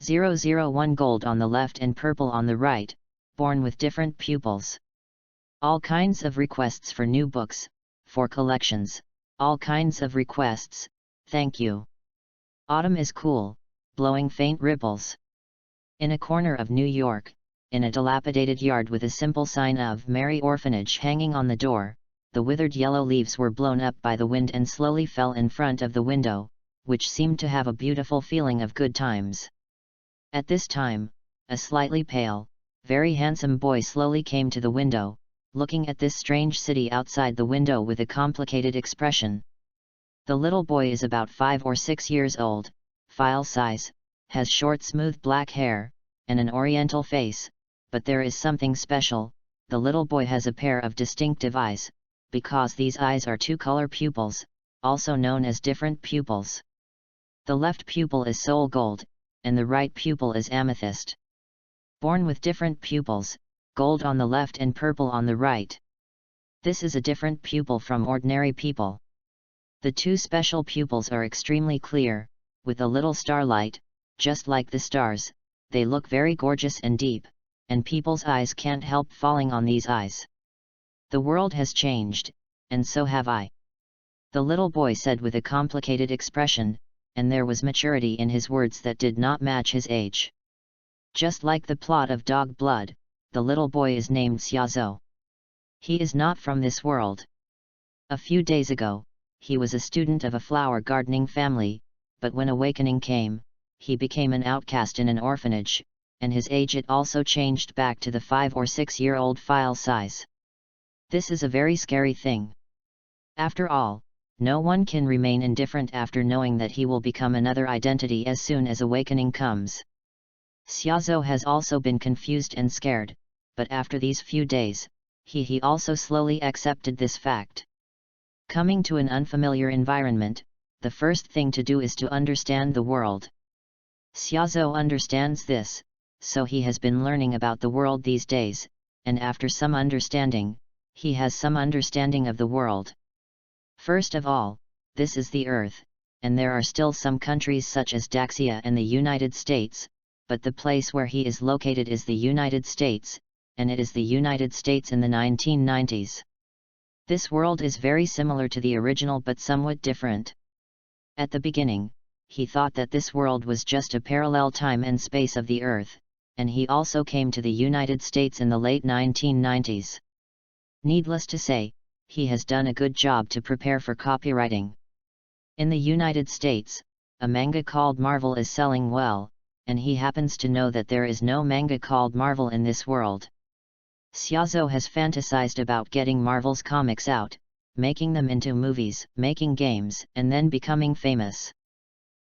001 gold on the left and purple on the right, born with different pupils. All kinds of requests for new books, for collections, all kinds of requests, thank you. Autumn is cool, blowing faint ripples. In a corner of New York, in a dilapidated yard with a simple sign of Mary Orphanage hanging on the door, the withered yellow leaves were blown up by the wind and slowly fell in front of the window, which seemed to have a beautiful feeling of good times. At this time, a slightly pale, very handsome boy slowly came to the window, looking at this strange city outside the window with a complicated expression. The little boy is about 5 or 6 years old, file size, has short smooth black hair, and an oriental face, but there is something special. The little boy has a pair of distinctive eyes, because these eyes are two-color pupils, also known as different pupils. The left pupil is soul gold, and the right pupil is amethyst. Born with different pupils, gold on the left and purple on the right. This is a different pupil from ordinary people. The two special pupils are extremely clear, with a little starlight, just like the stars. They look very gorgeous and deep, and people's eyes can't help falling on these eyes. The world has changed, and so have I. The little boy said with a complicated expression, and there was maturity in his words that did not match his age. Just like the plot of Dog Blood, the little boy is named Xiaozhou. He is not from this world. A few days ago, he was a student of a flower gardening family, but when awakening came, he became an outcast in an orphanage, and his age it also changed back to the 5 or 6-year-old file size. This is a very scary thing. After all, no one can remain indifferent after knowing that he will become another identity as soon as awakening comes. Xiaozhou has also been confused and scared, but after these few days, he also slowly accepted this fact. Coming to an unfamiliar environment, the first thing to do is to understand the world. Xiaozhou understands this, so he has been learning about the world these days, and after some understanding, he has some understanding of the world. First of all, this is the Earth, and there are still some countries such as Daxia and the United States, but the place where he is located is the United States, and it is the United States in the 1990s. This world is very similar to the original but somewhat different. At the beginning, he thought that this world was just a parallel time and space of the Earth, and he also came to the United States in the late 1990s. Needless to say, he has done a good job to prepare for copywriting. In the United States, a manga called Marvel is selling well, and he happens to know that there is no manga called Marvel in this world. Xiaozhou has fantasized about getting Marvel's comics out, making them into movies, making games, and then becoming famous.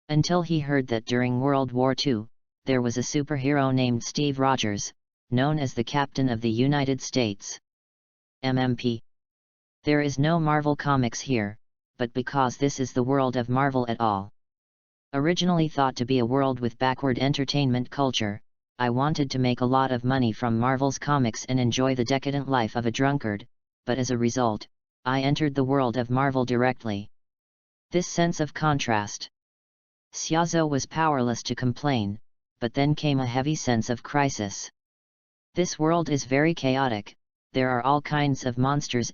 Until he heard that during World War II, there was a superhero named Steve Rogers, known as the Captain of the United States. MMP. There is no Marvel comics here, but because this is the world of Marvel at all. Originally thought to be a world with backward entertainment culture, I wanted to make a lot of money from Marvel's comics and enjoy the decadent life of a drunkard, but as a result, I entered the world of Marvel directly. This sense of contrast. Xiaozhou was powerless to complain, but then came a heavy sense of crisis. This world is very chaotic. There are all kinds of monsters,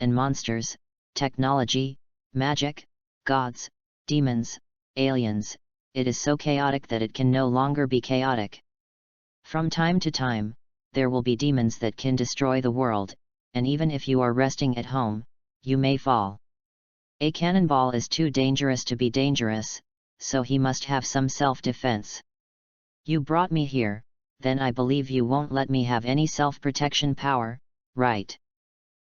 technology, magic, gods, demons, aliens. It is so chaotic that it can no longer be chaotic. From time to time, there will be demons that can destroy the world, and even if you are resting at home, you may fall. A cannonball is too dangerous to be dangerous, so he must have some self-defense. You brought me here, then I believe you won't let me have any self-protection power, right?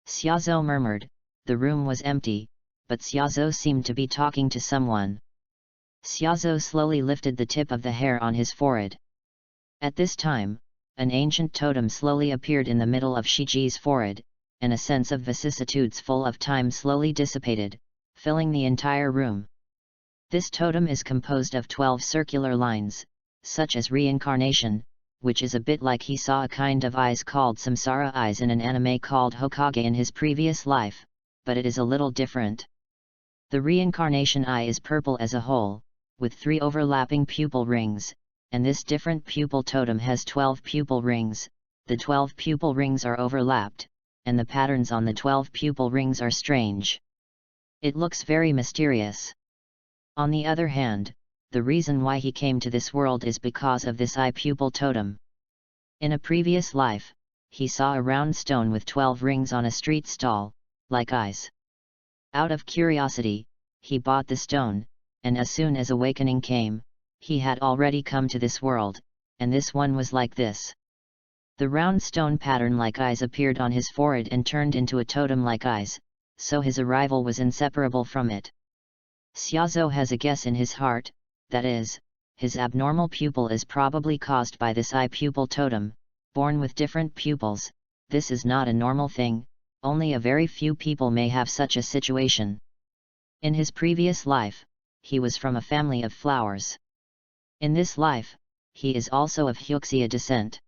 Xiaozhou murmured. The room was empty, but Xiaozhou seemed to be talking to someone. Xiaozhou slowly lifted the tip of the hair on his forehead. At this time, an ancient totem slowly appeared in the middle of Shiji's forehead, and a sense of vicissitudes full of time slowly dissipated, filling the entire room. This totem is composed of 12 circular lines, such as reincarnation, which is a bit like he saw a kind of eyes called samsara eyes in an anime called Hokage in his previous life, but it is a little different. The reincarnation eye is purple as a whole, with 3 overlapping pupil rings, and this different pupil totem has 12 pupil rings. The 12 pupil rings are overlapped, and the patterns on the 12 pupil rings are strange. It looks very mysterious. On the other hand, the reason why he came to this world is because of this eye pupil totem. In a previous life, he saw a round stone with 12 rings on a street stall, like eyes. Out of curiosity, he bought the stone, and as soon as awakening came, he had already come to this world, and this one was like this. The round stone pattern like eyes appeared on his forehead and turned into a totem like eyes, so his arrival was inseparable from it. Xiaozhou has a guess in his heart, that is, his abnormal pupil is probably caused by this eye pupil totem, born with different pupils. This is not a normal thing, only a very few people may have such a situation. In his previous life, he was from a family of flowers. In this life, he is also of Huxia descent.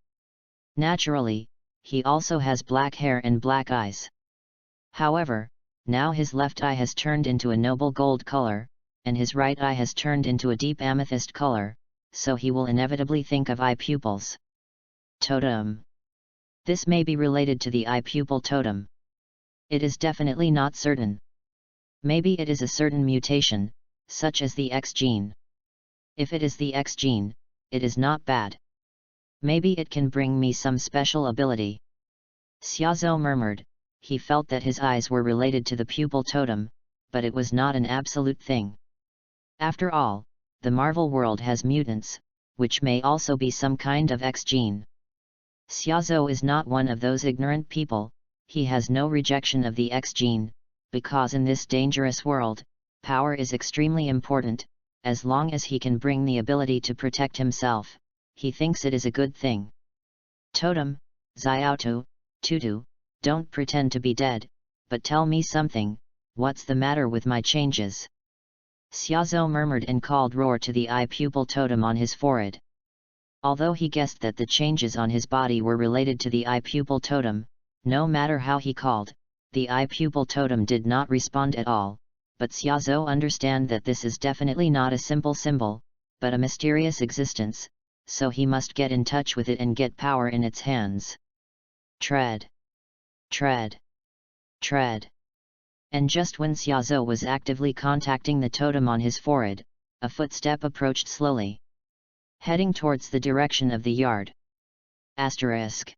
Naturally, he also has black hair and black eyes. However, now his left eye has turned into a noble gold color, and his right eye has turned into a deep amethyst color, so he will inevitably think of eye pupils. Totem. This may be related to the eye pupil totem. It is definitely not certain. Maybe it is a certain mutation, such as the X gene. If it is the X gene, it is not bad. Maybe it can bring me some special ability. Xiaozhou murmured. He felt that his eyes were related to the pupil totem, but it was not an absolute thing. After all, the Marvel world has mutants, which may also be some kind of X gene. Xiaozhou is not one of those ignorant people. He has no rejection of the X gene, because in this dangerous world, power is extremely important. As long as he can bring the ability to protect himself, he thinks it is a good thing. Totem, Xiaotu, Tutu, don't pretend to be dead, but tell me something, what's the matter with my changes? Xiaozhou murmured and called roar to the eye pupil totem on his forehead. Although he guessed that the changes on his body were related to the eye pupil totem, no matter how he called, the eye pupil totem did not respond at all. But Xiaozhou understand that this is definitely not a simple symbol, but a mysterious existence, so he must get in touch with it and get power in its hands. Tread. Tread. Tread. And just when Xiaozhou was actively contacting the totem on his forehead, a footstep approached slowly, heading towards the direction of the yard. Asterisk.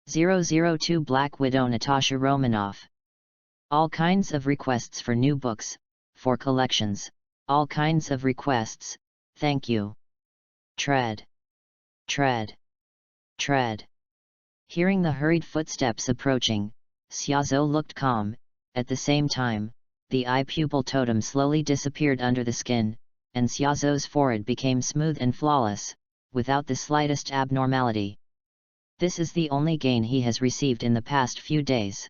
002 Black Widow Natasha Romanoff. All kinds of requests for new books, for collections, all kinds of requests, thank you. Tread. Tread. Tread. Hearing the hurried footsteps approaching, Xiaozhou looked calm. At the same time, the eye pupil totem slowly disappeared under the skin, and Xiaozhou's forehead became smooth and flawless, without the slightest abnormality. This is the only gain he has received in the past few days.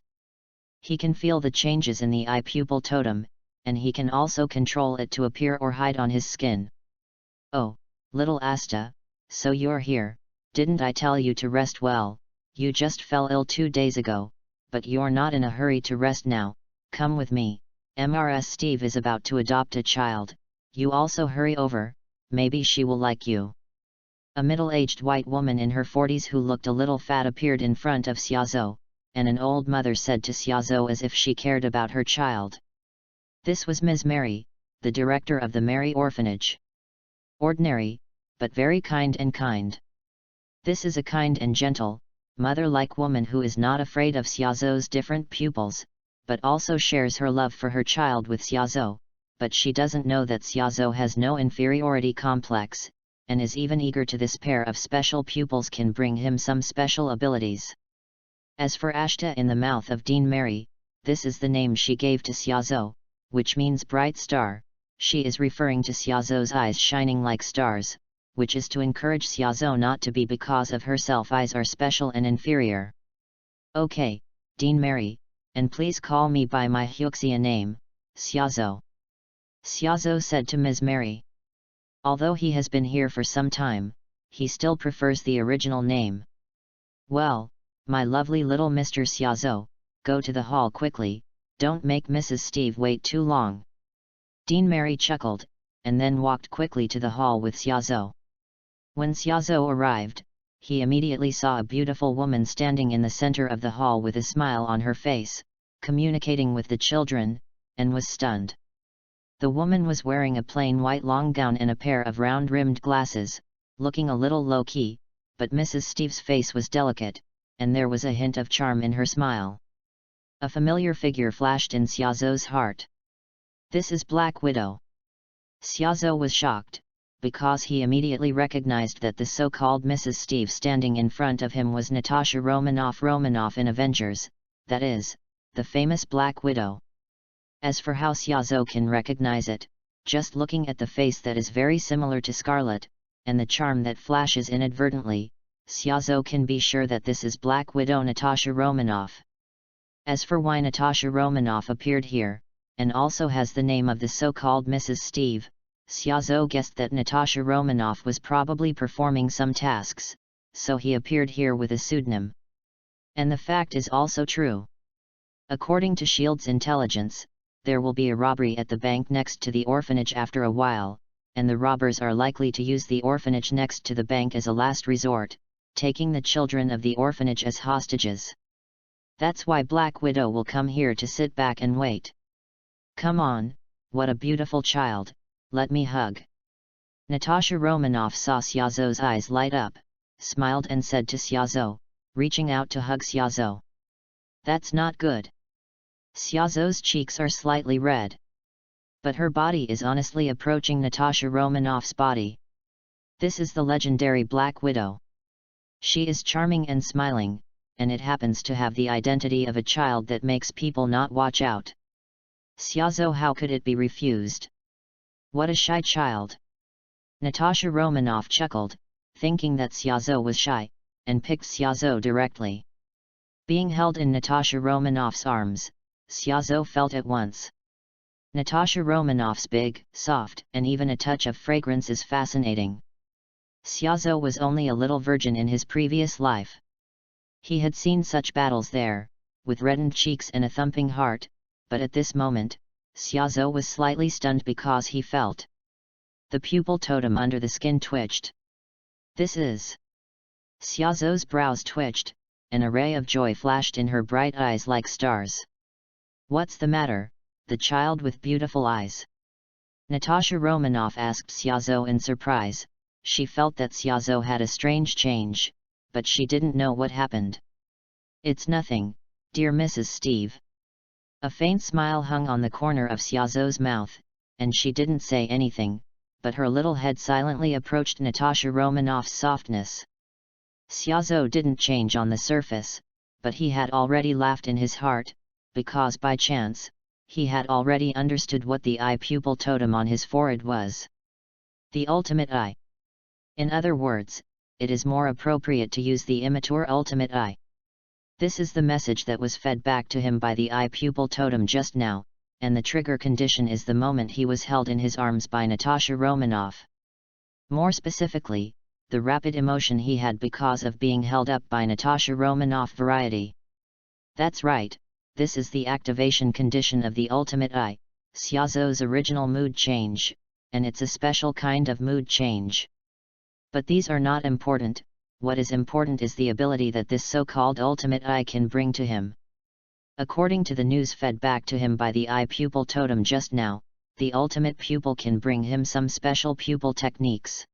He can feel the changes in the eye pupil totem, and he can also control it to appear or hide on his skin. Oh, little Asta, so you're here, didn't I tell you to rest well? You just fell ill 2 days ago, but you're not in a hurry to rest now. Come with me, Mrs. Steve is about to adopt a child, you also hurry over, maybe she will like you. A middle-aged white woman in her 40s who looked a little fat appeared in front of Xiaozhou, and an old mother said to Xiaozhou as if she cared about her child. This was Ms. Mary, the director of the Mary Orphanage. Ordinary, but very kind and kind. This is a kind and gentle, mother-like woman who is not afraid of Xiaozhou's different pupils, but also shares her love for her child with Xiaozhou, but she doesn't know that Xiaozhou has no inferiority complex, and is even eager to this pair of special pupils can bring him some special abilities. As for Ashta in the mouth of Dean Mary, this is the name she gave to Xiaozhou, which means bright star. She is referring to Xiaozhou's eyes shining like stars, which is to encourage Xiaozhou not to be because of herself eyes are special and inferior. Okay, Dean Mary, and please call me by my Huxia name, Xiaozhou. Xiaozhou said to Ms. Mary. Although he has been here for some time, he still prefers the original name. Well, my lovely little Mr. Xiaozhou, go to the hall quickly, don't make Mrs. Steve wait too long. Dean Mary chuckled, and then walked quickly to the hall with Xiaozhou. When Xiaozhou arrived, he immediately saw a beautiful woman standing in the center of the hall with a smile on her face, communicating with the children, and was stunned. The woman was wearing a plain white long gown and a pair of round-rimmed glasses, looking a little low-key, but Mrs. Steve's face was delicate, and there was a hint of charm in her smile. A familiar figure flashed in Xiaozhou's heart. This is Black Widow. Xiaozhou was shocked, because he immediately recognized that the so-called Mrs. Steve standing in front of him was Natasha Romanoff in Avengers, that is, the famous Black Widow. As for how Xiaozhou can recognize it, just looking at the face that is very similar to Scarlet, and the charm that flashes inadvertently, Xiaozhou can be sure that this is Black Widow Natasha Romanoff. As for why Natasha Romanoff appeared here, and also has the name of the so-called Mrs. Steve, Xiaozhou guessed that Natasha Romanoff was probably performing some tasks, so he appeared here with a pseudonym. And the fact is also true. According to S.H.I.E.L.D.'s intelligence, there will be a robbery at the bank next to the orphanage after a while, and the robbers are likely to use the orphanage next to the bank as a last resort, taking the children of the orphanage as hostages. That's why Black Widow will come here to sit back and wait. Come on, what a beautiful child, let me hug. Natasha Romanoff saw Xiaozhou's eyes light up, smiled and said to Xiaozhou, reaching out to hug Xiaozhou. That's not good. Xiaozhou's cheeks are slightly red. But her body is honestly approaching Natasha Romanoff's body. This is the legendary Black Widow. She is charming and smiling, and it happens to have the identity of a child that makes people not watch out. Xiaozhou, how could it be refused? What a shy child! Natasha Romanoff chuckled, thinking that Xiaozhou was shy, and picked Xiaozhou directly. Being held in Natasha Romanoff's arms, Xiaozhou felt at once. Natasha Romanoff's big, soft, and even a touch of fragrance is fascinating. Xiaozhou was only a little virgin in his previous life. He had seen such battles there, with reddened cheeks and a thumping heart, but at this moment, Xiaozhou was slightly stunned because he felt the pupil totem under the skin twitched. This is... Xiaozhou's brows twitched, and a ray of joy flashed in her bright eyes like stars. What's the matter, the child with beautiful eyes? Natasha Romanoff asked Xiaozhou in surprise. She felt that Xiaozhou had a strange change, but she didn't know what happened. It's nothing, dear Mrs. Steve. A faint smile hung on the corner of Xiaozhou's mouth, and she didn't say anything, but her little head silently approached Natasha Romanoff's softness. Xiaozhou didn't change on the surface, but he had already laughed in his heart, because by chance, he had already understood what the eye pupil totem on his forehead was. The ultimate eye. In other words, it is more appropriate to use the immature ultimate eye. This is the message that was fed back to him by the eye pupil totem just now, and the trigger condition is the moment he was held in his arms by Natasha Romanoff. More specifically, the rapid emotion he had because of being held up by Natasha Romanoff variety. That's right, this is the activation condition of the ultimate eye, Xiaozhou's original mood change, and it's a special kind of mood change. But these are not important. What is important is the ability that this so-called ultimate eye can bring to him. According to the news fed back to him by the eye pupil totem just now, the ultimate pupil can bring him some special pupil techniques.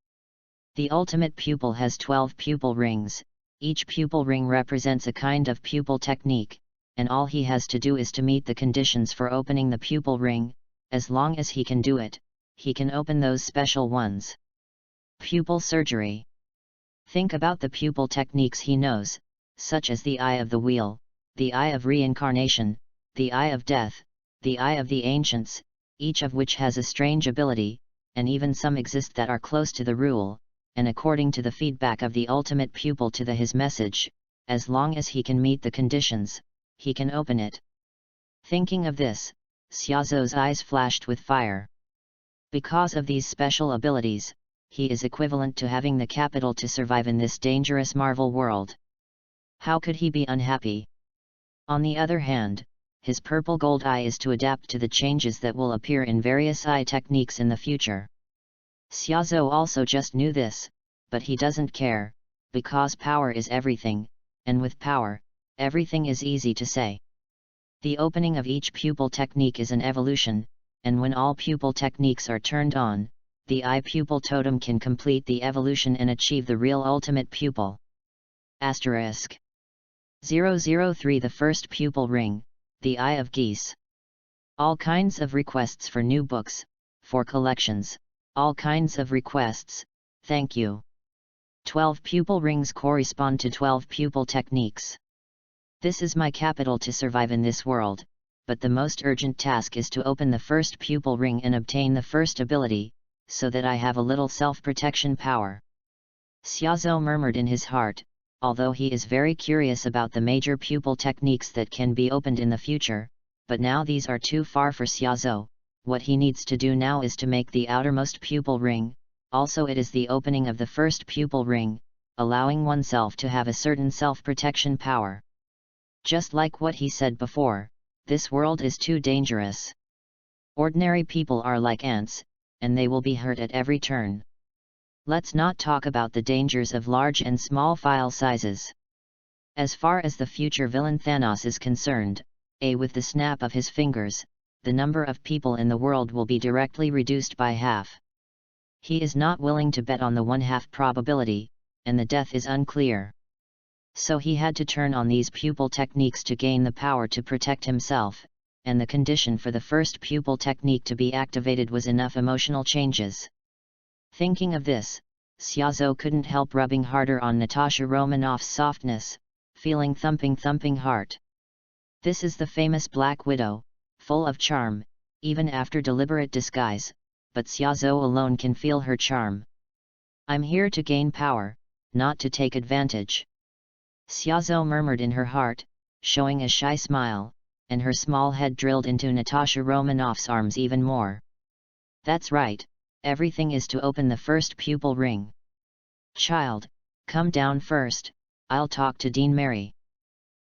The ultimate pupil has 12 pupil rings, each pupil ring represents a kind of pupil technique, and all he has to do is to meet the conditions for opening the pupil ring. As long as he can do it, he can open those special ones. Pupil surgery. Think about the pupil techniques he knows, such as the eye of the wheel, the eye of reincarnation, the eye of death, the eye of the ancients, each of which has a strange ability, and even some exist that are close to the rule, and according to the feedback of the ultimate pupil to his message, as long as he can meet the conditions, he can open it. Thinking of this, Xiaozhou's eyes flashed with fire. Because of these special abilities, he is equivalent to having the capital to survive in this dangerous Marvel world. How could he be unhappy? On the other hand, his purple gold eye is to adapt to the changes that will appear in various eye techniques in the future. Xiaozhou also just knew this, but he doesn't care, because power is everything, and with power, everything is easy to say. The opening of each pupil technique is an evolution, and when all pupil techniques are turned on, the eye pupil totem can complete the evolution and achieve the real ultimate pupil. Asterisk 003 The first pupil ring, the Eye of Geese. All kinds of requests for new books, for collections, all kinds of requests, thank you. 12 pupil rings correspond to 12 pupil techniques. This is my capital to survive in this world, but the most urgent task is to open the first pupil ring and obtain the first ability, so that I have a little self-protection power. Xiaozhou murmured in his heart, although he is very curious about the major pupil techniques that can be opened in the future, but now these are too far for Xiaozhou. What he needs to do now is to make the outermost pupil ring, also it is the opening of the first pupil ring, allowing oneself to have a certain self-protection power. Just like what he said before, this world is too dangerous. Ordinary people are like ants, and they will be hurt at every turn. Let's not talk about the dangers of large and small file sizes. As far as the future villain Thanos is concerned, with the snap of his fingers, the number of people in the world will be directly reduced by half. He is not willing to bet on the 1/2 probability, and the death is unclear. So he had to turn on these pupil techniques to gain the power to protect himself, and the condition for the first pupil technique to be activated was enough emotional changes. Thinking of this, Xiaozhou couldn't help rubbing harder on Natasha Romanoff's softness, feeling thumping heart. This is the famous Black Widow, full of charm, even after deliberate disguise, but Xiaozhou alone can feel her charm. I'm here to gain power, not to take advantage. Xiaozhou murmured in her heart, showing a shy smile, and her small head drilled into Natasha Romanoff's arms even more. That's right. Everything is to open the first pupil ring. Child, come down first, I'll talk to Dean Mary.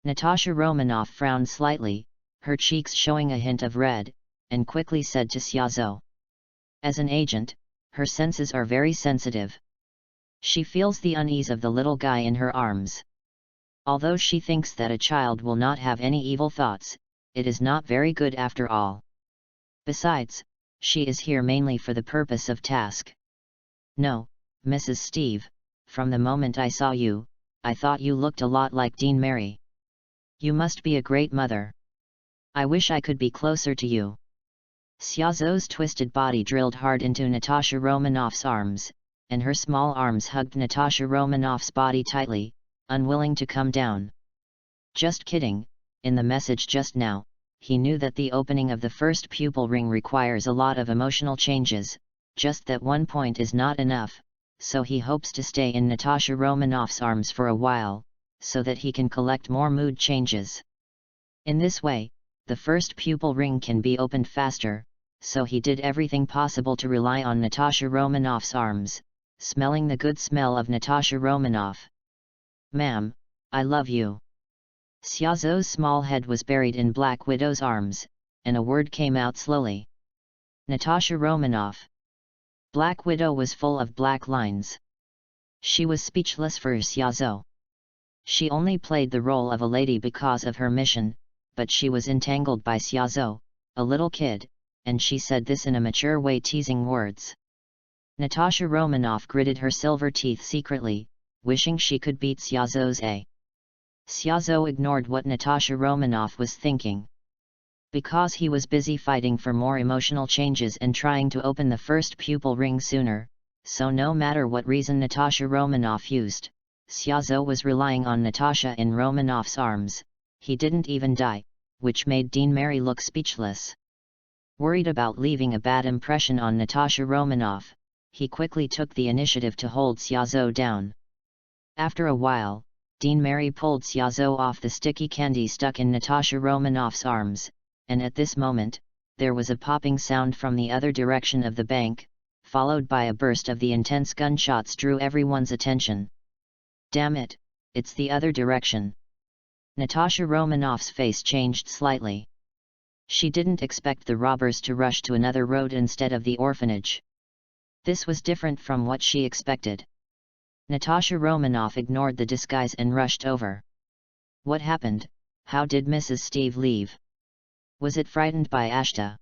Natasha Romanoff frowned slightly, her cheeks showing a hint of red, and quickly said to Xiaozhou. As an agent, her senses are very sensitive. She feels the unease of the little guy in her arms. Although she thinks that a child will not have any evil thoughts, it is not very good after all. Besides, she is here mainly for the purpose of task. No, Mrs. Steve, from the moment I saw you, I thought you looked a lot like Dean Mary. You must be a great mother. I wish I could be closer to you. Xiaozhou's twisted body drilled hard into Natasha Romanoff's arms, and her small arms hugged Natasha Romanoff's body tightly, unwilling to come down. Just kidding, in the message just now, he knew that the opening of the first pupil ring requires a lot of emotional changes, just that one point is not enough, so he hopes to stay in Natasha Romanoff's arms for a while, so that he can collect more mood changes. In this way, the first pupil ring can be opened faster, so he did everything possible to rely on Natasha Romanoff's arms, smelling the good smell of Natasha Romanoff. Ma'am, I love you. Xiaozhou's small head was buried in Black Widow's arms, and a word came out slowly. Natasha Romanoff. Black Widow was full of black lines. She was speechless for Xiaozhou. She only played the role of a lady because of her mission, but she was entangled by Xiaozhou, a little kid, and she said this in a mature way, teasing words. Natasha Romanoff gritted her silver teeth secretly, wishing she could beat Xiaozhou's A. Xiaozhou ignored what Natasha Romanoff was thinking. Because he was busy fighting for more emotional changes and trying to open the first pupil ring sooner, so no matter what reason Natasha Romanoff used, Xiaozhou was relying on Natasha in Romanoff's arms. He didn't even die, which made Dean Mary look speechless. Worried about leaving a bad impression on Natasha Romanoff, he quickly took the initiative to hold Xiaozhou down. After a while, Dean Mary pulled Xiaozhou off the sticky candy stuck in Natasha Romanoff's arms, and at this moment, there was a popping sound from the other direction of the bank, followed by a burst of the intense gunshots drew everyone's attention. Damn it, it's the other direction. Natasha Romanoff's face changed slightly. She didn't expect the robbers to rush to another road instead of the orphanage. This was different from what she expected. Natasha Romanoff ignored the disguise and rushed over. What happened? How did Mrs. Steve leave? Was it frightened by Ashta?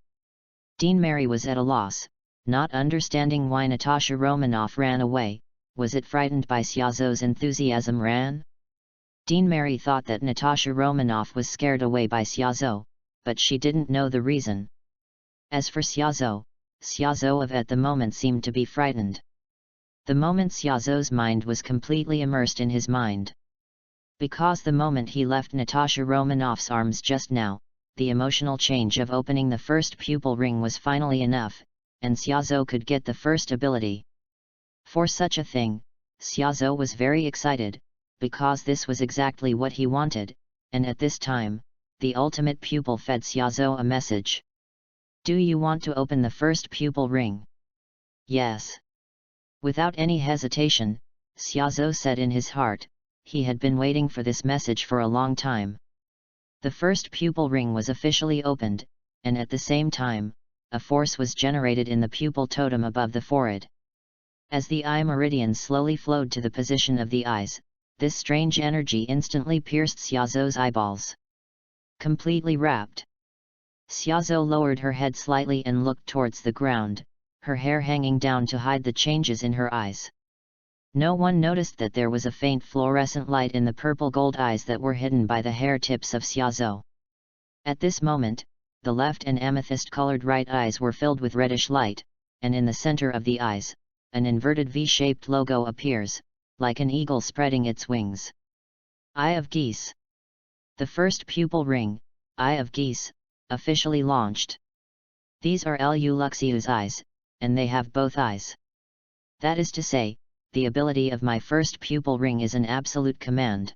Dean Mary was at a loss, not understanding why Natasha Romanoff ran away. Was it frightened by Xiaozuo's enthusiasm ran? Dean Mary thought that Natasha Romanoff was scared away by Xiaozuo, but she didn't know the reason. As for Xiaozuo at the moment seemed to be frightened. The moment Xiaozuo's mind was completely immersed in his mind. Because the moment he left Natasha Romanoff's arms just now, the emotional change of opening the first pupil ring was finally enough, and Xiaozuo could get the first ability. For such a thing, Xiaozuo was very excited, because this was exactly what he wanted, and at this time, the ultimate pupil fed Xiaozuo a message. Do you want to open the first pupil ring? Yes. Without any hesitation, Xiaozuo said in his heart, he had been waiting for this message for a long time. The first pupil ring was officially opened, and at the same time, a force was generated in the pupil totem above the forehead. As the eye meridian slowly flowed to the position of the eyes, this strange energy instantly pierced Xiaozuo's eyeballs. Completely wrapped. Xiaozuo lowered her head slightly and looked towards the ground, her hair hanging down to hide the changes in her eyes. No one noticed that there was a faint fluorescent light in the purple-gold eyes that were hidden by the hair tips of Xiaozuo. At this moment, the left and amethyst-colored right eyes were filled with reddish light, and in the center of the eyes, an inverted V-shaped logo appears, like an eagle spreading its wings. Eye of Geese. The first pupil ring, Eye of Geese, officially launched. These are Lu Luxiu's eyes, and they have both eyes. That is to say, the ability of my first pupil ring is an absolute command.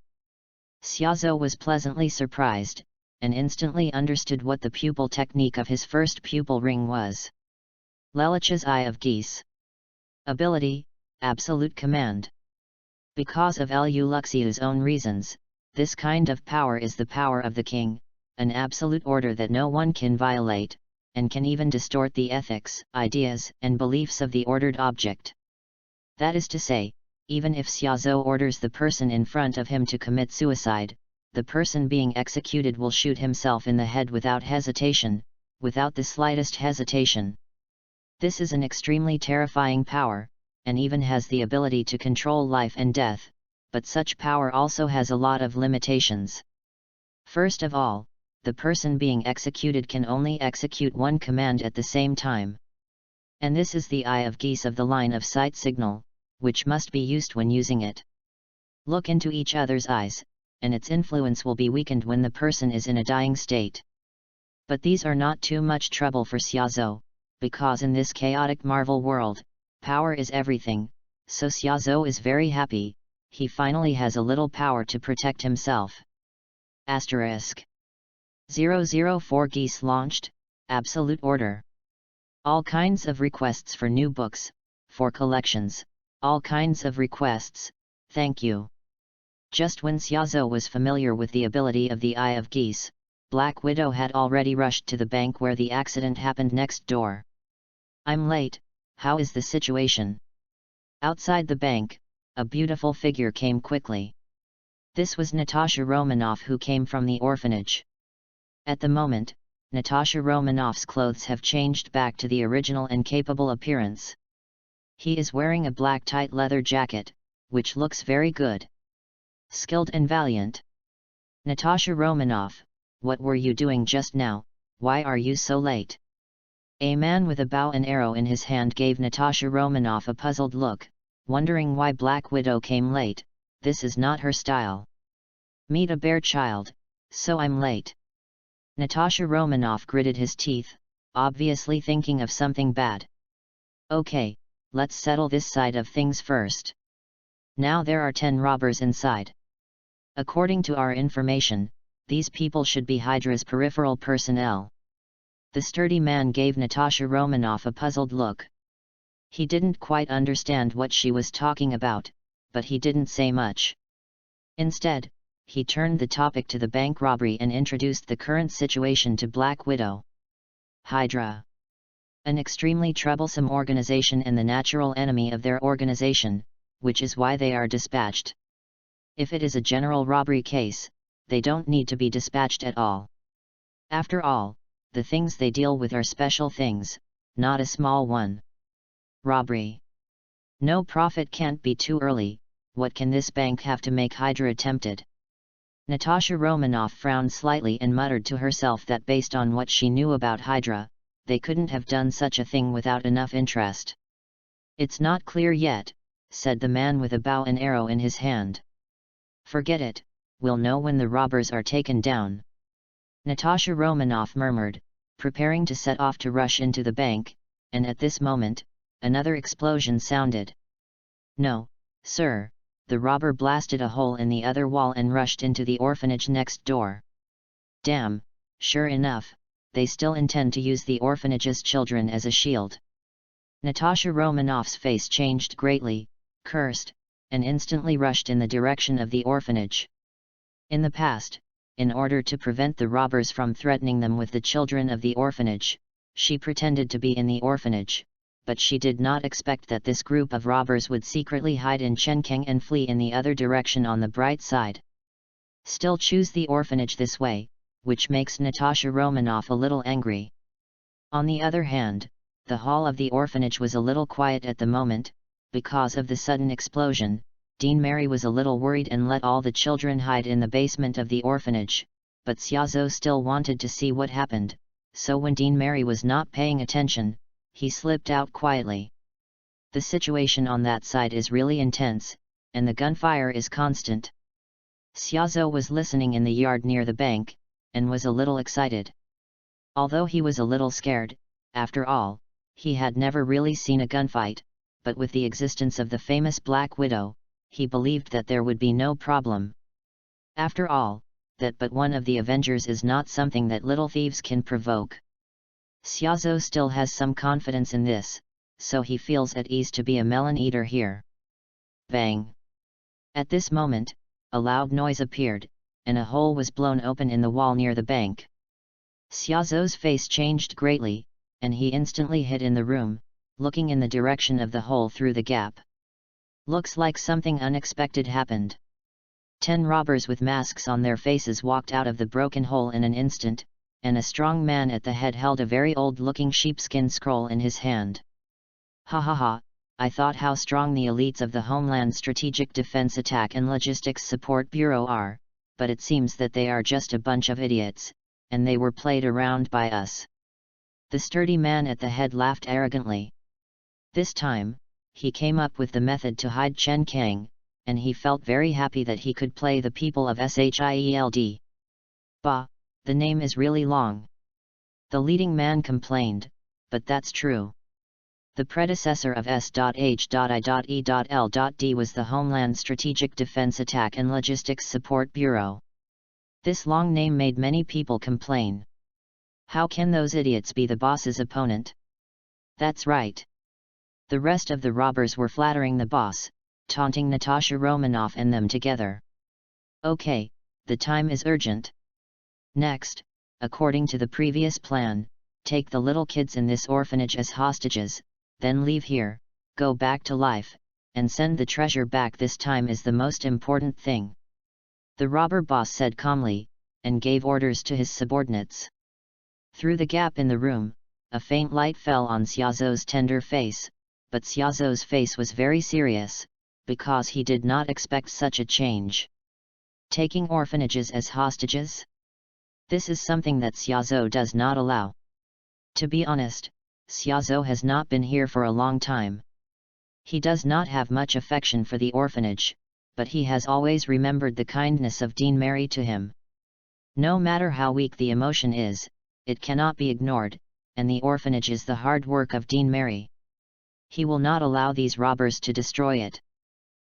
Xiaozuo was pleasantly surprised, and instantly understood what the pupil technique of his first pupil ring was. Lelich's Eye of Geese. Ability, absolute command. Because of Lu Luxiu's own reasons, this kind of power is the power of the king, an absolute order that no one can violate, and can even distort the ethics, ideas, and beliefs of the ordered object. That is to say, even if Xiaozuo orders the person in front of him to commit suicide, the person being executed will shoot himself in the head without hesitation, without the slightest hesitation. This is an extremely terrifying power, and even has the ability to control life and death, but such power also has a lot of limitations. First of all, the person being executed can only execute one command at the same time. And this is the Eye of Geese of the line of sight signal, which must be used when using it. Look into each other's eyes, and its influence will be weakened when the person is in a dying state. But these are not too much trouble for Xiaozuo, because in this chaotic Marvel world, power is everything, so Xiaozuo is very happy, he finally has a little power to protect himself. Asterisk. 004 Geese launched, absolute order. All kinds of requests for new books, for collections, all kinds of requests, thank you. Just when Xiaozuo was familiar with the ability of the Eye of Geese, Black Widow had already rushed to the bank where the accident happened next door. I'm late, how is the situation? Outside the bank, a beautiful figure came quickly. This was Natasha Romanoff, who came from the orphanage. At the moment, Natasha Romanoff's clothes have changed back to the original and capable appearance. He is wearing a black tight leather jacket, which looks very good. Skilled and valiant. Natasha Romanoff, what were you doing just now, why are you so late? A man with a bow and arrow in his hand gave Natasha Romanoff a puzzled look, wondering why Black Widow came late. This is not her style. Meet a bear child, so I'm late. Natasha Romanoff gritted his teeth, obviously thinking of something bad. Okay, let's settle this side of things first. Now there are 10 robbers inside. According to our information, these people should be Hydra's peripheral personnel. The sturdy man gave Natasha Romanoff a puzzled look. He didn't quite understand what she was talking about, but he didn't say much. Instead, he turned the topic to the bank robbery and introduced the current situation to Black Widow. Hydra. An extremely troublesome organization and the natural enemy of their organization, which is why they are dispatched. If it is a general robbery case, they don't need to be dispatched at all. After all, the things they deal with are special things, not a small one. Robbery. No profit can't be too early. What can this bank have to make Hydra tempted? Natasha Romanoff frowned slightly and muttered to herself that based on what she knew about Hydra, they couldn't have done such a thing without enough interest. It's not clear yet, said the man with a bow and arrow in his hand. Forget it, we'll know when the robbers are taken down. Natasha Romanoff murmured, preparing to set off to rush into the bank, and at this moment, another explosion sounded. No, sir, the robber blasted a hole in the other wall and rushed into the orphanage next door. Damn, sure enough, they still intend to use the orphanage's children as a shield. Natasha Romanoff's face changed greatly, cursed, and instantly rushed in the direction of the orphanage. In the past, in order to prevent the robbers from threatening them with the children of the orphanage, she pretended to be in the orphanage, but she did not expect that this group of robbers would secretly hide in Chenkeng and flee in the other direction on the bright side. Still choose the orphanage this way, which makes Natasha Romanoff a little angry. On the other hand, the hall of the orphanage was a little quiet at the moment. Because of the sudden explosion, Dean Mary was a little worried and let all the children hide in the basement of the orphanage, but Xiaozhou still wanted to see what happened, so when Dean Mary was not paying attention, he slipped out quietly. The situation on that side is really intense, and the gunfire is constant. Xiaozhou was listening in the yard near the bank, and was a little excited. Although he was a little scared, after all, he had never really seen a gunfight, but with the existence of the famous Black Widow, he believed that there would be no problem. After all, that but one of the Avengers is not something that little thieves can provoke. Xiaozhou still has some confidence in this, so he feels at ease to be a melon eater here. Bang! At this moment, a loud noise appeared, and a hole was blown open in the wall near the bank. Xiaozhou's face changed greatly, and he instantly hid in the room, looking in the direction of the hole through the gap. Looks like something unexpected happened. 10 robbers with masks on their faces walked out of the broken hole in an instant, and a strong man at the head held a very old-looking sheepskin scroll in his hand. Ha ha ha, I thought how strong the elites of the Homeland Strategic Defense Attack and Logistics Support Bureau are, but it seems that they are just a bunch of idiots, and they were played around by us. The sturdy man at the head laughed arrogantly. This time, he came up with the method to hide Chen Kang, and he felt very happy that he could play the people of Shield. Bah, the name is really long. The leading man complained, but that's true. The predecessor of S.H.I.E.L.D. was the Homeland Strategic Defense Attack and Logistics Support Bureau. This long name made many people complain. How can those idiots be the boss's opponent? That's right. The rest of the robbers were flattering the boss, taunting Natasha Romanoff and them together. Okay, the time is urgent. Next, according to the previous plan, take the little kids in this orphanage as hostages, then leave here, go back to life, and send the treasure back. This time is the most important thing. The robber boss said calmly, and gave orders to his subordinates. Through the gap in the room, a faint light fell on Xiaozhou's tender face, but Xiaozhou's face was very serious, because he did not expect such a change. Taking orphanages as hostages? This is something that Xiaozhou does not allow. To be honest, Xiaozhou has not been here for a long time. He does not have much affection for the orphanage, but he has always remembered the kindness of Dean Mary to him. No matter how weak the emotion is, it cannot be ignored, and the orphanage is the hard work of Dean Mary. He will not allow these robbers to destroy it.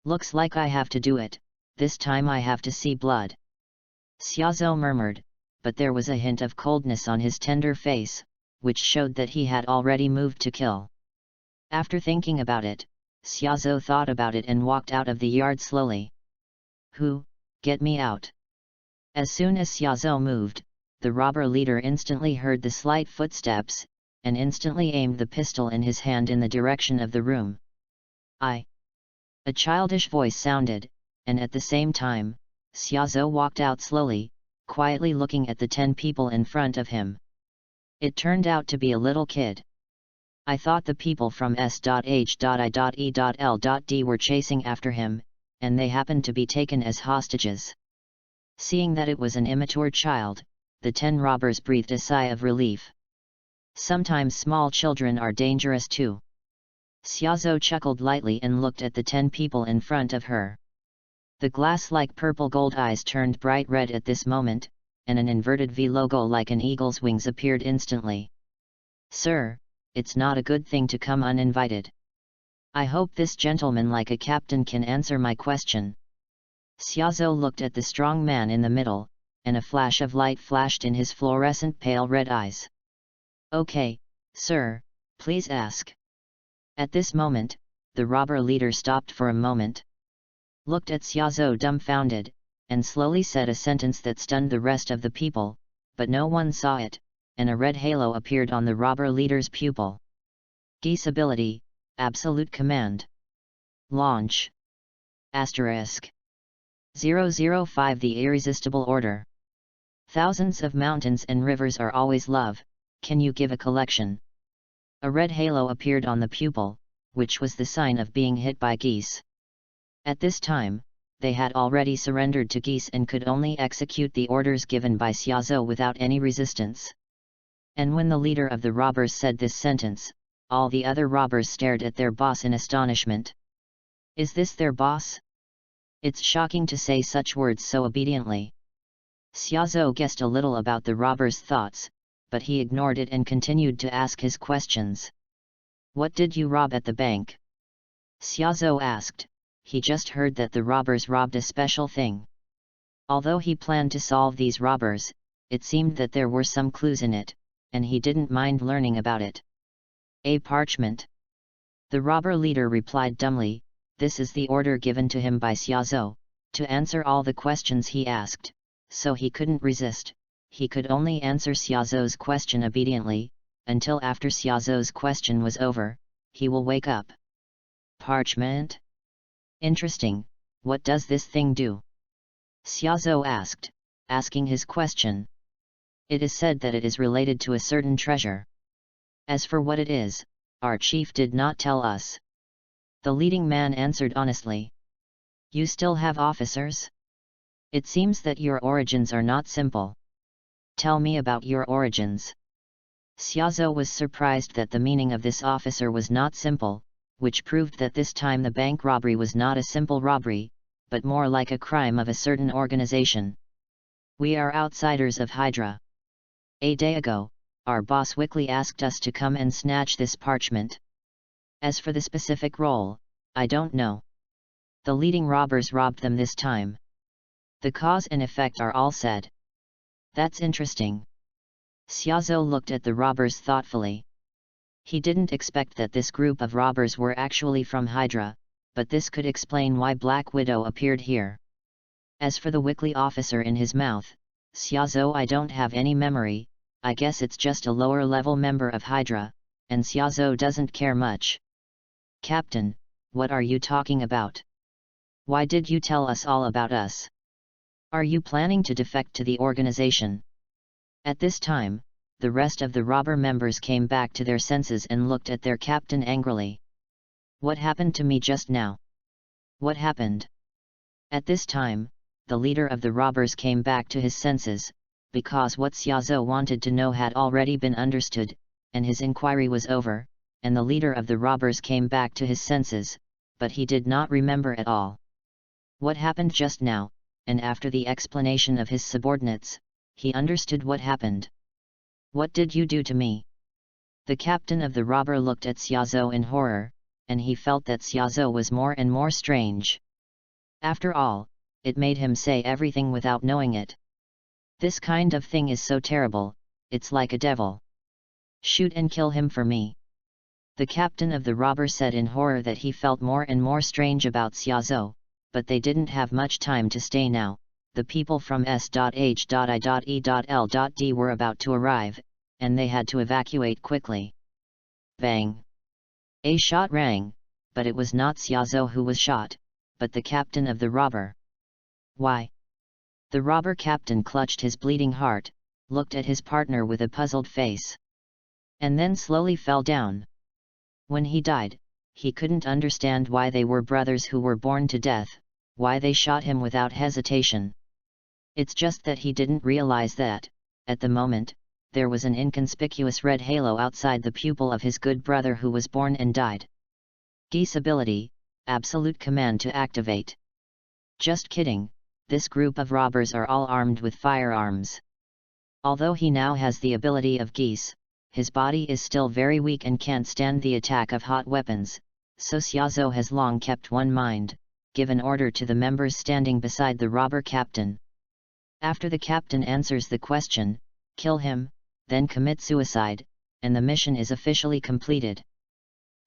Looks like I have to do it, this time I have to see blood. Xiaozhou murmured, but there was a hint of coldness on his tender face, which showed that he had already moved to kill. After thinking about it, Xiaozhou thought about it and walked out of the yard slowly. Get me out. As soon as Xiaozhou moved, the robber leader instantly heard the slight footsteps, and instantly aimed the pistol in his hand in the direction of the room. A childish voice sounded, and at the same time, Xiaozhou walked out slowly, quietly looking at the 10 people in front of him. It turned out to be a little kid. I thought the people from S.H.I.E.L.D were chasing after him, and they happened to be taken as hostages. Seeing that it was an immature child, the 10 robbers breathed a sigh of relief. Sometimes small children are dangerous too. Xiaozhou chuckled lightly and looked at the 10 people in front of her. The glass-like purple gold eyes turned bright red at this moment, and an inverted V logo like an eagle's wings appeared instantly. Sir, it's not a good thing to come uninvited. I hope this gentleman like a captain can answer my question. Xiaozhou looked at the strong man in the middle, and a flash of light flashed in his fluorescent pale red eyes. Okay, sir, please ask. At this moment, the robber leader stopped for a moment, looked at Xiaozhou dumbfounded, and slowly said a sentence that stunned the rest of the people, but no one saw it, and a red halo appeared on the robber leader's pupil. Geese ability, absolute command. Launch. *005 The Irresistible Order. Thousands of mountains and rivers are always love, can you give a collection? A red halo appeared on the pupil, which was the sign of being hit by geese. At this time, they had already surrendered to geese and could only execute the orders given by Xiaozhou without any resistance. And when the leader of the robbers said this sentence, all the other robbers stared at their boss in astonishment. Is this their boss? It's shocking to say such words so obediently. Xiaozhou guessed a little about the robber's thoughts, but he ignored it and continued to ask his questions. What did you rob at the bank? Xiaozhou asked. He just heard that the robbers robbed a special thing. Although he planned to solve these robbers, it seemed that there were some clues in it, and he didn't mind learning about it. A parchment. The robber leader replied dumbly, this is the order given to him by Xiaozhou, to answer all the questions he asked, so he couldn't resist. He could only answer Xiaozhou's question obediently, until after Xiaozhou's question was over, he will wake up. Parchment? Interesting, what does this thing do? Xiaozhou asked, asking his question. It is said that it is related to a certain treasure. As for what it is, our chief did not tell us. The leading man answered honestly. You still have officers? It seems that your origins are not simple. Tell me about your origins. Xiaozhou was surprised that the meaning of this officer was not simple, which proved that this time the bank robbery was not a simple robbery, but more like a crime of a certain organization. We are outsiders of Hydra. A day ago, our boss Wickley asked us to come and snatch this parchment. As for the specific role, I don't know. The leading robbers robbed them this time. The cause and effect are all said. That's interesting. Xiaozhou looked at the robbers thoughtfully. He didn't expect that this group of robbers were actually from Hydra, but this could explain why Black Widow appeared here. As for the Wickley officer in his mouth, Xiaozhou, I don't have any memory, I guess it's just a lower-level member of Hydra, and Xiaozhou doesn't care much. Captain, what are you talking about? Why did you tell us all about us? Are you planning to defect to the organization? At this time, the rest of the robber members came back to their senses and looked at their captain angrily. What happened to me just now? What happened? At this time, the leader of the robbers came back to his senses, because what Xiaozhou wanted to know had already been understood, and his inquiry was over, and the leader of the robbers came back to his senses, but he did not remember at all. What happened just now, and after the explanation of his subordinates, he understood what happened. What did you do to me? The captain of the robber looked at Xiaozhou in horror, and he felt that Xiaozhou was more and more strange. After all, it made him say everything without knowing it. This kind of thing is so terrible, it's like a devil. Shoot and kill him for me. The captain of the robber said in horror that he felt more and more strange about Xiaozhou, but they didn't have much time to stay now. The people from S.H.I.E.L.D were about to arrive, and they had to evacuate quickly. Bang! A shot rang, but it was not Xiaozhou who was shot, but the captain of the robber. Why? The robber captain clutched his bleeding heart, looked at his partner with a puzzled face, and then slowly fell down. When he died, he couldn't understand why they were brothers who were born to death, why they shot him without hesitation. It's just that he didn't realize that, at the moment, there was an inconspicuous red halo outside the pupil of his good brother who was born and died. Geese ability, absolute command to activate. Just kidding, this group of robbers are all armed with firearms. Although he now has the ability of geese, his body is still very weak and can't stand the attack of hot weapons, so Xiaozhou has long kept one mind, given order to the members standing beside the robber captain. After the captain answers the question, kill him, then commit suicide, and the mission is officially completed.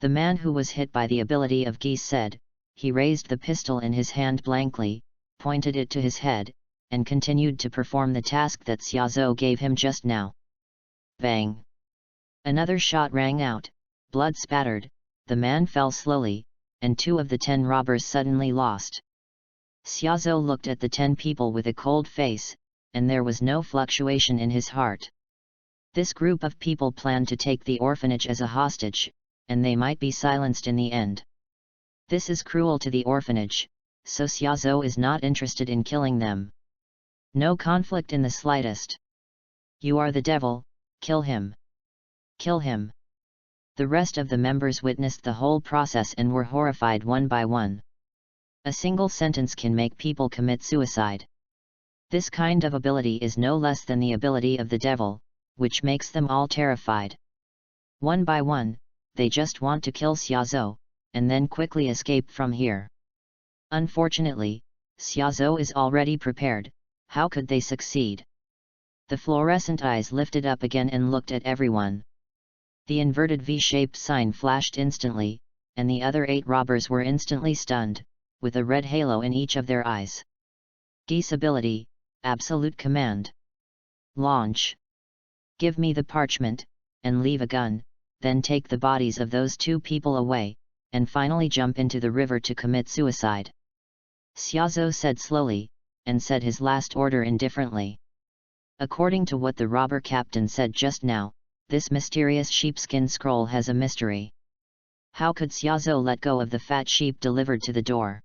The man who was hit by the ability of geese said, he raised the pistol in his hand blankly, pointed it to his head, and continued to perform the task that Xiaozhou gave him just now. Bang! Another shot rang out, blood spattered, the man fell slowly, and 2 of the 10 robbers suddenly lost. Xiaozhou looked at the 10 people with a cold face, and there was no fluctuation in his heart. This group of people planned to take the orphanage as a hostage, and they might be silenced in the end. This is cruel to the orphanage, so Xiaozhou is not interested in killing them. No conflict in the slightest. You are the devil, kill him. Kill him. The rest of the members witnessed the whole process and were horrified one by one. A single sentence can make people commit suicide. This kind of ability is no less than the ability of the devil, which makes them all terrified. One by one, they just want to kill Xiaozhou, and then quickly escape from here. Unfortunately, Xiaozhou is already prepared. How could they succeed? The fluorescent eyes lifted up again and looked at everyone. The inverted V-shaped sign flashed instantly, and the other 8 robbers were instantly stunned, with a red halo in each of their eyes. Geese ability, absolute command. Launch. Give me the parchment, and leave a gun, then take the bodies of those 2 people away, and finally jump into the river to commit suicide. Xiaozhou said slowly, and said his last order indifferently. According to what the robber captain said just now, this mysterious sheepskin scroll has a mystery. How could Xiaozhou let go of the fat sheep delivered to the door?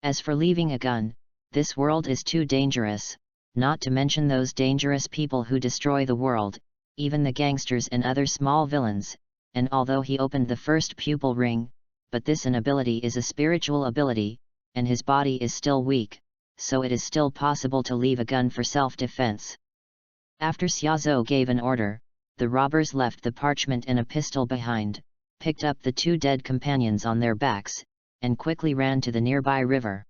As for leaving a gun, this world is too dangerous, not to mention those dangerous people who destroy the world, even the gangsters and other small villains, and although he opened the first pupil ring, but this inability is a spiritual ability, and his body is still weak, so it is still possible to leave a gun for self-defense. After Xiaozhou gave an order, the robbers left the parchment and a pistol behind, picked up the 2 dead companions on their backs, and quickly ran to the nearby river.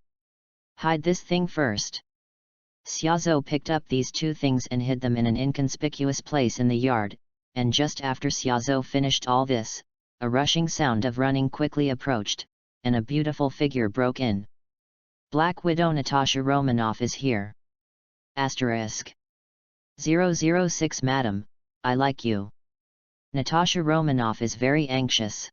Hide this thing first. Xiaozhou picked up these 2 things and hid them in an inconspicuous place in the yard, and just after Xiaozhou finished all this, a rushing sound of running quickly approached, and a beautiful figure broke in. Black Widow Natasha Romanoff is here. Asterisk. 006 Madam, I like you. Natasha Romanoff is very anxious.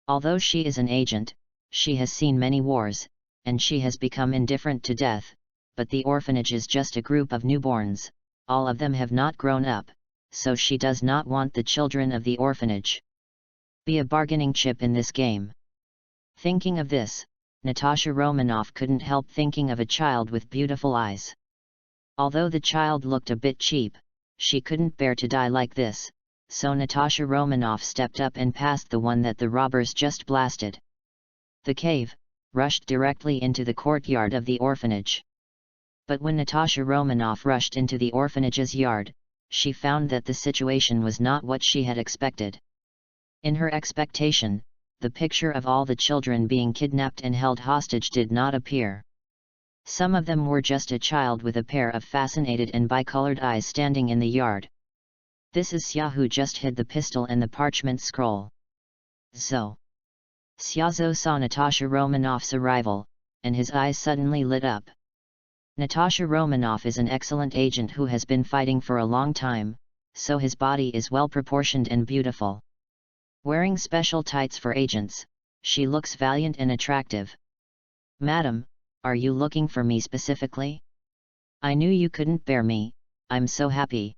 Although she is an agent, she has seen many wars, and she has become indifferent to death, but the orphanage is just a group of newborns, all of them have not grown up, so she does not want the children of the orphanage. Be a bargaining chip in this game. Thinking of this, Natasha Romanoff couldn't help thinking of a child with beautiful eyes. Although the child looked a bit cheap, she couldn't bear to die like this, so Natasha Romanoff stepped up and passed the one that the robbers just blasted. The cave rushed directly into the courtyard of the orphanage. But when Natasha Romanoff rushed into the orphanage's yard, she found that the situation was not what she had expected. In her expectation, the picture of all the children being kidnapped and held hostage did not appear. Some of them were just a child with a pair of fascinated and bicolored eyes standing in the yard. This is Xia who just hid the pistol and the parchment scroll. So. Xiaozhou saw Natasha Romanoff's arrival, and his eyes suddenly lit up. Natasha Romanoff is an excellent agent who has been fighting for a long time, so his body is well proportioned and beautiful. Wearing special tights for agents, she looks valiant and attractive. Madam, are you looking for me specifically? I knew you couldn't bear me, I'm so happy.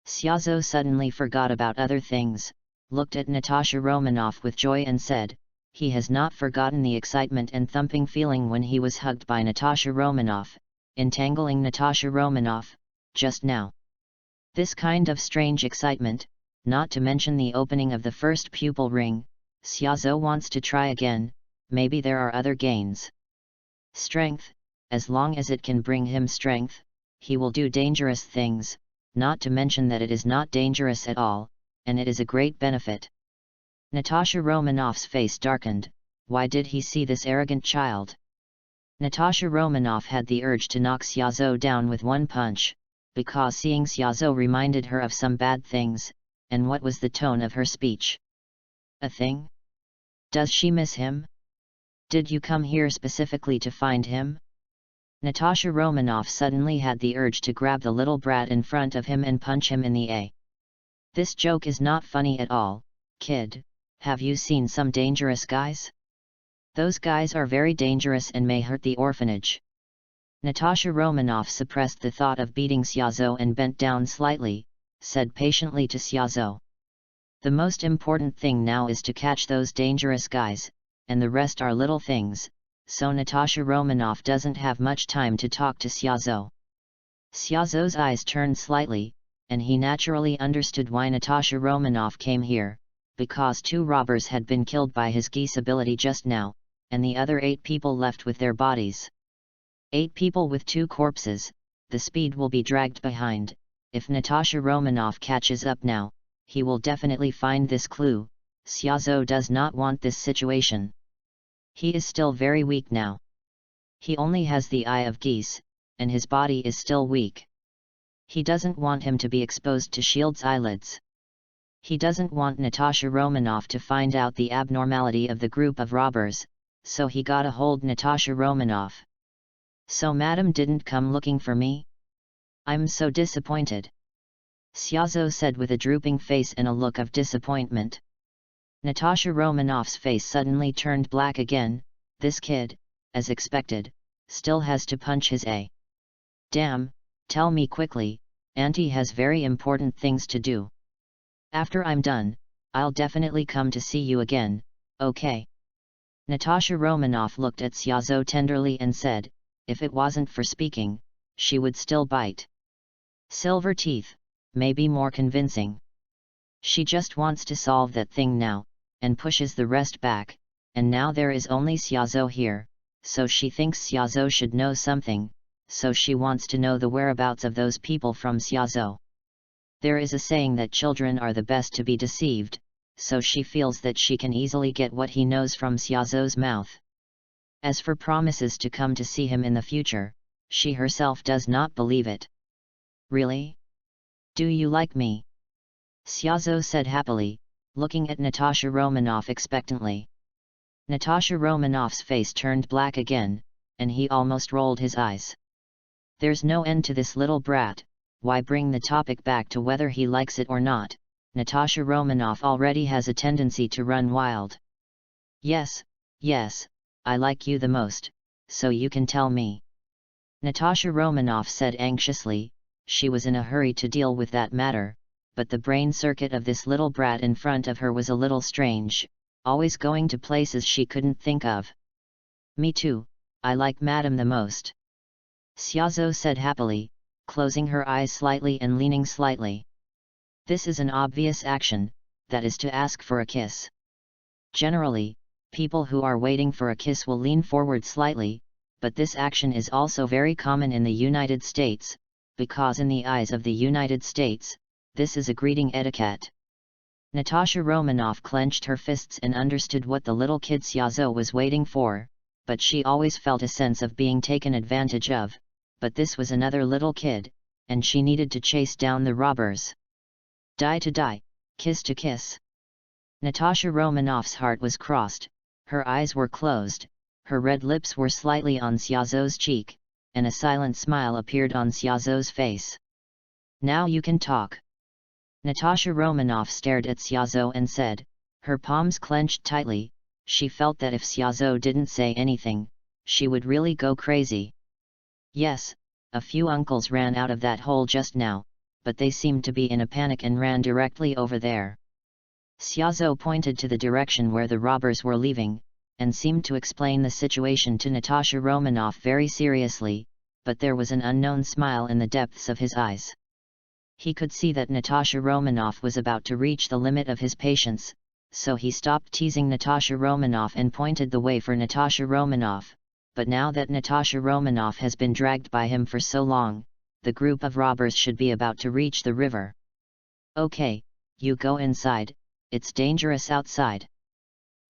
Xiaozhou suddenly forgot about other things, looked at Natasha Romanoff with joy and said, he has not forgotten the excitement and thumping feeling when he was hugged by Natasha Romanoff, entangling Natasha Romanoff, just now. This kind of strange excitement, not to mention the opening of the first pupil ring, Xiaozhou wants to try again, maybe there are other gains. Strength, as long as it can bring him strength, he will do dangerous things, not to mention that it is not dangerous at all, and it is a great benefit. Natasha Romanoff's face darkened, why did he see this arrogant child? Natasha Romanoff had the urge to knock Xiaozhou down with one punch, because seeing Xiaozhou reminded her of some bad things, and what was the tone of her speech? A thing? Does she miss him? Did you come here specifically to find him? Natasha Romanoff suddenly had the urge to grab the little brat in front of him and punch him in the A. This joke is not funny at all, kid, have you seen some dangerous guys? Those guys are very dangerous and may hurt the orphanage. Natasha Romanoff suppressed the thought of beating Xiaozhou and bent down slightly, said patiently to Xiaozhou. The most important thing now is to catch those dangerous guys, and the rest are little things, so Natasha Romanoff doesn't have much time to talk to Xiaozhou. Xiaozhou's eyes turned slightly, and he naturally understood why Natasha Romanoff came here, because 2 robbers had been killed by his geese ability just now, and the other 8 people left with their bodies. 8 people with 2 corpses, the speed will be dragged behind. If Natasha Romanoff catches up now, he will definitely find this clue. Xiaozhou does not want this situation. He is still very weak now. He only has the eye of geese, and his body is still weak. He doesn't want him to be exposed to Shield's eyelids. He doesn't want Natasha Romanoff to find out the abnormality of the group of robbers, so he gotta hold Natasha Romanoff. So madam didn't come looking for me? I'm so disappointed. Xiaozhou said with a drooping face and a look of disappointment. Natasha Romanoff's face suddenly turned black again. This kid, as expected, still has to punch his A. Damn, tell me quickly, Auntie has very important things to do. After I'm done, I'll definitely come to see you again, okay? Natasha Romanoff looked at Xiaozhou tenderly and said, if it wasn't for speaking, she would still bite. Silver teeth, maybe more convincing. She just wants to solve that thing now, and pushes the rest back, and now there is only Xiaozhou here, so she thinks Xiaozhou should know something, so she wants to know the whereabouts of those people from Xiaozhou. There is a saying that children are the best to be deceived, so she feels that she can easily get what he knows from Xiaozhou's mouth. As for promises to come to see him in the future, she herself does not believe it. Really? Do you like me? Xiaozhou said happily, looking at Natasha Romanoff expectantly. Natasha Romanoff's face turned black again, and he almost rolled his eyes. There's no end to this little brat, why bring the topic back to whether he likes it or not? Natasha Romanoff already has a tendency to run wild. Yes, I like you the most, so you can tell me. Natasha Romanoff said anxiously, she was in a hurry to deal with that matter, but the brain circuit of this little brat in front of her was a little strange, always going to places she couldn't think of. Me too, I like madam the most. Xiaozhou said happily, closing her eyes slightly and leaning slightly. This is an obvious action, that is to ask for a kiss. Generally, people who are waiting for a kiss will lean forward slightly, but this action is also very common in the United States, because in the eyes of the United States, this is a greeting etiquette. Natasha Romanoff clenched her fists and understood what the little kid Xiaozhou was waiting for, but she always felt a sense of being taken advantage of, but this was another little kid, and she needed to chase down the robbers. Die to die, kiss to kiss. Natasha Romanoff's heart was crossed, her eyes were closed, her red lips were slightly on Xiaozhou's cheek, and a silent smile appeared on Xiaozhou's face. Now you can talk. Natasha Romanoff stared at Xiaozhou and said, her palms clenched tightly, she felt that if Xiaozhou didn't say anything, she would really go crazy. Yes, a few uncles ran out of that hole just now, but they seemed to be in a panic and ran directly over there. Xiaozhou pointed to the direction where the robbers were leaving, and seemed to explain the situation to Natasha Romanoff very seriously, but there was an unknown smile in the depths of his eyes. He could see that Natasha Romanoff was about to reach the limit of his patience, so he stopped teasing Natasha Romanoff and pointed the way for Natasha Romanoff, but now that Natasha Romanoff has been dragged by him for so long, the group of robbers should be about to reach the river. Okay, you go inside, it's dangerous outside.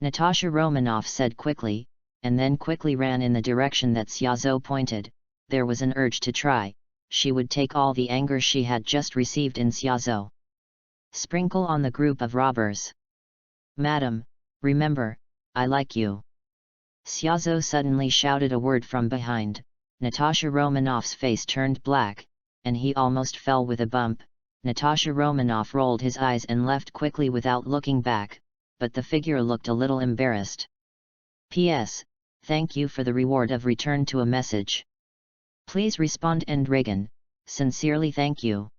Natasha Romanoff said quickly, and then quickly ran in the direction that Xiaozhou pointed. There was an urge to try, she would take all the anger she had just received in Xiaozhou. Sprinkle on the group of robbers. Madam, remember, I like you. Xiaozhou suddenly shouted a word from behind. Natasha Romanoff's face turned black, and he almost fell with a bump. Natasha Romanoff rolled his eyes and left quickly without looking back, but the figure looked a little embarrassed. P.S. Thank you for the reward of return to a message. Please respond and Reagan, sincerely thank you.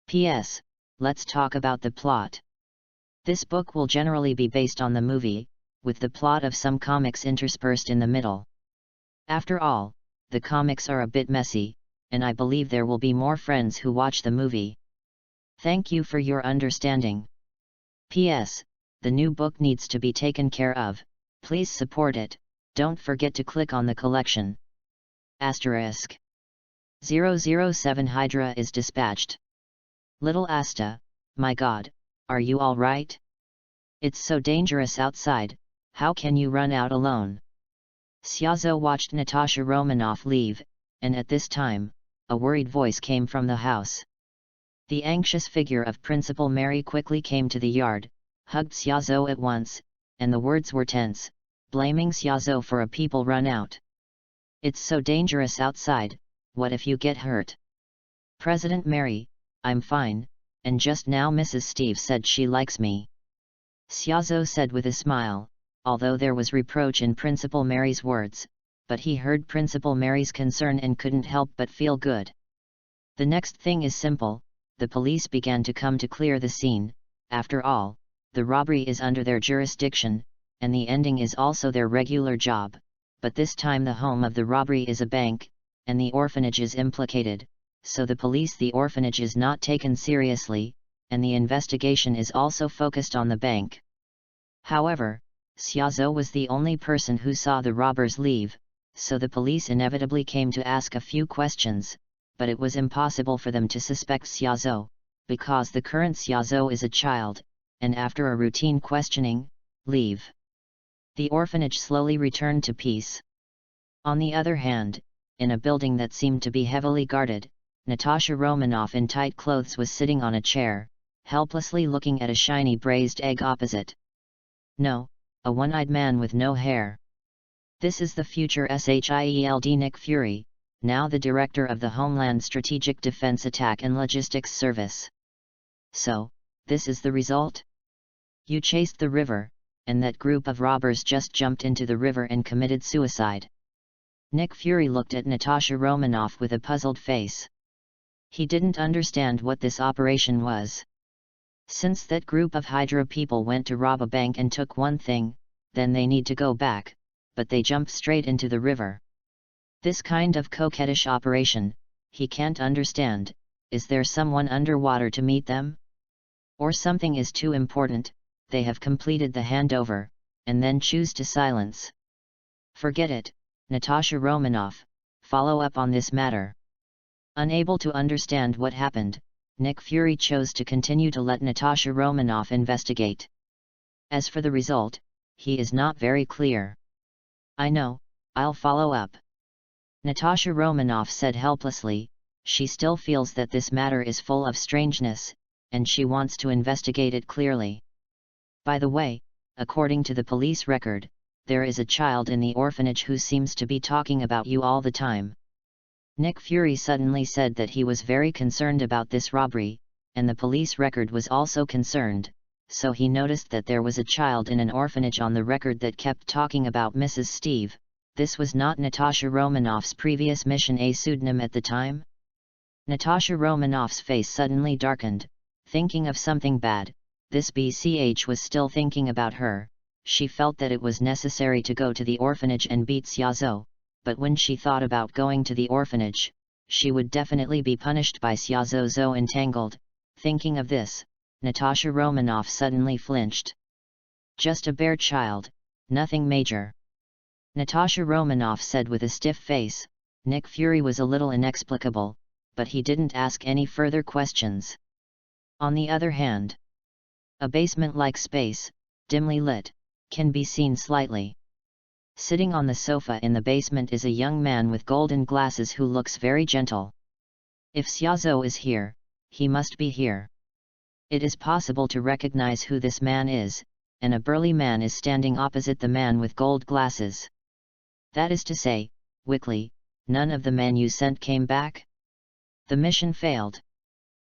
P.S. Let's talk about the plot. This book will generally be based on the movie, with the plot of some comics interspersed in the middle. After all, the comics are a bit messy, and I believe there will be more friends who watch the movie. Thank you for your understanding. P.S. The new book needs to be taken care of, please support it, don't forget to click on the collection. Asterisk. 007 Hydra is dispatched. Little Asta, my god, are you all right? It's so dangerous outside, how can you run out alone? Xiaozhou watched Natasha Romanoff leave, and at this time, a worried voice came from the house. The anxious figure of Principal Mary quickly came to the yard, hugged Xiaozhou at once, and the words were tense, blaming Xiaozhou for a people run out. It's so dangerous outside, what if you get hurt? President Mary, I'm fine, and just now Mrs. Steve said she likes me. Xiaozhou said with a smile, although there was reproach in Principal Mary's words, but he heard Principal Mary's concern and couldn't help but feel good. The next thing is simple, the police began to come to clear the scene. After all, the robbery is under their jurisdiction, and the ending is also their regular job, but this time the home of the robbery is a bank, and the orphanage is implicated, so the orphanage is not taken seriously, and the investigation is also focused on the bank. However, Xiaozhou was the only person who saw the robbers leave, so the police inevitably came to ask a few questions, but it was impossible for them to suspect Xiaozhou, because the current Xiaozhou is a child, and after a routine questioning, leave. The orphanage slowly returned to peace. On the other hand, in a building that seemed to be heavily guarded, Natasha Romanoff in tight clothes was sitting on a chair, helplessly looking at a shiny braised egg opposite. No, a one-eyed man with no hair. This is the future SHIELD Nick Fury, now the director of the Homeland Strategic Defense Attack and Logistics Service. So, this is the result? You chased the river, and that group of robbers just jumped into the river and committed suicide. Nick Fury looked at Natasha Romanoff with a puzzled face. He didn't understand what this operation was. Since that group of Hydra people went to rob a bank and took one thing, then they need to go back, but they jumped straight into the river. This kind of coquettish operation, he can't understand. Is there someone underwater to meet them? Or something is too important, they have completed the handover, and then choose to silence. Forget it, Natasha Romanoff, follow up on this matter. Unable to understand what happened, Nick Fury chose to continue to let Natasha Romanoff investigate. As for the result, he is not very clear. I know, I'll follow up. Natasha Romanoff said helplessly, she still feels that this matter is full of strangeness, and she wants to investigate it clearly. By the way, according to the police record, there is a child in the orphanage who seems to be talking about you all the time. Nick Fury suddenly said that he was very concerned about this robbery, and the police record was also concerned, so he noticed that there was a child in an orphanage on the record that kept talking about Mrs. Steve, this was not Natasha Romanoff's previous mission a pseudonym at the time? Natasha Romanoff's face suddenly darkened, thinking of something bad. This BCH was still thinking about her. She felt that it was necessary to go to the orphanage and beat Xiaozhou, but when she thought about going to the orphanage, she would definitely be punished by Xiaozhou entangled. Thinking of this, Natasha Romanoff suddenly flinched. Just a bare child, nothing major. Natasha Romanoff said with a stiff face. Nick Fury was a little inexplicable, but he didn't ask any further questions. On the other hand, a basement-like space, dimly lit, can be seen slightly. Sitting on the sofa in the basement is a young man with golden glasses who looks very gentle. If Xiaozhou is here, he must be here. It is possible to recognize who this man is, and a burly man is standing opposite the man with gold glasses. That is to say, Wickley, none of the men you sent came back? The mission failed.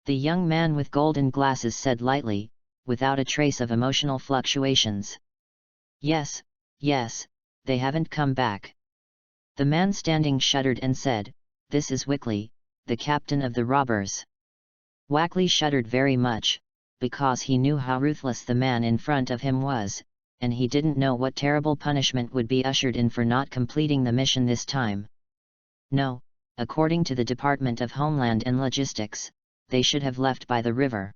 The young man with golden glasses said lightly, without a trace of emotional fluctuations. Yes, they haven't come back. The man standing shuddered and said, "This is Wickley, the captain of the robbers." Wackley shuddered very much, because he knew how ruthless the man in front of him was, and he didn't know what terrible punishment would be ushered in for not completing the mission this time. No, according to the Department of Homeland and Logistics, they should have left by the river.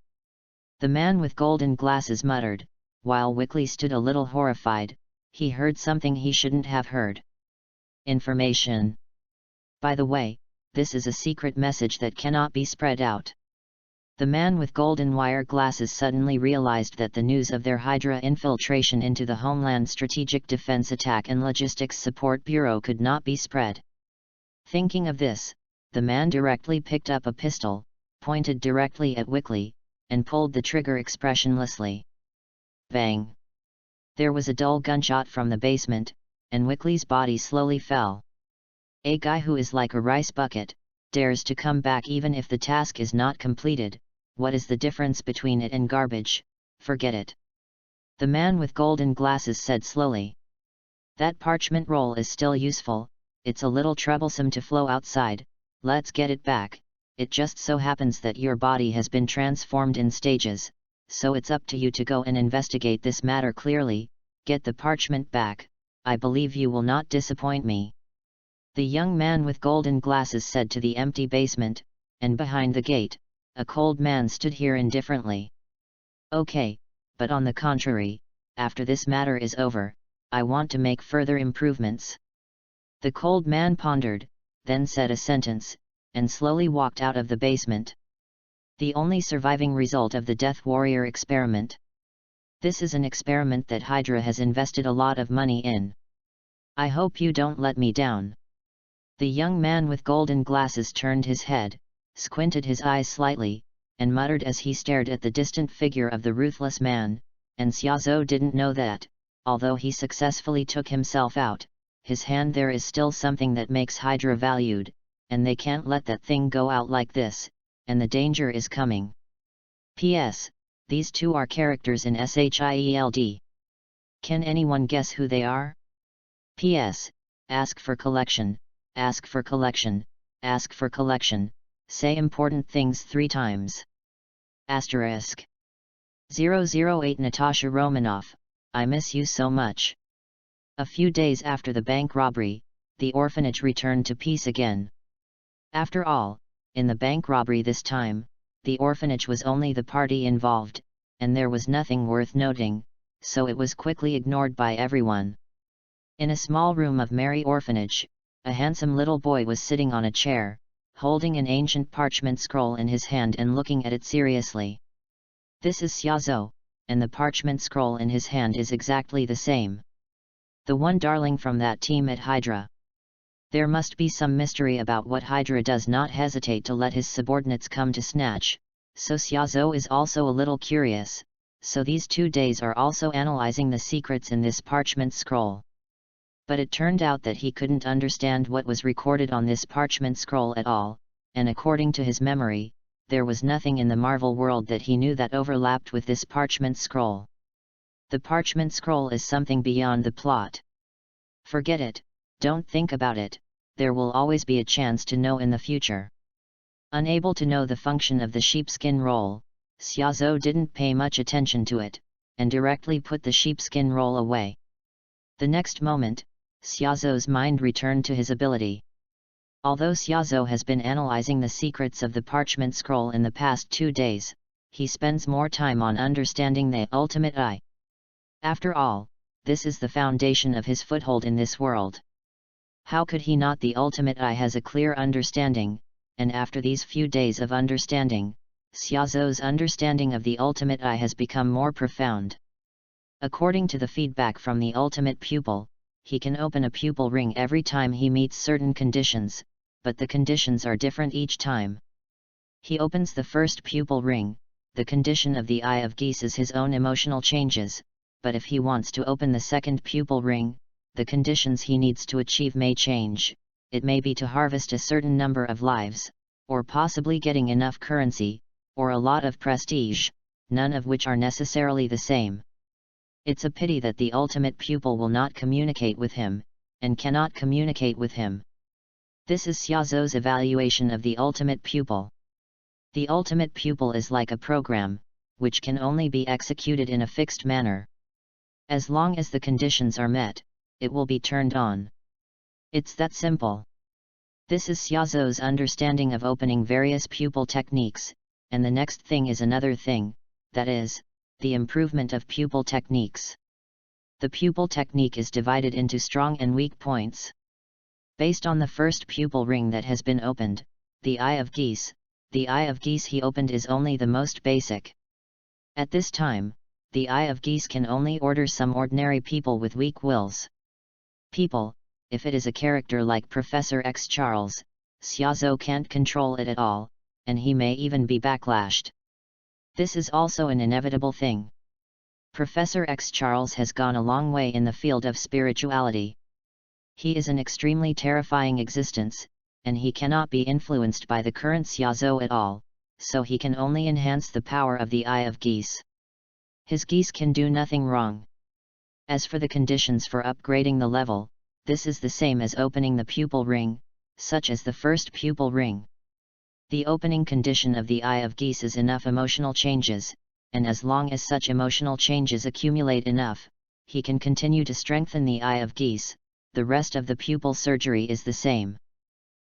The man with golden glasses muttered, while Wickley stood a little horrified. He heard something he shouldn't have heard. Information. By the way, this is a secret message that cannot be spread out. The man with golden wire glasses suddenly realized that the news of their Hydra infiltration into the Homeland Strategic Defense Attack and Logistics Support Bureau could not be spread. Thinking of this, the man directly picked up a pistol, pointed directly at Wickley, and pulled the trigger expressionlessly. Bang! There was a dull gunshot from the basement, and Wickley's body slowly fell. A guy who is like a rice bucket, dares to come back even if the task is not completed. What is the difference between it and garbage? Forget it. The man with golden glasses said slowly. That parchment roll is still useful, it's a little troublesome to flow outside, let's get it back. It just so happens that your body has been transformed in stages, so it's up to you to go and investigate this matter clearly. Get the parchment back, I believe you will not disappoint me. The young man with golden glasses said to the empty basement, and behind the gate, a cold man stood here indifferently. Okay, but on the contrary, after this matter is over, I want to make further improvements. The cold man pondered, then said a sentence, and slowly walked out of the basement. The only surviving result of the Death Warrior experiment. This is an experiment that Hydra has invested a lot of money in. I hope you don't let me down. The young man with golden glasses turned his head, squinted his eyes slightly, and muttered as he stared at the distant figure of the ruthless man, and Xiaozhou didn't know that, although he successfully took himself out, his hand there is still something that makes Hydra valued, and they can't let that thing go out like this, and the danger is coming. P.S. These two are characters in SHIELD. Can anyone guess who they are? P.S. Ask for collection, ask for collection, ask for collection, say important things 3 times. Asterisk. 008 Natasha Romanoff, I miss you so much. A few days after the bank robbery, the orphanage returned to peace again. After all, in the bank robbery this time, the orphanage was only the party involved, and there was nothing worth noting, so it was quickly ignored by everyone. In a small room of Mary Orphanage, a handsome little boy was sitting on a chair, holding an ancient parchment scroll in his hand and looking at it seriously. This is Xiaozhou, and the parchment scroll in his hand is exactly the same. The one darling from that team at Hydra. There must be some mystery about what Hydra does not hesitate to let his subordinates come to snatch, so Xiaozhou is also a little curious, so these 2 days are also analyzing the secrets in this parchment scroll. But it turned out that he couldn't understand what was recorded on this parchment scroll at all, and according to his memory, there was nothing in the Marvel world that he knew that overlapped with this parchment scroll. The parchment scroll is something beyond the plot. Forget it, Don't think about it, there will always be a chance to know in the future. Unable to know the function of the sheepskin roll, Xiaozhou didn't pay much attention to it, and directly put the sheepskin roll away. The next moment, Xiaozhou's mind returned to his ability. Although Xiaozhou has been analyzing the secrets of the parchment scroll in the past 2 days, he spends more time on understanding the ultimate I. After all, this is the foundation of his foothold in this world. How could he not? The ultimate I has a clear understanding, and after these few days of understanding, Xiaozhou's understanding of the ultimate I has become more profound. According to the feedback from the ultimate pupil, he can open a pupil ring every time he meets certain conditions, but the conditions are different each time. He opens the first pupil ring, the condition of the Eye of Geese is his own emotional changes, but if he wants to open the second pupil ring, the conditions he needs to achieve may change. It may be to harvest a certain number of lives, or possibly getting enough currency, or a lot of prestige, none of which are necessarily the same. It's a pity that the ultimate pupil will not communicate with him, and cannot communicate with him. This is Xiaozhou's evaluation of the ultimate pupil. The ultimate pupil is like a program, which can only be executed in a fixed manner. As long as the conditions are met, it will be turned on. It's that simple. This is Xiaozhou's understanding of opening various pupil techniques, and the next thing is another thing, that is, the improvement of pupil techniques. The pupil technique is divided into strong and weak points. Based on the first pupil ring that has been opened, the Eye of Geese, the Eye of Geese he opened is only the most basic. At this time, the Eye of Geese can only order some ordinary people with weak wills. People, if it is a character like Professor X Charles, Xiaozhou can't control it at all, and he may even be backlashed. This is also an inevitable thing. Professor X Charles has gone a long way in the field of spirituality. He is an extremely terrifying existence, and he cannot be influenced by the current Xiaozhou at all, so he can only enhance the power of the Eye of Geese. His geese can do nothing wrong. As for the conditions for upgrading the level, this is the same as opening the pupil ring, such as the first pupil ring. The opening condition of the Eye of Geese is enough emotional changes, and as long as such emotional changes accumulate enough, he can continue to strengthen the Eye of Geese. The rest of the pupil surgery is the same.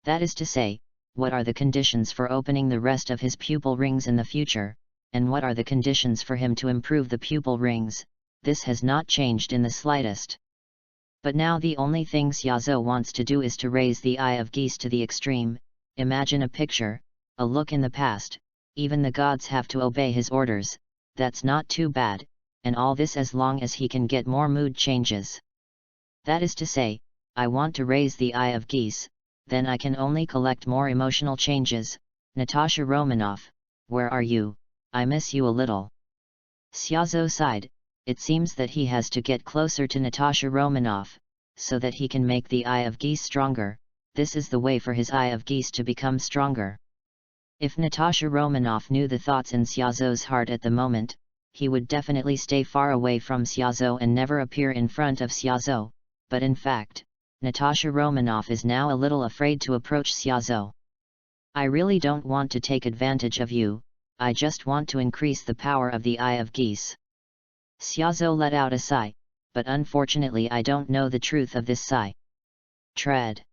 That is to say, what are the conditions for opening the rest of his pupil rings in the future, and what are the conditions for him to improve the pupil rings, this has not changed in the slightest. But now the only thing Xiaozhou wants to do is to raise the Eye of Geese to the extreme. Imagine a picture, a look in the past, even the gods have to obey his orders, that's not too bad, and all this as long as he can get more mood changes. That is to say, I want to raise the Eye of Geese, then I can only collect more emotional changes. Natasha Romanoff, where are you? I miss you a little. Xiaozhou sighed. It seems that he has to get closer to Natasha Romanoff, so that he can make the Eye of Geese stronger. This is the way for his Eye of Geese to become stronger. If Natasha Romanoff knew the thoughts in Xiaozhou's heart at the moment, he would definitely stay far away from Xiaozhou and never appear in front of Xiaozhou, but in fact, Natasha Romanoff is now a little afraid to approach Xiaozhou. I really don't want to take advantage of you, I just want to increase the power of the Eye of Geese. Xiaozhou let out a sigh, but unfortunately I don't know the truth of this sigh. Tread.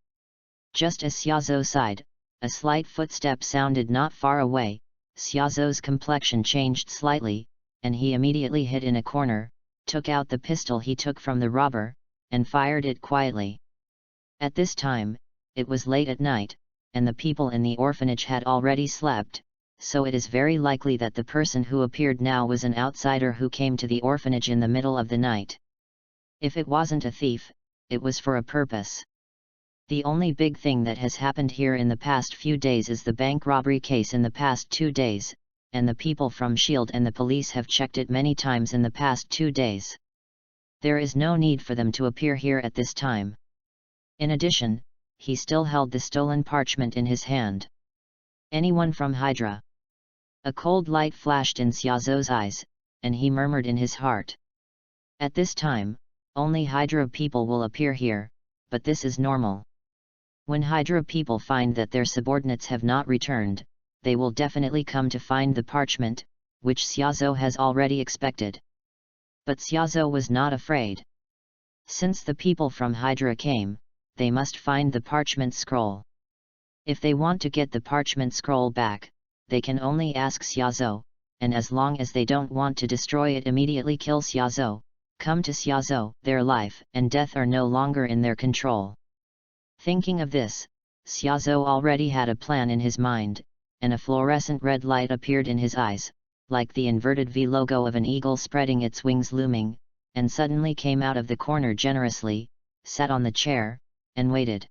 Just as Xiaozhou sighed, a slight footstep sounded not far away. Xiaozhou's complexion changed slightly, and he immediately hid in a corner, took out the pistol he took from the robber, and fired it quietly. At this time, it was late at night, and the people in the orphanage had already slept, so it is very likely that the person who appeared now was an outsider who came to the orphanage in the middle of the night. If it wasn't a thief, it was for a purpose. The only big thing that has happened here in the past few days is the bank robbery case in the past 2 days, and the people from S.H.I.E.L.D. and the police have checked it many times in the past 2 days. There is no need for them to appear here at this time. In addition, he still held the stolen parchment in his hand. Anyone from Hydra? A cold light flashed in Xiaozhou's eyes, and he murmured in his heart. At this time, only Hydra people will appear here, but this is normal. When Hydra people find that their subordinates have not returned, they will definitely come to find the parchment, which Xiaozhou has already expected. But Xiaozhou was not afraid. Since the people from Hydra came, they must find the parchment scroll. If they want to get the parchment scroll back, they can only ask Xiaozhou, and as long as they don't want to destroy it, immediately kill Xiaozhou. Come to Xiaozhou, their life and death are no longer in their control. Thinking of this, Xiaozhou already had a plan in his mind, and a fluorescent red light appeared in his eyes, like the inverted V logo of an eagle spreading its wings looming, and suddenly came out of the corner generously, sat on the chair, and waited.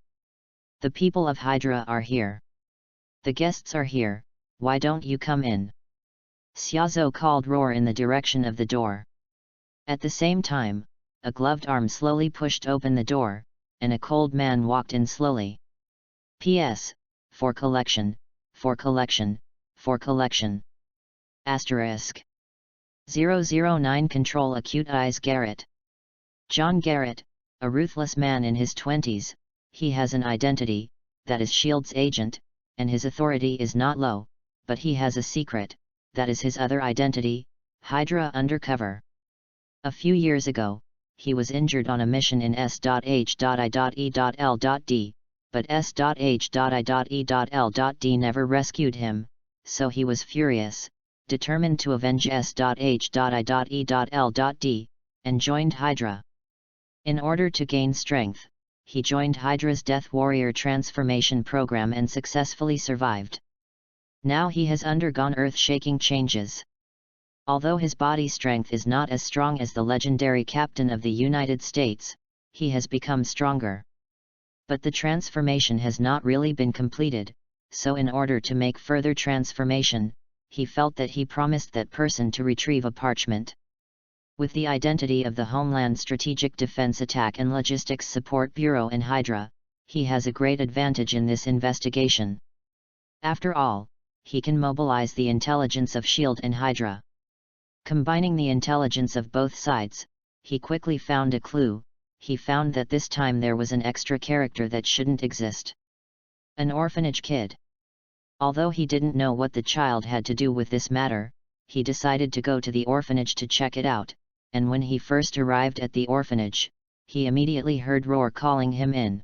The people of Hydra are here. The guests are here, why don't you come in? Xiaozhou called Roar in the direction of the door. At the same time, a gloved arm slowly pushed open the door, and a cold man walked in slowly. P.S. For collection, for collection, for collection. Asterisk. 009 Control Acute Eyes Garrett. John Garrett, a ruthless man in his 20s, he has an identity, that is S.H.I.E.L.D.'s agent, and his authority is not low, but he has a secret, that is his other identity, Hydra undercover. A few years ago, he was injured on a mission in S.H.I.E.L.D, but S.H.I.E.L.D never rescued him, so he was furious, determined to avenge S.H.I.E.L.D, and joined Hydra. In order to gain strength, he joined Hydra's Death Warrior transformation program and successfully survived. Now he has undergone earth-shaking changes. Although his body strength is not as strong as the legendary Captain of the United States, he has become stronger. But the transformation has not really been completed, so in order to make further transformation, he felt that he promised that person to retrieve a parchment. With the identity of the Homeland Strategic Defense Attack and Logistics Support Bureau in Hydra, he has a great advantage in this investigation. After all, he can mobilize the intelligence of S.H.I.E.L.D. and Hydra. Combining the intelligence of both sides, he quickly found a clue. He found that this time there was an extra character that shouldn't exist. An orphanage kid. Although he didn't know what the child had to do with this matter, he decided to go to the orphanage to check it out, and when he first arrived at the orphanage, he immediately heard Roar calling him in.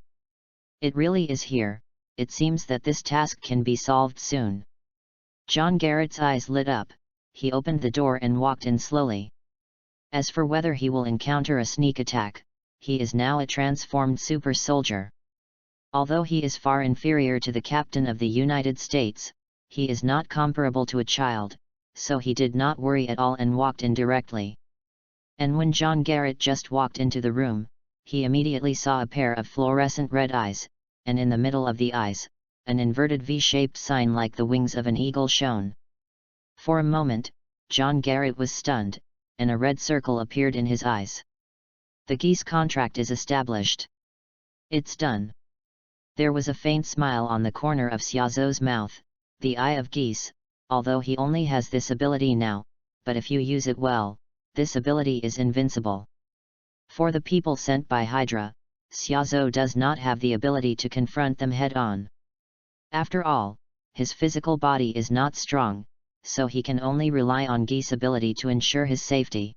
It really is here, it seems that this task can be solved soon. John Garrett's eyes lit up, he opened the door and walked in slowly. As for whether he will encounter a sneak attack, he is now a transformed super soldier. Although he is far inferior to the Captain of the United States, he is not comparable to a child, so he did not worry at all and walked in directly. And when John Garrett just walked into the room, he immediately saw a pair of fluorescent red eyes, and in the middle of the eyes, an inverted V-shaped sign like the wings of an eagle shone. For a moment, John Garrett was stunned, and a red circle appeared in his eyes. The geese contract is established. It's done. There was a faint smile on the corner of Xiaozhou's mouth, the eye of geese, although he only has this ability now, but if you use it well, this ability is invincible. For the people sent by Hydra, Xiaozhou does not have the ability to confront them head-on. After all, his physical body is not strong, so he can only rely on geese ability to ensure his safety.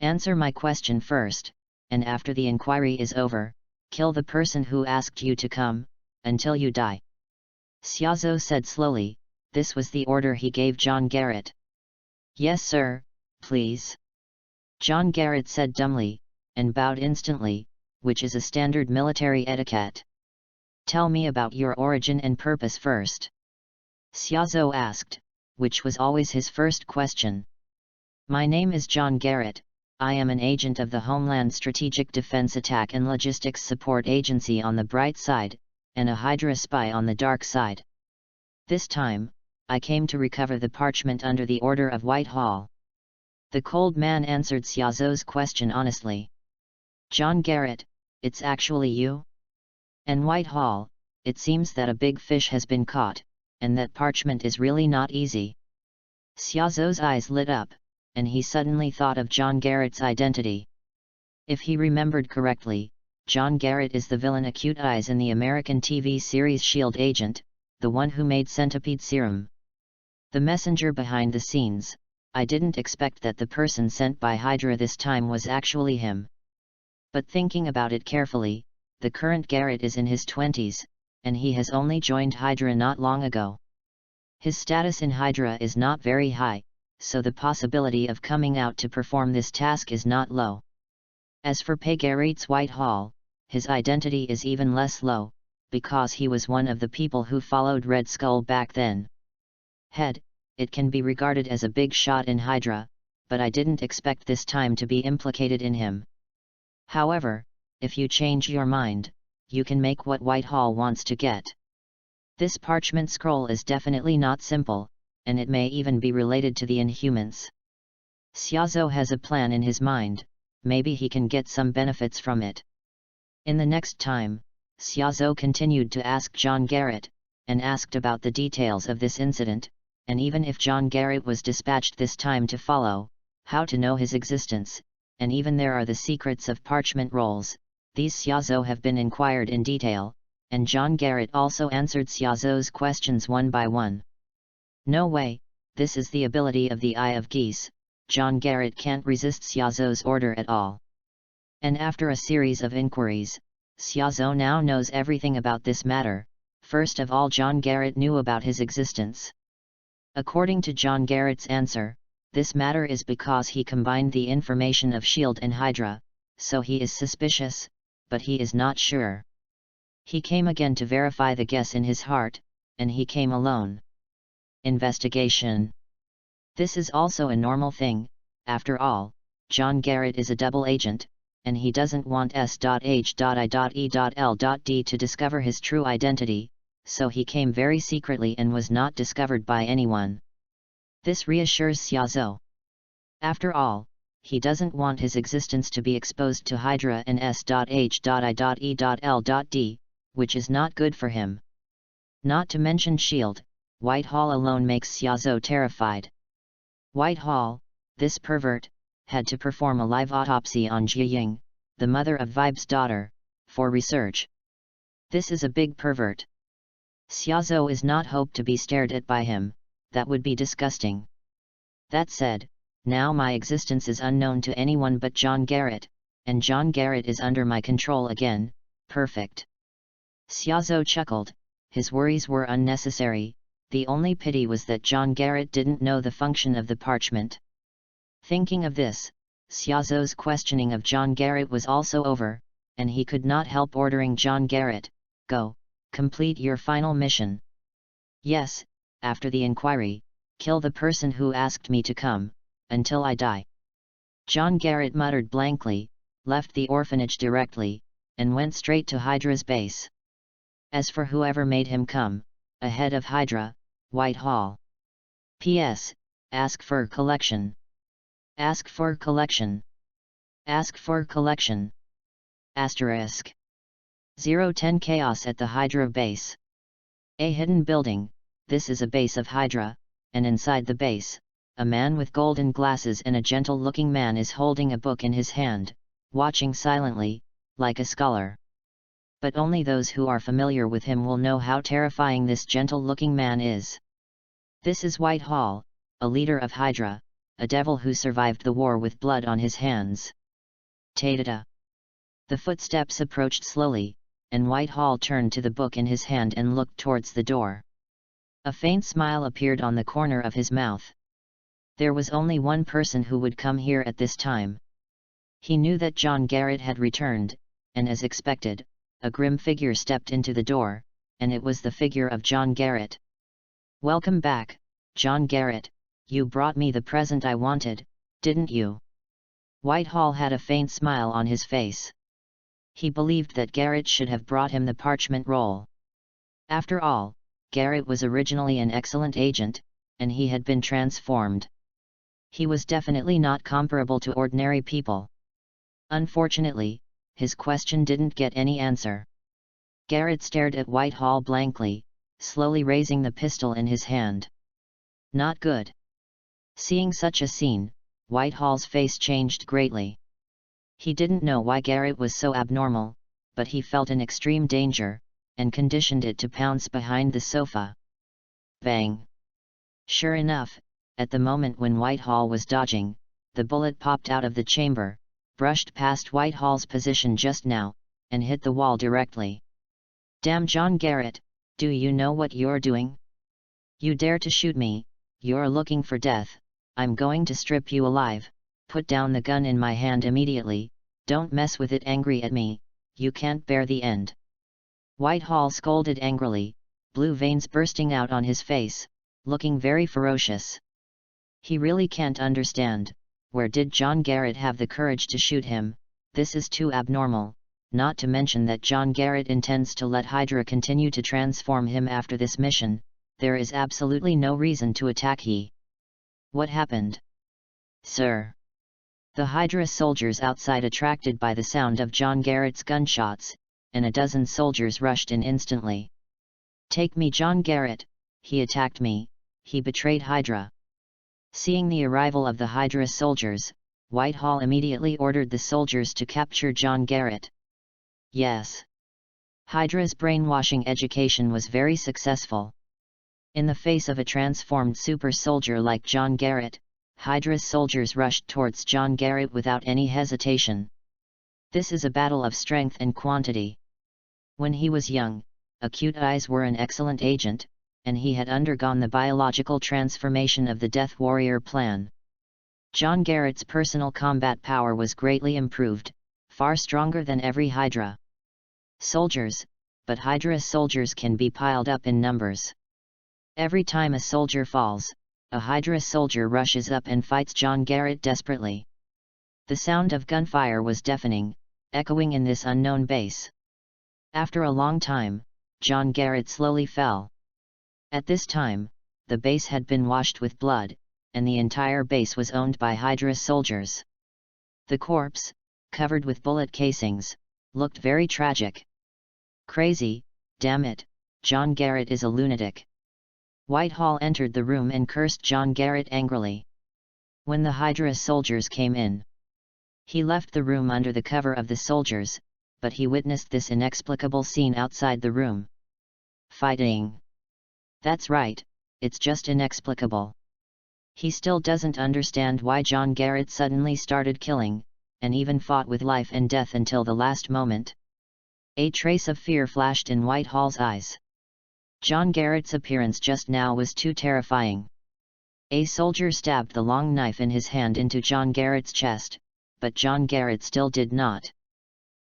Answer my question first, and after the inquiry is over, kill the person who asked you to come, until you die. Xiaozhou said slowly. This was the order he gave John Garrett. Yes sir, please. John Garrett said dumbly, and bowed instantly, which is a standard military etiquette. Tell me about your origin and purpose first. Xiaozhou asked, which was always his first question. My name is John Garrett, I am an agent of the Homeland Strategic Defense Attack and Logistics Support Agency on the bright side, and a Hydra spy on the dark side. This time, I came to recover the parchment under the order of Whitehall. The cold man answered Xiaozhou's question honestly. John Garrett, it's actually you? And Whitehall, it seems that a big fish has been caught, and that parchment is really not easy. Xiaozhou's eyes lit up, and he suddenly thought of John Garrett's identity. If he remembered correctly, John Garrett is the villain Acute Eyes in the American TV series S.H.I.E.L.D. agent, the one who made Centipede Serum. The messenger behind the scenes. I didn't expect that the person sent by Hydra this time was actually him. But thinking about it carefully, the current Garrett is in his 20s, and he has only joined Hydra not long ago. His status in Hydra is not very high, so the possibility of coming out to perform this task is not low. As for Garrett's Whitehall, his identity is even less low, because he was one of the people who followed Red Skull back then. It can be regarded as a big shot in Hydra, but I didn't expect this time to be implicated in him. However, if you change your mind, you can make what Whitehall wants to get. This parchment scroll is definitely not simple, and it may even be related to the Inhumans. Xiaozo has a plan in his mind, maybe he can get some benefits from it. In the next time, Xiaozo continued to ask John Garrett, and asked about the details of this incident, and even if John Garrett was dispatched this time to follow, how to know his existence, and even there are the secrets of parchment rolls, these Xiaozo have been inquired in detail, and John Garrett also answered Xiaozo's questions one by one. No way, this is the ability of the Eye of Geese, John Garrett can't resist Xiaozo's order at all. And after a series of inquiries, Xiaozo now knows everything about this matter. First of all, John Garrett knew about his existence. According to John Garrett's answer, this matter is because he combined the information of S.H.I.E.L.D. and Hydra, so he is suspicious, but he is not sure. He came again to verify the guess in his heart, and he came alone. Investigation. This is also a normal thing, after all, John Garrett is a double agent, and he doesn't want S.H.I.E.L.D. to discover his true identity, so he came very secretly and was not discovered by anyone. This reassures Xiaozo. After all, he doesn't want his existence to be exposed to Hydra and S.H.I.E.L.D., which is not good for him. Not to mention S.H.I.E.L.D., Whitehall alone makes Xiaozo terrified. Whitehall, this pervert, had to perform a live autopsy on Jiying, the mother of Vibe's daughter, for research. This is a big pervert. Xiaozo is not hoped to be stared at by him, that would be disgusting. That said, now my existence is unknown to anyone but John Garrett, and John Garrett is under my control again, perfect. Xiaozo chuckled, his worries were unnecessary, the only pity was that John Garrett didn't know the function of the parchment. Thinking of this, Xiaozo's questioning of John Garrett was also over, and he could not help ordering John Garrett, go, complete your final mission. Yes, after the inquiry, kill the person who asked me to come, until I die. John Garrett muttered blankly, left the orphanage directly, and went straight to Hydra's base. As for whoever made him come, ahead of Hydra, Whitehall. P.S. Ask for collection. Ask for collection. Ask for collection. Asterisk. 010 Chaos at the Hydra base. A hidden building, this is a base of Hydra, and inside the base, a man with golden glasses and a gentle-looking man is holding a book in his hand, watching silently, like a scholar. But only those who are familiar with him will know how terrifying this gentle-looking man is. This is Whitehall, a leader of Hydra, a devil who survived the war with blood on his hands. Ta-da-da. The footsteps approached slowly, and Whitehall turned to the book in his hand and looked towards the door. A faint smile appeared on the corner of his mouth. There was only one person who would come here at this time. He knew that John Garrett had returned, and as expected, a grim figure stepped into the door, and it was the figure of John Garrett. Welcome back, John Garrett, you brought me the present I wanted, didn't you? Whitehall had a faint smile on his face. He believed that Garrett should have brought him the parchment roll. After all, Garrett was originally an excellent agent, and he had been transformed. He was definitely not comparable to ordinary people. Unfortunately, his question didn't get any answer. Garrett stared at Whitehall blankly, slowly raising the pistol in his hand. Not good. Seeing such a scene, Whitehall's face changed greatly. He didn't know why Garrett was so abnormal, but he felt an extreme danger, and conditioned it to pounce behind the sofa. Bang! Sure enough, at the moment when Whitehall was dodging, the bullet popped out of the chamber, brushed past Whitehall's position just now, and hit the wall directly. Damn John Garrett, do you know what you're doing? You dare to shoot me, you're looking for death, I'm going to strip you alive, put down the gun in my hand immediately, don't mess with it angry at me, you can't bear the end. Whitehall scolded angrily, blue veins bursting out on his face, looking very ferocious. He really can't understand, where did John Garrett have the courage to shoot him? This is too abnormal, not to mention that John Garrett intends to let Hydra continue to transform him after this mission, there is absolutely no reason to attack he. What happened? Sir. The Hydra soldiers outside attracted by the sound of John Garrett's gunshots, and a dozen soldiers rushed in instantly. Take me John Garrett, he attacked me, he betrayed Hydra. Seeing the arrival of the Hydra soldiers, Whitehall immediately ordered the soldiers to capture John Garrett. Yes. Hydra's brainwashing education was very successful. In the face of a transformed super soldier like John Garrett, Hydra's soldiers rushed towards John Garrett without any hesitation. This is a battle of strength and quantity. When he was young, Acute Eyes were an excellent agent, and he had undergone the biological transformation of the Death Warrior plan. John Garrett's personal combat power was greatly improved, far stronger than every Hydra soldiers, but Hydra soldiers can be piled up in numbers. Every time a soldier falls, a Hydra soldier rushes up and fights John Garrett desperately. The sound of gunfire was deafening, echoing in this unknown base. After a long time, John Garrett slowly fell. At this time, the base had been washed with blood, and the entire base was owned by Hydra soldiers. The corpse, covered with bullet casings, looked very tragic. Crazy, damn it, John Garrett is a lunatic. Whitehall entered the room and cursed John Garrett angrily. When the Hydra soldiers came in, he left the room under the cover of the soldiers, but he witnessed this inexplicable scene outside the room. Fighting. That's right, it's just inexplicable. He still doesn't understand why John Garrett suddenly started killing, and even fought with life and death until the last moment. A trace of fear flashed in Whitehall's eyes. John Garrett's appearance just now was too terrifying. A soldier stabbed the long knife in his hand into John Garrett's chest, but John Garrett still did not.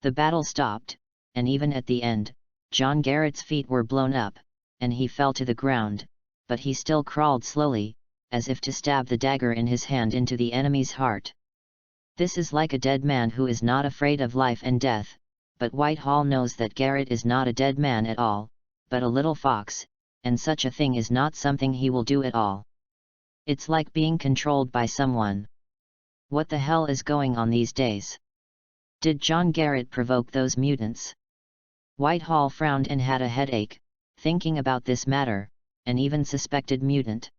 The battle stopped, and even at the end, John Garrett's feet were blown up, and he fell to the ground, but he still crawled slowly, as if to stab the dagger in his hand into the enemy's heart. This is like a dead man who is not afraid of life and death, but Whitehall knows that Garrett is not a dead man at all, but a little fox, and such a thing is not something he will do at all. It's like being controlled by someone. What the hell is going on these days? Did John Garrett provoke those mutants? Whitehall frowned and had a headache, thinking about this matter, and even suspected mutant.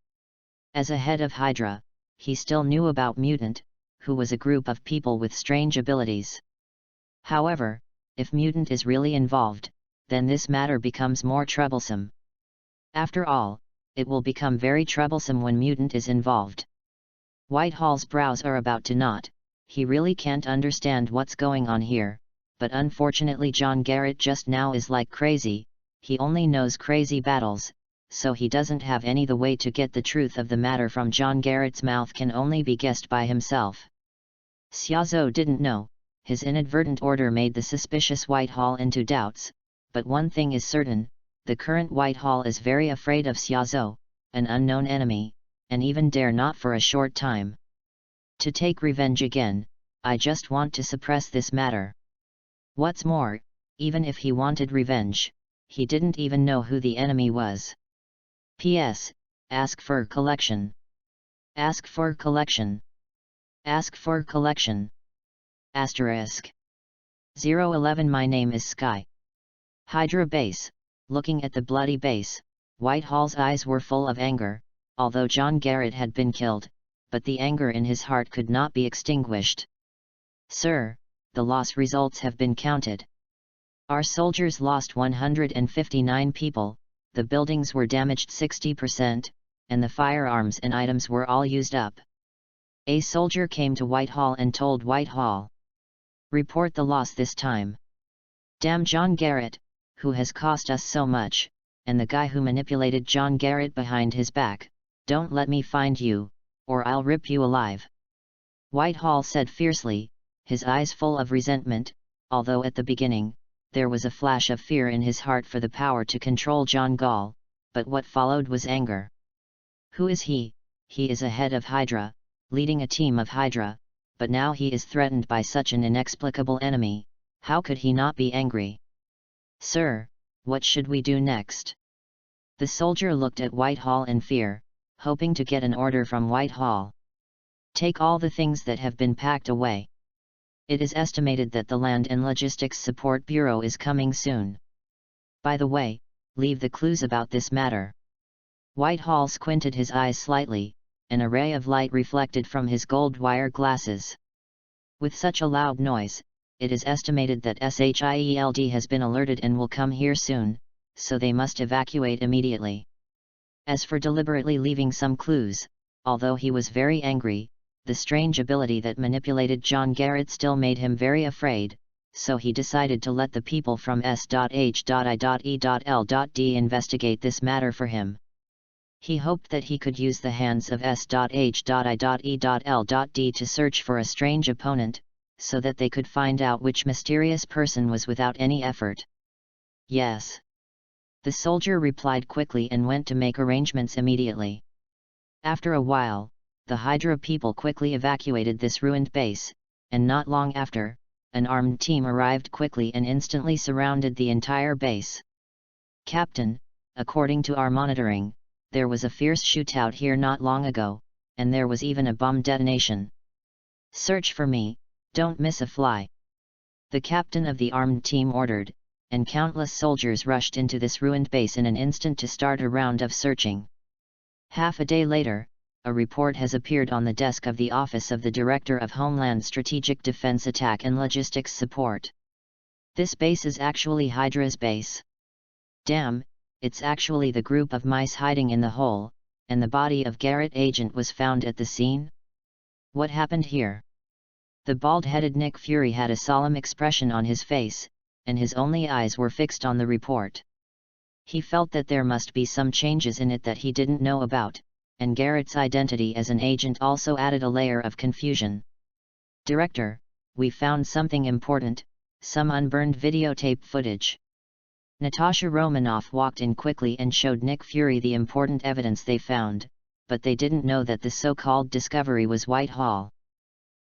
As a head of Hydra, he still knew about mutant, who was a group of people with strange abilities. However, if mutant is really involved, then this matter becomes more troublesome. After all, it will become very troublesome when mutant is involved. Whitehall's brows are about to knot, he really can't understand what's going on here, but unfortunately John Garrett just now is like crazy, he only knows crazy battles, so he doesn't have any the way to get the truth of the matter from John Garrett's mouth can only be guessed by himself. Xiaozhou didn't know, his inadvertent order made the suspicious Whitehall into doubts, but one thing is certain, the current Whitehall is very afraid of Xiaozhou, an unknown enemy, and even dare not for a short time. To take revenge again, I just want to suppress this matter. What's more, even if he wanted revenge, he didn't even know who the enemy was. P.S. Ask for collection. Ask for collection. Ask for collection. Asterisk. 011 My name is Sky. Hydra base. Looking at the bloody base, Whitehall's eyes were full of anger, although John Garrett had been killed, but the anger in his heart could not be extinguished. Sir, the loss results have been counted. Our soldiers lost 159 people, the buildings were damaged 60%, and the firearms and items were all used up. A soldier came to Whitehall and told Whitehall, "Report the loss this time. Damn John Garrett, who has cost us so much, and the guy who manipulated John Garrett behind his back, don't let me find you, or I'll rip you alive." Whitehall said fiercely, his eyes full of resentment, although at the beginning, there was a flash of fear in his heart for the power to control John Gall, but what followed was anger. Who is he? He is a head of Hydra, leading a team of Hydra, but now he is threatened by such an inexplicable enemy, how could he not be angry? "Sir, what should we do next?" The soldier looked at Whitehall in fear, hoping to get an order from Whitehall. "Take all the things that have been packed away. It is estimated that the Land and Logistics Support Bureau is coming soon. By the way, leave the clues about this matter." Whitehall squinted his eyes slightly, and a ray of light reflected from his gold wire glasses. "With such a loud noise, it is estimated that SHIELD has been alerted and will come here soon, so they must evacuate immediately." As for deliberately leaving some clues, although he was very angry, the strange ability that manipulated John Garrett still made him very afraid, so he decided to let the people from S.H.I.E.L.D. investigate this matter for him. He hoped that he could use the hands of S.H.I.E.L.D. to search for a strange opponent, so that they could find out which mysterious person was without any effort. "Yes." The soldier replied quickly and went to make arrangements immediately. After a while, the Hydra people quickly evacuated this ruined base, and not long after, an armed team arrived quickly and instantly surrounded the entire base. "Captain, according to our monitoring, there was a fierce shootout here not long ago, and there was even a bomb detonation. Search for me, don't miss a fly." The captain of the armed team ordered, and countless soldiers rushed into this ruined base in an instant to start a round of searching. Half a day later, a report has appeared on the desk of the Office of the Director of Homeland Strategic Defense Attack and Logistics Support. This base is actually Hydra's base. Damn, it's actually the group of mice hiding in the hole, and the body of Garrett agent was found at the scene? What happened here? The bald-headed Nick Fury had a solemn expression on his face, and his only eyes were fixed on the report. He felt that there must be some changes in it that he didn't know about, and Garrett's identity as an agent also added a layer of confusion. "Director, we found something important, some unburned videotape footage." Natasha Romanoff walked in quickly and showed Nick Fury the important evidence they found, but they didn't know that the so-called discovery was Whitehall.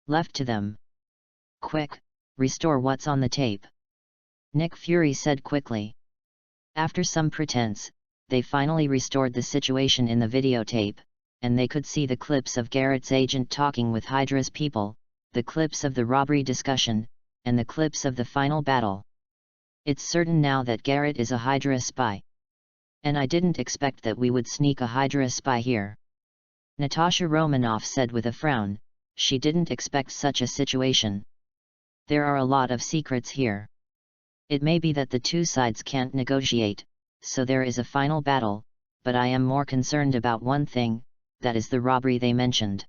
Left to them. "Quick, restore what's on the tape," Nick Fury said quickly. After some pretense, they finally restored the situation in the videotape, and they could see the clips of Garrett's agent talking with Hydra's people, the clips of the robbery discussion, and the clips of the final battle. "It's certain now that Garrett is a Hydra spy. And I didn't expect that we would sneak a Hydra spy here," Natasha Romanoff said with a frown. She didn't expect such a situation. "There are a lot of secrets here. It may be that the two sides can't negotiate, so there is a final battle, but I am more concerned about one thing, that is the robbery they mentioned.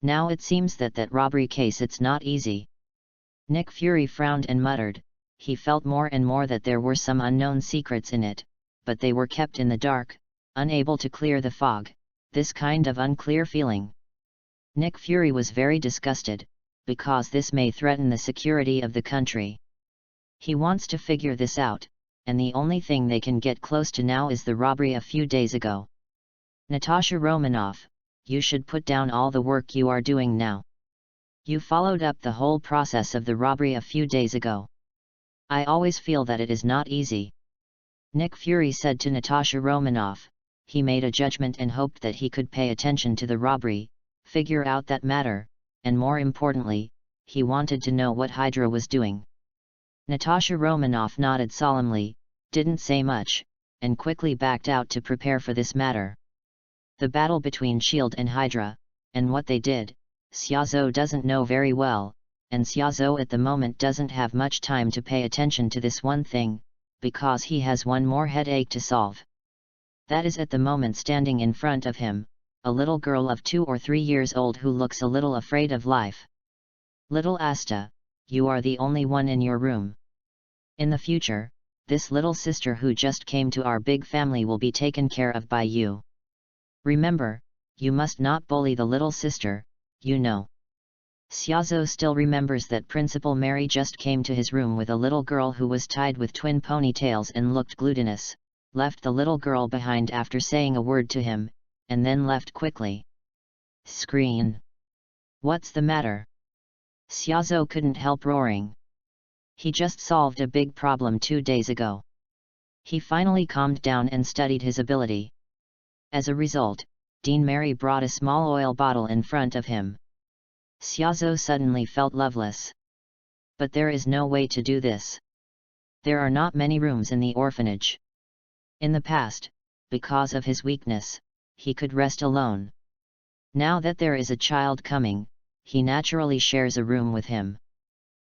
Now it seems that robbery case it's not easy." Nick Fury frowned and muttered. He felt more and more that there were some unknown secrets in it, but they were kept in the dark, unable to clear the fog, this kind of unclear feeling. Nick Fury was very disgusted, because this may threaten the security of the country. He wants to figure this out, and the only thing they can get close to now is the robbery a few days ago. "Natasha Romanoff, you should put down all the work you are doing now. You followed up the whole process of the robbery a few days ago. I always feel that it is not easy," Nick Fury said to Natasha Romanoff. He made a judgment and hoped that he could pay attention to the robbery, figure out that matter, and more importantly, he wanted to know what Hydra was doing. Natasha Romanoff nodded solemnly, didn't say much, and quickly backed out to prepare for this matter. The battle between S.H.I.E.L.D. and Hydra, and what they did, Xiaozhou doesn't know very well, and Xiaozhou at the moment doesn't have much time to pay attention to this one thing, because he has one more headache to solve. That is at the moment standing in front of him, a little girl of 2 or 3 years old who looks a little afraid of life. Little Asta, you are the only one in your room. In the future, this little sister who just came to our big family will be taken care of by you. Remember, you must not bully the little sister, you know. Xiaozhou still remembers that Principal Mary just came to his room with a little girl who was tied with twin ponytails and looked glutinous, left the little girl behind after saying a word to him, and then left quickly. Screen. What's the matter? Xiaozhou couldn't help roaring. He just solved a big problem 2 days ago. He finally calmed down and studied his ability. As a result, Dean Mary brought a small oil bottle in front of him. Xiaozhou suddenly felt loveless. But there is no way to do this. There are not many rooms in the orphanage. In the past, because of his weakness, he could rest alone. Now that there is a child coming, he naturally shares a room with him.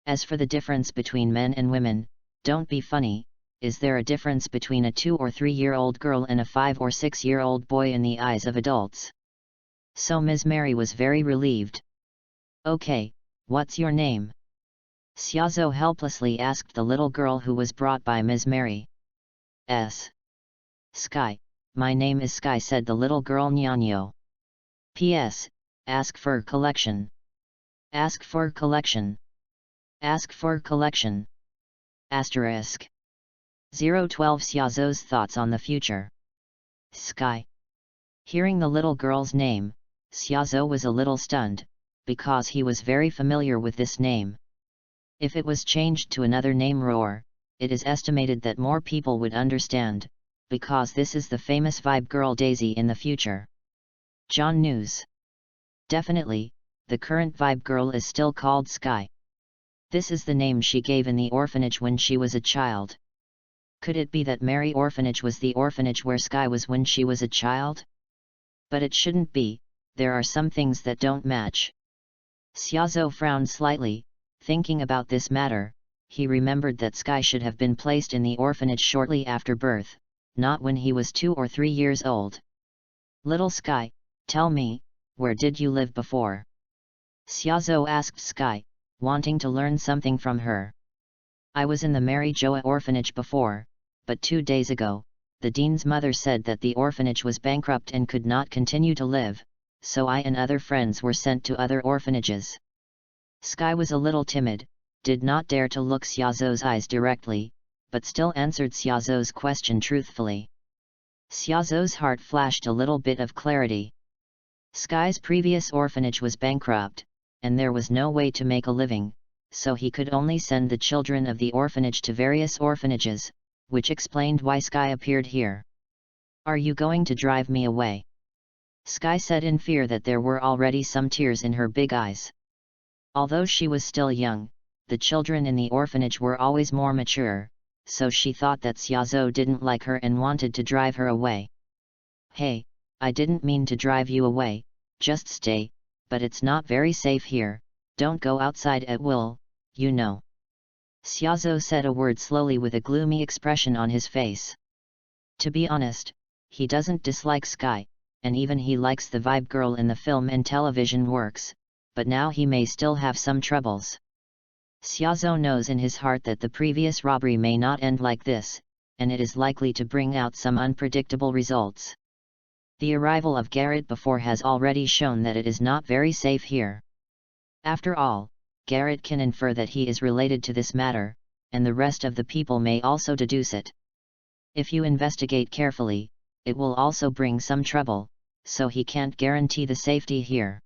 As for the difference between men and women, don't be funny, is there a difference between a 2 or 3-year-old girl and a 5 or 6-year-old boy in the eyes of adults? So Ms. Mary was very relieved. Okay, what's your name? Xiaozhou helplessly asked the little girl who was brought by Ms. Mary. Sky, my name is Sky, said the little girl Nyanyo. P.S. Ask for collection. Ask for collection. Ask for collection. Asterisk. 012 Xiaozhou's thoughts on the future. Sky. Hearing the little girl's name, Xiaozhou was a little stunned, because he was very familiar with this name. If it was changed to another name Roar, it is estimated that more people would understand, because this is the famous vibe girl Daisy in the future. John News. Definitely, the current vibe girl is still called Sky. This is the name she gave in the orphanage when she was a child. Could it be that Mary Orphanage was the orphanage where Sky was when she was a child? But it shouldn't be, there are some things that don't match. Xiaozhou frowned slightly, thinking about this matter. He remembered that Sky should have been placed in the orphanage shortly after birth, not when he was 2 or 3 years old. Little Sky, tell me, where did you live before? Xiaozhou asked Sky, wanting to learn something from her. I was in the Mary Joa orphanage before, but 2 days ago, the dean's mother said that the orphanage was bankrupt and could not continue to live, so I and other friends were sent to other orphanages. Sky was a little timid, did not dare to look Xiaozhou's eyes directly, but still answered Xiaozhou's question truthfully. Xiaozhou's heart flashed a little bit of clarity. Sky's previous orphanage was bankrupt, and there was no way to make a living, so he could only send the children of the orphanage to various orphanages, which explained why Sky appeared here. Are you going to drive me away? Sky said in fear that there were already some tears in her big eyes. Although she was still young, the children in the orphanage were always more mature, so she thought that Xiaozhou didn't like her and wanted to drive her away. Hey, I didn't mean to drive you away, just stay, but it's not very safe here, don't go outside at will, you know. Xiaozhou said a word slowly with a gloomy expression on his face. To be honest, he doesn't dislike Sky, and even he likes the vibe girl in the film and television works, but now he may still have some troubles. Xiaozhou knows in his heart that the previous robbery may not end like this, and it is likely to bring out some unpredictable results. The arrival of Garrett before has already shown that it is not very safe here. After all, Garrett can infer that he is related to this matter, and the rest of the people may also deduce it. If you investigate carefully, it will also bring some trouble, so he can't guarantee the safety here.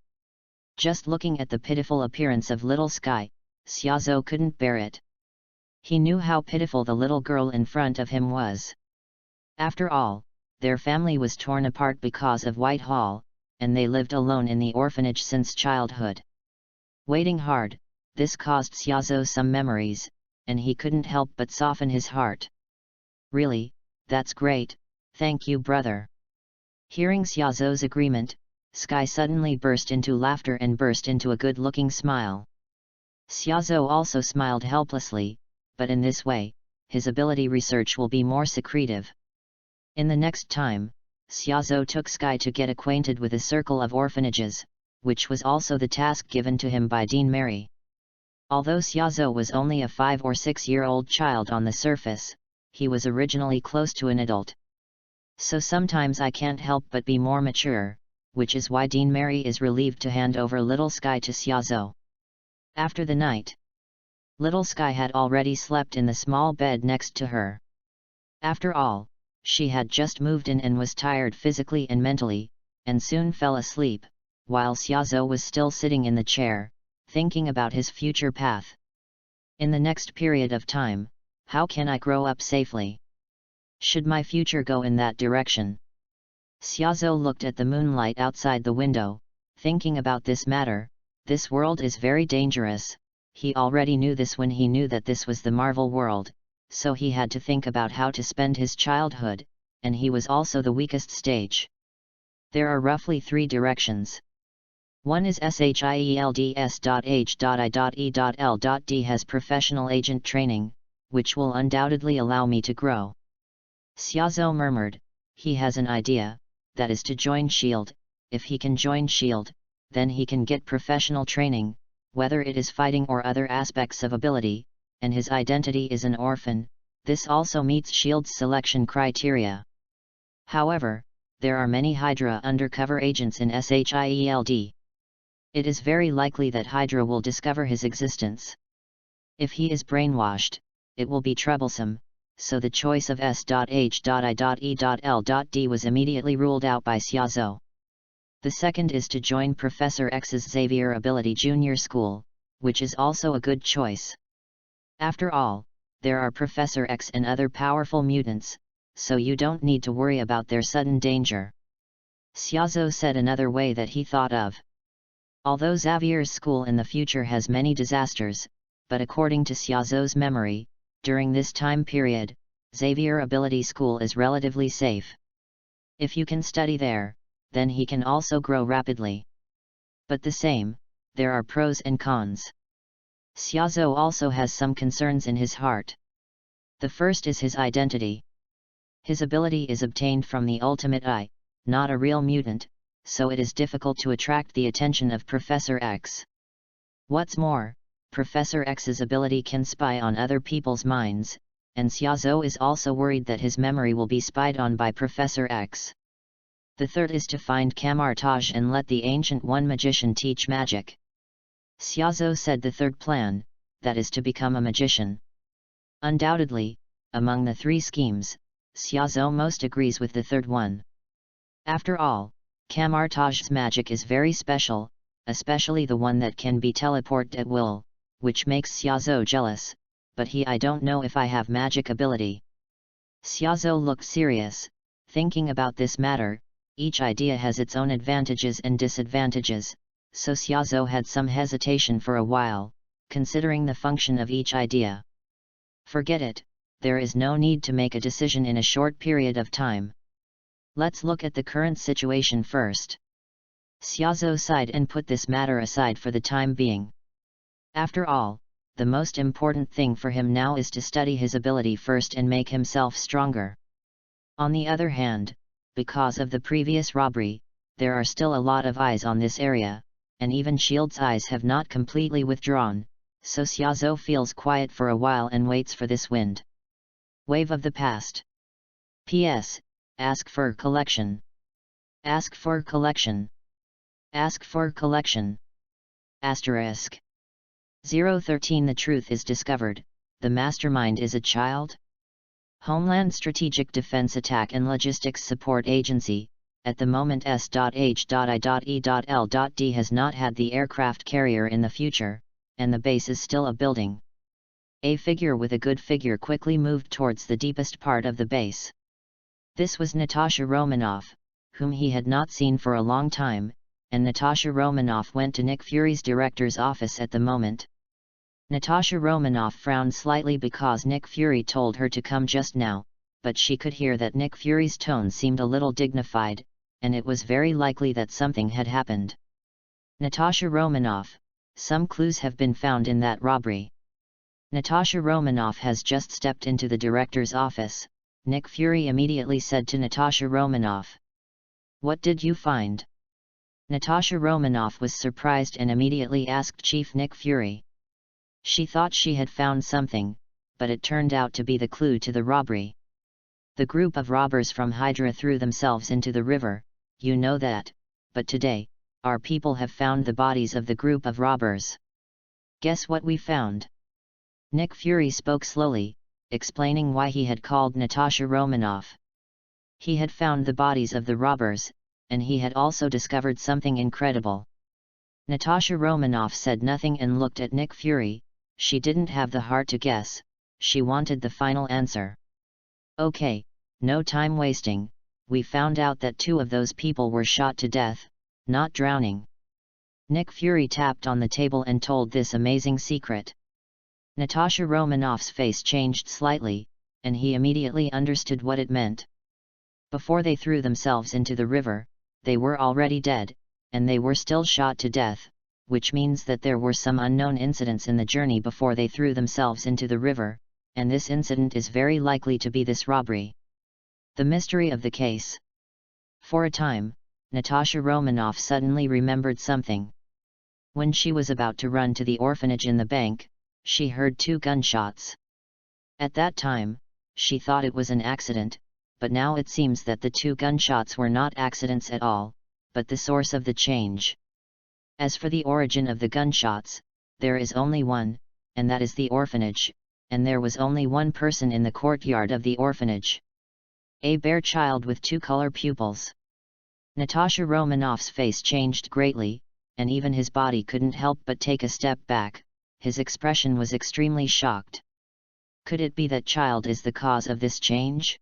Just looking at the pitiful appearance of little Sky, Xiaozhou couldn't bear it. He knew how pitiful the little girl in front of him was. After all, their family was torn apart because of Whitehall, and they lived alone in the orphanage since childhood. Waiting hard, this caused Xiaozhou some memories, and he couldn't help but soften his heart. Really, that's great, thank you brother. Hearing Xiaozhou's agreement, Sky suddenly burst into laughter and burst into a good-looking smile. Xiaozhou also smiled helplessly, but in this way, his ability research will be more secretive. In the next time, Xiaozhou took Sky to get acquainted with a circle of orphanages, which was also the task given to him by Dean Mary. Although Xiaozhou was only a 5 or 6-year-old child on the surface, he was originally close to an adult. So sometimes I can't help but be more mature, which is why Dean Mary is relieved to hand over little Sky to Xiaozhou. After the night, little Sky had already slept in the small bed next to her. After all, she had just moved in and was tired physically and mentally, and soon fell asleep, while Xiaozhou was still sitting in the chair, thinking about his future path. In the next period of time, how can I grow up safely? Should my future go in that direction? Xiaozhou looked at the moonlight outside the window, thinking about this matter. This world is very dangerous. He already knew this when he knew that this was the Marvel world, so he had to think about how to spend his childhood, and he was also the weakest stage. There are roughly 3 directions. One is SHIELDS.H.I.E.L.D has professional agent training, which will undoubtedly allow me to grow. Xiaozhou murmured, he has an idea, that is to join S.H.I.E.L.D. If he can join S.H.I.E.L.D., then he can get professional training, whether it is fighting or other aspects of ability, and his identity is an orphan. This also meets S.H.I.E.L.D.'s selection criteria. However, there are many Hydra undercover agents in SHIELD. It is very likely that Hydra will discover his existence. If he is brainwashed, it will be troublesome, so the choice of S.H.I.E.L.D was immediately ruled out by Xiaozhou. The second is to join Professor X's Xavier Ability Junior School, which is also a good choice. After all, there are Professor X and other powerful mutants, so you don't need to worry about their sudden danger. Xiaozhou said another way that he thought of. Although Xavier's school in the future has many disasters, but according to Xiaozhou's memory, during this time period, Xavier Ability School is relatively safe. If you can study there, then he can also grow rapidly. But the same, there are pros and cons. Xiaozhou also has some concerns in his heart. The first is his identity. His ability is obtained from the Ultimate Eye, not a real mutant, so it is difficult to attract the attention of Professor X. What's more, Professor X's ability can spy on other people's minds, and Xiaozhou is also worried that his memory will be spied on by Professor X. The third is to find Camartage and let the Ancient One magician teach magic. Xiaozhou said the third plan, that is to become a magician. Undoubtedly, among the 3 schemes, Xiaozhou most agrees with the third one. After all, Camartage's magic is very special, especially the one that can be teleported at will, which makes Xiaozhou jealous, but I don't know if I have magic ability. Xiaozhou looked serious, thinking about this matter. Each idea has its own advantages and disadvantages, so Xiaozhou had some hesitation for a while, considering the function of each idea. Forget it, there is no need to make a decision in a short period of time. Let's look at the current situation first. Xiaozhou sighed and put this matter aside for the time being. After all, the most important thing for him now is to study his ability first and make himself stronger. On the other hand, because of the previous robbery, there are still a lot of eyes on this area, and even S.H.I.E.L.D's eyes have not completely withdrawn, so Xiaozhou feels quiet for a while and waits for this wind. Wave of the past. P.S. Ask for collection. Ask for collection. Ask for collection. Asterisk. 013 The truth is discovered, the mastermind is a child? Homeland Strategic Defense Attack and Logistics Support Agency, at the moment S.H.I.E.L.D has not had the aircraft carrier in the future, and the base is still a building. A figure with a good figure quickly moved towards the deepest part of the base. This was Natasha Romanoff, whom he had not seen for a long time, and Natasha Romanoff went to Nick Fury's director's office at the moment. Natasha Romanoff frowned slightly because Nick Fury told her to come just now, but she could hear that Nick Fury's tone seemed a little dignified, and it was very likely that something had happened. Natasha Romanoff, some clues have been found in that robbery. Natasha Romanoff has just stepped into the director's office. Nick Fury immediately said to Natasha Romanoff. What did you find? Natasha Romanoff was surprised and immediately asked Chief Nick Fury. She thought she had found something, but it turned out to be the clue to the robbery. The group of robbers from Hydra threw themselves into the river, you know that, but today, our people have found the bodies of the group of robbers. Guess what we found? Nick Fury spoke slowly, explaining why he had called Natasha Romanoff. He had found the bodies of the robbers, and he had also discovered something incredible. Natasha Romanoff said nothing and looked at Nick Fury. She didn't have the heart to guess, she wanted the final answer. Okay, no time wasting, we found out that 2 of those people were shot to death, not drowning. Nick Fury tapped on the table and told this amazing secret. Natasha Romanoff's face changed slightly, and he immediately understood what it meant. Before they threw themselves into the river, they were already dead, and they were still shot to death, which means that there were some unknown incidents in the journey before they threw themselves into the river, and this incident is very likely to be this robbery. The mystery of the case. For a time, Natasha Romanoff suddenly remembered something. When she was about to run to the orphanage in the bank, she heard 2 gunshots. At that time, she thought it was an accident, but now it seems that the 2 gunshots were not accidents at all, but the source of the change. As for the origin of the gunshots, there is only one, and that is the orphanage, and there was only one person in the courtyard of the orphanage. A bare child with 2 color pupils. Natasha Romanoff's face changed greatly, and even his body couldn't help but take a step back. His expression was extremely shocked. Could it be that child is the cause of this change?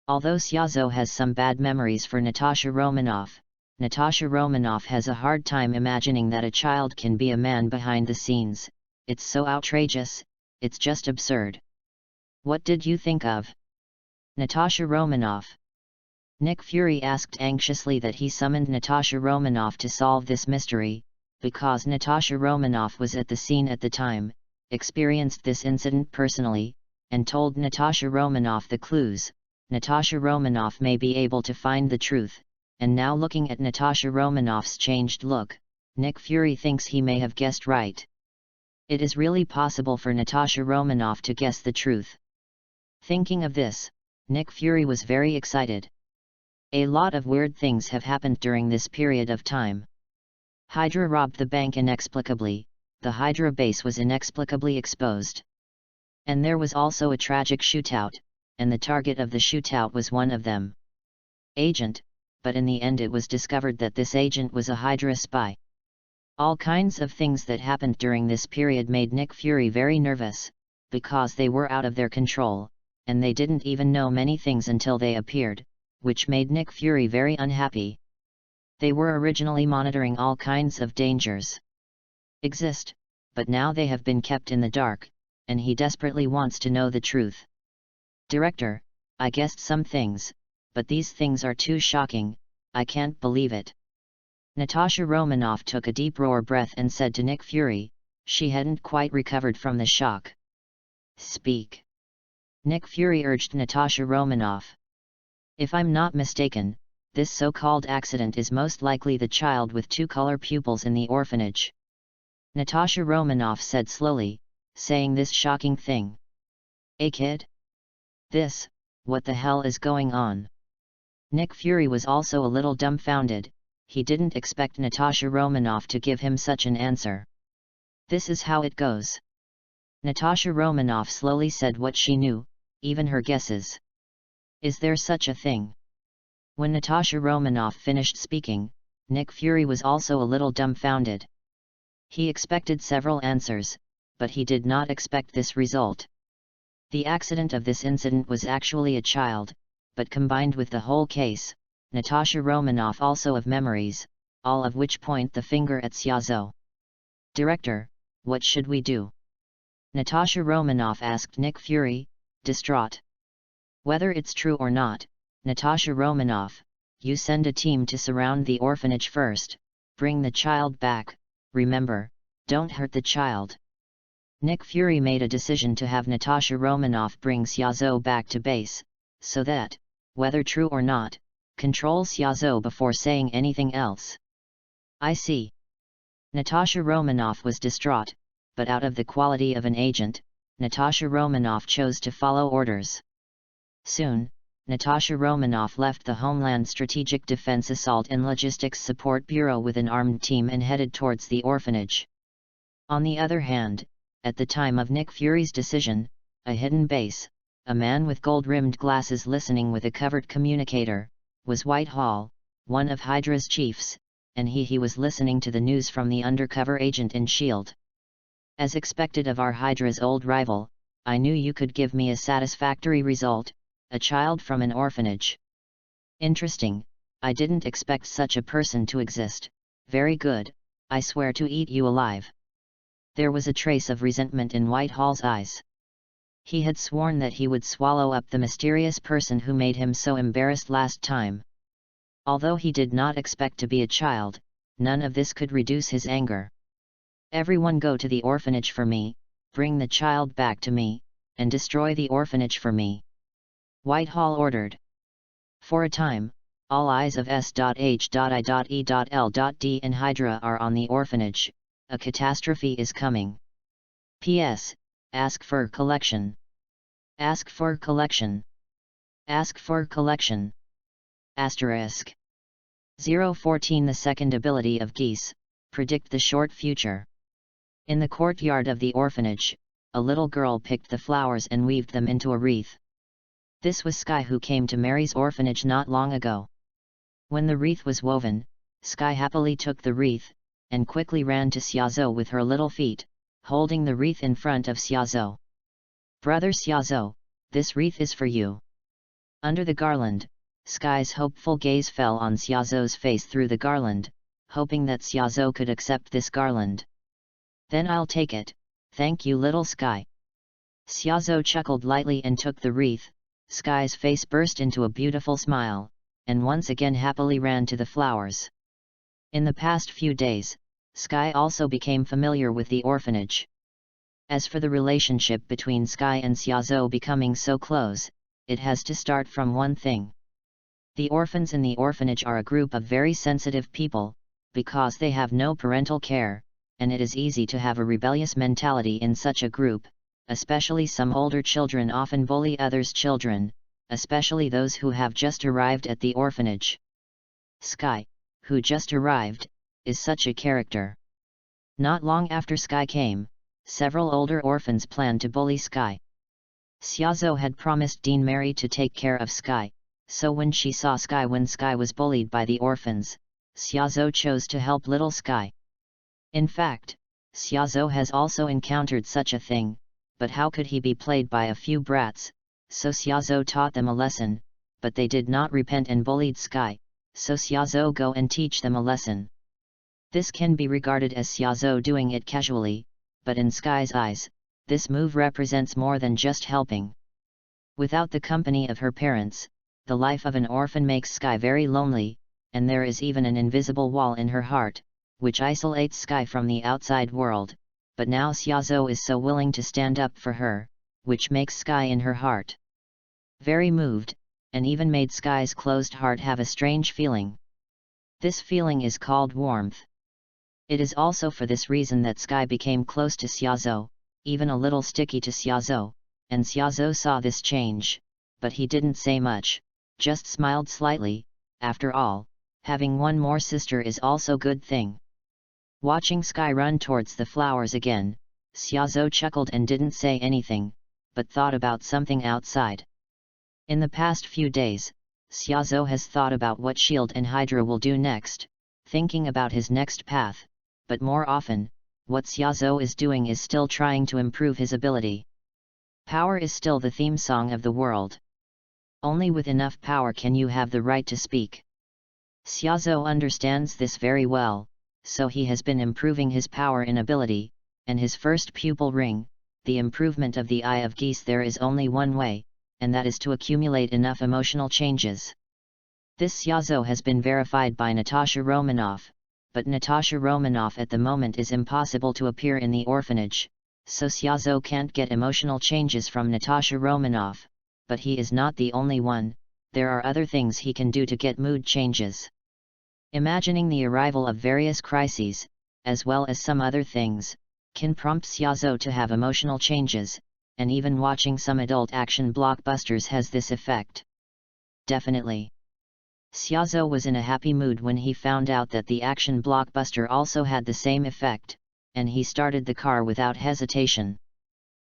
Although Xiaozo has some bad memories for Natasha Romanoff, Natasha Romanoff has a hard time imagining that a child can be a man behind the scenes. It's so outrageous, it's just absurd. What did you think of Natasha Romanoff? Nick Fury asked anxiously that he summoned Natasha Romanoff to solve this mystery, because Natasha Romanoff was at the scene at the time, experienced this incident personally, and told Natasha Romanoff the clues. Natasha Romanoff may be able to find the truth, and now looking at Natasha Romanoff's changed look, Nick Fury thinks he may have guessed right. It is really possible for Natasha Romanoff to guess the truth. Thinking of this, Nick Fury was very excited. A lot of weird things have happened during this period of time. Hydra robbed the bank inexplicably, the Hydra base was inexplicably exposed. And there was also a tragic shootout, and the target of the shootout was one of them. Agent, but in the end it was discovered that this agent was a Hydra spy. All kinds of things that happened during this period made Nick Fury very nervous, because they were out of their control, and they didn't even know many things until they appeared, which made Nick Fury very unhappy. They were originally monitoring all kinds of dangers exist, but now they have been kept in the dark, and he desperately wants to know the truth. Director, I guessed some things, but these things are too shocking, I can't believe it. Natasha Romanoff took a deep roar breath and said to Nick Fury, she hadn't quite recovered from the shock. Speak. Nick Fury urged Natasha Romanoff. If I'm not mistaken, this so-called accident is most likely the child with 2 color pupils in the orphanage. Natasha Romanoff said slowly, saying this shocking thing. A kid? What the hell is going on? Nick Fury was also a little dumbfounded, he didn't expect Natasha Romanoff to give him such an answer. This is how it goes. Natasha Romanoff slowly said what she knew, even her guesses. Is there such a thing? When Natasha Romanoff finished speaking, Nick Fury was also a little dumbfounded. He expected several answers, but he did not expect this result. The accident of this incident was actually a child, but combined with the whole case, Natasha Romanoff also have memories, all of which point the finger at Xiaozo. Director, what should we do? Natasha Romanoff asked Nick Fury, distraught. Whether it's true or not, Natasha Romanoff, you send a team to surround the orphanage first, bring the child back, remember, Don't hurt the child. Nick Fury made a decision to have Natasha Romanoff bring Xiaozhou back to base, so that, whether true or not, control Xiaozhou before saying anything else. I see. Natasha Romanoff was distraught, but out of the quality of an agent, Natasha Romanoff chose to follow orders. Soon, Natasha Romanoff left the Homeland Strategic Defense Assault and Logistics Support Bureau with an armed team and headed towards the orphanage. On the other hand, at the time of Nick Fury's decision, a hidden base, a man with gold-rimmed glasses listening with a covered communicator, was Whitehall, one of Hydra's chiefs, and he was listening to the news from the undercover agent in S.H.I.E.L.D. As expected of our Hydra's old rival, I knew you could give me a satisfactory result, a child from an orphanage. Interesting, I didn't expect such a person to exist. Very good, I swear to eat you alive. There was a trace of resentment in Whitehall's eyes. He had sworn that he would swallow up the mysterious person who made him so embarrassed last time. Although he did not expect to be a child, none of this could reduce his anger. Everyone go to the orphanage for me, bring the child back to me, and destroy the orphanage for me. Whitehall ordered. For a time, all eyes of S.H.I.E.L.D. and Hydra are on the orphanage. A catastrophe is coming. P.S. Ask for collection. Ask for collection. Ask for collection. Asterisk. 014 The second ability of geese, predict the short future. In the courtyard of the orphanage, a little girl picked the flowers and weaved them into a wreath. This was Sky, who came to Mary's orphanage not long ago. When the wreath was woven, Sky happily took the wreath, and quickly ran to Xiaozhou with her little feet, holding the wreath in front of Xiaozhou. Brother Xiaozhou, this wreath is for you. Under the garland, Sky's hopeful gaze fell on Xiaozhou's face through the garland, hoping that Xiaozhou could accept this garland. Then I'll take it, thank you little Sky. Xiaozhou chuckled lightly and took the wreath. Sky's face burst into a beautiful smile, and once again happily ran to the flowers. In the past few days, Sky also became familiar with the orphanage. As for the relationship between Sky and Xiaozhou becoming so close, it has to start from one thing. The orphans in the orphanage are a group of very sensitive people, because they have no parental care, and it is easy to have a rebellious mentality in such a group, especially some older children often bully others' children, especially those who have just arrived at the orphanage. Sky, who just arrived, is such a character. Not long after Sky came, several older orphans planned to bully Sky. Xiaozhou had promised Dean Mary to take care of Sky, so when she saw Sky when Sky was bullied by the orphans, Xiaozhou chose to help little Sky. In fact, Xiaozhou has also encountered such a thing, but how could he be played by a few brats? So Xiaozhou taught them a lesson, but they did not repent and bullied Sky. So Xiaozhou go and teach them a lesson. This can be regarded as Xiaozhou doing it casually, but in Sky's eyes, this move represents more than just helping. Without the company of her parents, the life of an orphan makes Sky very lonely, and there is even an invisible wall in her heart, which isolates Sky from the outside world, but now Xiaozhou is so willing to stand up for her, which makes Sky in her heart very moved, and even made Sky's closed heart have a strange feeling. This feeling is called warmth. It is also for this reason that Sky became close to Xiaozhou, even a little sticky to Xiaozhou, and Xiaozhou saw this change, but he didn't say much, just smiled slightly. After all, having one more sister is also good thing. Watching Sky run towards the flowers again, Xiaozhou chuckled and didn't say anything, but thought about something outside. In the past few days, Xiaozhou has thought about what S.H.I.E.L.D. and Hydra will do next, thinking about his next path, but more often, what Xiaozhou is doing is still trying to improve his ability. Power is still the theme song of the world. Only with enough power can you have the right to speak. Xiaozhou understands this very well, so he has been improving his power in ability, and his first pupil ring, the improvement of the Eye of Geese. There is only one way, and that is to accumulate enough emotional changes. This Xiaozhou has been verified by Natasha Romanoff, but Natasha Romanoff at the moment is impossible to appear in the orphanage, so Xiaozhou can't get emotional changes from Natasha Romanoff, but he is not the only one, there are other things he can do to get mood changes. Imagining the arrival of various crises, as well as some other things, can prompt Xiaozhou to have emotional changes, and even watching some adult action blockbusters has this effect. Definitely. Xiaozhou was in a happy mood when he found out that the action blockbuster also had the same effect, and he started the car without hesitation.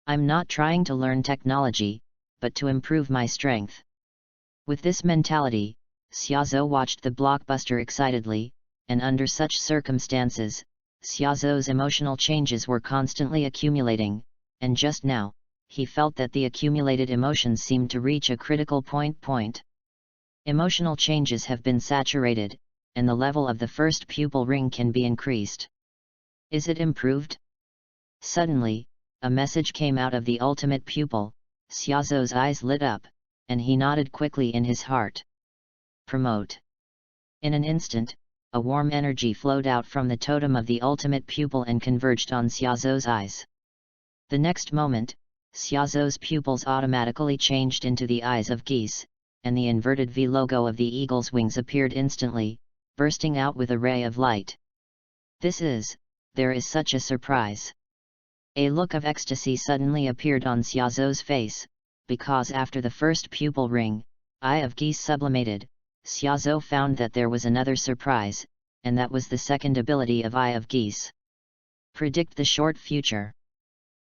I'm not trying to learn technology, but to improve my strength. With this mentality, Xiaozhou watched the blockbuster excitedly, and under such circumstances, Xiaozhou's emotional changes were constantly accumulating, and just now, he felt that the accumulated emotions seemed to reach a critical point. Emotional changes have been saturated, and the level of the first pupil ring can be increased. Is it improved? Suddenly, a message came out of the ultimate pupil. Xiaozhou's eyes lit up, and he nodded quickly in his heart. Promote. In an instant, a warm energy flowed out from the totem of the ultimate pupil and converged on Xiaozhou's eyes. The next moment, Xiaozhou's pupils automatically changed into the eyes of geese, and the inverted V logo of the eagle's wings appeared instantly, bursting out with a ray of light. There is such a surprise. A look of ecstasy suddenly appeared on Xiaozhou's face, because after the first pupil ring, Eye of Geese sublimated, Xiaozhou found that there was another surprise, and that was the second ability of Eye of Geese. Predict the short future.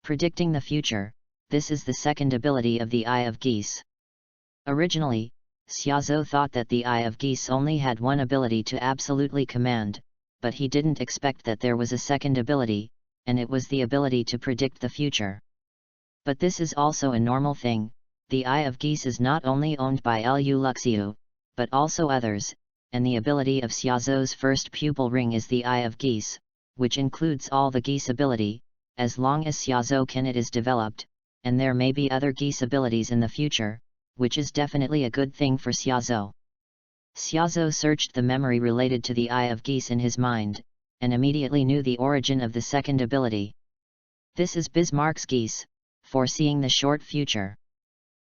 Predicting the future, this is the second ability of the Eye of Geese. Originally, Xiaozhou thought that the Eye of Geese only had one ability to absolutely command, but he didn't expect that there was a second ability, and it was the ability to predict the future. But this is also a normal thing, the Eye of Geese is not only owned by Lu Luxiu, but also others, and the ability of Xiaozhou's first pupil ring is the Eye of Geese, which includes all the geese ability, as long as Xiaozhou can it is developed, and there may be other geese abilities in the future, which is definitely a good thing for Xiaozhou. Xiaozhou searched the memory related to the Eye of Geese in his mind, and immediately knew the origin of the second ability. This is Bismarck's geese, foreseeing the short future.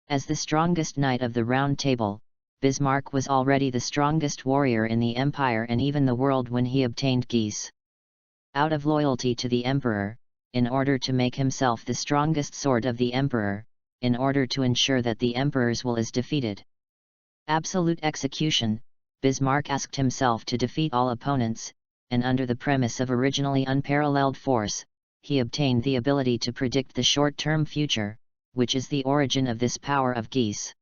As the strongest knight of the Round Table, Bismarck was already the strongest warrior in the empire and even the world when he obtained geese. Out of loyalty to the emperor, in order to make himself the strongest sword of the emperor, in order to ensure that the emperor's will is defeated. Absolute execution, Bismarck asked himself to defeat all opponents, and under the premise of originally unparalleled force, he obtained the ability to predict the short-term future, which is the origin of this power of geese.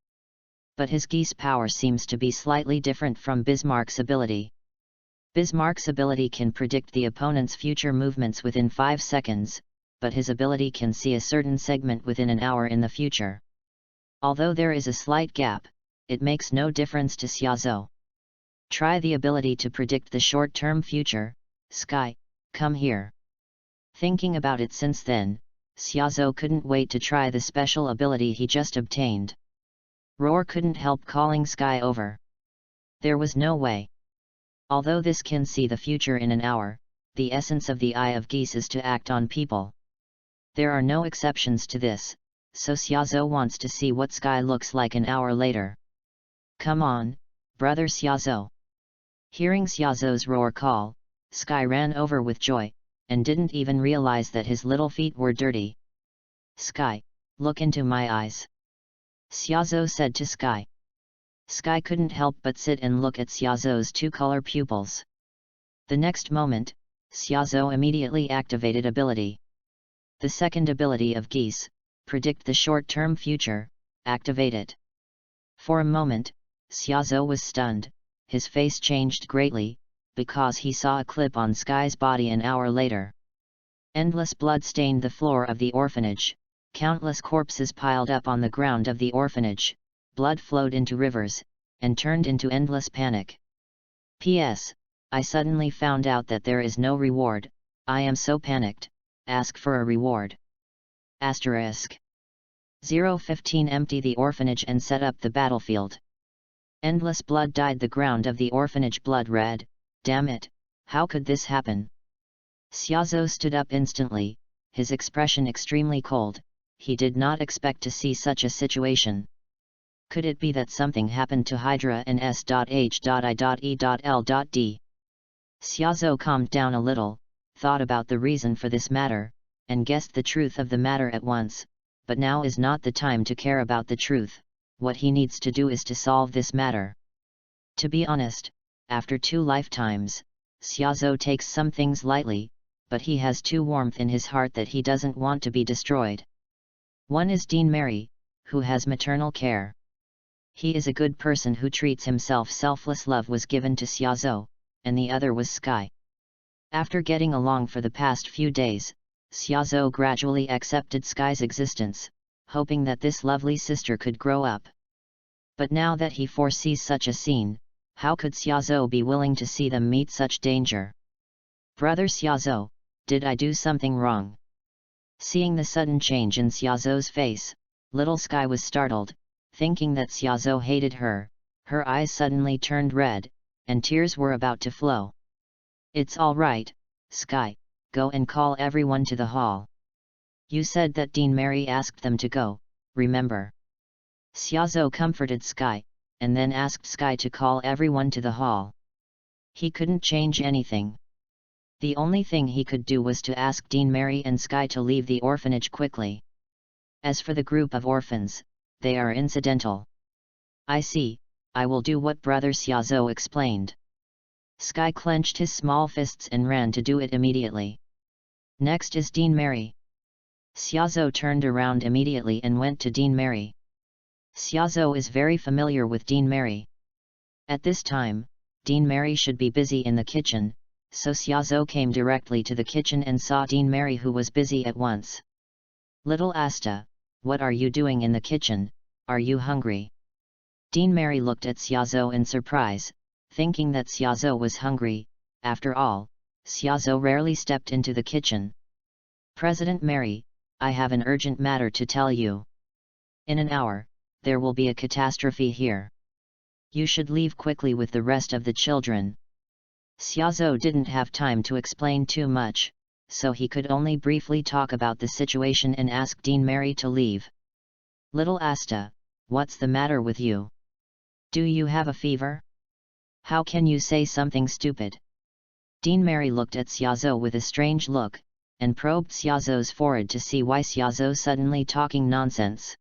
But his geese power seems to be slightly different from Bismarck's ability. Bismarck's ability can predict the opponent's future movements within 5 seconds, but his ability can see a certain segment within an hour in the future. Although there is a slight gap, it makes no difference to Xiaozhou. Try the ability to predict the short-term future. Sky, come here. Thinking about it since then, Xiaozhou couldn't wait to try the special ability he just obtained. Roar couldn't help calling Sky over. There was no way. Although this can see the future in an hour, the essence of the Eye of Geese is to act on people. There are no exceptions to this, so Xiaozhou wants to see what Sky looks like an hour later. Come on, brother Xiaozhou. Hearing Xiaozhou's roar call, Sky ran over with joy, and didn't even realize that his little feet were dirty. Sky, look into my eyes. Xiaozhou said to Sky. Sky couldn't help but sit and look at Xiaozhou's two-color pupils. The next moment, Xiaozhou immediately activated ability. The second ability of geese, predict the short-term future, activate it. For a moment, Xiaozhou was stunned, his face changed greatly, because he saw a clip on Sky's body an hour later. Endless blood stained the floor of the orphanage, countless corpses piled up on the ground of the orphanage, blood flowed into rivers, and turned into endless panic. P.S. I suddenly found out that there is no reward, I am so panicked, ask for a reward. Asterisk. 015 Empty the orphanage and set up the battlefield. Endless blood dyed the ground of the orphanage blood red, damn it, How could this happen? Xiaozhou stood up instantly, his expression extremely cold. He did not expect to see such a situation. Could it be that something happened to Hydra and S.H.I.E.L.D? Xiaozhou calmed down a little, thought about the reason for this matter, and guessed the truth of the matter at once, but now is not the time to care about the truth. What he needs to do is to solve this matter. To be honest, after 2 lifetimes, Xiaozhou takes some things lightly, but he has too warmth in his heart that he doesn't want to be destroyed. One is Dean Mary, who has maternal care. He is a good person who treats himself. Selfless love was given to Xiaozhou, and the other was Sky. After getting along for the past few days, Xiaozhou gradually accepted Sky's existence, hoping that this lovely sister could grow up. But now that he foresees such a scene, how could Xiaozhou be willing to see them meet such danger? Brother Xiaozhou, did I do something wrong? Seeing the sudden change in Xiaozhou's face, little Sky was startled, thinking that Xiaozhou hated her. Her eyes suddenly turned red, and tears were about to flow. It's all right, Sky, go and call everyone to the hall. You said that Dean Mary asked them to go, remember? Xiaozhou comforted Sky, and then asked Sky to call everyone to the hall. He couldn't change anything. The only thing he could do was to ask Dean Mary and Sky to leave the orphanage quickly. As for the group of orphans, they are incidental. I see, I will do what Brother Xiaozhou explained. Sky clenched his small fists and ran to do it immediately. Next is Dean Mary. Xiaozhou turned around immediately and went to Dean Mary. Xiaozhou is very familiar with Dean Mary. At this time, Dean Mary should be busy in the kitchen, so Xiaozhou came directly to the kitchen and saw Dean Mary, who was busy at once. Little Asta, what are you doing in the kitchen? Are you hungry? Dean Mary looked at Xiaozhou in surprise, thinking that Xiaozhou was hungry. After all, Xiaozhou rarely stepped into the kitchen. President Mary, I have an urgent matter to tell you. In an hour, there will be a catastrophe here. You should leave quickly with the rest of the children. Xiaozhou didn't have time to explain too much, so he could only briefly talk about the situation and ask Dean Mary to leave. Little Asta, what's the matter with you? Do you have a fever? How can you say something stupid? Dean Mary looked at Xiaozhou with a strange look, and probed Xiaozhou's forehead to see why Xiaozhou suddenly talking nonsense.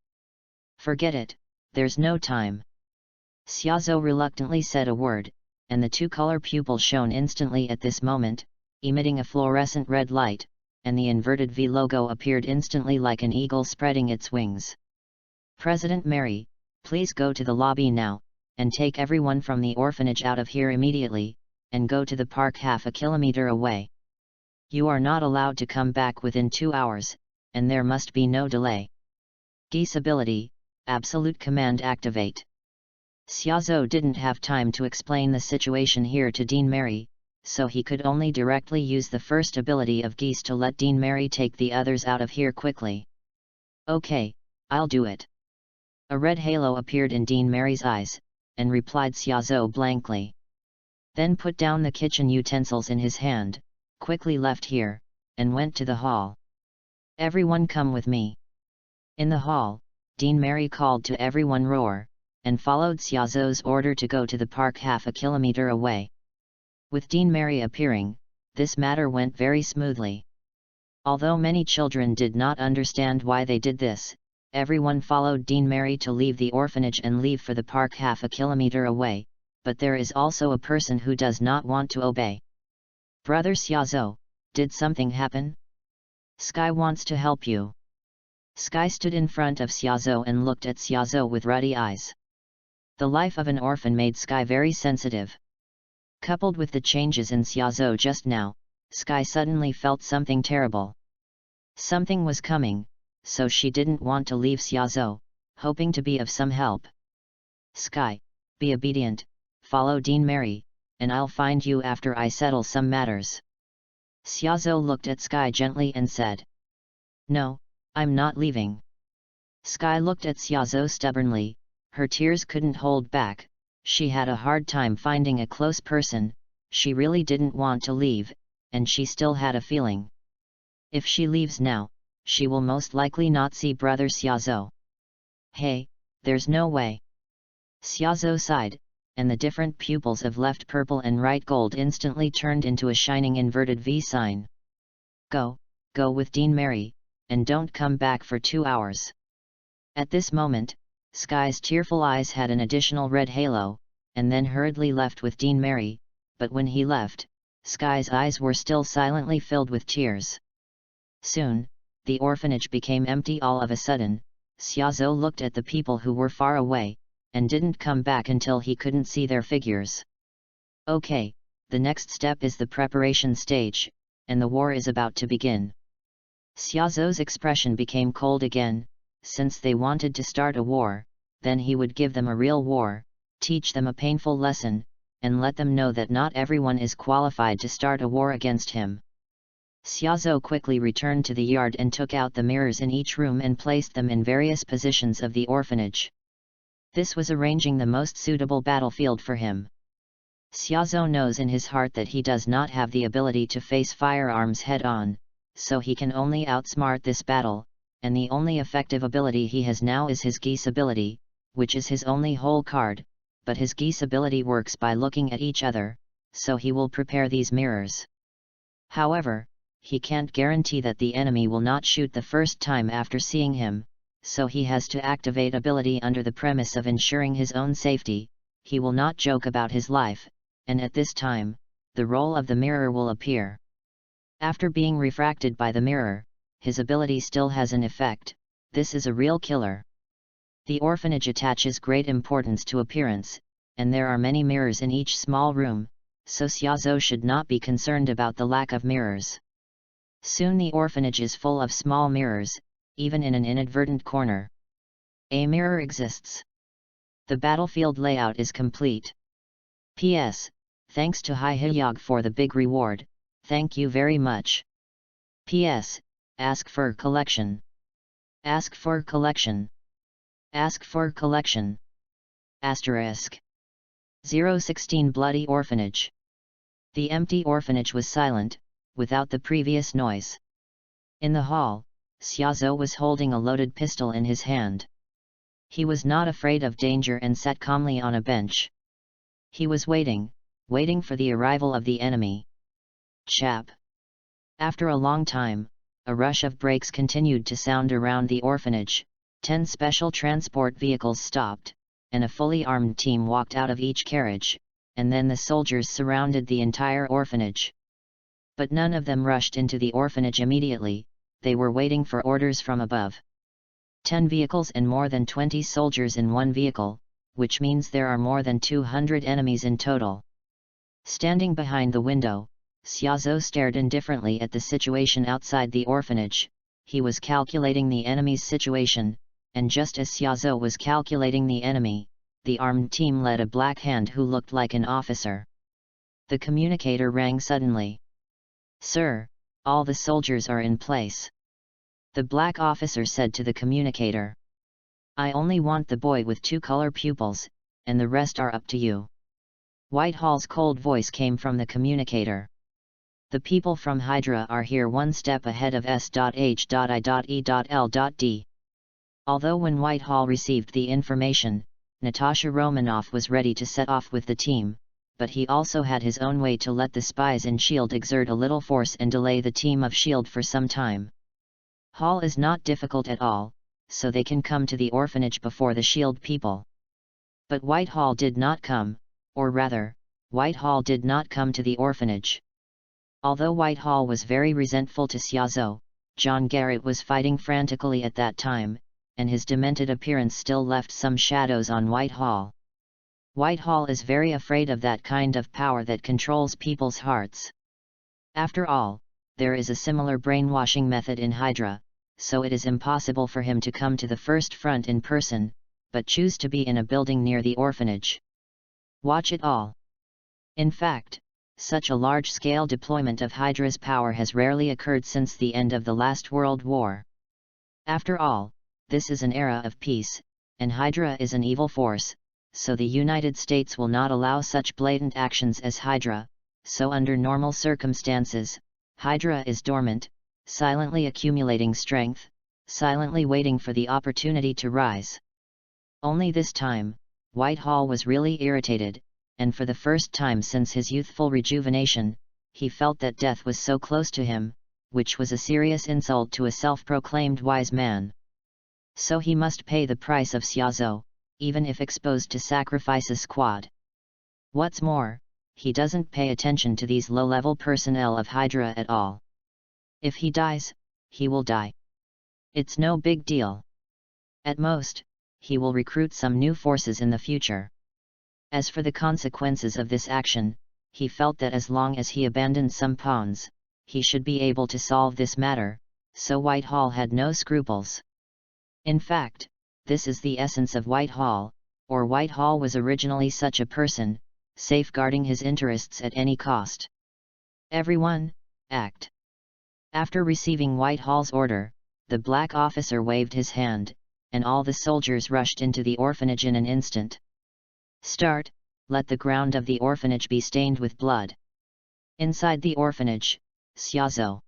Forget it, there's no time. Xiaozhou reluctantly said a word, and the 2-color pupils shone instantly at this moment, emitting a fluorescent red light, and the inverted V logo appeared instantly like an eagle spreading its wings. President Mary, please go to the lobby now, and take everyone from the orphanage out of here immediately, and go to the park half a kilometer away. You are not allowed to come back within 2 hours, and there must be no delay. Geese ability, absolute command activate. Xiaozhou didn't have time to explain the situation here to Dean Mary, so he could only directly use the first ability of Geese to let Dean Mary take the others out of here quickly. Okay, I'll do it. A red halo appeared in Dean Mary's eyes, and replied Xiaozhou blankly. Then put down the kitchen utensils in his hand, quickly left here, and went to the hall. Everyone come with me. In the hall, Dean Mary called to everyone roar, and followed Xiaozhou's order to go to the park half a kilometer away. With Dean Mary appearing, this matter went very smoothly. Although many children did not understand why they did this, everyone followed Dean Mary to leave the orphanage and leave for the park half a kilometer away, but there is also a person who does not want to obey. Brother Xiaozhou, did something happen? Sky wants to help you. Sky stood in front of Xiaozhou and looked at Xiaozhou with ruddy eyes. The life of an orphan made Sky very sensitive. Coupled with the changes in Xiaozhou just now, Sky suddenly felt something terrible. Something was coming, so she didn't want to leave Xiaozhou, hoping to be of some help. Sky, be obedient, follow Dean Mary, and I'll find you after I settle some matters. Xiaozhou looked at Sky gently and said. No, I'm not leaving. Sky looked at Xiaozhou stubbornly, her tears couldn't hold back, she had a hard time finding a close person, she really didn't want to leave, and she still had a feeling. If she leaves now, she will most likely not see brother Xiaozhou. Hey, there's no way. Xiaozhou sighed, and the different pupils of left purple and right gold instantly turned into a shining inverted V sign. Go with Dean Mary, and don't come back for 2 hours. At this moment, Sky's tearful eyes had an additional red halo, and then hurriedly left with Dean Mary, but when he left, Sky's eyes were still silently filled with tears. Soon, the orphanage became empty all of a sudden. Xiaozhou looked at the people who were far away, and didn't come back until he couldn't see their figures. Okay, the next step is the preparation stage, and the war is about to begin. Xiaozhou's expression became cold again. Since they wanted to start a war, then he would give them a real war, teach them a painful lesson, and let them know that not everyone is qualified to start a war against him. Xiaozhou quickly returned to the yard and took out the mirrors in each room and placed them in various positions of the orphanage. This was arranging the most suitable battlefield for him. Xiaozhou knows in his heart that he does not have the ability to face firearms head-on, so he can only outsmart this battle, and the only effective ability he has now is his geese ability, which is his only whole card, but his geese ability works by looking at each other, so he will prepare these mirrors. However, he can't guarantee that the enemy will not shoot the first time after seeing him, so he has to activate ability under the premise of ensuring his own safety. He will not joke about his life, and at this time, the role of the mirror will appear. After being refracted by the mirror, his ability still has an effect. This is a real killer. The orphanage attaches great importance to appearance, and there are many mirrors in each small room, so Xiaozhou should not be concerned about the lack of mirrors. Soon the orphanage is full of small mirrors, even in an inadvertent corner. A mirror exists. The battlefield layout is complete. P.S. Thanks to Hai Hyog for the big reward, thank you very much. P.S. Ask for collection. Ask for collection. Ask for collection. Asterisk. 016 Bloody Orphanage. The empty orphanage was silent, without the previous noise. In the hall, Xiaozhou was holding a loaded pistol in his hand. He was not afraid of danger and sat calmly on a bench. He was waiting for the arrival of the enemy. Chap. After a long time, a rush of brakes continued to sound around the orphanage. 10 special transport vehicles stopped, and a fully armed team walked out of each carriage, and then the soldiers surrounded the entire orphanage. But none of them rushed into the orphanage immediately, they were waiting for orders from above. 10 vehicles and more than 20 soldiers in one vehicle, which means there are more than 200 enemies in total. Standing behind the window, Xiaozhou stared indifferently at the situation outside the orphanage. He was calculating the enemy's situation, and just as Xiaozhou was calculating the enemy, the armed team led a black hand who looked like an officer. The communicator rang suddenly. "Sir, all the soldiers are in place," the black officer said to the communicator. "I only want the boy with 2 color pupils, and the rest are up to you." Whitehall's cold voice came from the communicator. "The people from Hydra are here one step ahead of S.H.I.E.L.D. Although when Whitehall received the information, Natasha Romanoff was ready to set off with the team, but he also had his own way to let the spies in S.H.I.E.L.D. exert a little force and delay the team of S.H.I.E.L.D. for some time. Hall is not difficult at all, so they can come to the orphanage before the S.H.I.E.L.D. people. But Whitehall did not come, or rather, Whitehall did not come to the orphanage. Although Whitehall was very resentful to Xiaozhou, John Garrett was fighting frantically at that time, and his demented appearance still left some shadows on Whitehall. Whitehall is very afraid of that kind of power that controls people's hearts. After all, there is a similar brainwashing method in Hydra, so it is impossible for him to come to the first front in person, but choose to be in a building near the orphanage. Watch it all. In fact, such a large-scale deployment of Hydra's power has rarely occurred since the end of the last World War. After all, this is an era of peace, and Hydra is an evil force, so the United States will not allow such blatant actions as Hydra, so under normal circumstances, Hydra is dormant, silently accumulating strength, silently waiting for the opportunity to rise. Only this time, Whitehall was really irritated, and for the first time since his youthful rejuvenation, he felt that death was so close to him, which was a serious insult to a self-proclaimed wise man. So he must pay the price of Xiaozhou, even if exposed to sacrifice a squad. What's more, he doesn't pay attention to these low-level personnel of Hydra at all. If he dies, he will die. It's no big deal. At most, he will recruit some new forces in the future. As for the consequences of this action, he felt that as long as he abandoned some pawns, he should be able to solve this matter, so Whitehall had no scruples. In fact, this is the essence of Whitehall, or Whitehall was originally such a person, safeguarding his interests at any cost. Everyone, act. After receiving Whitehall's order, the black officer waved his hand, and all the soldiers rushed into the orphanage in an instant. Start, let the ground of the orphanage be stained with blood. Inside the orphanage, Xiaozhou,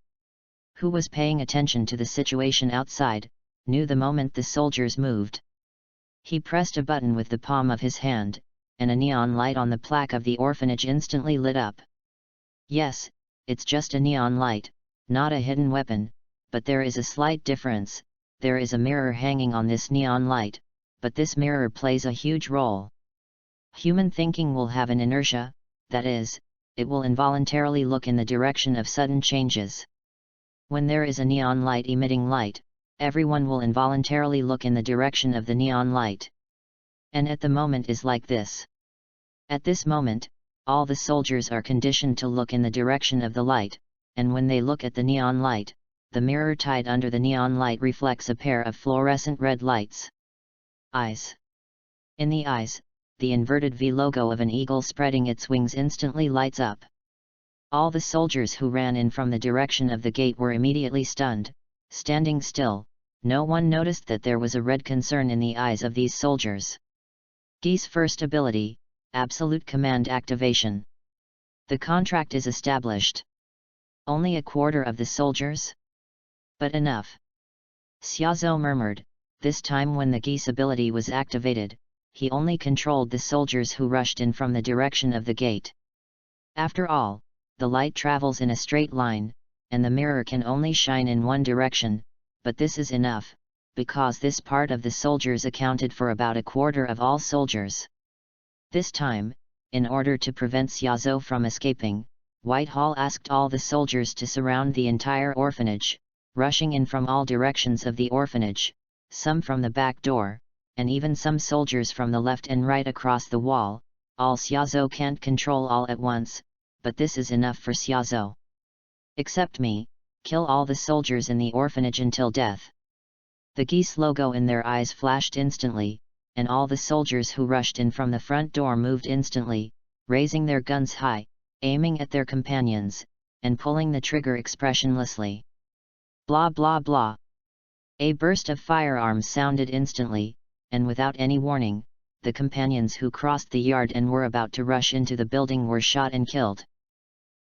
who was paying attention to the situation outside, knew the moment the soldiers moved. He pressed a button with the palm of his hand, and a neon light on the plaque of the orphanage instantly lit up. Yes, it's just a neon light, not a hidden weapon, but there is a slight difference. There is a mirror hanging on this neon light, but this mirror plays a huge role. Human thinking will have an inertia, that is, it will involuntarily look in the direction of sudden changes. When there is a neon light emitting light, everyone will involuntarily look in the direction of the neon light. And at the moment is like this. At this moment, all the soldiers are conditioned to look in the direction of the light, and when they look at the neon light, the mirror tied under the neon light reflects a pair of fluorescent red lights. Eyes. In the eyes, the inverted V logo of an eagle spreading its wings instantly lights up. All the soldiers who ran in from the direction of the gate were immediately stunned, standing still. No one noticed that there was a red concern in the eyes of these soldiers. Guy's first ability, Absolute Command Activation. The contract is established. Only a quarter of the soldiers? But enough. Xiaozhou murmured. This time when the Guy's ability was activated, he only controlled the soldiers who rushed in from the direction of the gate. After all, the light travels in a straight line, and the mirror can only shine in one direction, but this is enough, because this part of the soldiers accounted for about a quarter of all soldiers. This time, in order to prevent Xiaozhou from escaping, Whitehall asked all the soldiers to surround the entire orphanage, rushing in from all directions of the orphanage, some from the back door, and even some soldiers from the left and right across the wall. All Xiaozhou can't control all at once, but this is enough for Xiaozhou. Except me, kill all the soldiers in the orphanage until death. The geese logo in their eyes flashed instantly, and all the soldiers who rushed in from the front door moved instantly, raising their guns high, aiming at their companions, and pulling the trigger expressionlessly. Blah blah blah. A burst of firearms sounded instantly, and without any warning, the companions who crossed the yard and were about to rush into the building were shot and killed.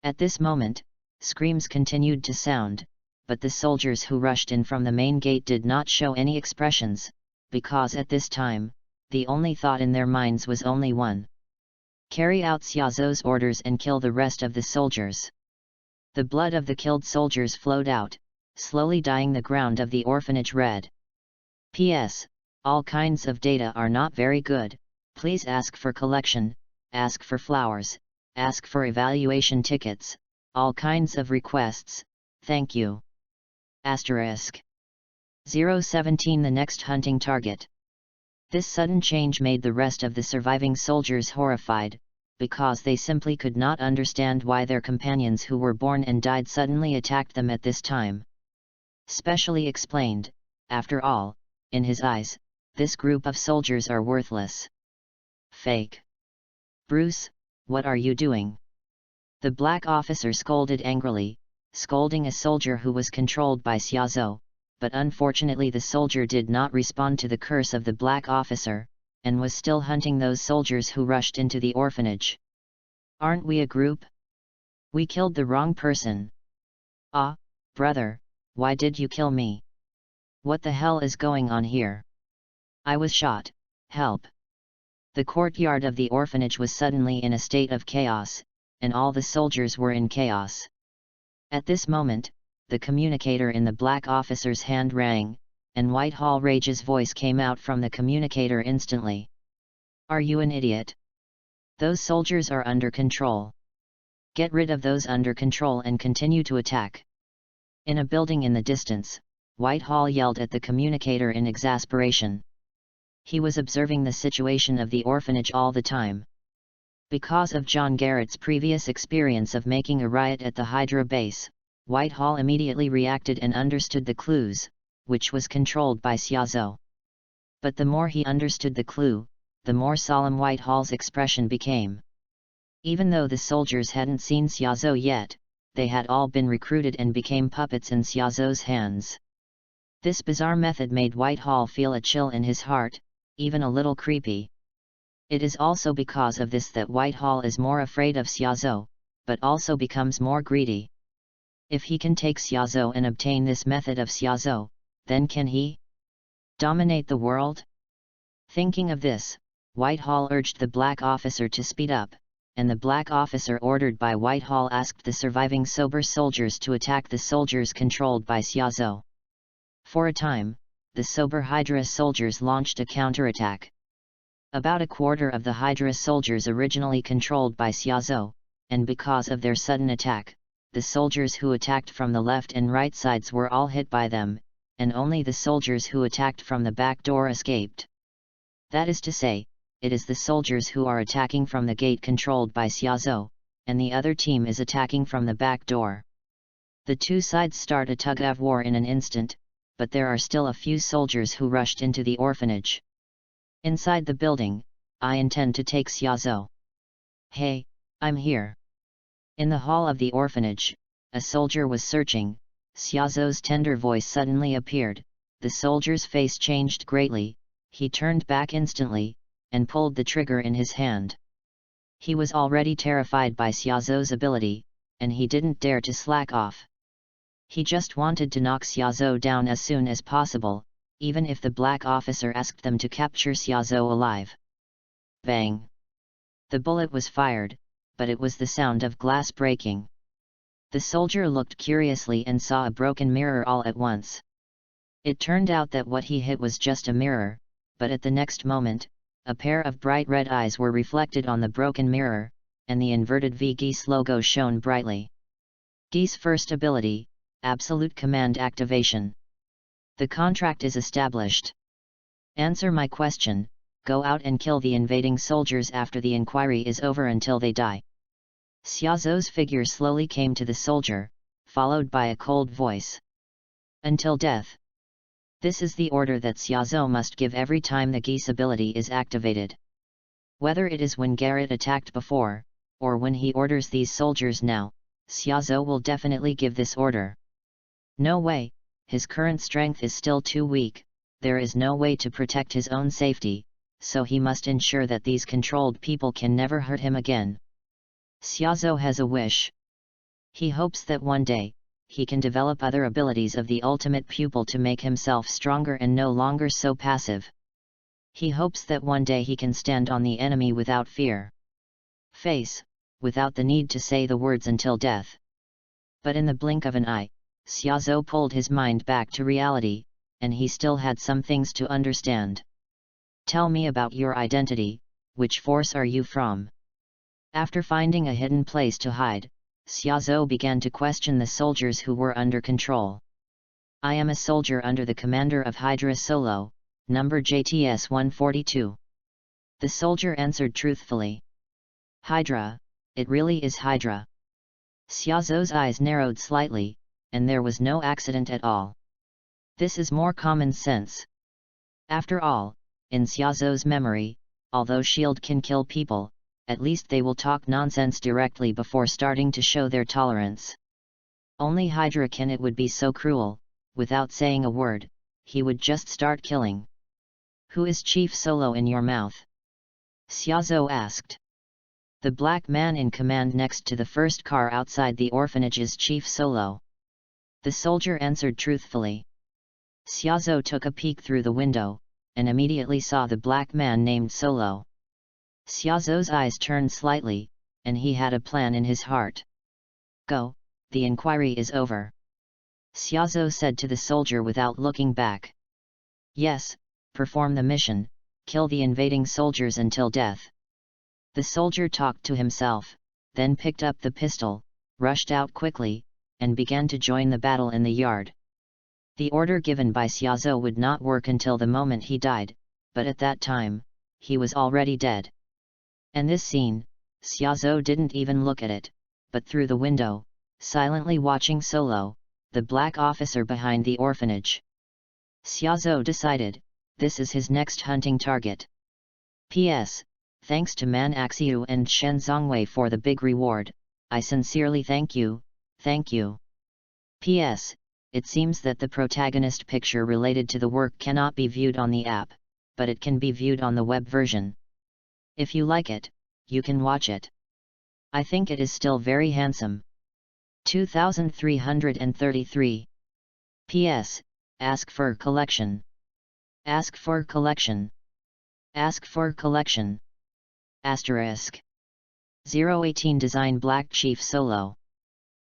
At this moment, screams continued to sound, but the soldiers who rushed in from the main gate did not show any expressions, because at this time, the only thought in their minds was only one. Carry out Xiaozhou's orders and kill the rest of the soldiers. The blood of the killed soldiers flowed out, slowly dyeing the ground of the orphanage red. P.S. All kinds of data are not very good. Please ask for collection, ask for flowers, ask for evaluation tickets, all kinds of requests, thank you. Asterisk. 017 The next hunting target. This sudden change made the rest of the surviving soldiers horrified, because they simply could not understand why their companions who were born and died suddenly attacked them at this time. Specially explained, after all, in his eyes, this group of soldiers are worthless. Fake. Bruce, what are you doing? The black officer scolded angrily, scolding a soldier who was controlled by Xiaozhou, but unfortunately the soldier did not respond to the curse of the black officer, and was still hunting those soldiers who rushed into the orphanage. Aren't we a group? We killed the wrong person. Ah, brother, why did you kill me? What the hell is going on here? I was shot, help. The courtyard of the orphanage was suddenly in a state of chaos, and all the soldiers were in chaos. At this moment, the communicator in the black officer's hand rang, and Whitehall Rage's voice came out from the communicator instantly. Are you an idiot? Those soldiers are under control. Get rid of those under control and continue to attack. In a building in the distance, Whitehall yelled at the communicator in exasperation. He was observing the situation of the orphanage all the time. Because of John Garrett's previous experience of making a riot at the Hydra base, Whitehall immediately reacted and understood the clues, which was controlled by Xiaozhou. But the more he understood the clue, the more solemn Whitehall's expression became. Even though the soldiers hadn't seen Xiaozhou yet, they had all been recruited and became puppets in Xiaozhou's hands. This bizarre method made Whitehall feel a chill in his heart, even a little creepy. It is also because of this that Whitehall is more afraid of Xiaozhou, but also becomes more greedy. If he can take Xiaozhou and obtain this method of Xiaozhou, then can he dominate the world? Thinking of this, Whitehall urged the black officer to speed up, and the black officer ordered by Whitehall asked the surviving sober soldiers to attack the soldiers controlled by Xiaozhou. For a time, the sober Hydra soldiers launched a counterattack. About a quarter of the Hydra soldiers originally controlled by Xiaozhou, and because of their sudden attack, the soldiers who attacked from the left and right sides were all hit by them, and only the soldiers who attacked from the back door escaped. That is to say, it is the soldiers who are attacking from the gate controlled by Xiaozhou, and the other team is attacking from the back door. The two sides start a tug-of-war in an instant, but there are still a few soldiers who rushed into the orphanage. Inside the building, I intend to take Xiaozhou. Hey, I'm here. In the hall of the orphanage, a soldier was searching. Xiaozhou's tender voice suddenly appeared. The soldier's face changed greatly, he turned back instantly, and pulled the trigger in his hand. He was already terrified by Xiaozhou's ability, and he didn't dare to slack off. He just wanted to knock Xiaozhou down as soon as possible, even if the black officer asked them to capture Xiaozhou alive. Bang! The bullet was fired, but it was the sound of glass breaking. The soldier looked curiously and saw a broken mirror all at once. It turned out that what he hit was just a mirror, but at the next moment, a pair of bright red eyes were reflected on the broken mirror, and the inverted V Geese logo shone brightly. Geese' first ability, Absolute Command Activation. The contract is established. Answer my question, go out and kill the invading soldiers after the inquiry is over until they die. Xiaozhou's figure slowly came to the soldier, followed by a cold voice. Until death. This is the order that Xiaozhou must give every time the Geese ability is activated. Whether it is when Garrett attacked before, or when he orders these soldiers now, Xiaozhou will definitely give this order. No way, his current strength is still too weak, there is no way to protect his own safety, so he must ensure that these controlled people can never hurt him again. Xiaozhou has a wish. He hopes that one day, he can develop other abilities of the ultimate pupil to make himself stronger and no longer so passive. He hopes that one day he can stand on the enemy without fear. Face, without the need to say the words until death. But in the blink of an eye, Xiaozhou pulled his mind back to reality, and he still had some things to understand. Tell me about your identity, which force are you from? After finding a hidden place to hide, Xiaozhou began to question the soldiers who were under control. I am a soldier under the commander of Hydra Solo, number JTS 142. The soldier answered truthfully. Hydra, it really is Hydra. Xiaozhou's eyes narrowed slightly, and there was no accident at all. This is more common sense. After all, in Xiaozhou's memory, although S.H.I.E.L.D. can kill people, at least they will talk nonsense directly before starting to show their tolerance. Only Hydra can. It would be so cruel, without saying a word, he would just start killing. Who is Chief Solo in your mouth? Xiaozhou asked. The black man in command next to the first car outside the orphanage is Chief Solo. The soldier answered truthfully. Xiaozhou took a peek through the window, and immediately saw the black man named Solo. Xiaozhou's eyes turned slightly, and he had a plan in his heart. Go, the inquiry is over. Xiaozhou said to the soldier without looking back. Yes, perform the mission, kill the invading soldiers until death. The soldier talked to himself, then picked up the pistol, rushed out quickly, and began to join the battle in the yard. The order given by Xiaozhou would not work until the moment he died, but at that time, he was already dead. And this scene, Xiaozhou didn't even look at it, but through the window, silently watching Solo, the black officer behind the orphanage. Xiaozhou decided, this is his next hunting target. P.S. Thanks to Man Axiu and Shen Zongwei for the big reward, I sincerely thank you, thank you. P.S. It seems that the protagonist picture related to the work cannot be viewed on the app, but it can be viewed on the web version. If you like it, you can watch it. I think it is still very handsome. 2333. P.S. Ask for collection. Ask for collection. Ask for collection. Asterisk. 018 Design Black Chief Solo.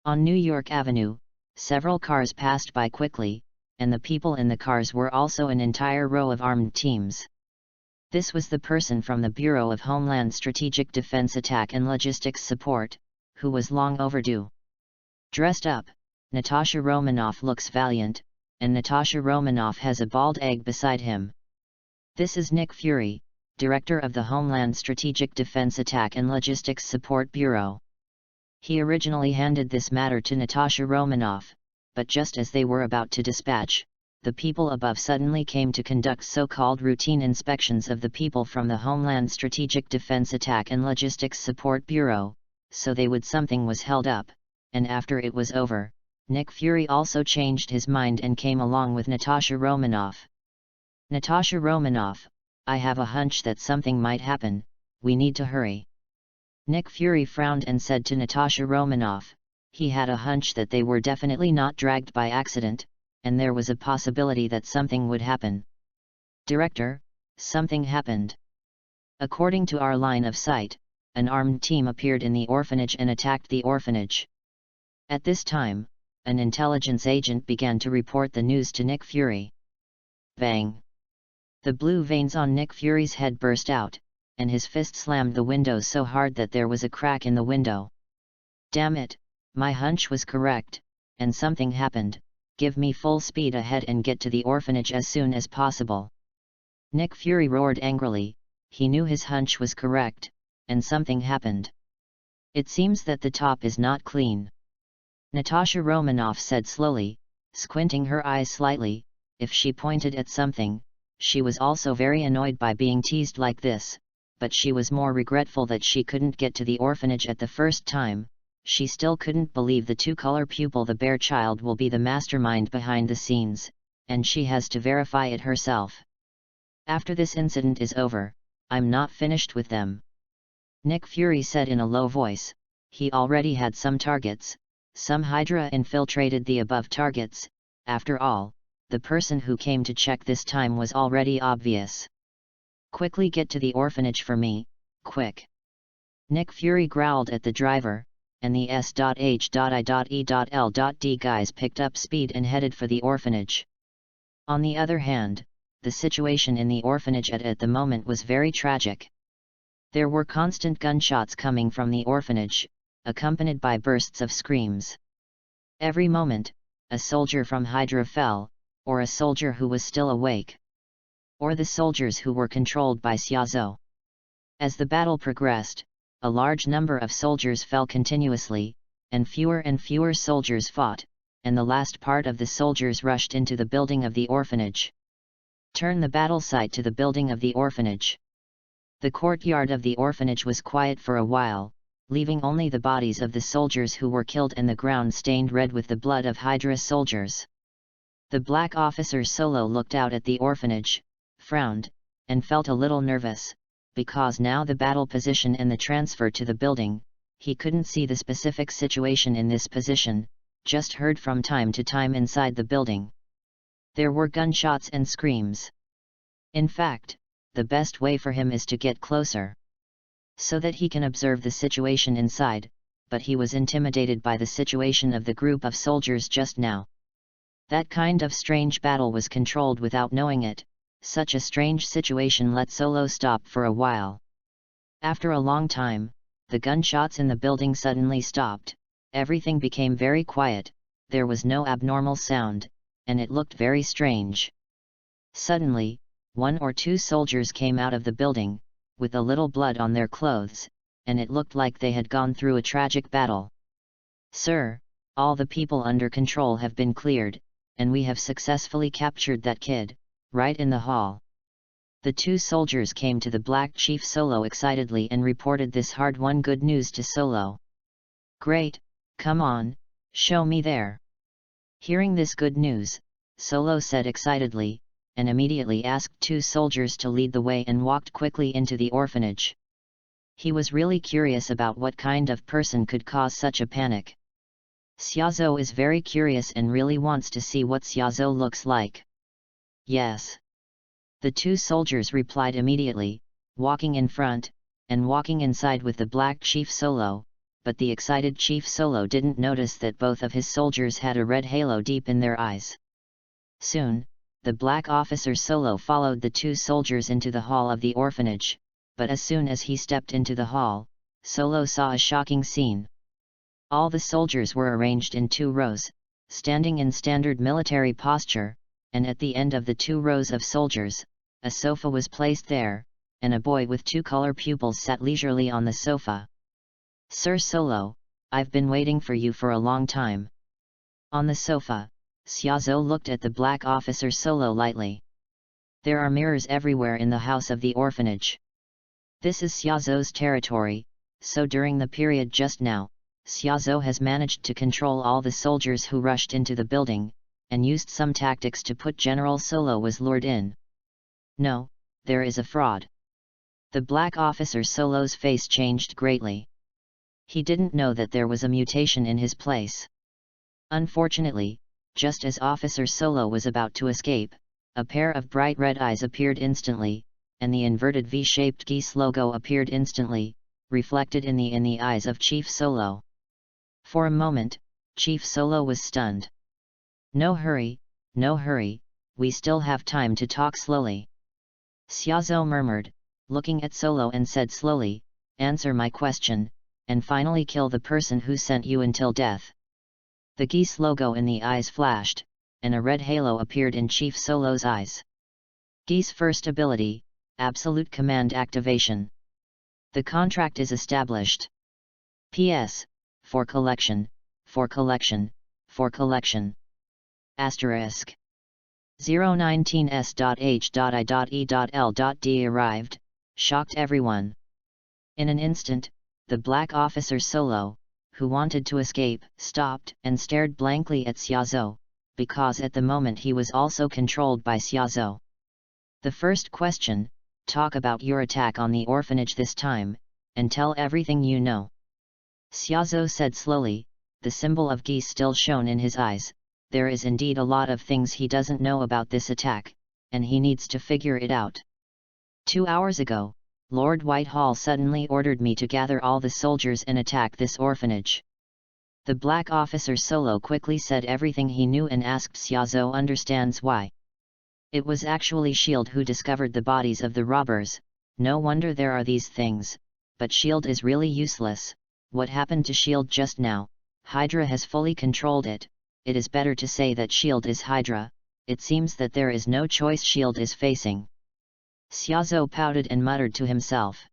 On New York Avenue, several cars passed by quickly, and the people in the cars were also an entire row of armed teams. This was the person from the Bureau of Homeland Strategic Defense Attack and Logistics Support, who was long overdue. Dressed up, Natasha Romanoff looks valiant, and Natasha Romanoff has a bald egg beside him. This is Nick Fury, Director of the Homeland Strategic Defense Attack and Logistics Support Bureau. He originally handed this matter to Natasha Romanoff, but just as they were about to dispatch, the people above suddenly came to conduct so-called routine inspections of the people from the Homeland Strategic Defense Attack and Logistics Support Bureau, so they would something was held up, and after it was over, Nick Fury also changed his mind and came along with Natasha Romanoff. Natasha Romanoff, I have a hunch that something might happen, we need to hurry. Nick Fury frowned and said to Natasha Romanoff, he had a hunch that they were definitely not dragged by accident, and there was a possibility that something would happen. Director, something happened. According to our line of sight, an armed team appeared in the orphanage and attacked the orphanage. At this time, an intelligence agent began to report the news to Nick Fury. Bang! The blue veins on Nick Fury's head burst out, and his fist slammed the window so hard that there was a crack in the window. Damn it, my hunch was correct, and something happened, give me full speed ahead and get to the orphanage as soon as possible. Nick Fury roared angrily, he knew his hunch was correct, and something happened. It seems that the top is not clean. Natasha Romanoff said slowly, squinting her eyes slightly, if she pointed at something, she was also very annoyed by being teased like this, but she was more regretful that she couldn't get to the orphanage at the first time. She still couldn't believe the two-color pupil the bear child will be the mastermind behind the scenes, and she has to verify it herself. After this incident is over, I'm not finished with them. Nick Fury said in a low voice, he already had some targets, some Hydra infiltrated the above targets, after all, the person who came to check this time was already obvious. Quickly get to the orphanage for me, quick. Nick Fury growled at the driver, and the S.H.I.E.L.D guys picked up speed and headed for the orphanage. On the other hand, the situation in the orphanage at the moment was very tragic. There were constant gunshots coming from the orphanage, accompanied by bursts of screams. Every moment, a soldier from Hydra fell, or a soldier who was still awake, or the soldiers who were controlled by Xiaozhou. As the battle progressed, a large number of soldiers fell continuously, and fewer soldiers fought, and the last part of the soldiers rushed into the building of the orphanage. Turn the battle site to the building of the orphanage. The courtyard of the orphanage was quiet for a while, leaving only the bodies of the soldiers who were killed and the ground stained red with the blood of Hydra soldiers. The black officer Solo looked out at the orphanage, frowned, and felt a little nervous, because now the battle position and the transfer to the building, he couldn't see the specific situation in this position, just heard from time to time inside the building. There were gunshots and screams. In fact, the best way for him is to get closer, so that he can observe the situation inside, but he was intimidated by the situation of the group of soldiers just now. That kind of strange battle was controlled without knowing it. Such a strange situation let Solo stop for a while. After a long time, the gunshots in the building suddenly stopped, everything became very quiet, there was no abnormal sound, and it looked very strange. Suddenly, 1 or 2 soldiers came out of the building, with a little blood on their clothes, and it looked like they had gone through a tragic battle. "Sir, all the people under control have been cleared, and we have successfully captured that kid, right in the hall." The 2 soldiers came to the Black Chief Solo excitedly and reported this hard-won good news to Solo. "Great, come on, show me there." Hearing this good news, Solo said excitedly, and immediately asked 2 soldiers to lead the way and walked quickly into the orphanage. He was really curious about what kind of person could cause such a panic. Xiaozhou is very curious and really wants to see what Xiaozhou looks like. "Yes." The 2 soldiers replied immediately, walking in front, and walking inside with the Black Chief Solo, but the excited Chief Solo didn't notice that both of his soldiers had a red halo deep in their eyes. Soon, the Black Officer Solo followed the 2 soldiers into the hall of the orphanage, but as soon as he stepped into the hall, Solo saw a shocking scene. All the soldiers were arranged in 2 rows, standing in standard military posture, and at the end of the 2 rows of soldiers, a sofa was placed there, and a boy with 2 color pupils sat leisurely on the sofa. "Sir Solo, I've been waiting for you for a long time." On the sofa, Xiaozhou looked at the Black Officer Solo lightly. There are mirrors everywhere in the house of the orphanage. This is Xiaozhou's territory, so during the period just now, Xiaozhou has managed to control all the soldiers who rushed into the building, and used some tactics to put General Solo was lured in. "No, there is a fraud." The Black Officer Solo's face changed greatly. He didn't know that there was a mutation in his place. Unfortunately, just as Officer Solo was about to escape, a pair of bright red eyes appeared instantly, and the inverted V-shaped geese logo appeared instantly, reflected in the eyes of Chief Solo. For a moment, Chief Solo was stunned. No hurry, we still have time to talk slowly." Xiaozhou murmured, looking at Solo and said slowly, "Answer my question, and finally kill the person who sent you until death." The geese logo in the eyes flashed, and a red halo appeared in Chief Solo's eyes. Geese first ability, Absolute Command Activation. The contract is established. P.S. For collection. Asterisk. 019s.h.i.e.l.d arrived, shocked everyone. In an instant, the Black Officer Solo, who wanted to escape, stopped and stared blankly at Xiaozhou, because at the moment he was also controlled by Xiaozhou. The first question: talk about your attack on the orphanage this time, and tell everything you know. Xiaozhou said slowly, the symbol of geese still shone in his eyes. There is indeed a lot of things he doesn't know about this attack, and he needs to figure it out. 2 hours ago, Lord Whitehall suddenly ordered me to gather all the soldiers and attack this orphanage. The Black Officer Solo quickly said everything he knew and asked Xiaozhou understands why. It was actually S.H.I.E.L.D. who discovered the bodies of the robbers. No wonder there are these things, but S.H.I.E.L.D. is really useless. What happened to S.H.I.E.L.D. just now? Hydra has fully controlled it. It is better to say that S.H.I.E.L.D. is Hydra. It seems that there is no choice S.H.I.E.L.D. is facing. Xiaozhou pouted and muttered to himself.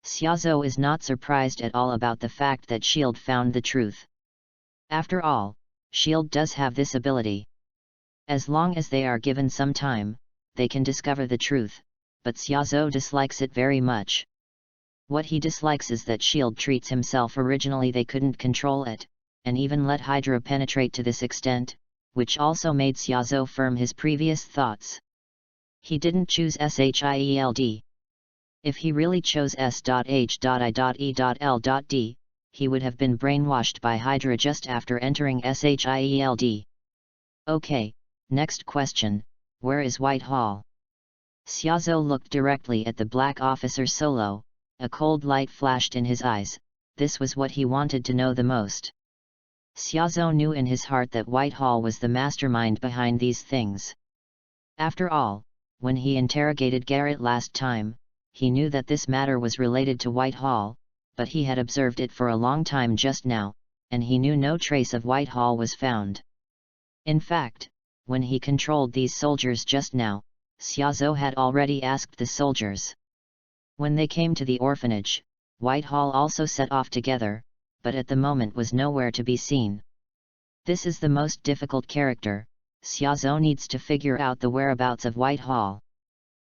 Xiaozhou is not surprised at all about the fact that S.H.I.E.L.D. found the truth. After all, S.H.I.E.L.D. does have this ability. As long as they are given some time, they can discover the truth, but Xiaozhou dislikes it very much. What he dislikes is that S.H.I.E.L.D. treats himself originally they couldn't control it, and even let Hydra penetrate to this extent, which also made Xiaozhou firm his previous thoughts. He didn't choose S.H.I.E.L.D. If he really chose S.H.I.E.L.D, he would have been brainwashed by Hydra just after entering SHIELD. Okay, next question, where is Whitehall? Xiaozhou looked directly at the black officer Solo, a cold light flashed in his eyes. This was what he wanted to know the most. Xiaozhou knew in his heart that Whitehall was the mastermind behind these things. After all, when he interrogated Garrett last time, he knew that this matter was related to Whitehall, but he had observed it for a long time just now, and he knew no trace of Whitehall was found. In fact, when he controlled these soldiers just now, Xiaozhou had already asked the soldiers. When they came to the orphanage, Whitehall also set off together, but at the moment was nowhere to be seen. This is the most difficult character. Xiaozhou needs to figure out the whereabouts of Whitehall.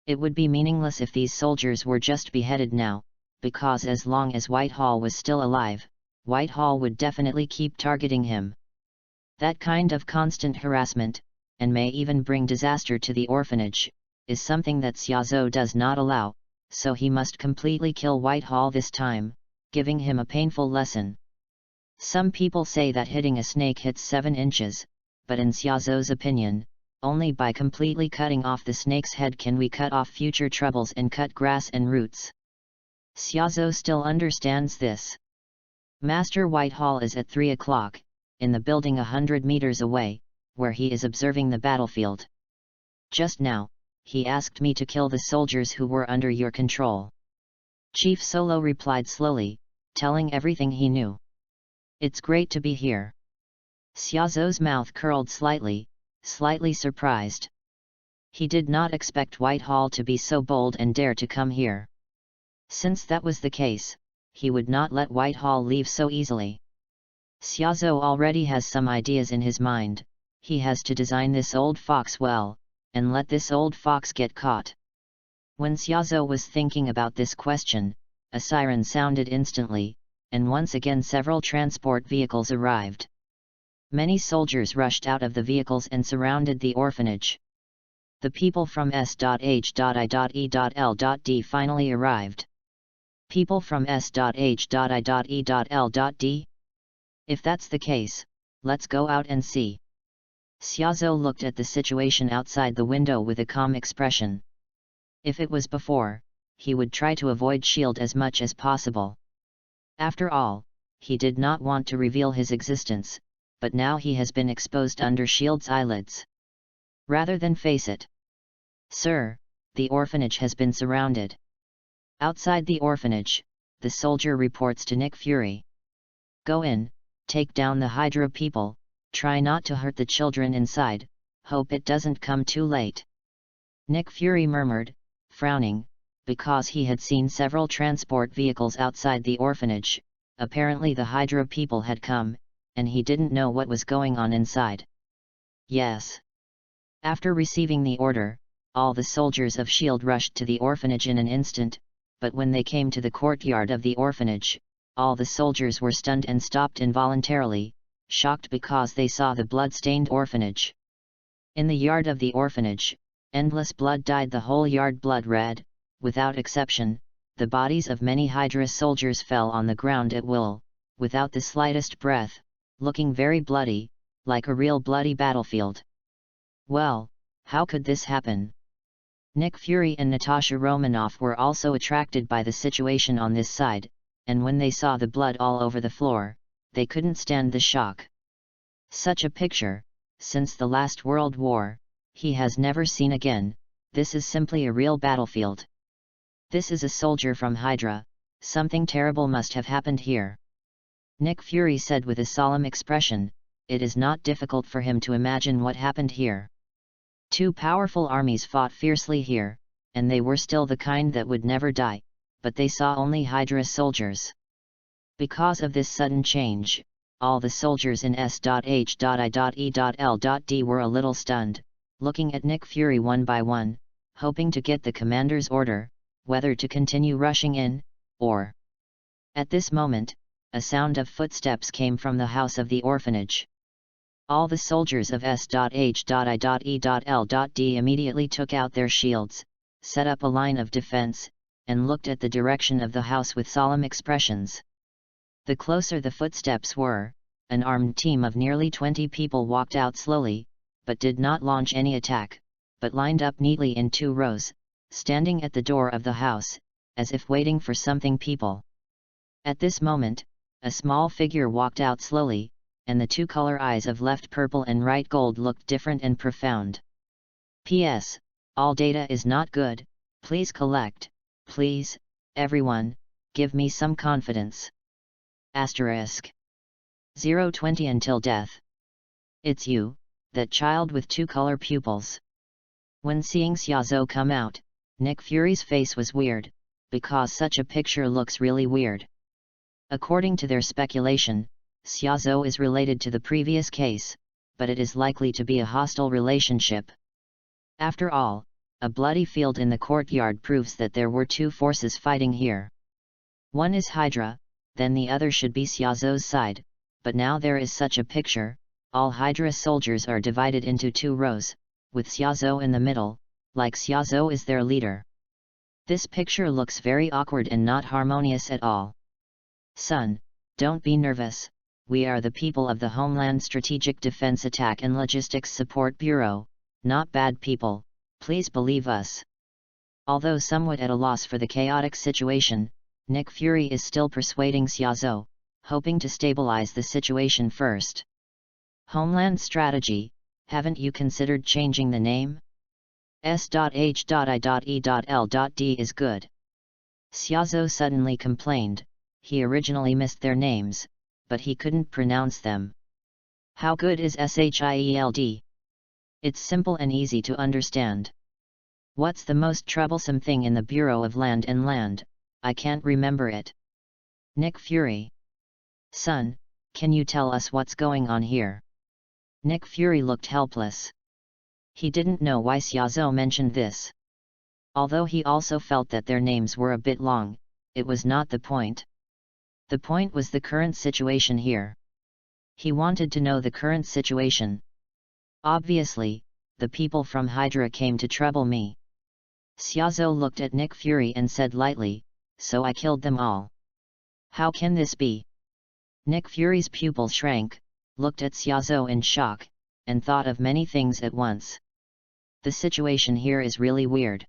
It would be meaningless if these soldiers were just beheaded now, because as long as Whitehall was still alive, Whitehall would definitely keep targeting him. That kind of constant harassment, and may even bring disaster to the orphanage, is something that Xiaozhou does not allow, so he must completely kill Whitehall this time, giving him a painful lesson. Some people say that hitting a snake hits 7 inches, but in Xiaozhou's opinion, only by completely cutting off the snake's head can we cut off future troubles and cut grass and roots. Xiaozhou still understands this. Master Whitehall is at 3 o'clock, in the building 100 meters away, where he is observing the battlefield. Just now, he asked me to kill the soldiers who were under your control. Chief Solo replied slowly, telling everything he knew. It's great to be here. Xiaozhou's mouth curled slightly surprised. He did not expect Whitehall to be so bold and dare to come here. Since that was the case, he would not let Whitehall leave so easily. Xiaozhou already has some ideas in his mind. He has to design this old fox well, and let this old fox get caught. When Xiaozhou was thinking about this question, a siren sounded instantly, and once again several transport vehicles arrived. Many soldiers rushed out of the vehicles and surrounded the orphanage. The people from S.H.I.E.L.D. finally arrived. People from S.H.I.E.L.D? If that's the case, let's go out and see. Xiaozhou looked at the situation outside the window with a calm expression. If it was before, he would try to avoid S.H.I.E.L.D. as much as possible. After all, he did not want to reveal his existence, but now he has been exposed under S.H.I.E.L.D.'s eyelids. Rather than face it. Sir, the orphanage has been surrounded. Outside the orphanage, the soldier reports to Nick Fury. Go in, take down the Hydra people, try not to hurt the children inside, hope it doesn't come too late. Nick Fury murmured, frowning, because he had seen several transport vehicles outside the orphanage. Apparently the Hydra people had come, and he didn't know what was going on inside. Yes. After receiving the order, all the soldiers of S.H.I.E.L.D. rushed to the orphanage in an instant, but when they came to the courtyard of the orphanage, all the soldiers were stunned and stopped involuntarily, shocked because they saw the blood-stained orphanage. In the yard of the orphanage, endless blood dyed the whole yard blood red. Without exception, the bodies of many Hydra soldiers fell on the ground at will, without the slightest breath, looking very bloody, like a real bloody battlefield. Well, how could this happen? Nick Fury and Natasha Romanoff were also attracted by the situation on this side, and when they saw the blood all over the floor, they couldn't stand the shock. Such a picture, since the last World War, he has never seen again. This is simply a real battlefield. This is a soldier from Hydra, something terrible must have happened here. Nick Fury said with a solemn expression, it is not difficult for him to imagine what happened here. Two powerful armies fought fiercely here, and they were still the kind that would never die, but they saw only Hydra soldiers. Because of this sudden change, all the soldiers in S.H.I.E.L.D. were a little stunned, looking at Nick Fury one by one, hoping to get the commander's order, whether to continue rushing in, or... At this moment, a sound of footsteps came from the house of the orphanage. All the soldiers of S.H.I.E.L.D. immediately took out their shields, set up a line of defense, and looked at the direction of the house with solemn expressions. The closer the footsteps were, an armed team of nearly 20 people walked out slowly, but did not launch any attack, but lined up neatly in 2 rows, standing at the door of the house, as if waiting for something people. At this moment, a small figure walked out slowly, and the 2 color eyes of left purple and right gold looked different and profound. P.S. All data is not good, please collect, please, everyone, give me some confidence. Asterisk. 020 until death. It's you, that child with 2 color pupils. When seeing Xiaozhou come out, Nick Fury's face was weird, because such a picture looks really weird. According to their speculation, Xiaozhou is related to the previous case, but it is likely to be a hostile relationship. After all, a bloody field in the courtyard proves that there were 2 forces fighting here. One is Hydra, then the other should be Xiaozhou's side, but now there is such a picture. All Hydra soldiers are divided into 2 rows, with Xiaozhou in the middle, like Xiaozhou is their leader. This picture looks very awkward and not harmonious at all. Son, don't be nervous, we are the people of the Homeland Strategic Defense Attack and Logistics Support Bureau, not bad people, please believe us. Although somewhat at a loss for the chaotic situation, Nick Fury is still persuading Xiaozhou, hoping to stabilize the situation first. Homeland Strategy, haven't you considered changing the name? S.H.I.E.L.D is good. Xiaozhou suddenly complained, he originally missed their names, but he couldn't pronounce them. How good is SHIELD? It's simple and easy to understand. What's the most troublesome thing in the Bureau of Land and Land? I can't remember it. Nick Fury. Son, can you tell us what's going on here? Nick Fury looked helpless. He didn't know why Xiaozhou mentioned this. Although he also felt that their names were a bit long, it was not the point. The point was the current situation here. He wanted to know the current situation. Obviously, the people from Hydra came to trouble me. Xiaozhou looked at Nick Fury and said lightly, so I killed them all. How can this be? Nick Fury's pupils shrank, looked at Xiaozhou in shock, and thought of many things at once. The situation here is really weird.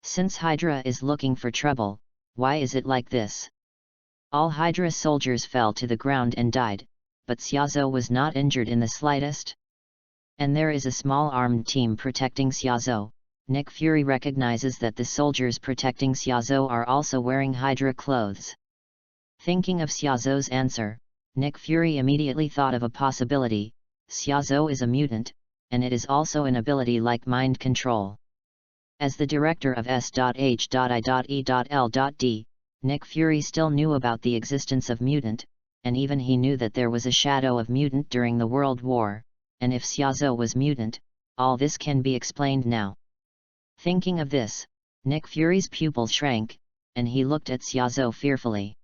Since Hydra is looking for trouble, why is it like this? All Hydra soldiers fell to the ground and died, but Xiaozhou was not injured in the slightest. And there is a small armed team protecting Xiaozhou. Nick Fury recognizes that the soldiers protecting Xiaozhou are also wearing Hydra clothes. Thinking of Xiaozhou's answer, Nick Fury immediately thought of a possibility. Xiaozhou is a mutant, and it is also an ability like mind control. As the director of S.H.I.E.L.D, Nick Fury still knew about the existence of mutant, and even he knew that there was a shadow of mutant during the World War, and if Xiaozhou was mutant, all this can be explained now. Thinking of this, Nick Fury's pupils shrank, and he looked at Xiaozhou fearfully.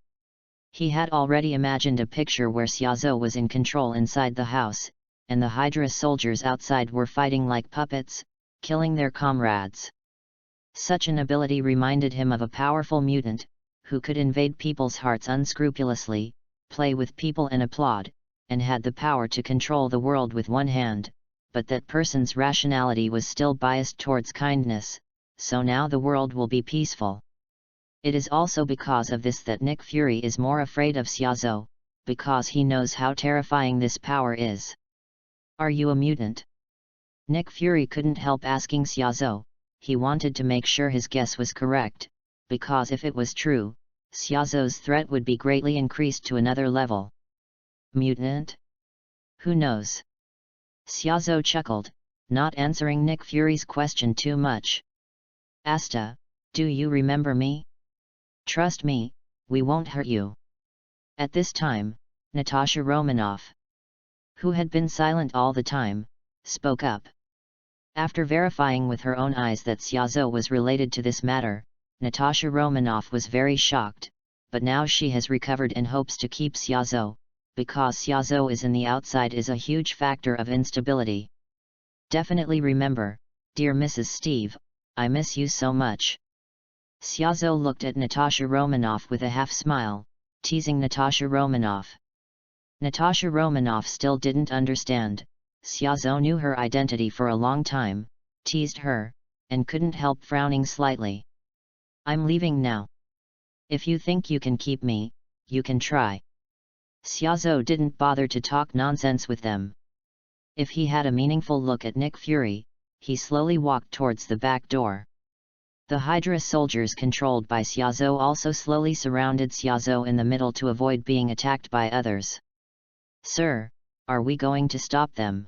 He had already imagined a picture where Xiaozhou was in control inside the house, and the Hydra soldiers outside were fighting like puppets, killing their comrades. Such an ability reminded him of a powerful mutant, who could invade people's hearts unscrupulously, play with people and applaud, and had the power to control the world with one hand, but that person's rationality was still biased towards kindness, so now the world will be peaceful. It is also because of this that Nick Fury is more afraid of Xiaozhou, because he knows how terrifying this power is. Are you a mutant? Nick Fury couldn't help asking Xiaozhou. He wanted to make sure his guess was correct, because if it was true, Xiaozhou's threat would be greatly increased to another level. Mutant? Who knows? Xiaozhou chuckled, not answering Nick Fury's question too much. Asta, do you remember me? Trust me, we won't hurt you. At this time, Natasha Romanoff, who had been silent all the time, spoke up. After verifying with her own eyes that Xiaozhou was related to this matter, Natasha Romanoff was very shocked, but now she has recovered and hopes to keep Xiaozhou, because Xiaozhou is in the outside is a huge factor of instability. Definitely remember, dear Mrs. Steve, I miss you so much. Xiaozhou looked at Natasha Romanoff with a half-smile, teasing Natasha Romanoff. Natasha Romanoff still didn't understand. Xiaozhou knew her identity for a long time, teased her, and couldn't help frowning slightly. "I'm leaving now. If you think you can keep me, you can try." Xiaozhou didn't bother to talk nonsense with them. If he had a meaningful look at Nick Fury, he slowly walked towards the back door. The Hydra soldiers controlled by Xiaozhou also slowly surrounded Xiaozhou in the middle to avoid being attacked by others. "Sir, are we going to stop them?"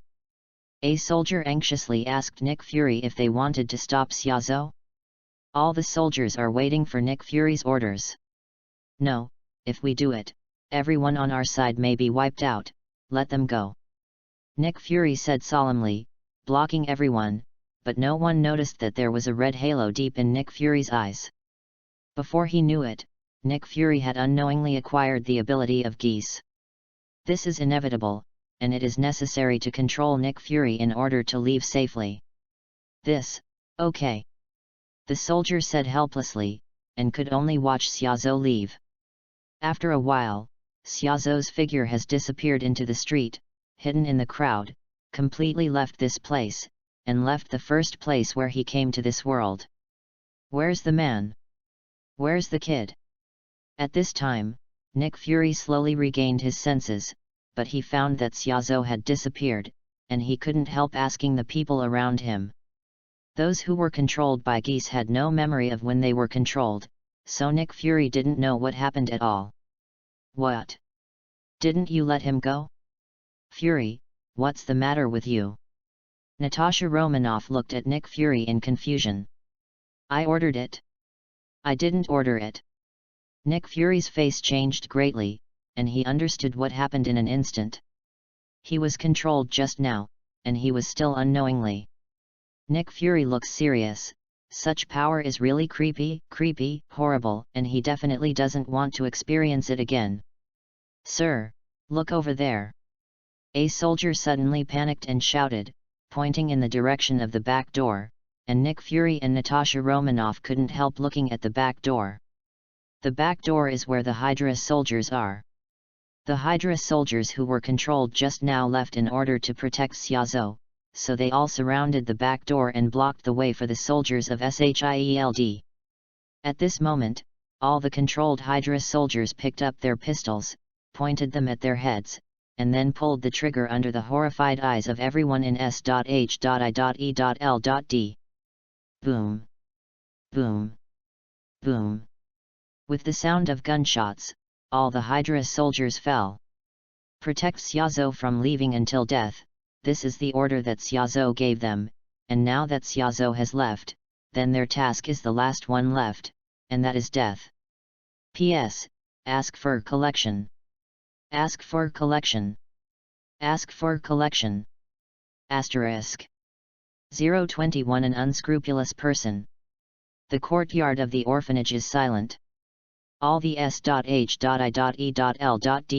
A soldier anxiously asked Nick Fury if they wanted to stop Xiaozhou. "All the soldiers are waiting for Nick Fury's orders." "No, if we do it, everyone on our side may be wiped out, let them go," Nick Fury said solemnly, blocking everyone, but no one noticed that there was a red halo deep in Nick Fury's eyes. Before he knew it, Nick Fury had unknowingly acquired the ability of geese. This is inevitable, and it is necessary to control Nick Fury in order to leave safely. Okay. The soldier said helplessly, and could only watch Xiaozhou leave. After a while, Xiaozhou's figure has disappeared into the street, hidden in the crowd, completely left this place, and left the first place where he came to this world. Where's the man? Where's the kid? At this time, Nick Fury slowly regained his senses, but he found that Xiaozhou had disappeared, and he couldn't help asking the people around him. Those who were controlled by geese had no memory of when they were controlled, so Nick Fury didn't know what happened at all. "What? Didn't you let him go? Fury, what's the matter with you?" Natasha Romanoff looked at Nick Fury in confusion. "I ordered it." "I didn't order it." Nick Fury's face changed greatly, and he understood what happened in an instant. He was controlled just now, and he was still unknowingly. Nick Fury looks serious. Such power is really creepy, horrible, and he definitely doesn't want to experience it again. "Sir, look over there." A soldier suddenly panicked and shouted, pointing in the direction of the back door, and Nick Fury and Natasha Romanoff couldn't help looking at the back door. The back door is where the Hydra soldiers are. The Hydra soldiers who were controlled just now left in order to protect Xiaozhou, so they all surrounded the back door and blocked the way for the soldiers of SHIELD. At this moment, all the controlled Hydra soldiers picked up their pistols, pointed them at their heads, and then pulled the trigger under the horrified eyes of everyone in S.H.I.E.L.D. Boom! Boom! Boom! With the sound of gunshots, all the Hydra soldiers fell. "Protect Xiaozhou from leaving until death," this is the order that Xiaozhou gave them, and now that Xiaozhou has left, then their task is the last one left, and that is death. P.S. Ask for collection. Ask for collection. Ask for collection. Asterisk. 021 An unscrupulous person. The courtyard of the orphanage is silent. All the S.H.I.E.L.D.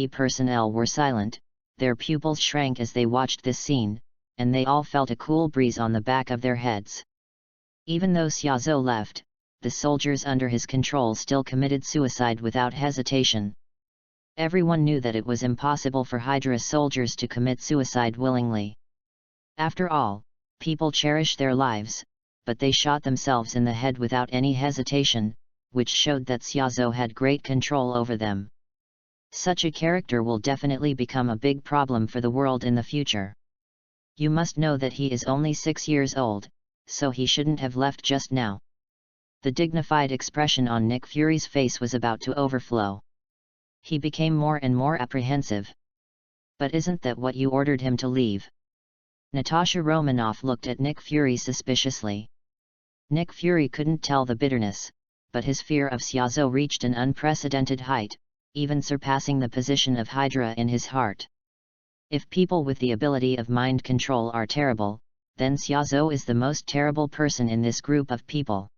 personnel were silent, their pupils shrank as they watched this scene, and they all felt a cool breeze on the back of their heads. Even though Xiaozhou left, the soldiers under his control still committed suicide without hesitation. Everyone knew that it was impossible for Hydra soldiers to commit suicide willingly. After all, people cherish their lives, but they shot themselves in the head without any hesitation, which showed that Xiaozhou had great control over them. Such a character will definitely become a big problem for the world in the future. You must know that he is only 6 years old, so he shouldn't have left just now. The dignified expression on Nick Fury's face was about to overflow. He became more and more apprehensive. "But isn't that what you ordered him to leave?" Natasha Romanoff looked at Nick Fury suspiciously. Nick Fury couldn't tell the bitterness, but his fear of Xiaozhou reached an unprecedented height, even surpassing the position of Hydra in his heart. If people with the ability of mind control are terrible, then Xiaozhou is the most terrible person in this group of people.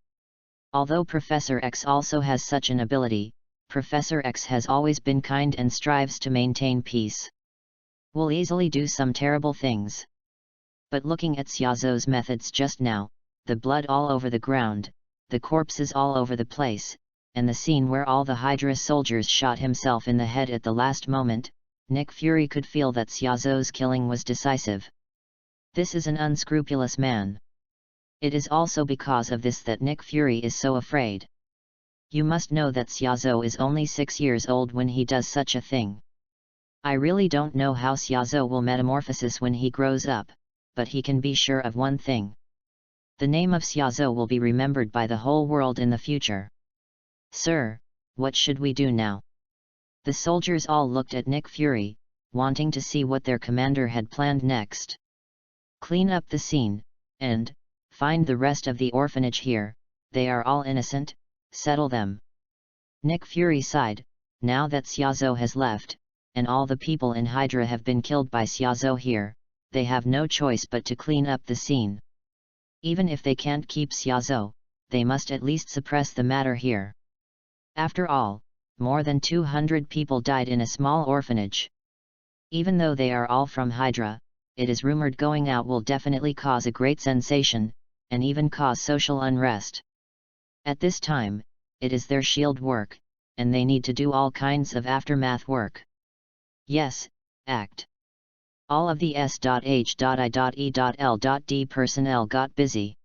Although Professor X also has such an ability, Professor X has always been kind and strives to maintain peace. Will easily do some terrible things. But looking at Xiaozhou's methods just now, the blood all over the ground, the corpses all over the place, and the scene where all the Hydra soldiers shot himself in the head at the last moment, Nick Fury could feel that Xiaozu's killing was decisive. This is an unscrupulous man. It is also because of this that Nick Fury is so afraid. You must know that Xiaozu is only 6 years old when he does such a thing. I really don't know how Xiaozu will metamorphose when he grows up, but he can be sure of one thing. The name of Xiaozu will be remembered by the whole world in the future. Sir, what should we do now? The soldiers all looked at Nick Fury, wanting to see what their commander had planned next. Clean up the scene, and find the rest of the orphanage here, they are all innocent, settle them. Nick Fury sighed, now that Xiaozu has left, and all the people in Hydra have been killed by Xiaozu here, they have no choice but to clean up the scene. Even if they can't keep Xiaozu, they must at least suppress the matter here. After all, more than 200 people died in a small orphanage. Even though they are all from Hydra, it is rumored going out will definitely cause a great sensation, and even cause social unrest. At this time, it is their shield work, and they need to do all kinds of aftermath work. Yes, act. All of the S.H.I.E.L.D personnel got busy.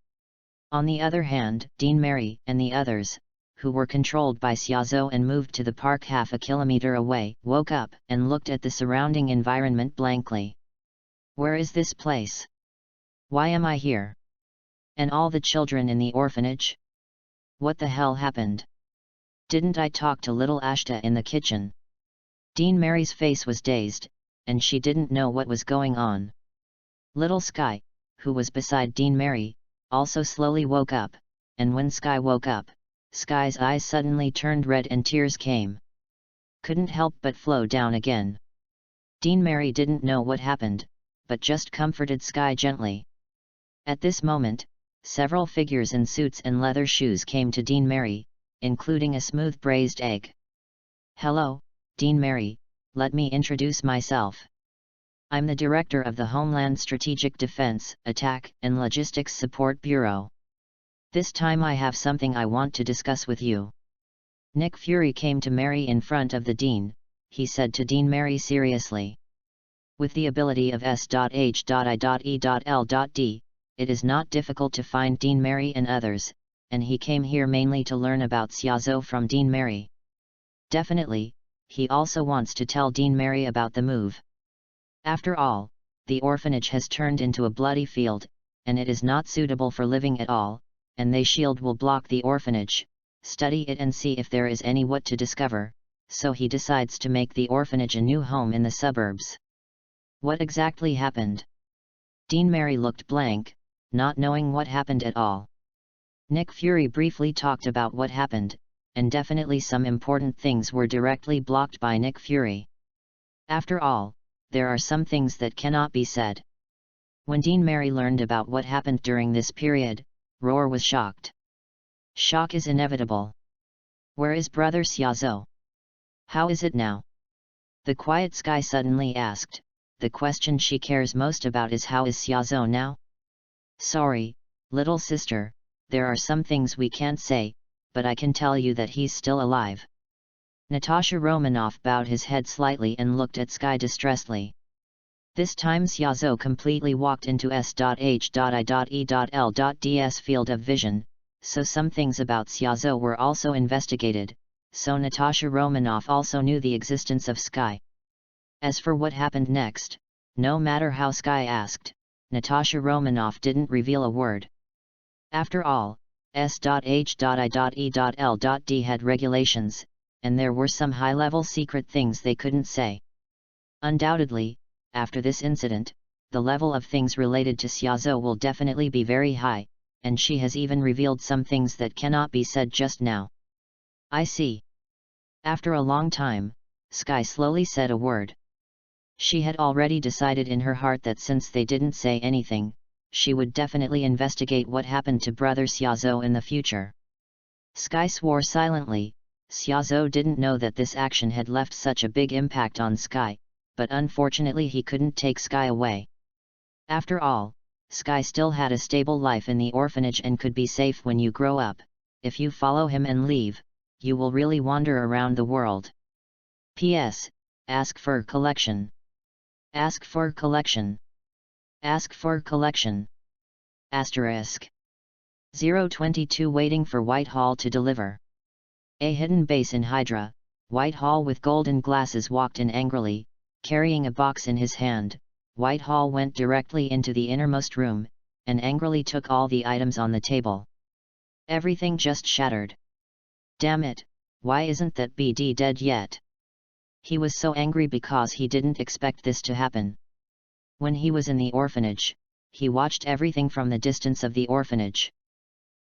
On the other hand, Dean Mary and the others, who were controlled by Xiaozu and moved to the park half a kilometer away, woke up and looked at the surrounding environment blankly. Where is this place? Why am I here? And all the children in the orphanage? What the hell happened? Didn't I talk to little Ashta in the kitchen? Dean Mary's face was dazed, and she didn't know what was going on. Little Sky, who was beside Dean Mary, also slowly woke up, and when Sky woke up, Sky's eyes suddenly turned red and tears came. Couldn't help but flow down again. Dean Mary didn't know what happened, but just comforted Sky gently. At this moment, several figures in suits and leather shoes came to Dean Mary, including a smooth braised egg. Hello, Dean Mary, let me introduce myself. I'm the director of the Homeland Strategic Defense, Attack, and Logistics Support Bureau. This time I have something I want to discuss with you. Nick Fury came to Mary in front of the Dean, he said to Dean Mary seriously. With the ability of S.H.I.E.L.D, it is not difficult to find Dean Mary and others, and he came here mainly to learn about Xiaozu from Dean Mary. Definitely, he also wants to tell Dean Mary about the move. After all, the orphanage has turned into a bloody field, and it is not suitable for living at all, and the shield will block the orphanage, study it and see if there is any what to discover, so he decides to make the orphanage a new home in the suburbs. What exactly happened? Dean Mary looked blank, not knowing what happened at all. Nick Fury briefly talked about what happened, and definitely some important things were directly blocked by Nick Fury. After all, there are some things that cannot be said. When Dean Mary learned about what happened during this period, Roar was shocked. Shock is inevitable. Where is Brother Xiaozu? How is it now? The quiet Sky suddenly asked. The question she cares most about is how is Xiaozu now? Sorry, little sister, there are some things we can't say, but I can tell you that he's still alive. Natasha Romanoff bowed his head slightly and looked at Sky distressedly. This time Xiaozu completely walked into S.H.I.E.L.D's field of vision, so some things about Xiaozu were also investigated, so Natasha Romanoff also knew the existence of Sky. As for what happened next, no matter how Sky asked, Natasha Romanoff didn't reveal a word. After all, S.H.I.E.L.D had regulations, and there were some high-level secret things they couldn't say. Undoubtedly, after this incident, the level of things related to Xiaozu will definitely be very high, and she has even revealed some things that cannot be said just now. I see. After a long time, Sky slowly said a word. She had already decided in her heart that since they didn't say anything, she would definitely investigate what happened to Brother Xiaozu in the future. Sky swore silently. Xiaozu didn't know that this action had left such a big impact on Sky, but unfortunately he couldn't take Sky away. After all, Sky still had a stable life in the orphanage and could be safe when you grow up, if you follow him and leave, you will really wander around the world. P.S. Ask for collection. Ask for collection. Ask for collection. Asterisk. 022 Waiting for Whitehall to deliver. A hidden base in Hydra, Whitehall with golden glasses walked in angrily, carrying a box in his hand. Whitehall went directly into the innermost room, and angrily took all the items on the table. Everything just shattered. Damn it, why isn't that BD dead yet? He was so angry because he didn't expect this to happen. When he was in the orphanage, he watched everything from the distance of the orphanage.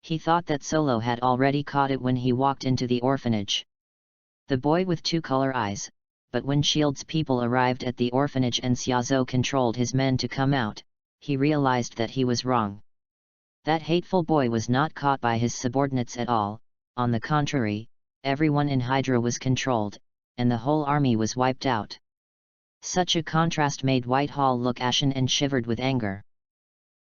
He thought that Solo had already caught it when he walked into the orphanage. The boy with two color eyes, but when Shield's people arrived at the orphanage and Xiaozhou controlled his men to come out, he realized that he was wrong. That hateful boy was not caught by his subordinates at all, on the contrary, everyone in Hydra was controlled, and the whole army was wiped out. Such a contrast made Whitehall look ashen and shivered with anger.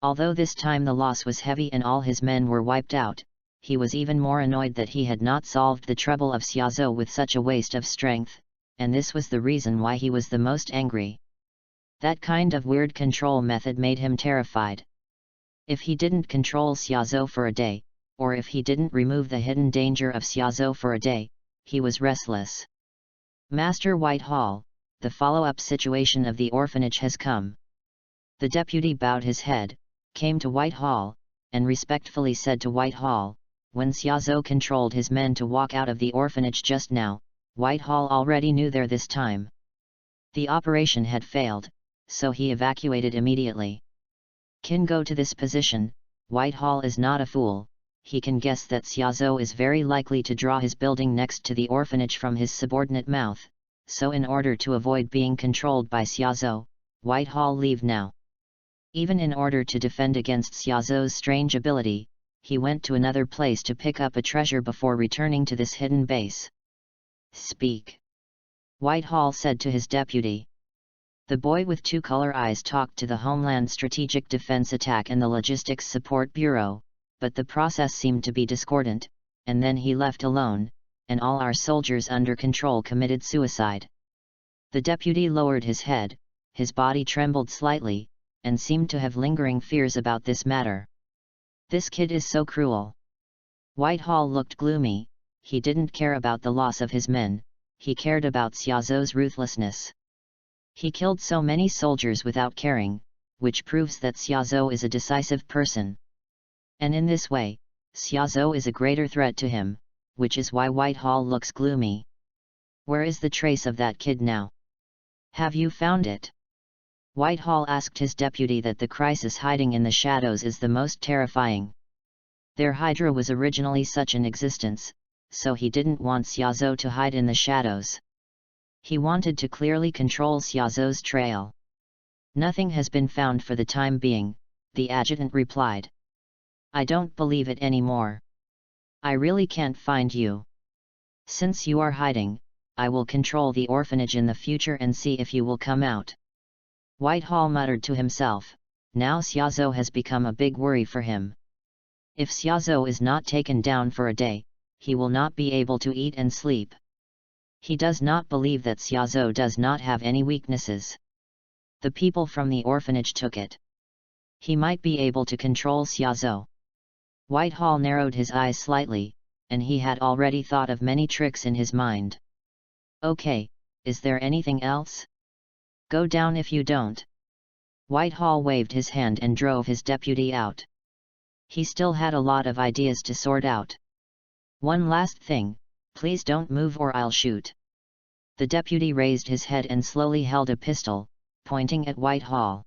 Although this time the loss was heavy and all his men were wiped out, he was even more annoyed that he had not solved the trouble of Xiaozhou with such a waste of strength, and this was the reason why he was the most angry. That kind of weird control method made him terrified. If he didn't control Xiaozhou for a day, or if he didn't remove the hidden danger of Xiaozhou for a day, he was restless. Master Whitehall, the follow-up situation of the orphanage has come. The deputy bowed his head, came to Whitehall, and respectfully said to Whitehall, when Xiaozhou controlled his men to walk out of the orphanage just now, Whitehall already knew there this time. The operation had failed, so he evacuated immediately. Can go to this position, Whitehall is not a fool, he can guess that Xiaozhou is very likely to draw his building next to the orphanage from his subordinate mouth, so in order to avoid being controlled by Xiaozhou, Whitehall leave now. Even in order to defend against Xiaozhou's strange ability, he went to another place to pick up a treasure before returning to this hidden base. Speak. Whitehall said to his deputy. The boy with two color eyes talked to the Homeland Strategic Defense Attack and the Logistics Support Bureau, but the process seemed to be discordant, and then he left alone, and all our soldiers under control committed suicide. The deputy lowered his head, his body trembled slightly, and seemed to have lingering fears about this matter. This kid is so cruel. Whitehall looked gloomy, he didn't care about the loss of his men, he cared about Xiaozhou's ruthlessness. He killed so many soldiers without caring, which proves that Xiaozhou is a decisive person. And in this way, Xiaozhou is a greater threat to him, which is why Whitehall looks gloomy. Where is the trace of that kid now? Have you found it? Whitehall asked his deputy that the crisis hiding in the shadows is the most terrifying. Their Hydra was originally such an existence, so he didn't want Xiaozhou to hide in the shadows. He wanted to clearly control Xiaozhou's trail. Nothing has been found for the time being, the adjutant replied. I don't believe it anymore. I really can't find you. Since you are hiding, I will control the orphanage in the future and see if you will come out. Whitehall muttered to himself, now Xiaozhou has become a big worry for him. If Xiaozhou is not taken down for a day, he will not be able to eat and sleep. He does not believe that Xiaozhou does not have any weaknesses. The people from the orphanage took it. He might be able to control Xiaozhou. Whitehall narrowed his eyes slightly, and he had already thought of many tricks in his mind. Okay, is there anything else? Go down if you don't. Whitehall waved his hand and drove his deputy out. He still had a lot of ideas to sort out. One last thing, please don't move or I'll shoot. The deputy raised his head and slowly held a pistol, pointing at Whitehall.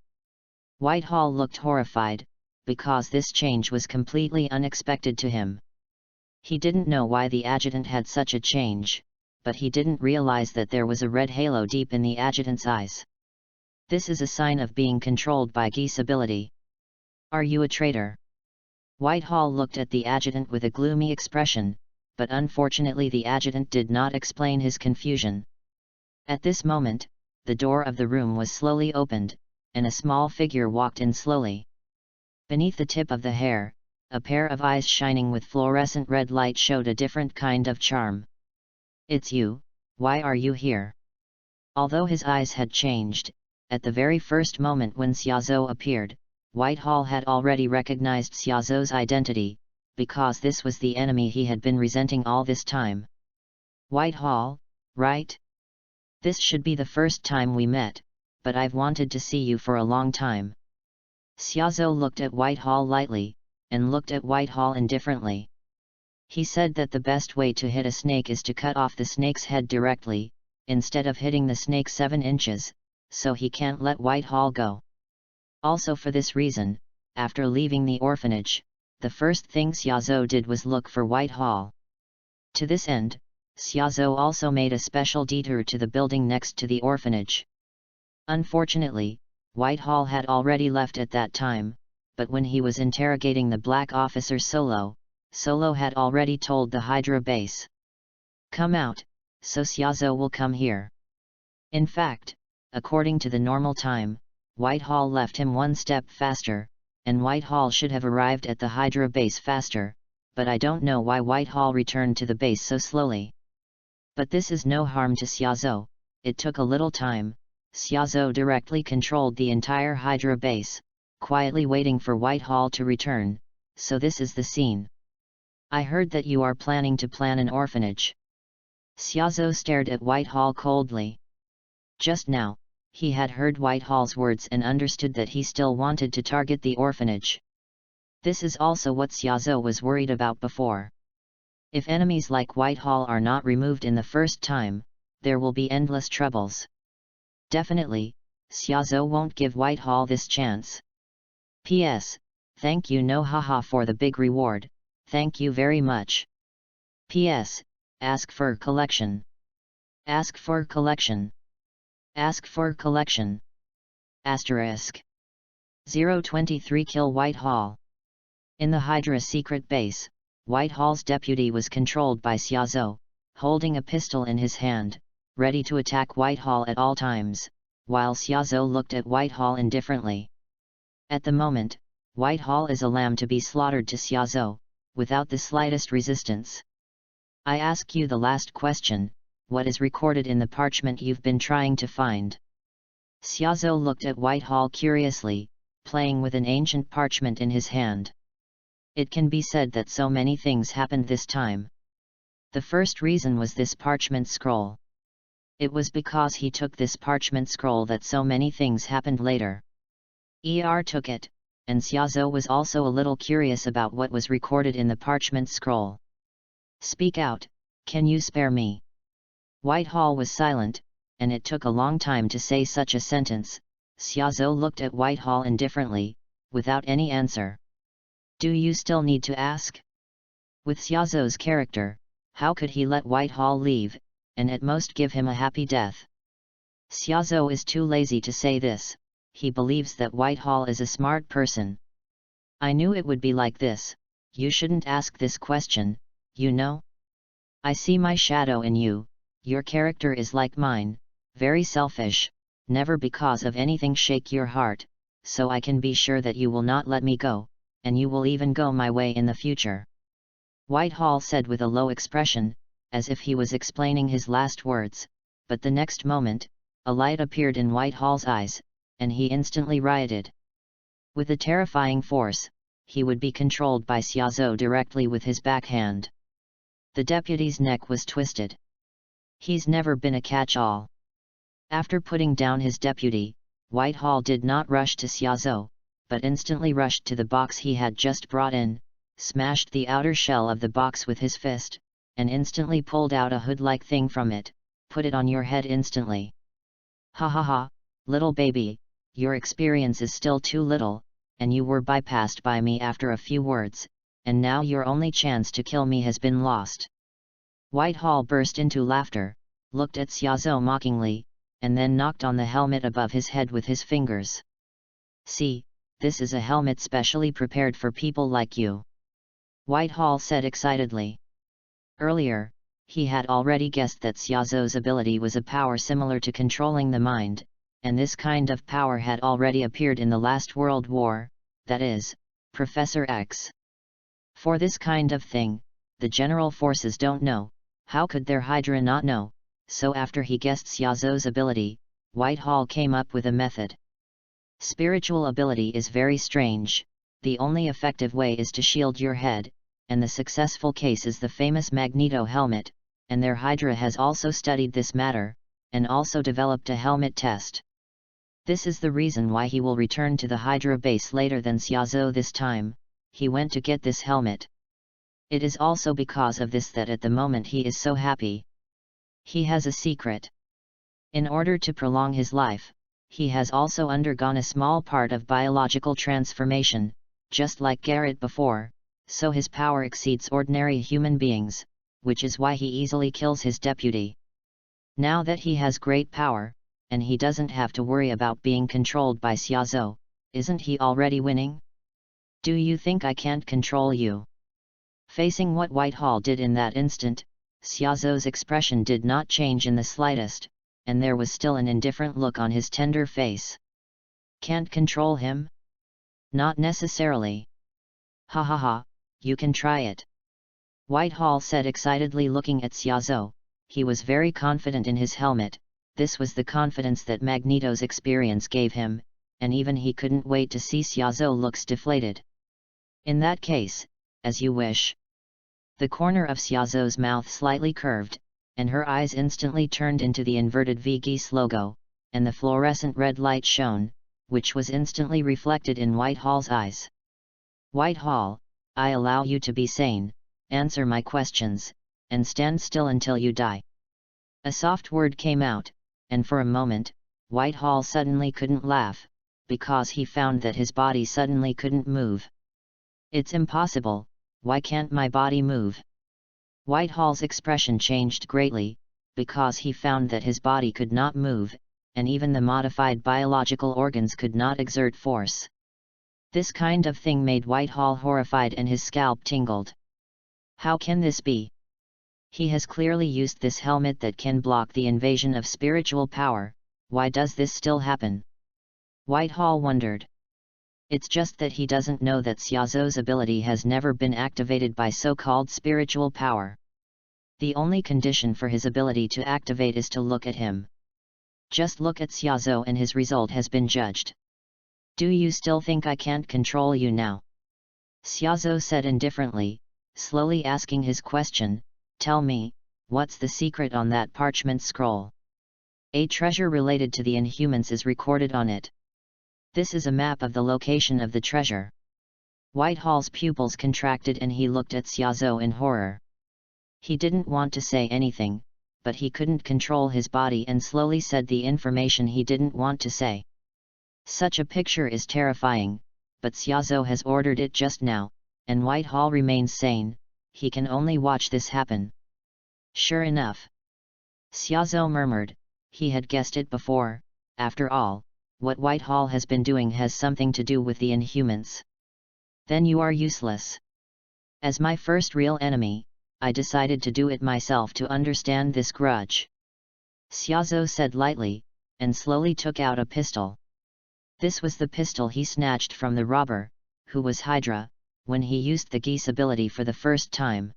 Whitehall looked horrified, because this change was completely unexpected to him. He didn't know why the adjutant had such a change, but he didn't realize that there was a red halo deep in the adjutant's eyes. This is a sign of being controlled by Geese ability. Are you a traitor? Whitehall looked at the adjutant with a gloomy expression, but unfortunately the adjutant did not explain his confusion. At this moment, the door of the room was slowly opened, and a small figure walked in slowly. Beneath the tip of the hair, a pair of eyes shining with fluorescent red light showed a different kind of charm. "It's you, why are you here?" Although his eyes had changed, at the very first moment when Xiaozhou appeared, Whitehall had already recognized Xiaozhou's identity, because this was the enemy he had been resenting all this time. "Whitehall, right? This should be the first time we met, but I've wanted to see you for a long time." Xiaozhou looked at Whitehall lightly, and looked at Whitehall indifferently. He said that the best way to hit a snake is to cut off the snake's head directly, instead of hitting the snake 7 inches, so he can't let Whitehall go. Also for this reason, after leaving the orphanage, the first thing Xiaozhou did was look for Whitehall. To this end, Xiaozhou also made a special detour to the building next to the orphanage. Unfortunately, Whitehall had already left at that time, but when he was interrogating the black officer Solo had already told the Hydra base, "Come out, so Xiaozhou will come here." In fact, according to the normal time, Whitehall left him 1 step faster, and Whitehall should have arrived at the Hydra base faster, but I don't know why Whitehall returned to the base so slowly. But this is no harm to Xiaozhou. It took a little time. Xiaozhou directly controlled the entire Hydra base, quietly waiting for Whitehall to return. "So this is the scene. I heard that you are planning to plan an orphanage." Xiaozhou stared at Whitehall coldly. Just now, he had heard Whitehall's words and understood that he still wanted to target the orphanage. This is also what Xiaozhou was worried about before. If enemies like Whitehall are not removed in the first time, there will be endless troubles. Definitely, Xiaozhou won't give Whitehall this chance. P.S. Thank you no haha for the big reward, thank you very much. P.S. Ask for collection. Ask for collection. Ask for collection. Asterisk. 023 Kill Whitehall. In the Hydra secret base, Whitehall's deputy was controlled by Xiaozhou, holding a pistol in his hand, ready to attack Whitehall at all times, while Xiaozhou looked at Whitehall indifferently. At the moment, Whitehall is a lamb to be slaughtered to Xiaozhou, without the slightest resistance. "I ask you the last question, what is recorded in the parchment you've been trying to find?" Xiaozhou looked at Whitehall curiously, playing with an ancient parchment in his hand. It can be said that so many things happened this time. The first reason was this parchment scroll. It was because he took this parchment scroll that so many things happened later. Took it, and Xiaozhou was also a little curious about what was recorded in the parchment scroll. "Speak out, can you spare me?" Whitehall was silent, and it took a long time to say such a sentence. Xiaozhou looked at Whitehall indifferently, without any answer. "Do you still need to ask?" With Xiaozhou's character, how could he let Whitehall leave, and at most give him a happy death? Xiaozhou is too lazy to say this. He believes that Whitehall is a smart person. "I knew it would be like this. You shouldn't ask this question, you know? I see my shadow in you. Your character is like mine, very selfish, never because of anything shake your heart, so I can be sure that you will not let me go, and you will even go my way in the future." Whitehall said with a low expression, as if he was explaining his last words, but the next moment, a light appeared in Whitehall's eyes, and he instantly rioted. With a terrifying force, he would be controlled by Xiaozhou directly with his backhand. The deputy's neck was twisted. He's never been a catch-all. After putting down his deputy, Whitehall did not rush to Xiaozhou, but instantly rushed to the box he had just brought in, smashed the outer shell of the box with his fist, and instantly pulled out a hood-like thing from it. "Put it on your head instantly." "Ha ha ha, little baby, your experience is still too little, and you were bypassed by me after a few words, and now your only chance to kill me has been lost." Whitehall burst into laughter, looked at Xiaozhou mockingly, and then knocked on the helmet above his head with his fingers. "See, this is a helmet specially prepared for people like you," Whitehall said excitedly. Earlier, he had already guessed that Xiaozhou's ability was a power similar to controlling the mind, and this kind of power had already appeared in the last World War, that is, Professor X. For this kind of thing, the general forces don't know, how could their Hydra not know? So after he guessed Xiaozuo's ability, Whitehall came up with a method. Spiritual ability is very strange, the only effective way is to shield your head, and the successful case is the famous Magneto helmet, and their Hydra has also studied this matter, and also developed a helmet test. This is the reason why he will return to the Hydra base later than Xiaozuo this time, he went to get this helmet. It is also because of this that at the moment he is so happy. He has a secret. In order to prolong his life, he has also undergone a small part of biological transformation, just like Garrett before, so his power exceeds ordinary human beings, which is why he easily kills his deputy. Now that he has great power, and he doesn't have to worry about being controlled by Xiaozuo, isn't he already winning? Do you think I can't control you? Facing what Whitehall did in that instant, Xiaozuo's expression did not change in the slightest, and there was still an indifferent look on his tender face. Can't control him? Not necessarily. Ha ha ha, you can try it. Whitehall said excitedly looking at Xiaozuo. He was very confident in his helmet, this was the confidence that Magneto's experience gave him, and even he couldn't wait to see Xiaozuo looks deflated. In that case, as you wish. The corner of Xiaozuo's mouth slightly curved, and her eyes instantly turned into the inverted V geese logo, and the fluorescent red light shone, which was instantly reflected in Whitehall's eyes. Whitehall, I allow you to be sane, answer my questions, and stand still until you die. A soft word came out, and for a moment, Whitehall suddenly couldn't laugh, because he found that his body suddenly couldn't move. It's impossible, why can't my body move? Whitehall's expression changed greatly, because he found that his body could not move, and even the modified biological organs could not exert force. This kind of thing made Whitehall horrified and his scalp tingled. How can this be? He has clearly used this helmet that can block the invasion of spiritual power, why does this still happen? Whitehall wondered. It's just that he doesn't know that Xiaozuo's ability has never been activated by so-called spiritual power. The only condition for his ability to activate is to look at him. Just look at Xiaozuo and his result has been judged. Do you still think I can't control you now? Xiaozuo said indifferently, slowly asking his question, tell me, what's the secret on that parchment scroll? A treasure related to the Inhumans is recorded on it. This is a map of the location of the treasure. Whitehall's pupils contracted and he looked at Xiaozuo in horror. He didn't want to say anything, but he couldn't control his body and slowly said the information he didn't want to say. Such a picture is terrifying, but Xiaozuo has ordered it just now, and Whitehall remains sane, he can only watch this happen. Sure enough. Xiaozuo murmured, he had guessed it before, after all, what Whitehall has been doing has something to do with the Inhumans. Then you are useless. As my first real enemy, I decided to do it myself to understand this grudge. Xiaozuo said lightly, and slowly took out a pistol. This was the pistol he snatched from the robber, who was Hydra, when he used the geese ability for the first time.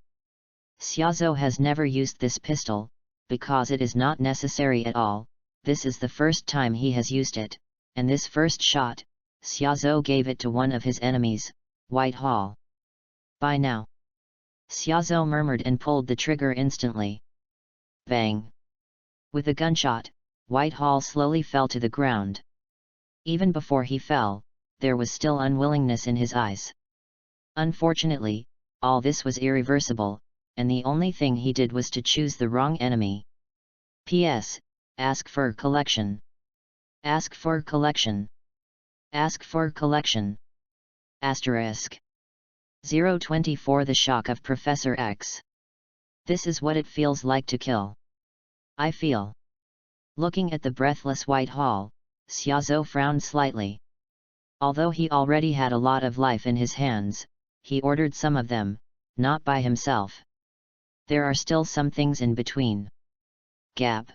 Xiaozuo has never used this pistol, because it is not necessary at all, this is the first time he has used it, and this first shot, Xiaozuo gave it to one of his enemies, Whitehall. By now. Xiaozuo murmured and pulled the trigger instantly. Bang! With a gunshot, Whitehall slowly fell to the ground. Even before he fell, there was still unwillingness in his eyes. Unfortunately, all this was irreversible, and the only thing he did was to choose the wrong enemy. P.S. Ask for collection. Ask for collection. Ask for collection. Asterisk. 024 The shock of Professor X. This is what it feels like to kill. I feel. Looking at the breathless Whitehall, Xiaozuo frowned slightly. Although he already had a lot of life in his hands, he ordered some of them, not by himself. There are still some things in between. Gap.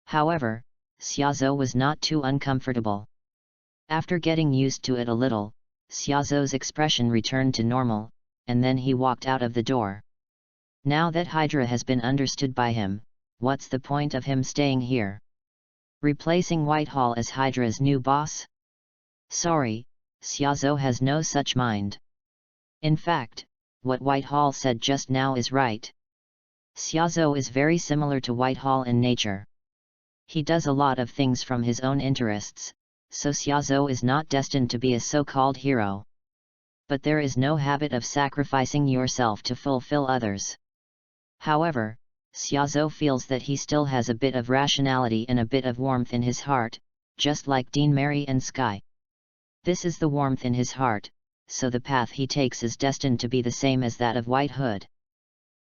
However, Xiaozuo was not too uncomfortable. After getting used to it a little, Xiaozuo's expression returned to normal, and then he walked out of the door. Now that Hydra has been understood by him, what's the point of him staying here? Replacing Whitehall as Hydra's new boss? Sorry, Xiaozhou has no such mind. In fact, what Whitehall said just now is right. Xiaozhou is very similar to Whitehall in nature. He does a lot of things from his own interests, so Xiaozhou is not destined to be a so-called hero. But there is no habit of sacrificing yourself to fulfill others. However, Xiaozhou feels that he still has a bit of rationality and a bit of warmth in his heart, just like Dean Mary and Sky. This is the warmth in his heart, so the path he takes is destined to be the same as that of White Hood.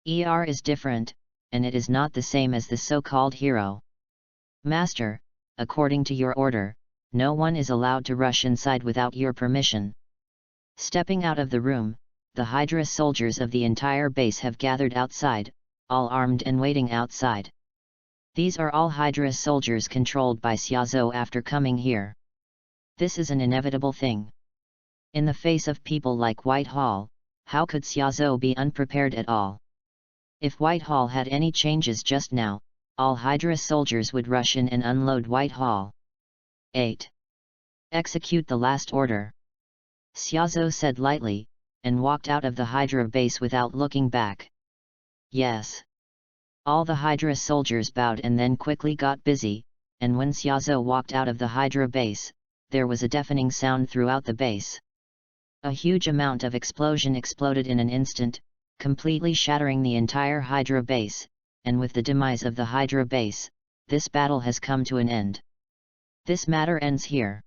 Is different, and it is not the same as the so-called hero. Master, according to your order, no one is allowed to rush inside without your permission. Stepping out of the room, the Hydra soldiers of the entire base have gathered outside, all armed and waiting outside. These are all Hydra soldiers controlled by Xiaozhou after coming here. This is an inevitable thing. In the face of people like Whitehall, how could Xiaozhou be unprepared at all? If Whitehall had any changes just now, all Hydra soldiers would rush in and unload Whitehall. 8. Execute the last order. Xiaozhou said lightly, and walked out of the Hydra base without looking back. Yes. All the Hydra soldiers bowed and then quickly got busy, and when Xiaozhou walked out of the Hydra base, there was a deafening sound throughout the base. A huge amount of explosion exploded in an instant, completely shattering the entire Hydra base, and with the demise of the Hydra base, this battle has come to an end. This matter ends here.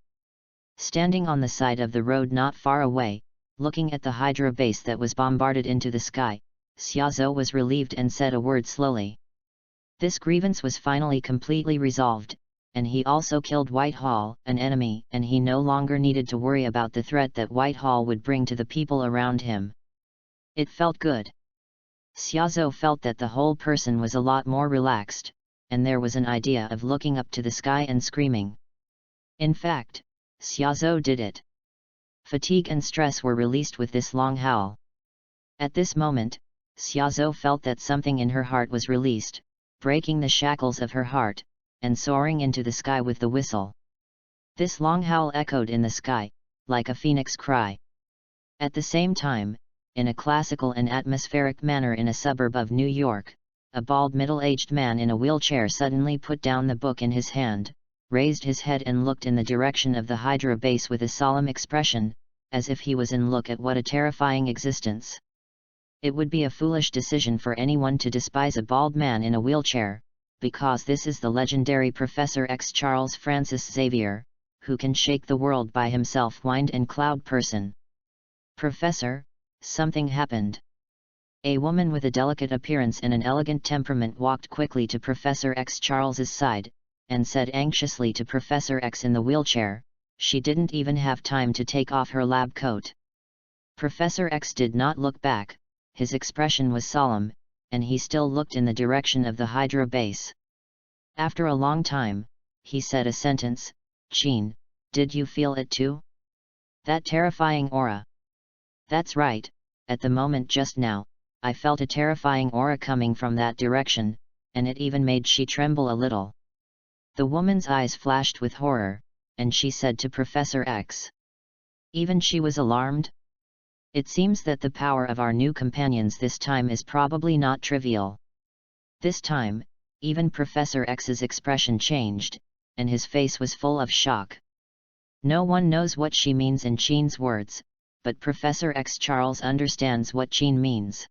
Standing on the side of the road not far away, looking at the Hydra base that was bombarded into the sky, Xiaozhou was relieved and said a word slowly. This grievance was finally completely resolved, and he also killed Whitehall, an enemy, and he no longer needed to worry about the threat that Whitehall would bring to the people around him. It felt good. Xiaozhou felt that the whole person was a lot more relaxed, and there was an idea of looking up to the sky and screaming. In fact, Xiaozhou did it. Fatigue and stress were released with this long howl. At this moment, Xiaozhou felt that something in her heart was released, breaking the shackles of her heart, and soaring into the sky with the whistle. This long howl echoed in the sky, like a phoenix cry. At the same time, in a classical and atmospheric manner in a suburb of New York, a bald middle-aged man in a wheelchair suddenly put down the book in his hand, raised his head and looked in the direction of the Hydra base with a solemn expression, as if he was in look at what a terrifying existence. It would be a foolish decision for anyone to despise a bald man in a wheelchair, because this is the legendary Professor X Charles Francis Xavier, who can shake the world by himself, wind and cloud person. Professor, something happened. A woman with a delicate appearance and an elegant temperament walked quickly to Professor X Charles's side, and said anxiously to Professor X in the wheelchair, she didn't even have time to take off her lab coat. Professor X did not look back, his expression was solemn, and he still looked in the direction of the Hydra base. After a long time, he said a sentence, "Jean, did you feel it too? That terrifying aura?" "That's right, at the moment just now, I felt a terrifying aura coming from that direction, and it even made she tremble a little." The woman's eyes flashed with horror, and she said to Professor X. Even she was alarmed? It seems that the power of our new companions this time is probably not trivial. This time, even Professor X's expression changed, and his face was full of shock. No one knows what she means in Jean's words, but Professor X Charles understands what Jean means.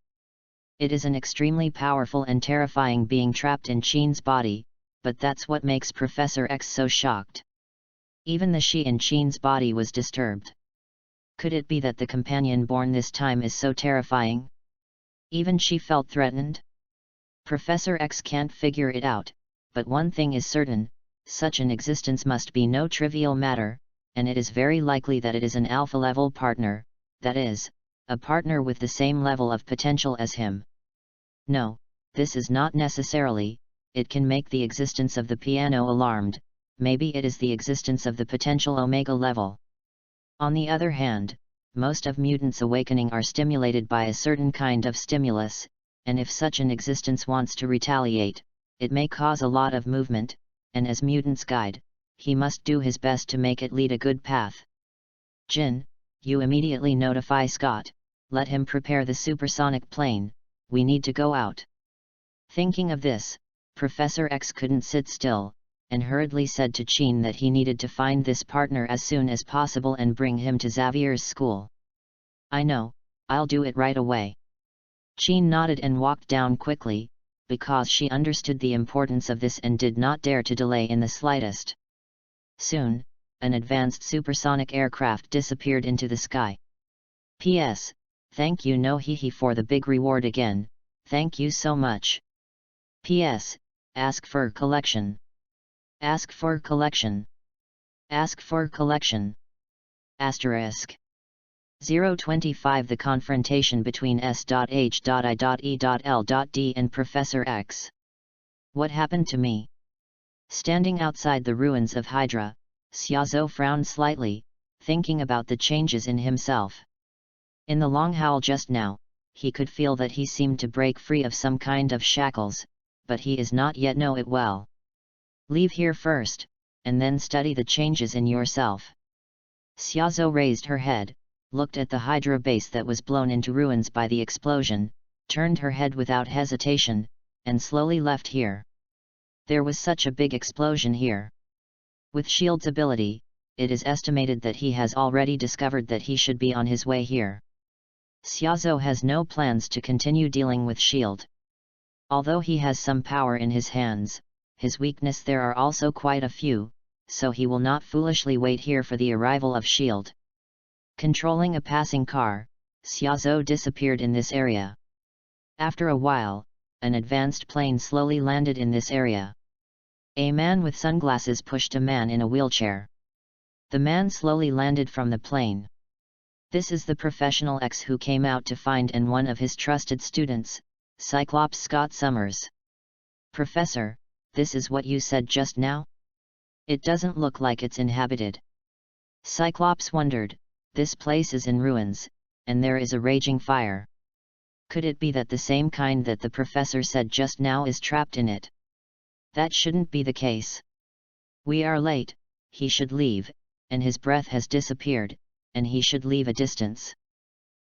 It is an extremely powerful and terrifying being trapped in Jean's body, but that's what makes Professor X so shocked. Even the she in Jean's body was disturbed. Could it be that the companion born this time is so terrifying? Even she felt threatened? Professor X can't figure it out, but one thing is certain, such an existence must be no trivial matter, and it is very likely that it is an alpha-level partner, that is, a partner with the same level of potential as him. No, this is not necessarily, it can make the existence of the piano alarmed, maybe it is the existence of the potential omega level. On the other hand, most of mutants awakening are stimulated by a certain kind of stimulus, and if such an existence wants to retaliate, it may cause a lot of movement, and as mutant's guide, he must do his best to make it lead a good path. Jin, you immediately notify Scott, let him prepare the supersonic plane, we need to go out. Thinking of this, Professor X couldn't sit still, and hurriedly said to Chin that he needed to find this partner as soon as possible and bring him to Xavier's school. I know, I'll do it right away. Chin nodded and walked down quickly, because she understood the importance of this and did not dare to delay in the slightest. Soon, an advanced supersonic aircraft disappeared into the sky. P.S. Thank you no hihi for the big reward again, thank you so much. P.S. Ask for collection. Ask for collection. Ask for collection. Asterisk. 025 The confrontation between S.H.I.E.L.D. and Professor X. What happened to me? Standing outside the ruins of Hydra, Xiaozhou frowned slightly, thinking about the changes in himself. In the long howl just now, he could feel that he seemed to break free of some kind of shackles, but he is not yet know it well. Leave here first, and then study the changes in yourself. Xiaozhou raised her head, looked at the Hydra base that was blown into ruins by the explosion, turned her head without hesitation, and slowly left here. There was such a big explosion here. With S.H.I.E.L.D.'s ability, it is estimated that he has already discovered that he should be on his way here. Xiaozhou has no plans to continue dealing with S.H.I.E.L.D. Although he has some power in his hands, his weakness there are also quite a few, so he will not foolishly wait here for the arrival of S.H.I.E.L.D. Controlling a passing car, Xiaozhou disappeared in this area. After a while, an advanced plane slowly landed in this area. A man with sunglasses pushed a man in a wheelchair. The man slowly landed from the plane. This is the professional X who came out to find and one of his trusted students, Cyclops Scott Summers. Professor, this is what you said just now? It doesn't look like it's inhabited. Cyclops wondered, this place is in ruins, and there is a raging fire. Could it be that the same kind that the professor said just now is trapped in it? That shouldn't be the case. We are late, he should leave, and his breath has disappeared, and he should leave a distance.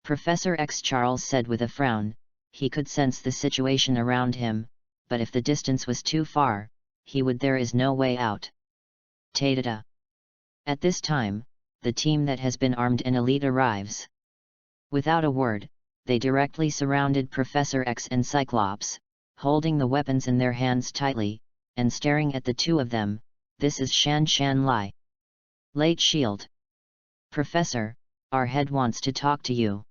Professor X Charles said with a frown, he could sense the situation around him, but if the distance was too far, there is no way out. Ta-da-da. At this time, the team that has been armed and elite arrives. Without a word, they directly surrounded Professor X and Cyclops, holding the weapons in their hands tightly, and staring at the two of them. This is Shan Lai. Late S.H.I.E.L.D. Professor, our head wants to talk to you.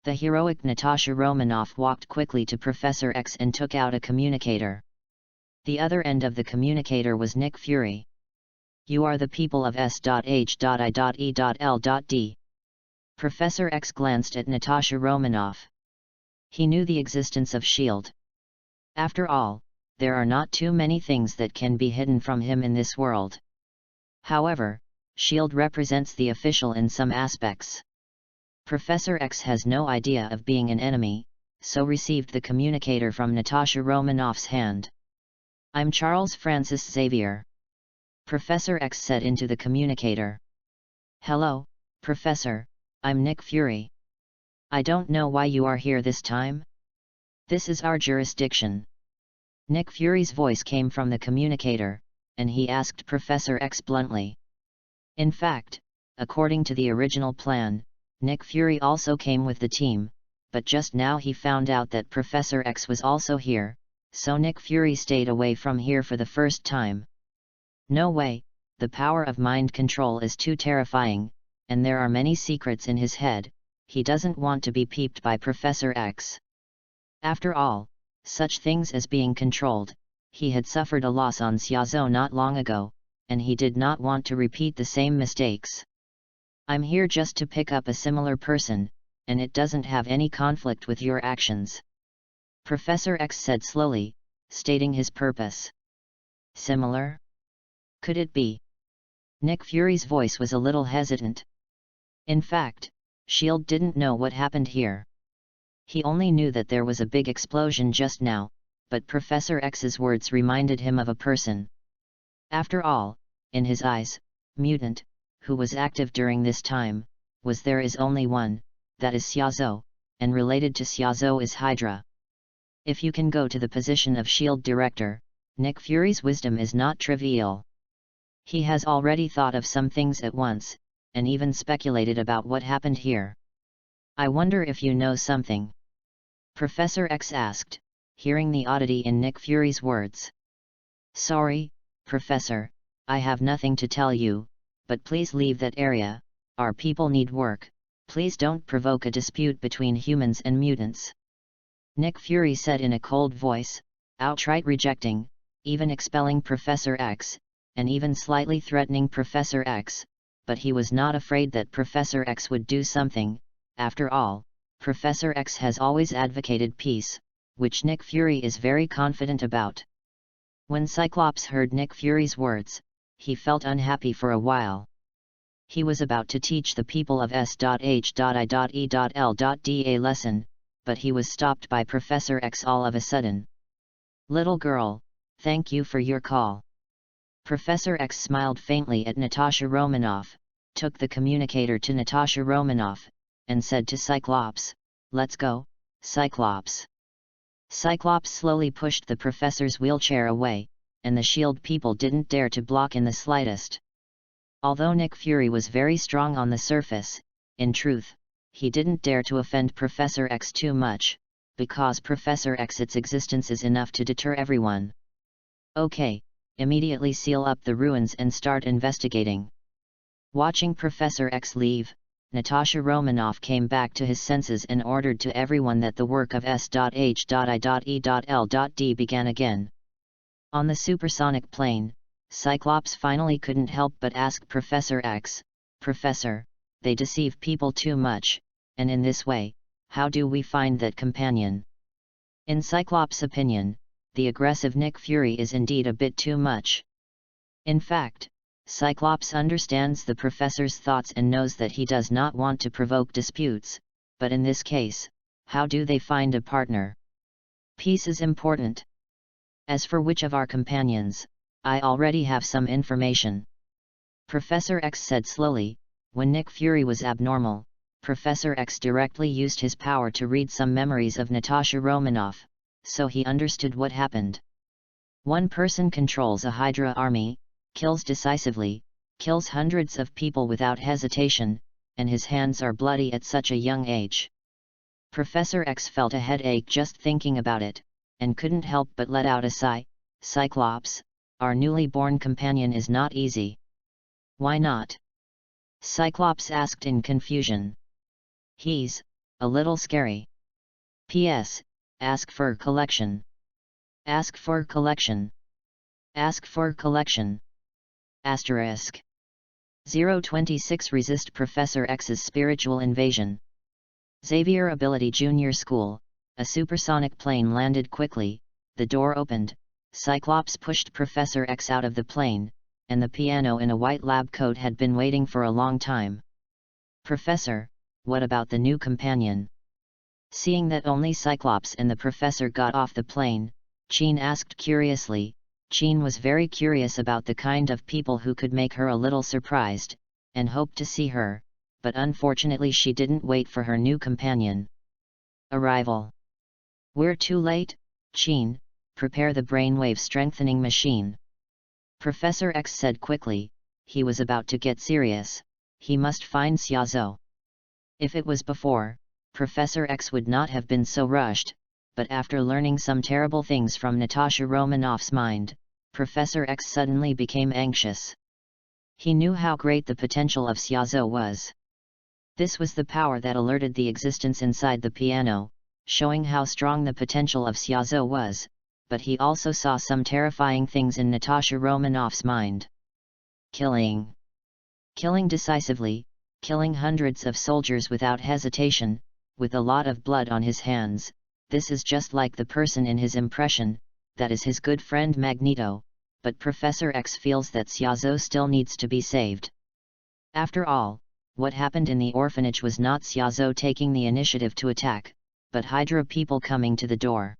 The heroic Natasha Romanoff walked quickly to Professor X and took out a communicator. The other end of the communicator was Nick Fury. You are the people of S.H.I.E.L.D. Professor X glanced at Natasha Romanoff. He knew the existence of S.H.I.E.L.D. After all, there are not too many things that can be hidden from him in this world. However, S.H.I.E.L.D. represents the official in some aspects. Professor X has no idea of being an enemy, so received the communicator from Natasha Romanoff's hand. I'm Charles Francis Xavier. Professor X said into the communicator. Hello, Professor, I'm Nick Fury. I don't know why you are here this time. This is our jurisdiction. Nick Fury's voice came from the communicator, and he asked Professor X bluntly. In fact, according to the original plan, Nick Fury also came with the team, but just now he found out that Professor X was also here, so Nick Fury stayed away from here for the first time. No way, the power of mind control is too terrifying, and there are many secrets in his head, he doesn't want to be peeped by Professor X. After all, such things as being controlled, he had suffered a loss on Xiaozhou not long ago, and he did not want to repeat the same mistakes. I'm here just to pick up a similar person, and it doesn't have any conflict with your actions. Professor X said slowly, stating his purpose. Similar? Could it be? Nick Fury's voice was a little hesitant. In fact, S.H.I.E.L.D. didn't know what happened here. He only knew that there was a big explosion just now, but Professor X's words reminded him of a person. After all, in his eyes, mutant, who was active during this time, there is only one, that is Xiaozhou, and related to Xiaozhou is Hydra. If you can go to the position of S.H.I.E.L.D. director, Nick Fury's wisdom is not trivial. He has already thought of some things at once, and even speculated about what happened here. I wonder if you know something? Professor X asked, hearing the oddity in Nick Fury's words. Sorry, Professor, I have nothing to tell you, but please leave that area, our people need work, please don't provoke a dispute between humans and mutants. Nick Fury said in a cold voice, outright rejecting, even expelling Professor X, and even slightly threatening Professor X, but he was not afraid that Professor X would do something. After all, Professor X has always advocated peace, which Nick Fury is very confident about. When Cyclops heard Nick Fury's words, he felt unhappy for a while. He was about to teach the people of S.H.I.E.L.D. a lesson, but he was stopped by Professor X all of a sudden. Little girl, thank you for your call. Professor X smiled faintly at Natasha Romanoff, took the communicator to Natasha Romanoff, and said to Cyclops, let's go, Cyclops. Cyclops slowly pushed the professor's wheelchair away, and the S.H.I.E.L.D. people didn't dare to block in the slightest. Although Nick Fury was very strong on the surface, in truth, he didn't dare to offend Professor X too much, because Professor X's existence is enough to deter everyone. Okay, immediately seal up the ruins and start investigating. Watching Professor X leave, Natasha Romanoff came back to his senses and ordered to everyone that the work of S.H.I.E.L.D. began again. On the supersonic plane, Cyclops finally couldn't help but ask Professor X, Professor, they deceive people too much, and in this way, how do we find that companion? In Cyclops' opinion, the aggressive Nick Fury is indeed a bit too much. In fact, Cyclops understands the professor's thoughts and knows that he does not want to provoke disputes, but in this case, how do they find a partner? Peace is important. As for which of our companions, I already have some information. Professor X said slowly. When Nick Fury was abnormal, Professor X directly used his power to read some memories of Natasha Romanoff, so he understood what happened. One person controls a Hydra army, kills decisively, kills hundreds of people without hesitation, and his hands are bloody at such a young age. Professor X felt a headache just thinking about it, and couldn't help but let out a sigh. Cyclops, our newly born companion is not easy. Why not? Cyclops asked in confusion. He's a little scary. P.S. Ask for collection. Ask for collection. Ask for collection. Asterisk. 026 Resist Professor X's spiritual invasion. Xavier Ability Junior School, a supersonic plane landed quickly, the door opened, Cyclops pushed Professor X out of the plane, and the piano in a white lab coat had been waiting for a long time. Professor, what about the new companion? Seeing that only Cyclops and the professor got off the plane, Jean asked curiously. Jean was very curious about the kind of people who could make her a little surprised, and hoped to see her, but unfortunately she didn't wait for her new companion. Arrival. We're too late, Jean, prepare the brainwave strengthening machine. Professor X said quickly. He was about to get serious. He must find Xiaozhou. If it was before, Professor X would not have been so rushed, but after learning some terrible things from Natasha Romanoff's mind, Professor X suddenly became anxious. He knew how great the potential of Xiaozhou was. This was the power that alerted the existence inside the piano, showing how strong the potential of Xiaozhou was, but he also saw some terrifying things in Natasha Romanoff's mind. Killing. Killing decisively, killing hundreds of soldiers without hesitation, with a lot of blood on his hands. This is just like the person in his impression, that is his good friend Magneto, but Professor X feels that Xiaozhou still needs to be saved. After all, What happened in the orphanage was not Xiaozhou taking the initiative to attack, but Hydra people coming to the door.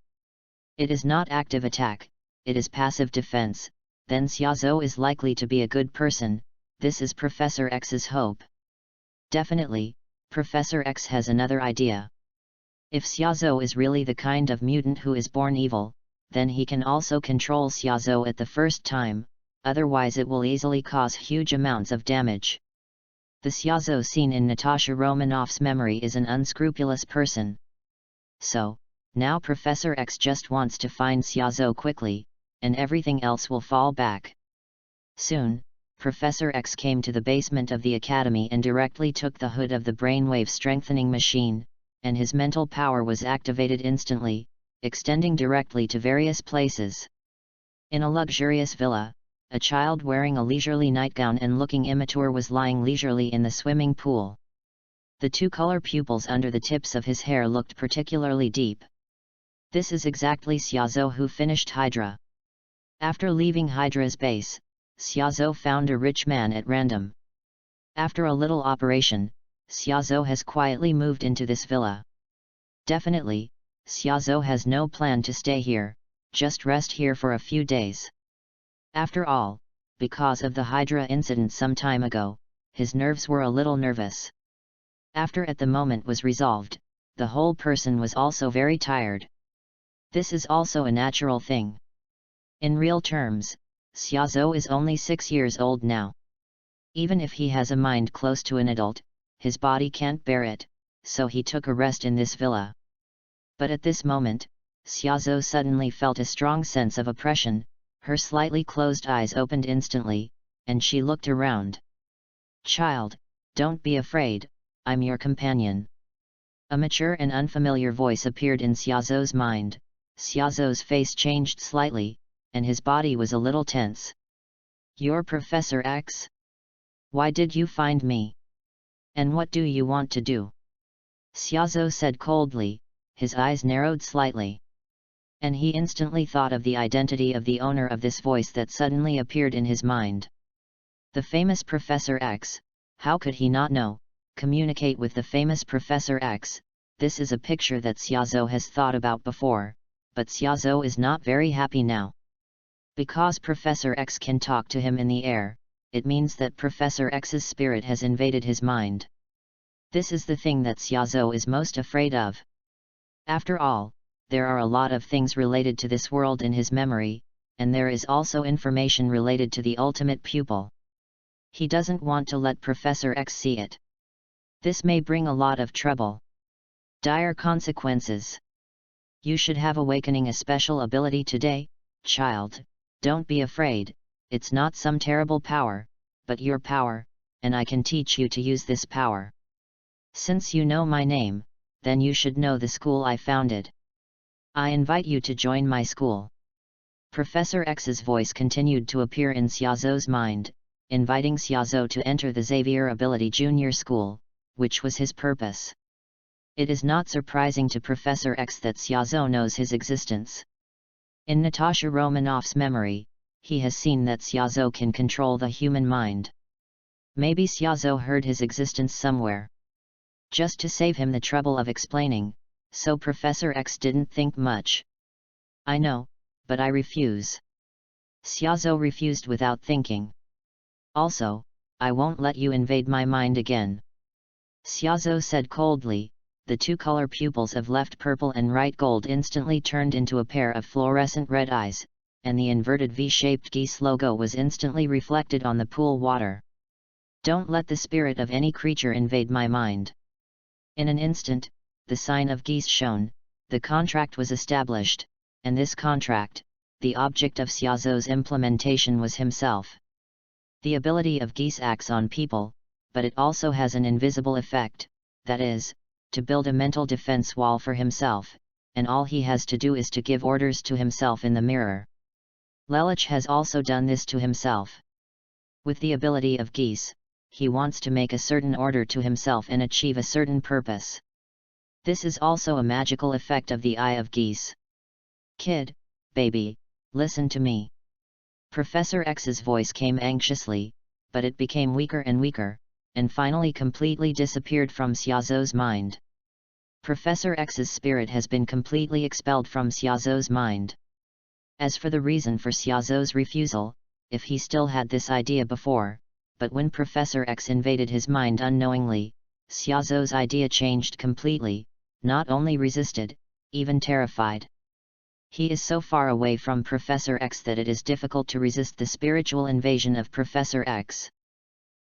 It is not active attack, it is passive defense. Then Xiaozhou is likely to be a good person. This is Professor X's hope. Definitely, Professor X has another idea. If Xiaozhou is really the kind of mutant who is born evil, then he can also control Xiaozhou at the first time, otherwise it will easily cause huge amounts of damage. The Xiaozhou seen in Natasha Romanoff's memory is an unscrupulous person. So, now Professor X just wants to find Xiaozhou quickly, and everything else will fall back. Soon, Professor X came to the basement of the academy and directly took the hood of the brainwave strengthening machine, and his mental power was activated instantly, extending directly to various places. In a luxurious villa, a child wearing a leisurely nightgown and looking immature was lying leisurely in the swimming pool. The two color pupils under the tips of his hair looked particularly deep. This is exactly Xiaozhou who finished Hydra. After leaving Hydra's base, Xiaozhou found a rich man at random. After a little operation, Xiaozhou has quietly moved into this villa. Definitely, Xiaozhou has no plan to stay here, just rest here for a few days. After all, because of the Hydra incident some time ago, his nerves were a little nervous. After at the moment was resolved, the whole person was also very tired. This is also a natural thing. In real terms, Xiaozhou is only 6 years old now. Even if he has a mind close to an adult, his body can't bear it, so he took a rest in this villa. But at this moment, Xiaozhou suddenly felt a strong sense of oppression, her slightly closed eyes opened instantly, and she looked around. "Child, don't be afraid, I'm your companion." A mature and unfamiliar voice appeared in Xiaozhou's mind. Xiaozhou's face changed slightly, and his body was a little tense. "You're Professor X? Why did you find me? And what do you want to do?" Xiaozhou said coldly, his eyes narrowed slightly. And he instantly thought of the identity of the owner of this voice that suddenly appeared in his mind. The famous Professor X, how could he not know? Communicate with the famous Professor X. This is a picture that Xiaozhou has thought about before, but Xiaozhou is not very happy now. Because Professor X can talk to him in the air, it means that Professor X's spirit has invaded his mind. This is the thing that Xiaozhou is most afraid of. After all, there are a lot of things related to this world in his memory, and there is also information related to the ultimate pupil. He doesn't want to let Professor X see it. This may bring a lot of trouble. Dire consequences. You should have awakening a special ability today, child. Don't be afraid, it's not some terrible power, but your power, and I can teach you to use this power. Since you know my name, then you should know the school I founded. I invite you to join my school. Professor X's voice continued to appear in Xiaozhou's mind, inviting Xiaozhou to enter the Xavier Ability Junior School, which was his purpose. It is not surprising to Professor X that Xiaozhou knows his existence. In Natasha Romanoff's memory, he has seen that Xiaozhou can control the human mind. Maybe Xiaozhou heard his existence somewhere. Just to save him the trouble of explaining, so Professor X didn't think much. I know, but I refuse. Xiaozhou refused without thinking. Also, I won't let you invade my mind again. Xiaozhou said coldly. The two color pupils of left purple and right gold instantly turned into a pair of fluorescent red eyes, and the inverted V-shaped geese logo was instantly reflected on the pool water. Don't let the spirit of any creature invade my mind. In an instant, the sign of geese shone, the contract was established, and this contract, the object of Xiaozhou's implementation was himself. The ability of geese acts on people, but it also has an invisible effect, that is, to build a mental defense wall for himself, and all he has to do is to give orders to himself in the mirror. Lelich has also done this to himself. With the ability of geese, he wants to make a certain order to himself and achieve a certain purpose. This is also a magical effect of the eye of geese. Kid, baby, listen to me. Professor X's voice came anxiously, but it became weaker and weaker, and finally completely disappeared from Xiaozou's mind. Professor X's spirit has been completely expelled from Xiaozou's mind. As for the reason for Xiaozou's refusal, if he still had this idea before, but when Professor X invaded his mind unknowingly, Xiaozou's idea changed completely, not only resisted, even terrified. He is so far away from Professor X that it is difficult to resist the spiritual invasion of Professor X.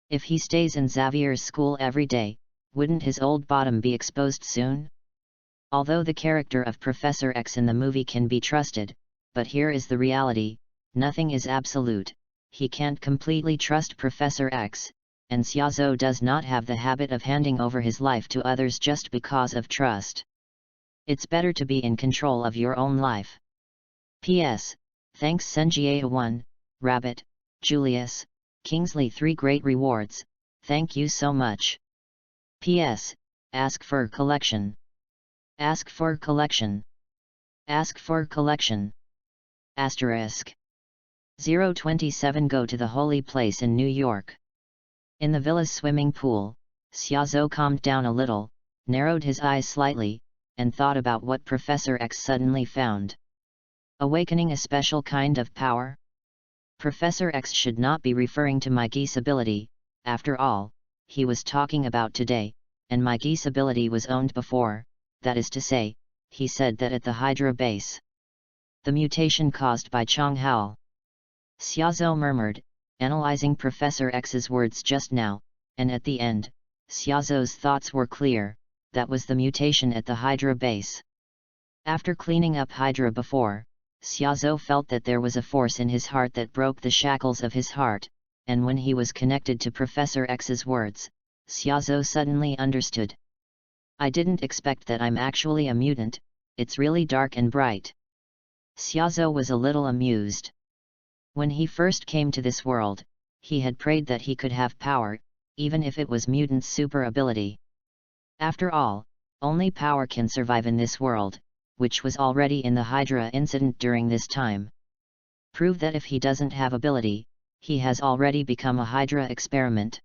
If he stays in Xavier's school every day, wouldn't his old bottom be exposed soon? Although the character of Professor X in the movie can be trusted, but here is the reality: nothing is absolute. He can't completely trust Professor X, and Xiaozou does not have the habit of handing over his life to others just because of trust. It's better to be in control of your own life. P.S. Thanks Senjia 1, Rabbit, Julius, Kingsley 3 great rewards, thank you so much. P.S. Ask for collection. Ask for collection. Ask for collection. Asterisk. 027 Go to the holy place in New York. In the villa's swimming pool, Xiaozou calmed down a little, narrowed his eyes slightly, and thought about what Professor X suddenly found. Awakening a special kind of power? Professor X should not be referring to my geese ability, after all, he was talking about today, and my geese ability was owned before, that is to say, he said that at the Hydra base. The mutation caused by Chong Hao. Xiaozou murmured, analyzing Professor X's words just now, and at the end, Xiaozou's thoughts were clear, that was the mutation at the Hydra base. After cleaning up Hydra before, Xiaozou felt that there was a force in his heart that broke the shackles of his heart, and when he was connected to Professor X's words, Xiaozou suddenly understood. I didn't expect that I'm actually a mutant, it's really dark and bright. Xiaozou was a little amused. When he first came to this world, he had prayed that he could have power, even if it was mutant super ability. After all, only power can survive in this world, which was already in the Hydra incident during this time. Prove that if he doesn't have ability, he has already become a Hydra experiment.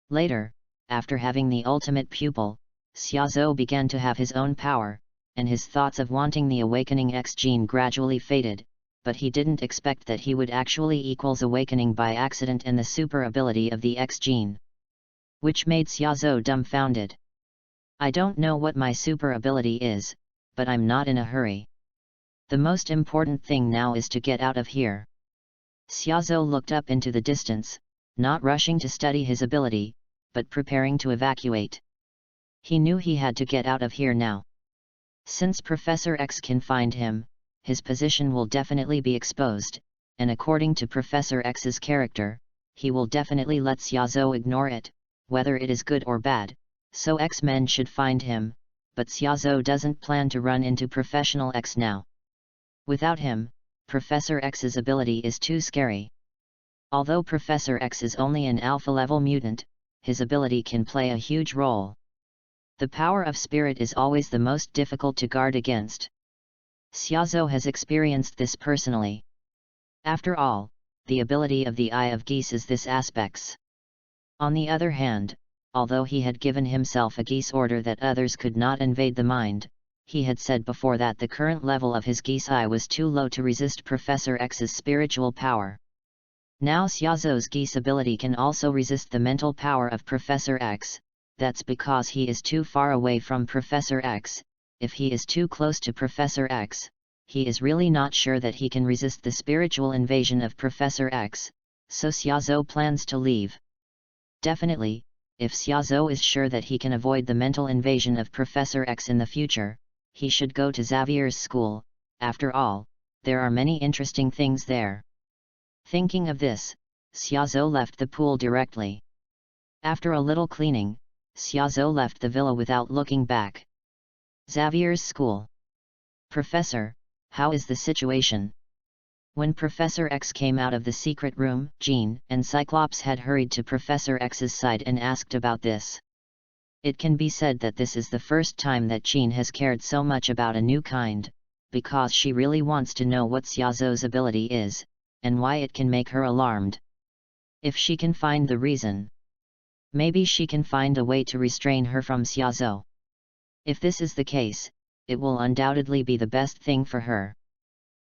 Later, after having the ultimate pupil, Xiaozou began to have his own power, and his thoughts of wanting the awakening X gene gradually faded, but he didn't expect that he would actually equals awakening by accident and the super ability of the X gene. Which made Xiaozou dumbfounded. I don't know what my super ability is, but I'm not in a hurry. The most important thing now is to get out of here. Xiaozou looked up into the distance, not rushing to study his ability, but preparing to evacuate. He knew he had to get out of here now. Since Professor X can find him, his position will definitely be exposed, and according to Professor X's character, he will definitely let Xiaozou ignore it, whether it is good or bad, so X-Men should find him, but Xiaozou doesn't plan to run into Professional X now. Without him, Professor X's ability is too scary. Although Professor X is only an alpha-level mutant, his ability can play a huge role. The power of spirit is always the most difficult to guard against. Xiaozou has experienced this personally. After all, the ability of the Eye of Geese is this aspects. On the other hand, although he had given himself a geese order that others could not invade the mind, he had said before that the current level of his geese eye was too low to resist Professor X's spiritual power. Now Xiaozou's geese ability can also resist the mental power of Professor X, that's because he is too far away from Professor X. If he is too close to Professor X, he is really not sure that he can resist the spiritual invasion of Professor X, so Xiaozou plans to leave. Definitely, if Xiaozou is sure that he can avoid the mental invasion of Professor X in the future, he should go to Xavier's school. After all, there are many interesting things there. Thinking of this, Xiaozou left the pool directly. After a little cleaning, Xiaozou left the villa without looking back. Xavier's school. Professor, how is the situation? When Professor X came out of the secret room, Jean and Cyclops had hurried to Professor X's side and asked about this. It can be said that this is the first time that Jean has cared so much about a new kind, because she really wants to know what Xiaozou's ability is, and why it can make her alarmed. If she can find the reason. Maybe she can find a way to restrain her from Xiaozhou. If this is the case, it will undoubtedly be the best thing for her.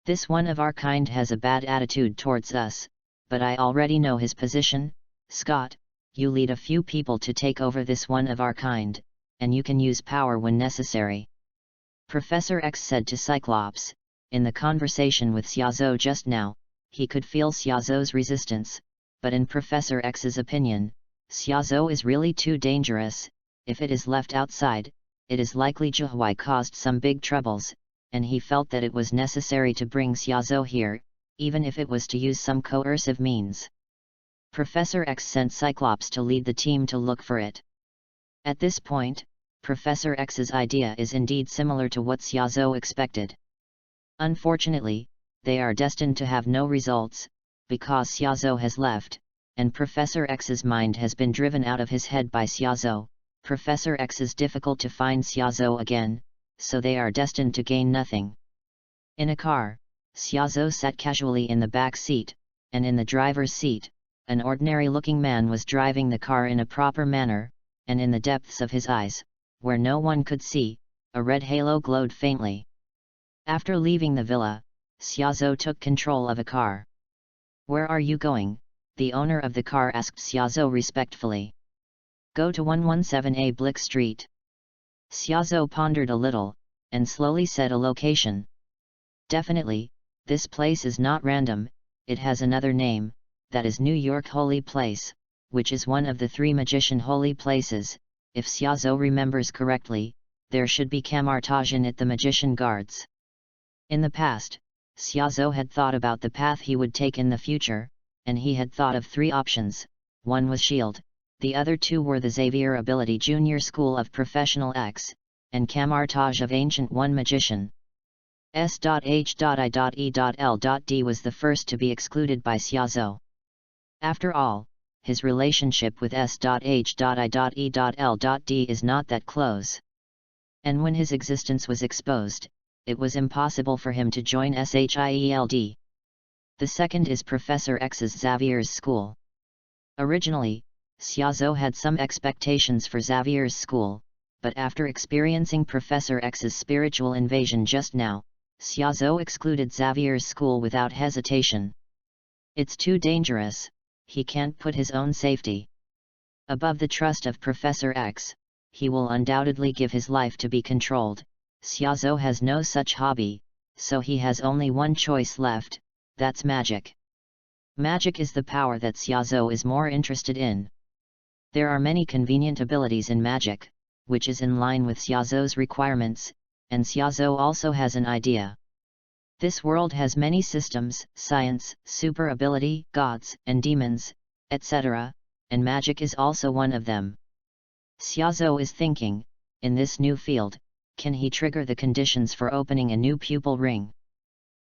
This one of our kind has a bad attitude towards us, but I already know his position. Scott, you lead a few people to take over this one of our kind, and you can use power when necessary. Professor X said to Cyclops. In the conversation with Xiaozhou just now, he could feel Xiaozhou's resistance, but in Professor X's opinion, Xiaozhou is really too dangerous. If it is left outside, it is likely Zhuhui caused some big troubles, and he felt that it was necessary to bring Xiaozhou here, even if it was to use some coercive means. Professor X sent Cyclops to lead the team to look for it. At this point, Professor X's idea is indeed similar to what Xiaozhou expected. Unfortunately, they are destined to have no results, because Xiaozhou has left, and Professor X's mind has been driven out of his head by Xiaozhou. Professor X is difficult to find Xiaozhou again, so they are destined to gain nothing. In a car, Xiaozhou sat casually in the back seat, and in the driver's seat, an ordinary-looking man was driving the car in a proper manner, and in the depths of his eyes, where no one could see, a red halo glowed faintly. After leaving the villa, Xiaozhou took control of a car. "Where are you going?" the owner of the car asked Xiaozhou respectfully. "Go to 117A Blick Street." Xiaozhou pondered a little, and slowly said a location. "Definitely, this place is not random, it has another name, that is New York Holy Place, which is one of the 3 magician holy places. If Xiaozhou remembers correctly, there should be camouflage in it the magician guards." In the past, Xiaozhou had thought about the path he would take in the future, and he had thought of 3 options. One was Shield, the other 2 were the Xavier Ability Junior School of Professional X, and Camouflage of Ancient One Magician. S.H.I.E.L.D was the first to be excluded by Xiaozhou. After all, his relationship with S.H.I.E.L.D is not that close. And when his existence was exposed, it was impossible for him to join SHIELD. The second is Professor X's Xavier's school. Originally, Xiaozhou had some expectations for Xavier's school, but after experiencing Professor X's spiritual invasion just now, Xiaozhou excluded Xavier's school without hesitation. It's too dangerous, he can't put his own safety above the trust of Professor X, he will undoubtedly give his life to be controlled. Xiaozhou has no such hobby, so he has only one choice left, that's magic. Magic is the power that Xiaozhou is more interested in. There are many convenient abilities in magic, which is in line with Xiaozhou's requirements, and Xiaozhou also has an idea. This world has many systems, science, super ability, gods, and demons, etc., and magic is also one of them. Xiaozhou is thinking, in this new field, can he trigger the conditions for opening a new pupil ring?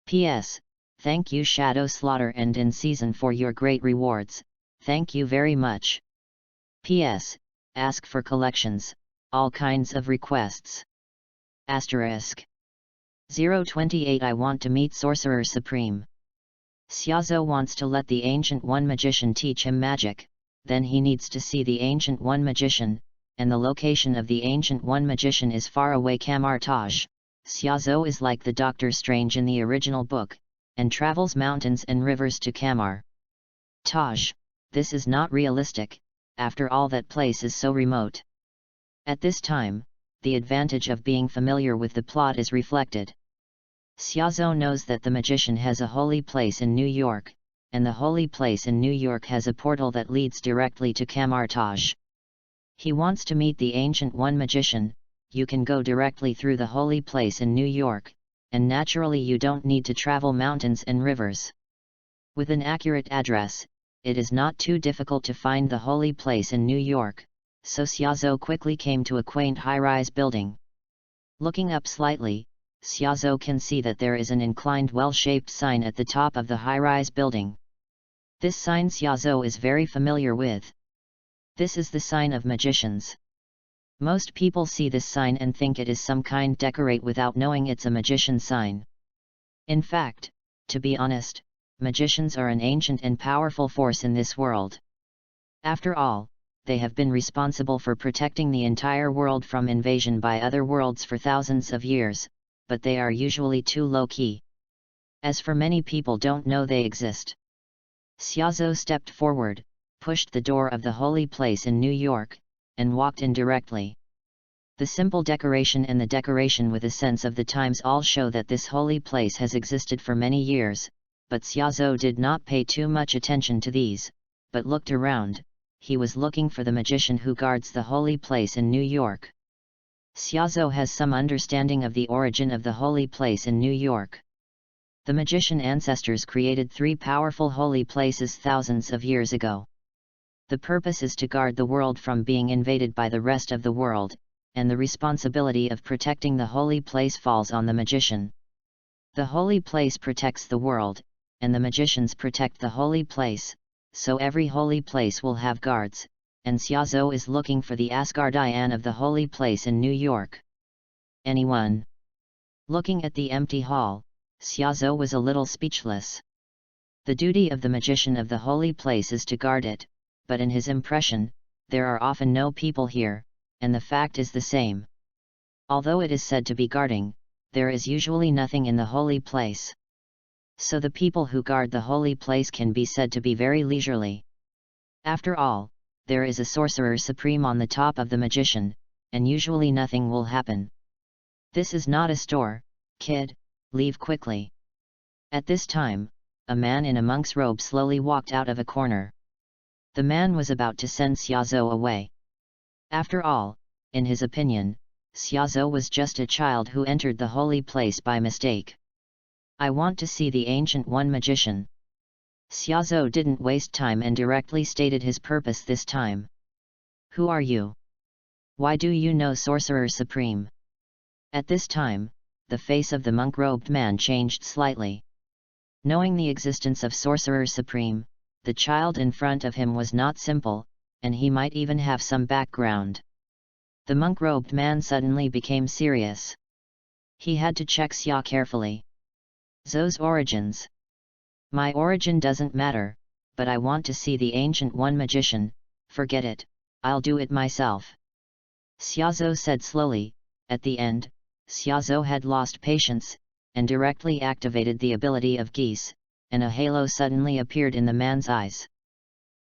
P.S. Thank you Shadow Slaughter and In Season for your great rewards, thank you very much. P.S. Ask for collections, all kinds of requests. Asterisk. 028 I want to meet Sorcerer Supreme. Xiaozhou wants to let the Ancient One Magician teach him magic, then he needs to see the Ancient One Magician, and the location of the Ancient One Magician is far away Camartage. Xiaozhou is like the Doctor Strange in the original book, and travels mountains and rivers to Kamar. Taj. This is not realistic, after all that place is so remote. At this time, the advantage of being familiar with the plot is reflected. Xiaozhou knows that the magician has a holy place in New York, and the holy place in New York has a portal that leads directly to Camartage. He wants to meet the Ancient One Magician. You can go directly through the holy place in New York, and naturally you don't need to travel mountains and rivers. With an accurate address, it is not too difficult to find the holy place in New York, so Xiaozhou quickly came to a quaint high-rise building. Looking up slightly, Xiaozhou can see that there is an inclined well-shaped sign at the top of the high-rise building. This sign Xiaozhou is very familiar with. This is the sign of magicians. Most people see this sign and think it is some kind decorate without knowing it's a magician sign. In fact, to be honest, magicians are an ancient and powerful force in this world. After all, they have been responsible for protecting the entire world from invasion by other worlds for thousands of years, but they are usually too low-key. As for many people don't know they exist. Xiaozhou stepped forward, pushed the door of the holy place in New York, and walked in directly. The simple decoration and the decoration with a sense of the times all show that this holy place has existed for many years, but Xiaozhou did not pay too much attention to these, but looked around. He was looking for the magician who guards the holy place in New York. Xiaozhou has some understanding of the origin of the holy place in New York. The magician ancestors created 3 powerful holy places thousands of years ago. The purpose is to guard the world from being invaded by the rest of the world, and the responsibility of protecting the holy place falls on the magician. The holy place protects the world, and the magicians protect the holy place, so every holy place will have guards, and Xiaozhou is looking for the Asgardian of the holy place in New York. Anyone? Looking at the empty hall, Xiaozhou was a little speechless. The duty of the magician of the holy place is to guard it, but in his impression, there are often no people here, and the fact is the same. Although it is said to be guarding, there is usually nothing in the holy place. So the people who guard the holy place can be said to be very leisurely. After all, there is a sorcerer supreme on the top of the magician, and usually nothing will happen. This is not a store, kid, leave quickly. At this time, a man in a monk's robe slowly walked out of a corner. The man was about to send Xiaozhou away. After all, in his opinion, Xiaozhou was just a child who entered the holy place by mistake. I want to see the Ancient One magician. Xiaozhou didn't waste time and directly stated his purpose this time. Who are you? Why do you know Sorcerer Supreme? At this time, the face of the monk-robed man changed slightly. Knowing the existence of Sorcerer Supreme, the child in front of him was not simple, and he might even have some background. The monk-robed man suddenly became serious. He had to check Xia carefully. Zhou's origins. My origin doesn't matter, but I want to see the Ancient One magician. Forget it, I'll do it myself. Xiaozhou said slowly. At the end, Xiaozhou had lost patience, and directly activated the ability of geese, and a halo suddenly appeared in the man's eyes.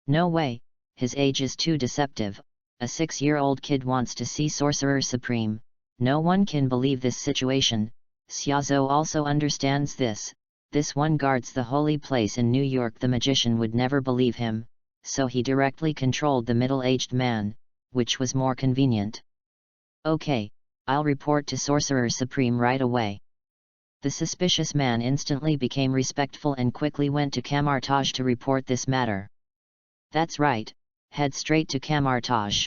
No way, his age is too deceptive. A 6-year-old kid wants to see Sorcerer Supreme. No one can believe this situation. Xiaozhou also understands this. This one guards the holy place in New York. The magician would never believe him, so he directly controlled the middle-aged man, which was more convenient. Okay, I'll report to Sorcerer Supreme right away. The suspicious man instantly became respectful and quickly went to Kamartaj to report this matter. That's right, head straight to Kamartaj.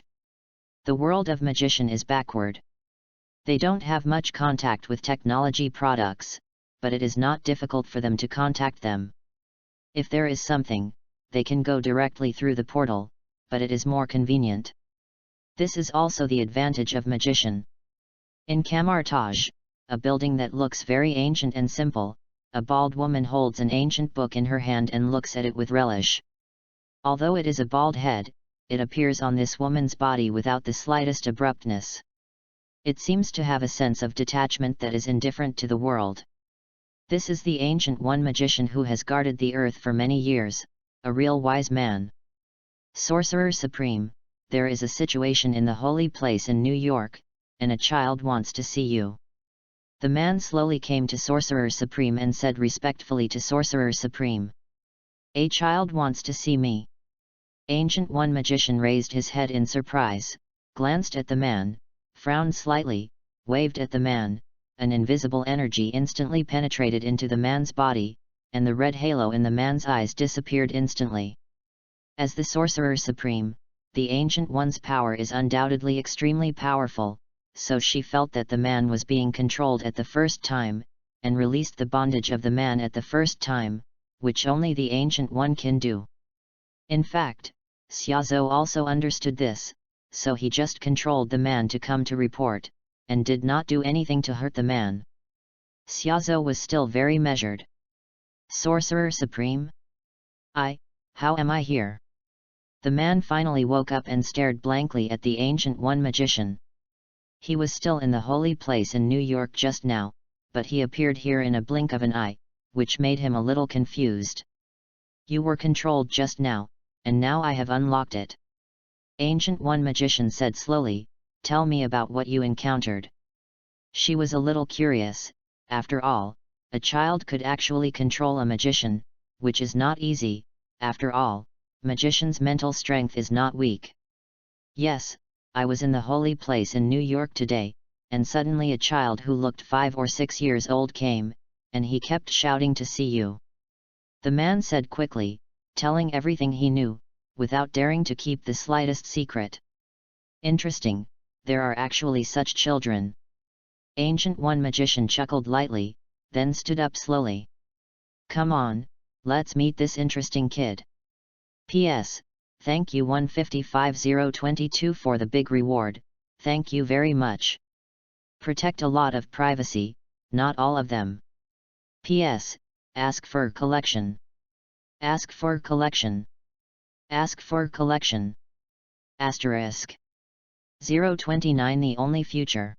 The world of magician is backward. They don't have much contact with technology products, but it is not difficult for them to contact them. If there is something, they can go directly through the portal, but it is more convenient. This is also the advantage of magician. In Kamartaj, a building that looks very ancient and simple, a bald woman holds an ancient book in her hand and looks at it with relish. Although it is a bald head, it appears on this woman's body without the slightest abruptness. It seems to have a sense of detachment that is indifferent to the world. This is the Ancient One magician who has guarded the earth for many years, a real wise man. Sorcerer Supreme, there is a situation in the holy place in New York, and a child wants to see you. The man slowly came to Sorcerer Supreme and said respectfully to Sorcerer Supreme. A child wants to see me. Ancient One magician raised his head in surprise, glanced at the man, frowned slightly, waved at the man. An invisible energy instantly penetrated into the man's body, and the red halo in the man's eyes disappeared instantly. As the Sorcerer Supreme, the Ancient One's power is undoubtedly extremely powerful, so she felt that the man was being controlled at the first time, and released the bondage of the man at the first time, which only the Ancient One can do. In fact, Xiaozhou also understood this, so he just controlled the man to come to report, and did not do anything to hurt the man. Xiaozhou was still very measured. Sorcerer Supreme? How am I here? The man finally woke up and stared blankly at the Ancient One magician. He was still in the holy place in New York just now, but he appeared here in a blink of an eye, which made him a little confused. You were controlled just now, and now I have unlocked it. Ancient One magician said slowly, tell me about what you encountered. She was a little curious. After all, a child could actually control a magician, which is not easy. After all, magician's mental strength is not weak. Yes, I was in the holy place in New York today, and suddenly a child who looked 5 or 6 years old came, and he kept shouting to see you. The man said quickly, telling everything he knew, without daring to keep the slightest secret. Interesting, there are actually such children. Ancient One magician chuckled lightly, then stood up slowly. Come on, let's meet this interesting kid. P.S. Thank you 155022 for the big reward, thank you very much. Protect a lot of privacy, not all of them. P.S. Ask for collection. Ask for collection. Ask for collection. Asterisk. 029 The only future.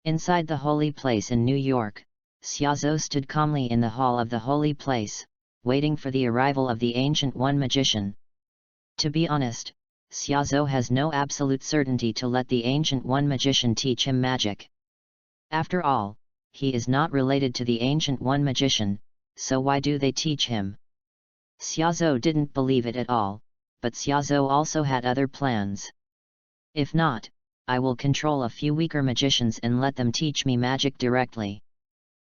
Inside the holy place in New York, Xiaozhou stood calmly in the hall of the holy place, waiting for the arrival of the Ancient One magician. To be honest, Xiaozhou has no absolute certainty to let the Ancient One magician teach him magic. After all, he is not related to the Ancient One magician, so why do they teach him? Xiaozhou didn't believe it at all, but Xiaozhou also had other plans. If not, I will control a few weaker magicians and let them teach me magic directly.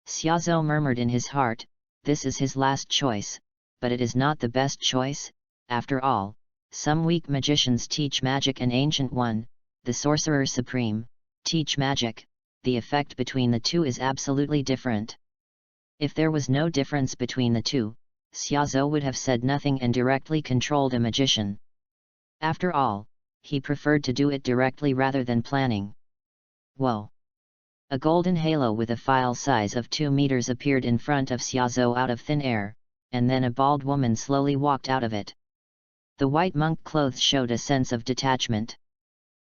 Xiaozhou murmured in his heart, this is his last choice, but it is not the best choice. After all, some weak magicians teach magic and Ancient One, the Sorcerer Supreme, teach magic. The effect between the two is absolutely different. If there was no difference between the two, Xiaozhou would have said nothing and directly controlled a magician. After all, he preferred to do it directly rather than planning. Whoa! A golden halo with a file size of 2 meters appeared in front of Xiaozhou out of thin air, and then a bald woman slowly walked out of it. The white monk clothes showed a sense of detachment.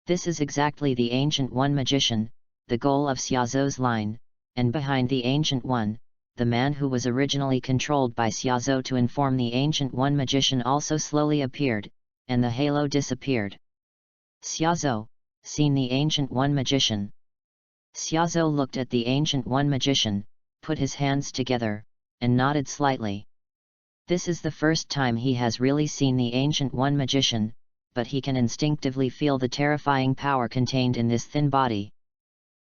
This is exactly the Ancient One magician, the goal of Xiaozhou's line, and behind the Ancient One, the man who was originally controlled by Xiaozhou to inform the Ancient One magician also slowly appeared, and the halo disappeared. Xiaozhou, seen the Ancient One magician. Xiaozhou looked at the Ancient One magician, put his hands together, and nodded slightly. This is the first time he has really seen the Ancient One magician, but he can instinctively feel the terrifying power contained in this thin body.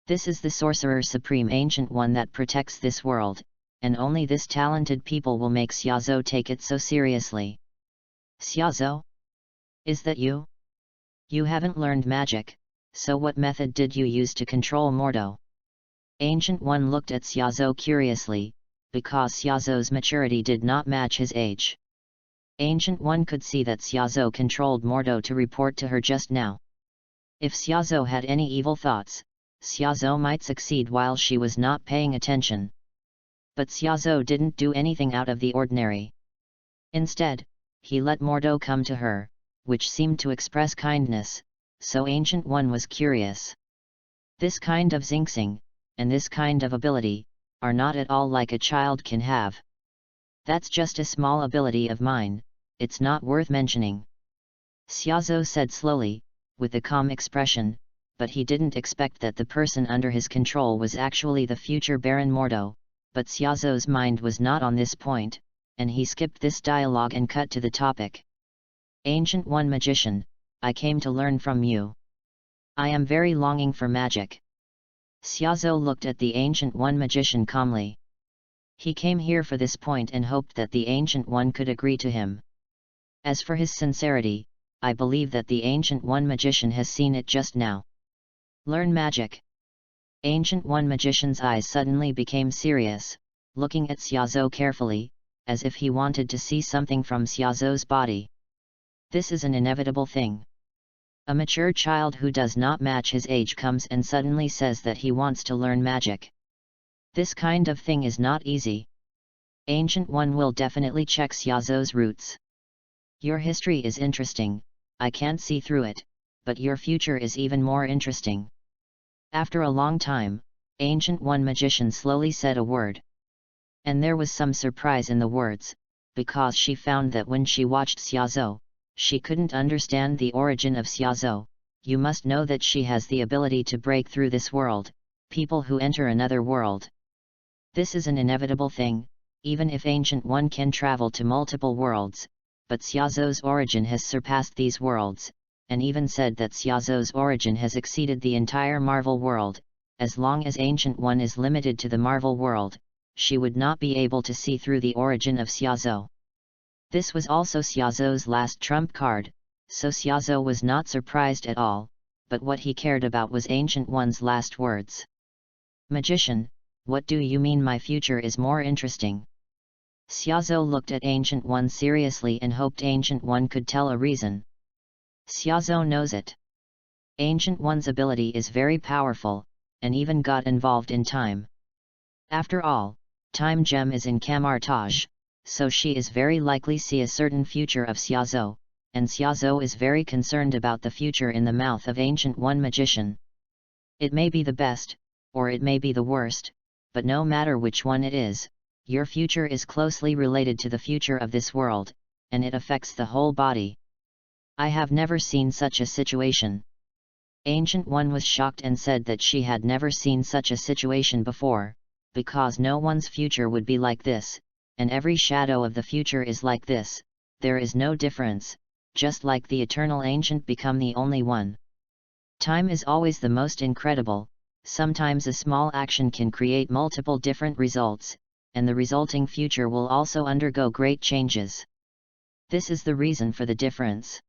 This is the Sorcerer Supreme Ancient One that protects this world, and only this talented people will make Xiaozhou take it so seriously. Xiaozhou? Is that you? You haven't learned magic, so what method did you use to control Mordo? Ancient One looked at Xiaozhou curiously, because Xiaozhou's maturity did not match his age. Ancient One could see that Xiaozhou controlled Mordo to report to her just now. If Xiaozhou had any evil thoughts, Xiaozhou might succeed while she was not paying attention. But Xiaozhou didn't do anything out of the ordinary. Instead, he let Mordo come to her, which seemed to express kindness, so Ancient One was curious. This kind of xingxing, and this kind of ability, are not at all like a child can have. That's just a small ability of mine, it's not worth mentioning. Xiaozhou said slowly, with a calm expression, but he didn't expect that the person under his control was actually the future Baron Mordo, but Xiaozhou's mind was not on this point, and he skipped this dialogue and cut to the topic. Ancient One magician, I came to learn from you. I am very longing for magic. Xiaozhou looked at the Ancient One magician calmly. He came here for this point and hoped that the Ancient One could agree to him. As for his sincerity, I believe that the Ancient One magician has seen it just now. Learn magic. Ancient One magician's eyes suddenly became serious, looking at Xiaozhou carefully, as if he wanted to see something from Xiaozhou's body. This is an inevitable thing. A mature child who does not match his age comes and suddenly says that he wants to learn magic. This kind of thing is not easy. Ancient One will definitely check Xiaozhou's roots. Your history is interesting, I can't see through it, but your future is even more interesting. After a long time, Ancient One Magician slowly said a word. And there was some surprise in the words, because she found that when she watched Xiaozhou, she couldn't understand the origin of Xiaozhou. You must know that she has the ability to break through this world, people who enter another world. This is an inevitable thing, even if Ancient One can travel to multiple worlds, but Xiaozhou's origin has surpassed these worlds, and even said that Xiaozhou's origin has exceeded the entire Marvel world. As long as Ancient One is limited to the Marvel world, she would not be able to see through the origin of Xiaozhou. This was also Xiaozhou's last trump card, so Xiaozhou was not surprised at all, but what he cared about was Ancient One's last words. Magician, what do you mean my future is more interesting? Xiaozhou looked at Ancient One seriously and hoped Ancient One could tell a reason. Xiaozhou knows it. Ancient One's ability is very powerful, and even got involved in time. After all, Time Gem is in Camartage, so she is very likely see a certain future of Xiaozhou, and Xiaozhou is very concerned about the future in the mouth of Ancient One Magician. It may be the best, or it may be the worst, but no matter which one it is, your future is closely related to the future of this world, and it affects the whole body. I have never seen such a situation. Ancient One was shocked and said that she had never seen such a situation before, because no one's future would be like this, and every shadow of the future is like this, there is no difference, just like the eternal ancient become the only one. Time is always the most incredible, sometimes a small action can create multiple different results, and the resulting future will also undergo great changes. This is the reason for the difference.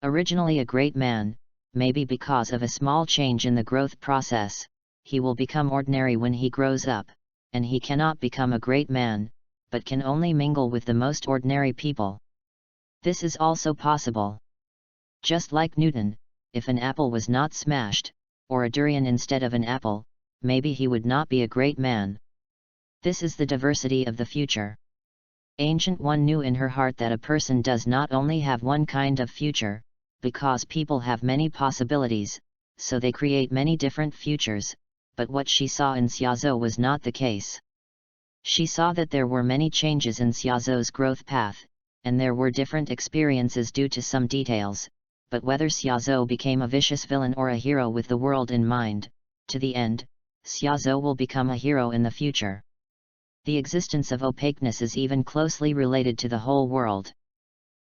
Originally a great man, maybe because of a small change in the growth process, he will become ordinary when he grows up, and he cannot become a great man, but can only mingle with the most ordinary people. This is also possible. Just like Newton, if an apple was not smashed, or a durian instead of an apple, maybe he would not be a great man. This is the diversity of the future. Ancient One knew in her heart that a person does not only have one kind of future, because people have many possibilities, so they create many different futures, but what she saw in Xiaozhou was not the case. She saw that there were many changes in Xiaozhou's growth path, and there were different experiences due to some details, but whether Xiaozhou became a vicious villain or a hero with the world in mind, to the end, Xiaozhou will become a hero in the future. The existence of opaqueness is even closely related to the whole world.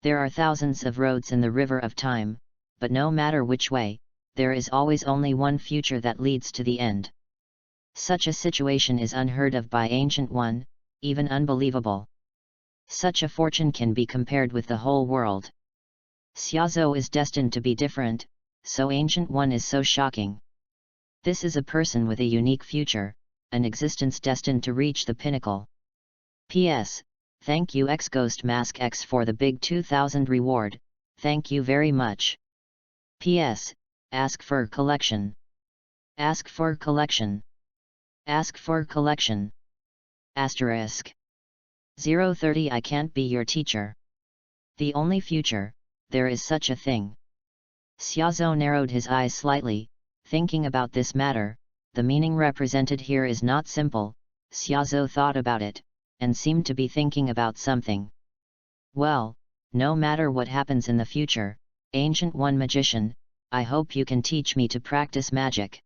There are thousands of roads in the river of time, but no matter which way, there is always only one future that leads to the end. Such a situation is unheard of by Ancient One, even unbelievable. Such a fortune can be compared with the whole world. Xiaozhou is destined to be different, so Ancient One is so shocking. This is a person with a unique future, an existence destined to reach the pinnacle. P.S. Thank you X-Ghost Mask X for the big 2000 reward, thank you very much. P.S. Ask for collection. Ask for collection. Ask for collection. Asterisk. 030 I can't be your teacher. The only future, there is such a thing. Xiaozhou narrowed his eyes slightly, thinking about this matter. The meaning represented here is not simple. Xiaozhou thought about it, and seemed to be thinking about something. Well, no matter what happens in the future, Ancient One Magician, I hope you can teach me to practice magic.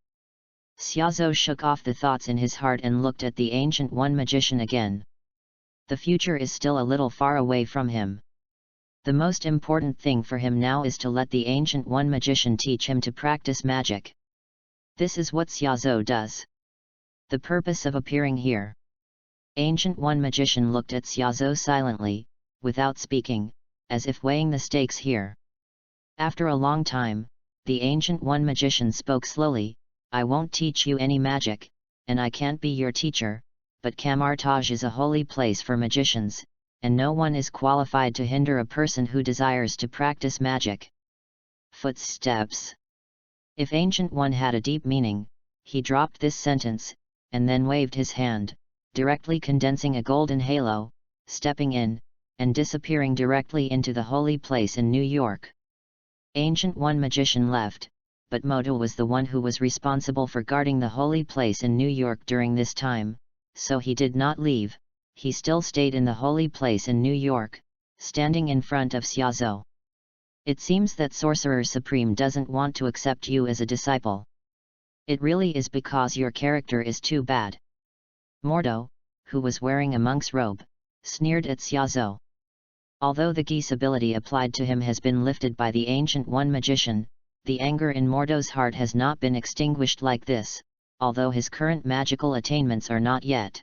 Xiaozhou shook off the thoughts in his heart and looked at the Ancient One Magician again. The future is still a little far away from him. The most important thing for him now is to let the Ancient One Magician teach him to practice magic. This is what Xiaozhou does. The purpose of appearing here. Ancient One Magician looked at Xiaozhou silently, without speaking, as if weighing the stakes here. After a long time, the Ancient One Magician spoke slowly, I won't teach you any magic, and I can't be your teacher, but Camartage is a holy place for magicians, and no one is qualified to hinder a person who desires to practice magic. Footsteps. If Ancient One had a deep meaning, he dropped this sentence, and then waved his hand, directly condensing a golden halo, stepping in, and disappearing directly into the holy place in New York. Ancient One Magician left, but Modo was the one who was responsible for guarding the holy place in New York during this time, so he did not leave, he still stayed in the holy place in New York, standing in front of Xiaozhou. It seems that Sorcerer Supreme doesn't want to accept you as a disciple. It really is because your character is too bad. Mordo, who was wearing a monk's robe, sneered at Xiaozhou. Although the geese ability applied to him has been lifted by the Ancient One Magician, the anger in Mordo's heart has not been extinguished like this, although his current magical attainments are not yet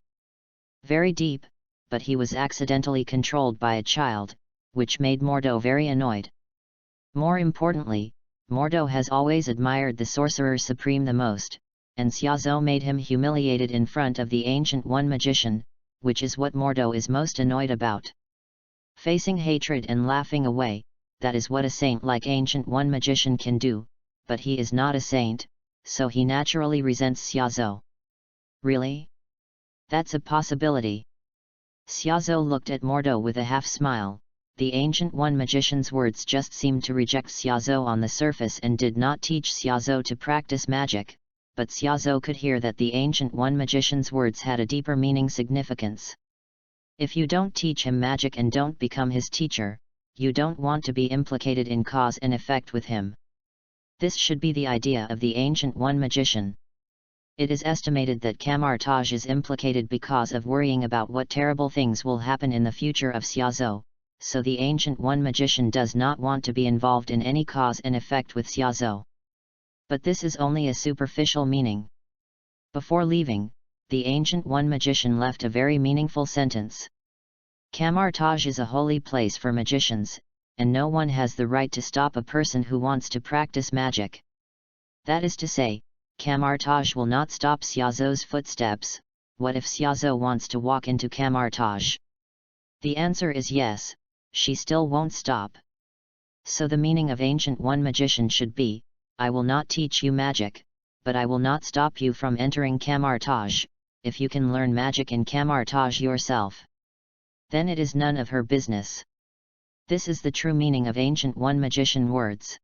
very deep, but he was accidentally controlled by a child, which made Mordo very annoyed. More importantly, Mordo has always admired the Sorcerer Supreme the most, and Xiaozhou made him humiliated in front of the Ancient One Magician, which is what Mordo is most annoyed about. Facing hatred and laughing away, that is what a saint like Ancient One Magician can do, but he is not a saint, so he naturally resents Xiaozhou. Really? That's a possibility. Xiaozhou looked at Mordo with a half-smile. The Ancient One Magician's words just seemed to reject Xiaozhou on the surface and did not teach Xiaozhou to practice magic, but Xiaozhou could hear that the Ancient One Magician's words had a deeper meaning significance. If you don't teach him magic and don't become his teacher, you don't want to be implicated in cause and effect with him. This should be the idea of the Ancient One Magician. It is estimated that Camartage is implicated because of worrying about what terrible things will happen in the future of Xiaozhou, so the Ancient One Magician does not want to be involved in any cause and effect with Xiaozhou. But this is only a superficial meaning. Before leaving, the Ancient One Magician left a very meaningful sentence. Camartage is a holy place for magicians, and no one has the right to stop a person who wants to practice magic. That is to say, Camartage will not stop Xiaozhou's footsteps. What if Xiaozhou wants to walk into Camartage? The answer is yes, she still won't stop. So the meaning of Ancient One Magician should be, I will not teach you magic, but I will not stop you from entering Camartage, if you can learn magic in Camartage yourself. Then it is none of her business. This is the true meaning of Ancient One Magician words.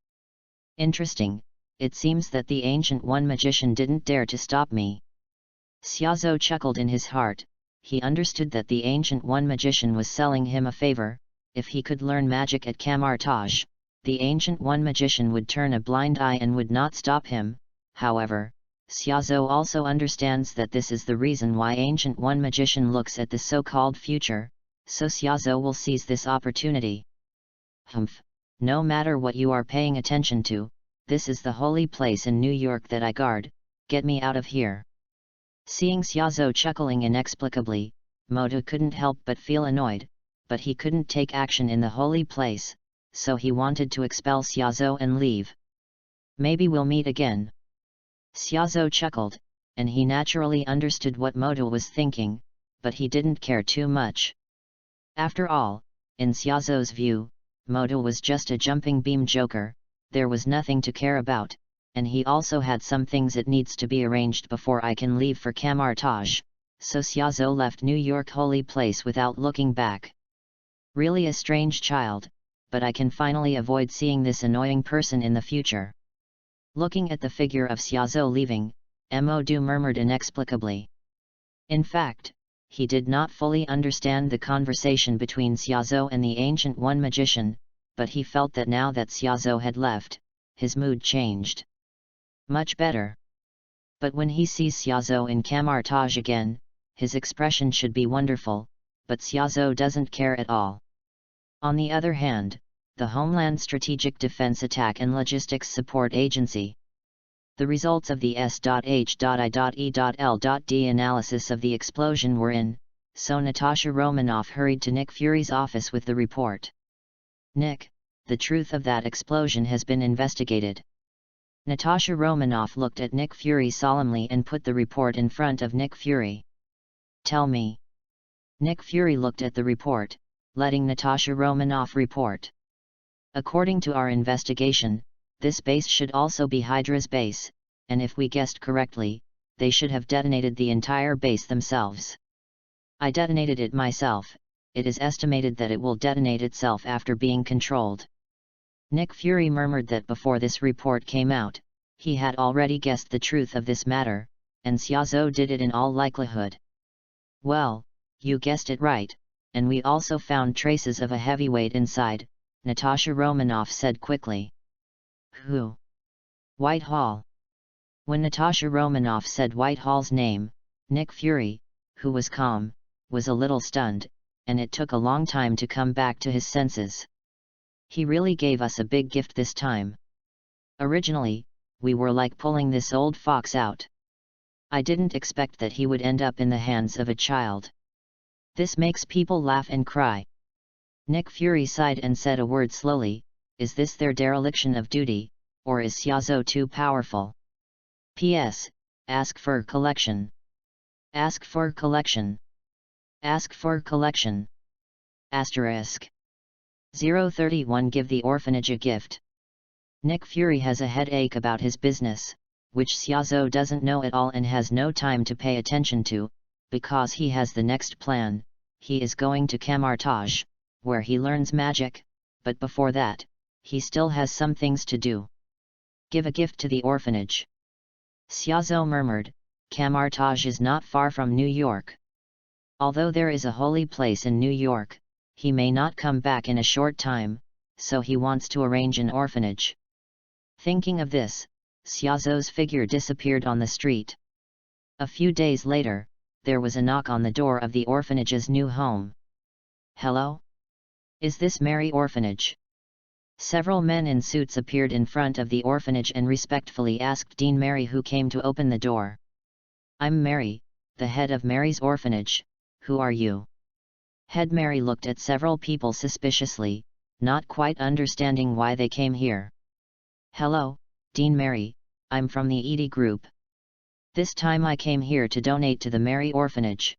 Interesting, it seems that the Ancient One Magician didn't dare to stop me. Xiaozhou chuckled in his heart, he understood that the Ancient One Magician was selling him a favor. If he could learn magic at Camartage, the Ancient One Magician would turn a blind eye and would not stop him. Humbh, Xiaozhou also understands that this is the reason why Ancient One Magician looks at the so-called future, so Xiaozhou will seize this opportunity. No matter what you are paying attention to, this is the holy place in New York that I guard, get me out of here. Seeing Xiaozhou chuckling inexplicably, Modo couldn't help but feel annoyed, but he couldn't take action in the holy place, so he wanted to expel Xiaozhou and leave. Maybe we'll meet again. Xiaozhou chuckled, and he naturally understood what Modo was thinking, but he didn't care too much. After all, in Xiaozhou's view, Modo was just a jumping beam joker, there was nothing to care about, and he also had some things that needs to be arranged before I can leave for Camartage, so Xiaozhou left New York holy place without looking back. Really a strange child, but I can finally avoid seeing this annoying person in the future. Looking at the figure of Xiaozhou leaving, Modo murmured inexplicably. In fact, he did not fully understand the conversation between Xiaozhou and the Ancient One Magician, but he felt that now that Xiaozhou had left, his mood changed. Much better. But when he sees Xiaozhou in Camartage again, his expression should be wonderful, but Xiaozhou doesn't care at all. On the other hand, the Homeland Strategic Defense Attack and Logistics Support Agency. The results of the S.H.I.E.L.D. analysis of the explosion were in, so Natasha Romanoff hurried to Nick Fury's office with the report. Nick, the truth of that explosion has been investigated. Natasha Romanoff looked at Nick Fury solemnly and put the report in front of Nick Fury. Tell me. Nick Fury looked at the report, letting Natasha Romanoff report. According to our investigation, this base should also be Hydra's base, and if we guessed correctly, they should have detonated the entire base themselves. I detonated it myself, it is estimated that it will detonate itself after being controlled. Nick Fury murmured that before this report came out, he had already guessed the truth of this matter, and Xiaozhou did it in all likelihood. Well, you guessed it right, and we also found traces of a heavyweight inside, Natasha Romanoff said quickly. Who? Whitehall. When Natasha Romanoff said Whitehall's name, Nick Fury, who was calm, was a little stunned, and it took a long time to come back to his senses. He really gave us a big gift this time. Originally, we were like pulling this old fox out. I didn't expect that he would end up in the hands of a child. This makes people laugh and cry. Nick Fury sighed and said a word slowly. Is this their dereliction of duty, or is Xiaozhou too powerful? P.S. Ask for collection. Ask for collection. Ask for collection. Asterisk. 031 Give the orphanage a gift. Nick Fury has a headache about his business, which Xiaozhou doesn't know at all and has no time to pay attention to, because he has the next plan. He is going to Camartage, where he learns magic, but before that, he still has some things to do. Give a gift to the orphanage. Xiaozhou murmured, Camartage is not far from New York. Although there is a holy place in New York, he may not come back in a short time, so he wants to arrange an orphanage. Thinking of this, Xiaozhou's figure disappeared on the street. A few days later, there was a knock on the door of the orphanage's new home. Hello? Is this Mary Orphanage? Several men in suits appeared in front of the orphanage and respectfully asked Dean Mary who came to open the door. I'm Mary, the head of Mary's orphanage. Who are you? Head Mary looked at several people suspiciously, not quite understanding why they came here. Hello, Dean Mary, I'm from the Edie Group. This time I came here to donate to the Mary Orphanage.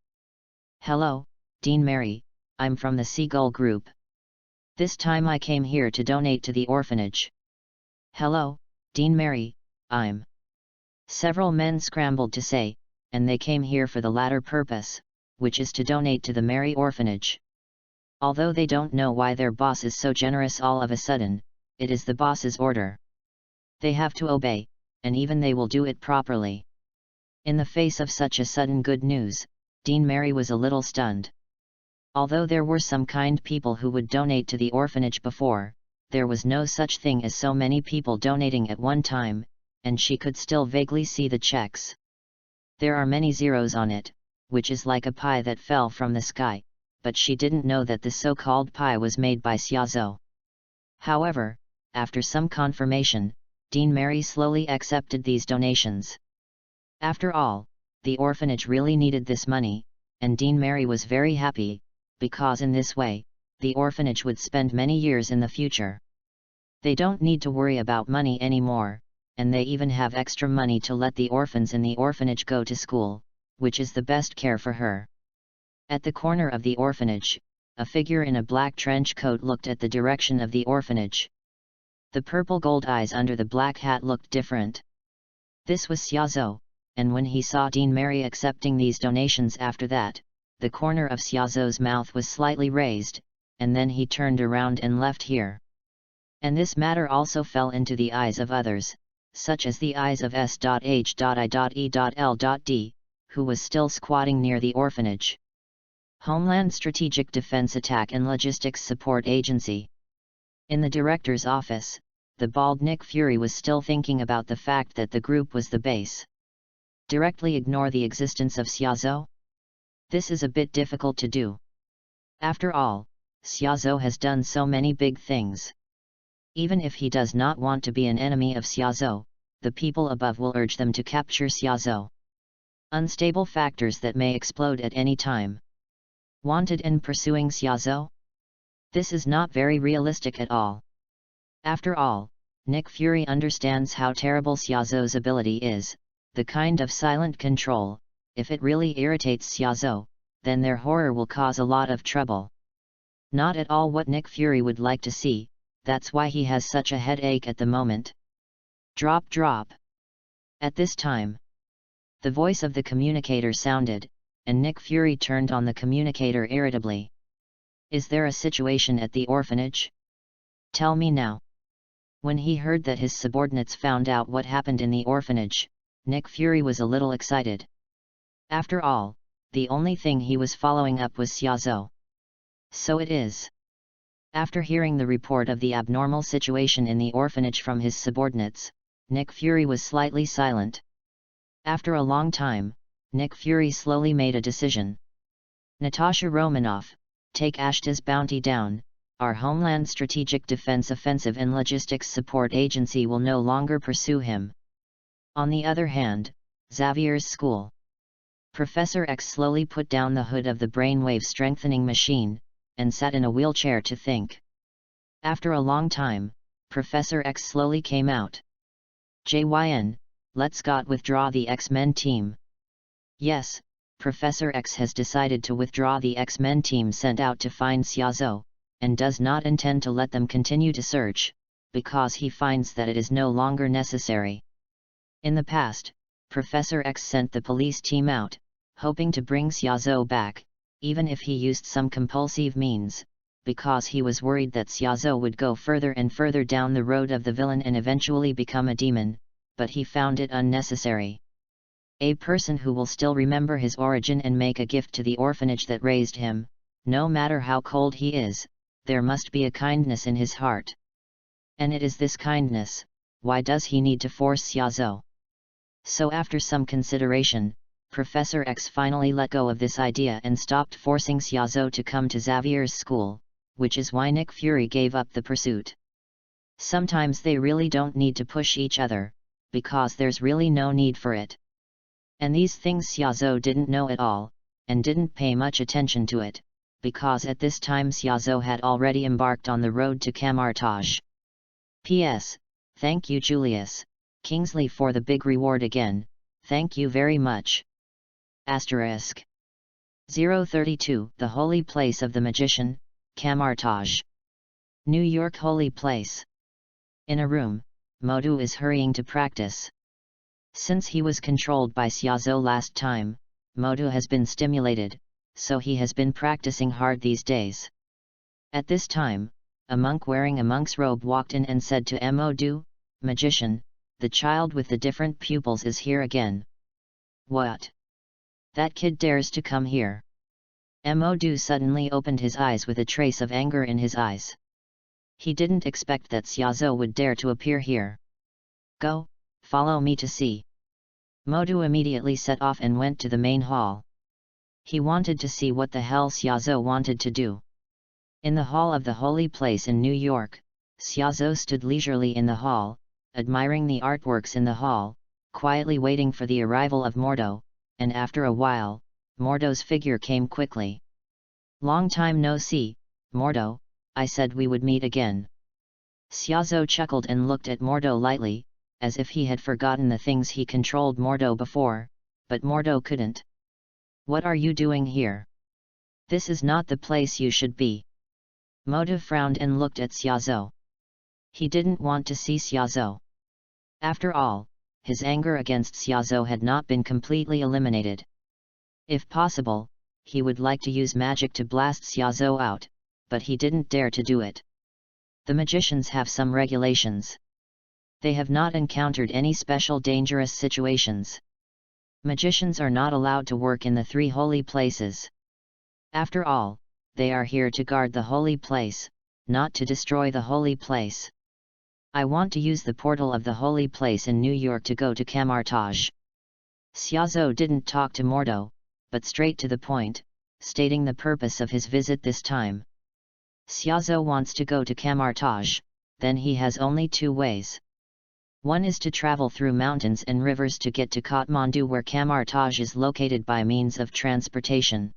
Hello, Dean Mary, I'm from the Seagull Group. This time I came here to donate to the orphanage. Hello, Dean Mary, I'm. Several men scrambled to say, and they came here for the latter purpose, which is to donate to the Mary Orphanage. Although they don't know why their boss is so generous all of a sudden, it is the boss's order. They have to obey, and even they will do it properly. In the face of such a sudden good news, Dean Mary was a little stunned. Although there were some kind people who would donate to the orphanage before, there was no such thing as so many people donating at one time, and she could still vaguely see the checks. There are many zeros on it, which is like a pie that fell from the sky, but she didn't know that the so-called pie was made by Xiaozhou. However, after some confirmation, Dean Mary slowly accepted these donations. After all, the orphanage really needed this money, and Dean Mary was very happy, because in this way, the orphanage would spend many years in the future. They don't need to worry about money anymore, and they even have extra money to let the orphans in the orphanage go to school, which is the best care for her. At the corner of the orphanage, a figure in a black trench coat looked at the direction of the orphanage. The purple gold eyes under the black hat looked different. This was Xiaozhou, and when he saw Dean Mary accepting these donations after that, the corner of Xiaozhou's mouth was slightly raised, and then he turned around and left here. And this matter also fell into the eyes of others, such as the eyes of S.H.I.E.L.D, who was still squatting near the orphanage. Homeland Strategic Defense Attack and Logistics Support Agency. In the director's office, the bald Nick Fury was still thinking about the fact that the group was the base. Directly ignore the existence of Xiaozhou? This is a bit difficult to do. After all, Xiaozhou has done so many big things. Even if he does not want to be an enemy of Xiaozhou, the people above will urge them to capture Xiaozhou. Unstable factors that may explode at any time. Wanted in pursuing Xiaozhou? This is not very realistic at all. After all, Nick Fury understands how terrible Xiaozhou's ability is, the kind of silent control. If it really irritates Xiaozhou, then their horror will cause a lot of trouble. Not at all what Nick Fury would like to see, that's why he has such a headache at the moment. Drop drop. At this time, the voice of the communicator sounded, and Nick Fury turned on the communicator irritably. Is there a situation at the orphanage? Tell me now. When he heard that his subordinates found out what happened in the orphanage, Nick Fury was a little excited. After all, the only thing he was following up was Xiaozhou. So it is. After hearing the report of the abnormal situation in the orphanage from his subordinates, Nick Fury was slightly silent. After a long time, Nick Fury slowly made a decision. Natasha Romanoff, take Ashta's bounty down. Our Homeland Strategic Defense Offensive and Logistics Support Agency will no longer pursue him. On the other hand, Xavier's school. Professor X slowly put down the hood of the brainwave strengthening machine, and sat in a wheelchair to think. After a long time, Professor X slowly came out. JYN, let's withdraw the X-Men team. Yes, Professor X has decided to withdraw the X-Men team sent out to find Xiaozhou, and does not intend to let them continue to search, because he finds that it is no longer necessary. In the past, Professor X sent the police team out, hoping to bring Xiaozhou back, even if he used some compulsive means, because he was worried that Xiaozhou would go further and further down the road of the villain and eventually become a demon, but he found it unnecessary. A person who will still remember his origin and make a gift to the orphanage that raised him, no matter how cold he is, there must be a kindness in his heart. And it is this kindness. Why does he need to force Xiaozhou? So after some consideration, Professor X finally let go of this idea and stopped forcing Xiaozhou to come to Xavier's school, which is why Nick Fury gave up the pursuit. Sometimes they really don't need to push each other, because there's really no need for it. And these things Xiaozhou didn't know at all, and didn't pay much attention to it, because at this time Xiaozhou had already embarked on the road to Camartage. P.S. Thank you Julius, Kingsley for the big reward again, thank you very much. Asterisk. 032 The Holy Place of the Magician, Camartage. New York Holy Place. In a room, Modu is hurrying to practice. Since he was controlled by Xiaozhou last time, Modu has been stimulated, so he has been practicing hard these days. At this time, a monk wearing a monk's robe walked in and said to Modu, "Magician, the child with the different pupils is here again." "What? That kid dares to come here?" Modu suddenly opened his eyes with a trace of anger in his eyes. He didn't expect that Xiaozhou would dare to appear here. "Go, follow me to see." Modu immediately set off and went to the main hall. He wanted to see what the hell Xiaozhou wanted to do. In the hall of the holy place in New York, Xiaozhou stood leisurely in the hall, admiring the artworks in the hall, quietly waiting for the arrival of Mordo, and after a while, Mordo's figure came quickly. "Long time no see, Mordo, I said we would meet again." Xiaozhou chuckled and looked at Mordo lightly, as if he had forgotten the things he controlled Mordo before, but Mordo couldn't. "What are you doing here? This is not the place you should be." Mordo frowned and looked at Xiaozhou. He didn't want to see Xiaozhou. After all, his anger against Xiaozhou had not been completely eliminated. If possible, he would like to use magic to blast Xiaozhou out, but he didn't dare to do it. The magicians have some regulations. They have not encountered any special dangerous situations. Magicians are not allowed to work in the 3 holy places. After all, they are here to guard the holy place, not to destroy the holy place. I want to use the portal of the holy place in New York to go to Camartage. Xiaozhou didn't talk to Mordo, but straight to the point, stating the purpose of his visit this time. Xiaozhou wants to go to Camartage, then he has only 2 ways. One is to travel through mountains and rivers to get to Kathmandu, where Camartage is located, by means of transportation.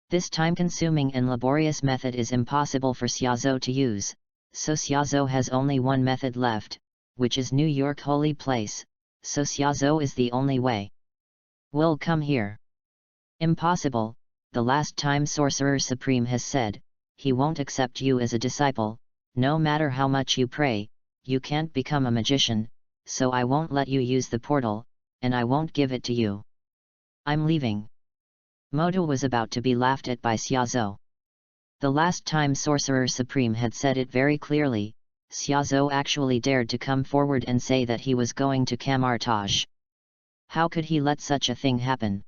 This time-consuming and laborious method is impossible for Xiaozhou to use, so Xiaozhou has only one method left, which is New York Holy Place, so Xiaozhou is the only way. "Will come here." Impossible, the last time Sorcerer Supreme has said, he won't accept you as a disciple, no matter how much you pray, you can't become a magician, so I won't let you use the portal, and I won't give it to you. I'm leaving. Modo was about to be laughed at by Xiaozhou. The last time Sorcerer Supreme had said it very clearly, Xiaozhou actually dared to come forward and say that he was going to Camartage. How could he let such a thing happen?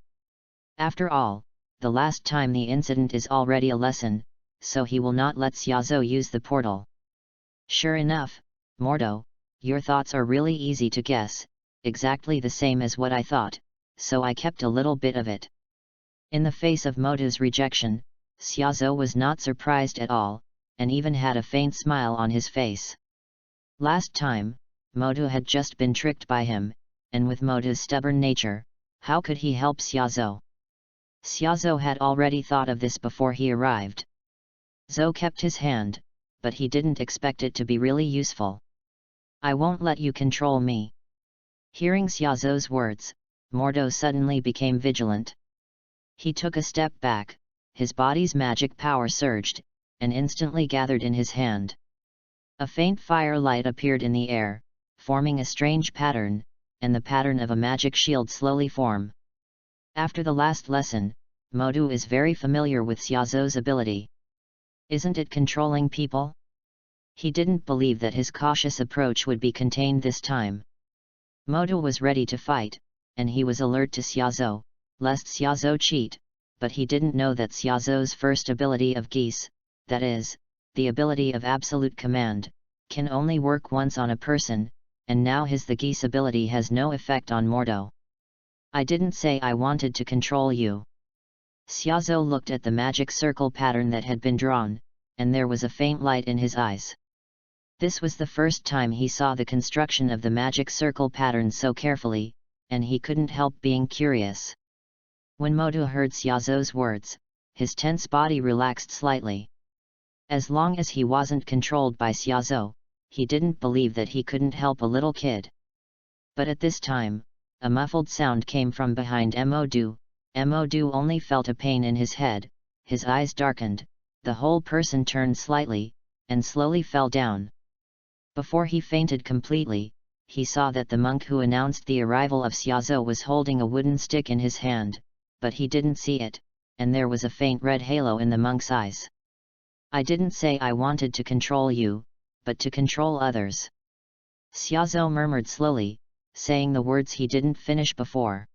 After all, the last time the incident is already a lesson, so he will not let Xiaozhou use the portal. Sure enough, Mordo, your thoughts are really easy to guess, exactly the same as what I thought, so I kept a little bit of it. In the face of Mordo's rejection, Xiaozhou was not surprised at all, and even had a faint smile on his face. Last time, Mordo had just been tricked by him, and with Mordo's stubborn nature, how could he help Xiaozhou? Xiaozhou had already thought of this before he arrived. Zhou kept his hand, but he didn't expect it to be really useful. I won't let you control me. Hearing Xiaozhou's words, Mordo suddenly became vigilant. He took a step back, his body's magic power surged, and instantly gathered in his hand. A faint firelight appeared in the air, forming a strange pattern, and the pattern of a magic shield slowly formed. After the last lesson, Mordo is very familiar with Xiaozhou's ability. Isn't it controlling people? He didn't believe that his cautious approach would be contained this time. Mordo was ready to fight, and he was alert to Xiaozhou, lest Xiaozhou cheat, but he didn't know that Xiaozhou's first ability of geese, that is, the ability of absolute command, can only work once on a person, and now the geese ability has no effect on Mordo. I didn't say I wanted to control you. Xiaozhou looked at the magic circle pattern that had been drawn, and there was a faint light in his eyes. This was the first time he saw the construction of the magic circle pattern so carefully, and he couldn't help being curious. When Mordo heard Xiaozhou's words, his tense body relaxed slightly. As long as he wasn't controlled by Xiaozhou, he didn't believe that he couldn't help a little kid. But at this time, a muffled sound came from behind Mordo. Mordo only felt a pain in his head, his eyes darkened, the whole person turned slightly, and slowly fell down. Before he fainted completely, he saw that the monk who announced the arrival of Xiaozhou was holding a wooden stick in his hand, but he didn't see it, and there was a faint red halo in the monk's eyes. I didn't say I wanted to control you, but to control others. Xiaozhou murmured slowly, saying the words he didn't finish before.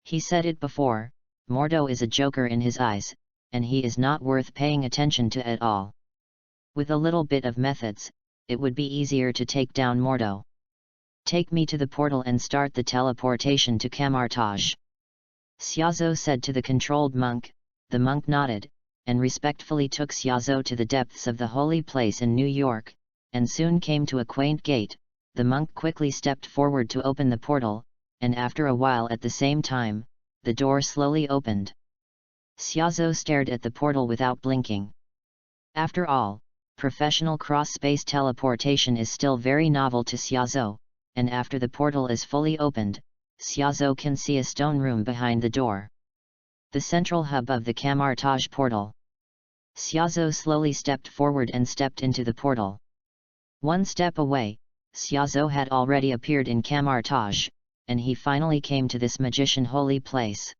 He said it before, Mordo is a joker in his eyes, and he is not worth paying attention to at all. With a little bit of methods, it would be easier to take down Mordo. Take me to the portal and start the teleportation to Camartage. Xiaozhou said to the controlled monk. The monk nodded, and respectfully took Xiaozhou to the depths of the holy place in New York, and soon came to a quaint gate. The monk quickly stepped forward to open the portal, and after a while at the same time, the door slowly opened. Xiaozhou stared at the portal without blinking. After all, professional cross-space teleportation is still very novel to Xiaozhou, and after the portal is fully opened, Xiaozhou can see a stone room behind the door. The central hub of the Camartage portal. Xiaozhou slowly stepped forward and stepped into the portal. One step away, Xiaozhou had already appeared in Camartage, and he finally came to this magician holy place.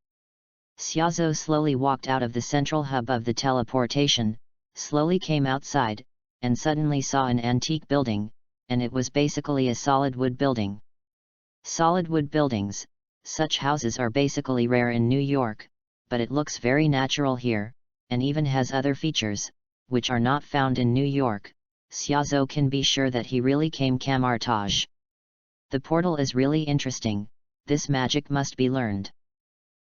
Xiaozhou slowly walked out of the central hub of the teleportation, slowly came outside, and suddenly saw an antique building, and it was basically a solid wood building. Solid wood buildings, such houses are basically rare in New York, but it looks very natural here, and even has other features, which are not found in New York. Xiaozhou can be sure that he really came Camartage. The portal is really interesting, this magic must be learned.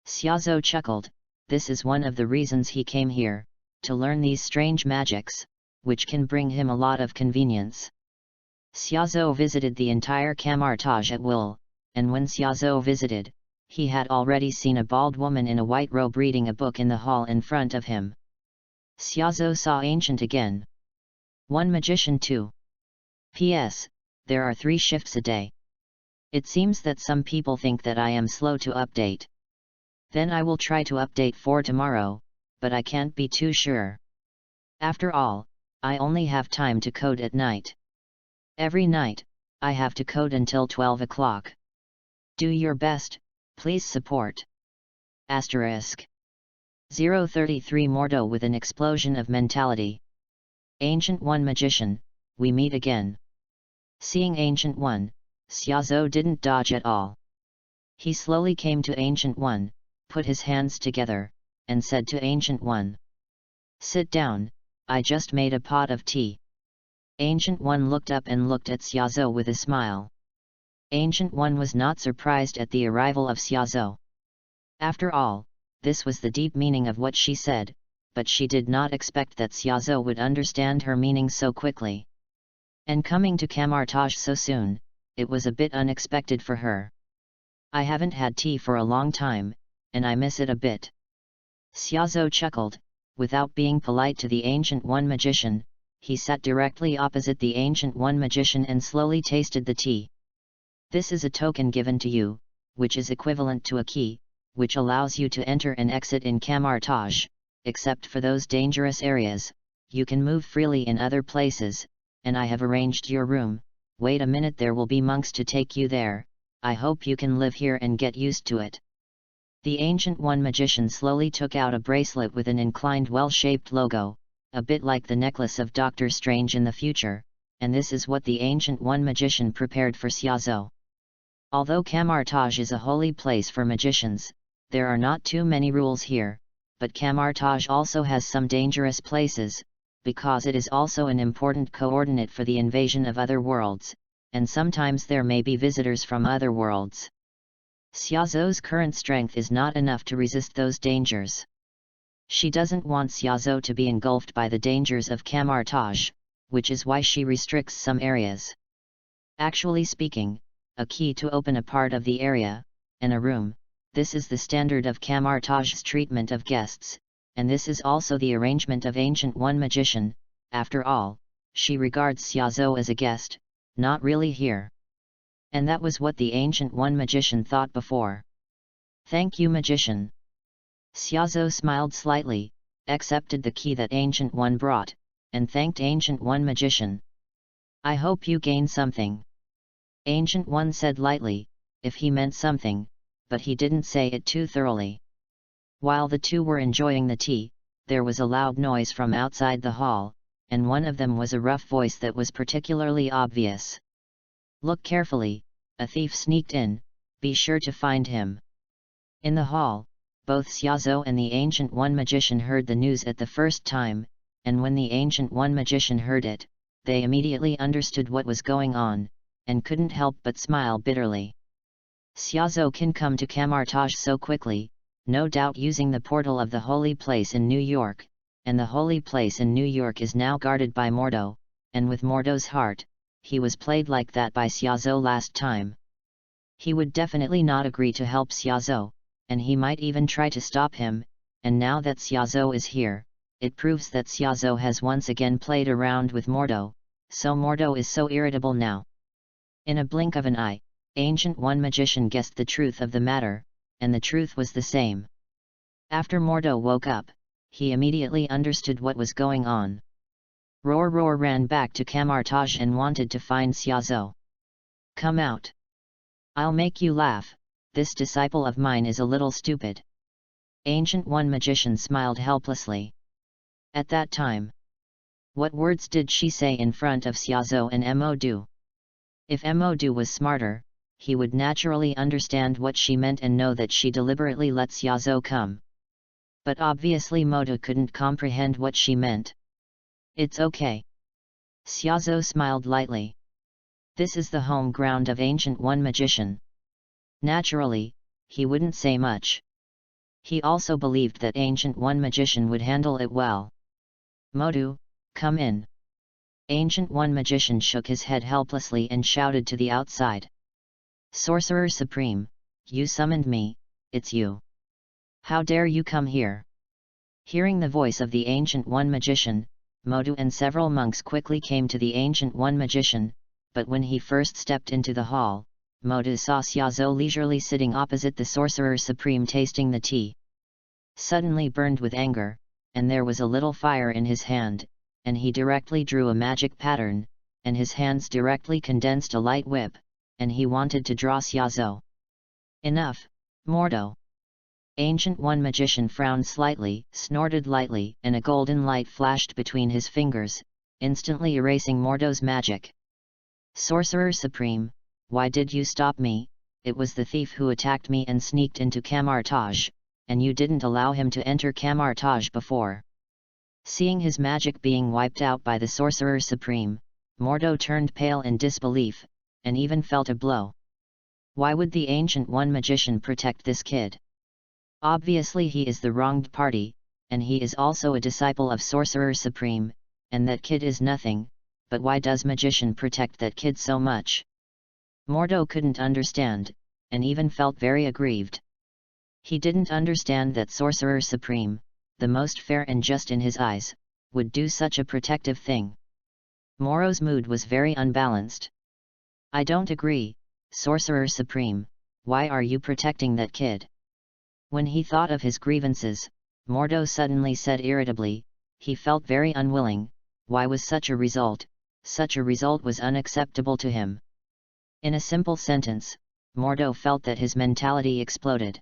Xiaozhou chuckled, this is one of the reasons he came here, to learn these strange magics, which can bring him a lot of convenience. Xiaozhou visited the entire Camartage at will, and when Xiaozhou visited, he had already seen a bald woman in a white robe reading a book in the hall in front of him. Xiaozhou saw Ancient again. One magician too. P.S. There are 3 shifts a day. It seems that some people think that I am slow to update. Then I will try to update for tomorrow, but I can't be too sure. After all, I only have time to code at night. Every night, I have to code until 12 o'clock. Do your best, please support. *. 033 Mordo with an explosion of mentality. Ancient One Magician, we meet again. Seeing Ancient One, Xiaozhou didn't dodge at all. He slowly came to Ancient One, put his hands together, and said to Ancient One, "Sit down, I just made a pot of tea." Ancient One looked up and looked at Xiaozhou with a smile. Ancient One was not surprised at the arrival of Xiaozhou. After all, this was the deep meaning of what she said, but she did not expect that Xiaozhou would understand her meaning so quickly. And coming to Camartage so soon, it was a bit unexpected for her. "I haven't had tea for a long time, and I miss it a bit." Xiaozhou chuckled. Without being polite to the Ancient One Magician, he sat directly opposite the Ancient One Magician and slowly tasted the tea. "This is a token given to you, which is equivalent to a key, which allows you to enter and exit in Camartage, except for those dangerous areas. You can move freely in other places, and I have arranged your room. Wait a minute, there will be monks to take you there. I hope you can live here and get used to it." The Ancient One Magician slowly took out a bracelet with an inclined well-shaped logo, a bit like the necklace of Doctor Strange in the future, and this is what the Ancient One Magician prepared for Xiaozhou. Although Camartage is a holy place for magicians, there are not too many rules here, but Camartage also has some dangerous places, because it is also an important coordinate for the invasion of other worlds, and sometimes there may be visitors from other worlds. Xiaozhou's current strength is not enough to resist those dangers. She doesn't want Xiaozhou to be engulfed by the dangers of Camartage, which is why she restricts some areas. Actually speaking, a key to open a part of the area, and a room, this is the standard of Camartage's treatment of guests, and this is also the arrangement of Ancient One Magician. After all, she regards Xiaozhou as a guest, not really here. And that was what the Ancient One Magician thought before. "Thank you, Magician." Xiaozhou smiled slightly, accepted the key that Ancient One brought, and thanked Ancient One Magician. "I hope you gain something." Ancient One said lightly, if he meant something, but he didn't say it too thoroughly. While the two were enjoying the tea, there was a loud noise from outside the hall, and one of them was a rough voice that was particularly obvious. "Look carefully, a thief sneaked in, be sure to find him." In the hall, both Xiaozhou and the Ancient One Magician heard the news at the first time, and when the Ancient One Magician heard it, they immediately understood what was going on, and couldn't help but smile bitterly. Xiaozhou can come to Camartage so quickly, no doubt using the portal of the holy place in New York, and the holy place in New York is now guarded by Mordo, and with Mordo's heart, he was played like that by Xiaozhou last time. He would definitely not agree to help Xiaozhou, and he might even try to stop him, and now that Xiaozhou is here, it proves that Xiaozhou has once again played around with Mordo, so Mordo is so irritable now. In a blink of an eye, Ancient One Magician guessed the truth of the matter, and the truth was the same. After Mordo woke up, he immediately understood what was going on. Roar ran back to Camartage and wanted to find Xiaozhou. "Come out. I'll make you laugh, this disciple of mine is a little stupid." Ancient One Magician smiled helplessly. At that time, what words did she say in front of Xiaozhou and Modu? If Modu was smarter, he would naturally understand what she meant and know that she deliberately let Xiaozhou come. But obviously Modu couldn't comprehend what she meant. "It's okay." Xiaozhou smiled lightly. This is the home ground of Ancient One Magician. Naturally, he wouldn't say much. He also believed that Ancient One Magician would handle it well. "Modu, come in." Ancient One Magician shook his head helplessly and shouted to the outside. "Sorcerer Supreme, you summoned me, it's you. How dare you come here?" Hearing the voice of the Ancient One Magician, Modu and several monks quickly came to the Ancient One Magician, but when he first stepped into the hall, Modu saw Xiaozhou leisurely sitting opposite the Sorcerer Supreme tasting the tea. Suddenly burned with anger, and there was a little fire in his hand, and he directly drew a magic pattern, and his hands directly condensed a light whip, and he wanted to draw Xiaozhou. "Enough, Mordo. Ancient One magician frowned slightly, snorted lightly, and a golden light flashed between his fingers, instantly erasing Mordo's magic. Sorcerer Supreme, why did you stop me? It was the thief who attacked me and sneaked into Camartage, and you didn't allow him to enter Camartage before. Seeing his magic being wiped out by the Sorcerer Supreme, Mordo turned pale in disbelief, and even felt a blow. Why would the Ancient One magician protect this kid? Obviously he is the wronged party, and he is also a disciple of Sorcerer Supreme, and that kid is nothing, but why does magician protect that kid so much? Mordo couldn't understand, and even felt very aggrieved. He didn't understand that Sorcerer Supreme, the most fair and just in his eyes, would do such a protective thing. Moro's mood was very unbalanced. I don't agree, Sorcerer Supreme, why are you protecting that kid? When he thought of his grievances, Mordo suddenly said irritably, he felt very unwilling, why was such a result? Such a result was unacceptable to him. In a simple sentence, Mordo felt that his mentality exploded.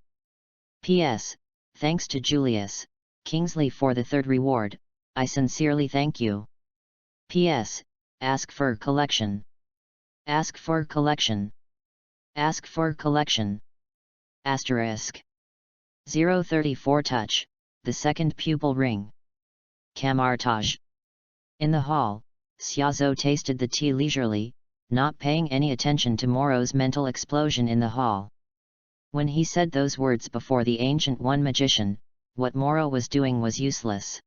P.S. Thanks to Julius Kingsley for the third reward, I sincerely thank you. P.S. Ask for collection. Ask for collection. Ask for collection. Asterisk. 034 Touch, the second pupil ring. Camartage. In the hall, Xiaozhou tasted the tea leisurely, not paying any attention to Moro's mental explosion in the hall. When he said those words before the Ancient One magician, what Moro was doing was useless.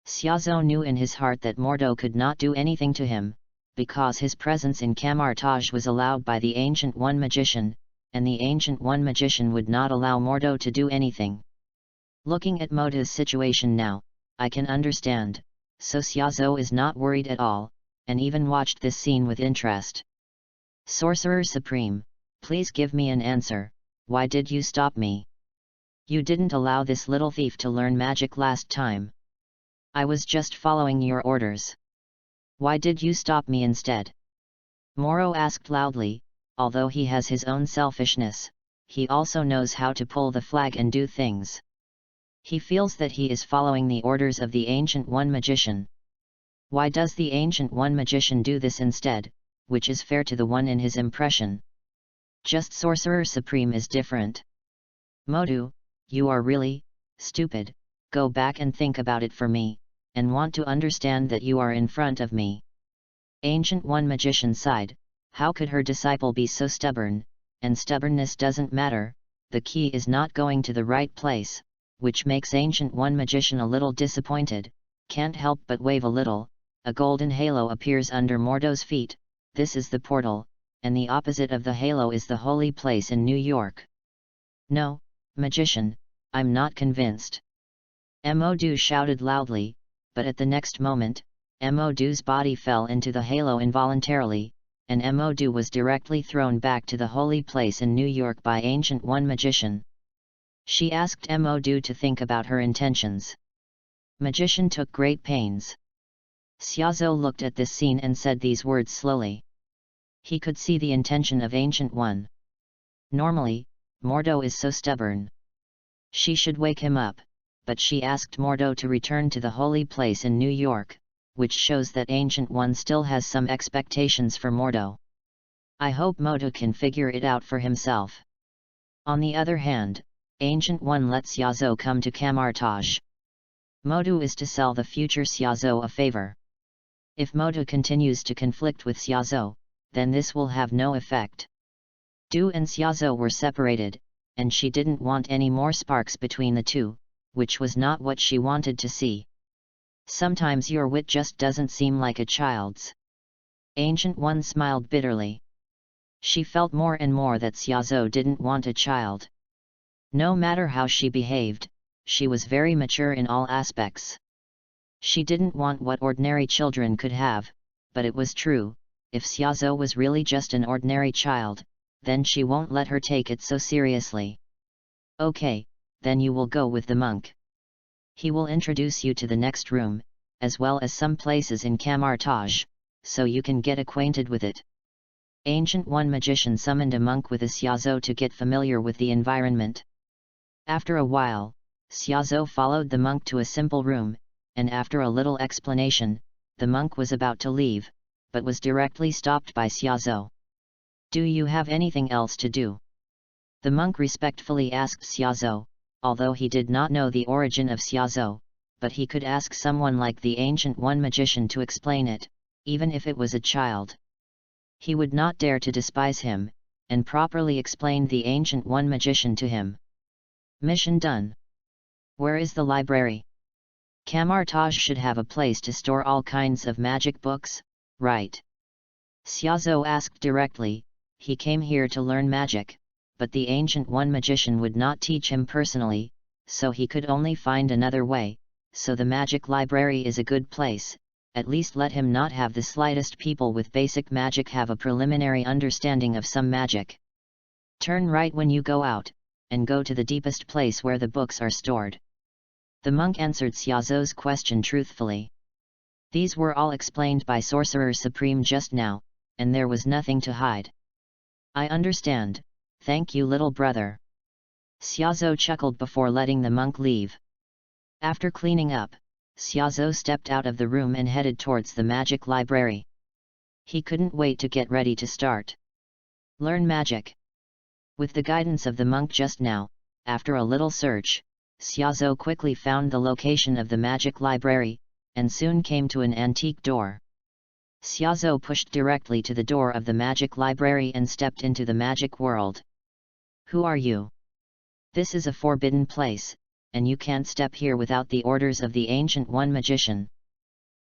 Xiaozhou knew in his heart that Mordo could not do anything to him, because his presence in Camartage was allowed by the Ancient One magician, and the Ancient One magician would not allow Mordo to do anything. Looking at Mordo's situation now, I can understand, so Xiaozhou is not worried at all, and even watched this scene with interest. Sorcerer Supreme, please give me an answer, why did you stop me? You didn't allow this little thief to learn magic last time. I was just following your orders. Why did you stop me instead? Moro asked loudly, although he has his own selfishness, he also knows how to pull the flag and do things. He feels that he is following the orders of the Ancient One magician. Why does the Ancient One magician do this instead, which is fair to the one in his impression? Just Sorcerer Supreme is different. Modu, you are really stupid, go back and think about it for me, and want to understand that you are in front of me. Ancient One magician sighed, how could her disciple be so stubborn, and stubbornness doesn't matter, the key is not going to the right place, which makes Ancient One magician a little disappointed, can't help but wave a little. A golden halo appears under Mordo's feet, this is the portal, and the opposite of the halo is the holy place in New York. No, magician, I'm not convinced. Modu shouted loudly, but at the next moment, Modu's body fell into the halo involuntarily, and Modu was directly thrown back to the holy place in New York by Ancient One magician. She asked Modu to think about her intentions. Magician took great pains. Xiaozhou looked at this scene and said these words slowly. He could see the intention of Ancient One. Normally, Mordo is so stubborn. She should wake him up, but she asked Mordo to return to the holy place in New York, which shows that Ancient One still has some expectations for Mordo. I hope Mordo can figure it out for himself. On the other hand, Ancient One let Xiaozhou come to Camartage. Mordo is to sell the future Xiaozhou a favor. If Mordo continues to conflict with Xiaozhou, then this will have no effect. Du and Xiaozhou were separated, and she didn't want any more sparks between the two, which was not what she wanted to see. Sometimes your wit just doesn't seem like a child's. Ancient One smiled bitterly. She felt more and more that Xiaozhou didn't want a child. No matter how she behaved, she was very mature in all aspects. She didn't want what ordinary children could have, but it was true, if Xiaozhou was really just an ordinary child, then she won't let her take it so seriously. Okay, then you will go with the monk. He will introduce you to the next room, as well as some places in Camartage, so you can get acquainted with it. Ancient One magician summoned a monk with a Xiaozhou to get familiar with the environment. After a while, Xiaozhou followed the monk to a simple room, and after a little explanation, the monk was about to leave, but was directly stopped by Xiaozhou. "Do you have anything else to do?" The monk respectfully asked Xiaozhou, although he did not know the origin of Xiaozhou, but he could ask someone like the Ancient One magician to explain it, even if it was a child. He would not dare to despise him, and properly explained the Ancient One magician to him. "Mission done. Where is the library? Kamartaj should have a place to store all kinds of magic books, right?" Xiaozhou asked directly. He came here to learn magic, but the Ancient One magician would not teach him personally, so he could only find another way. "So the magic library is a good place, at least let him not have the slightest people with basic magic have a preliminary understanding of some magic. Turn right when you go out, and go to the deepest place where the books are stored." The monk answered Xiaozhou's question truthfully. These were all explained by Sorcerer Supreme just now, and there was nothing to hide. "I understand, thank you little brother." Xiaozhou chuckled before letting the monk leave. After cleaning up, Xiaozhou stepped out of the room and headed towards the magic library. He couldn't wait to get ready to start. Learn magic. With the guidance of the monk just now, after a little search, Xiaozhou quickly found the location of the magic library, and soon came to an antique door. Xiaozhou pushed directly to the door of the magic library and stepped into the magic world. "Who are you? This is a forbidden place, and you can't step here without the orders of the Ancient One magician."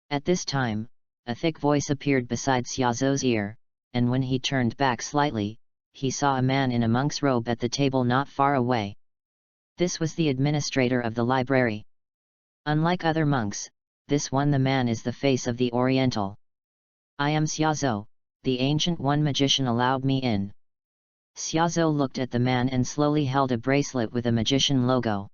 At this time, a thick voice appeared beside Xiaozhou's ear, and when he turned back slightly, he saw a man in a monk's robe at the table not far away. This was the administrator of the library. Unlike other monks, this one the man is the face of the Oriental. "I am Xiaozhou, the Ancient One magician allowed me in." Xiaozhou looked at the man and slowly held a bracelet with a magician logo.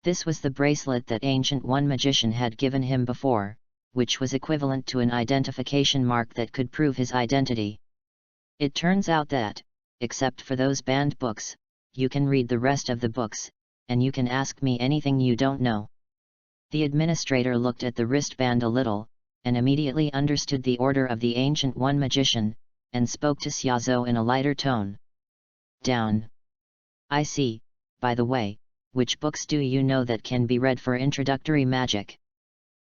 This was the bracelet that Ancient One magician had given him before, which was equivalent to an identification mark that could prove his identity. It turns out that, except for those banned books, you can read the rest of the books, and you can ask me anything you don't know. The administrator looked at the wristband a little, and immediately understood the order of the Ancient One magician, and spoke to Xiaozhou in a lighter tone. "Down. I see, by the way, which books do you know that can be read for introductory magic?"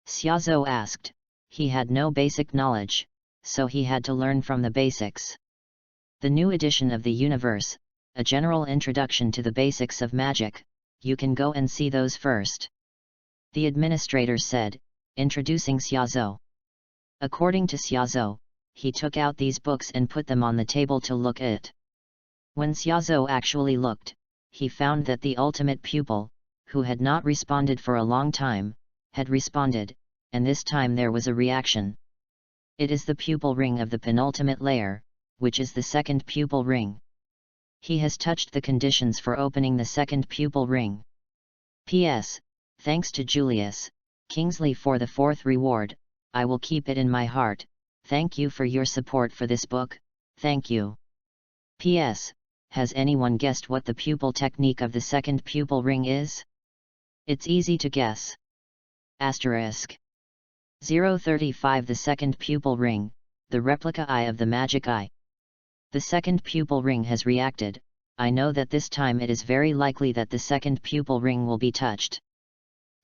Xiaozhou asked. He had no basic knowledge, so he had to learn from the basics. "The new edition of the universe, a general introduction to the basics of magic, you can go and see those first," the administrator said, introducing Xiaozhou. According to Xiaozhou, he took out these books and put them on the table to look at. When Xiaozhou actually looked, he found that the ultimate pupil, who had not responded for a long time, had responded, and this time there was a reaction. It is the pupil ring of the penultimate layer, which is the second pupil ring. He has touched the conditions for opening the second pupil ring. P.S. Thanks to Julius Kingsley for the fourth reward, I will keep it in my heart. Thank you for your support for this book, thank you. P.S. Has anyone guessed what the pupil technique of the second pupil ring is? It's easy to guess. Asterisk. 035 The second pupil ring, the replica eye of the magic eye. The second pupil ring has reacted. I know that this time it is very likely that the second pupil ring will be touched.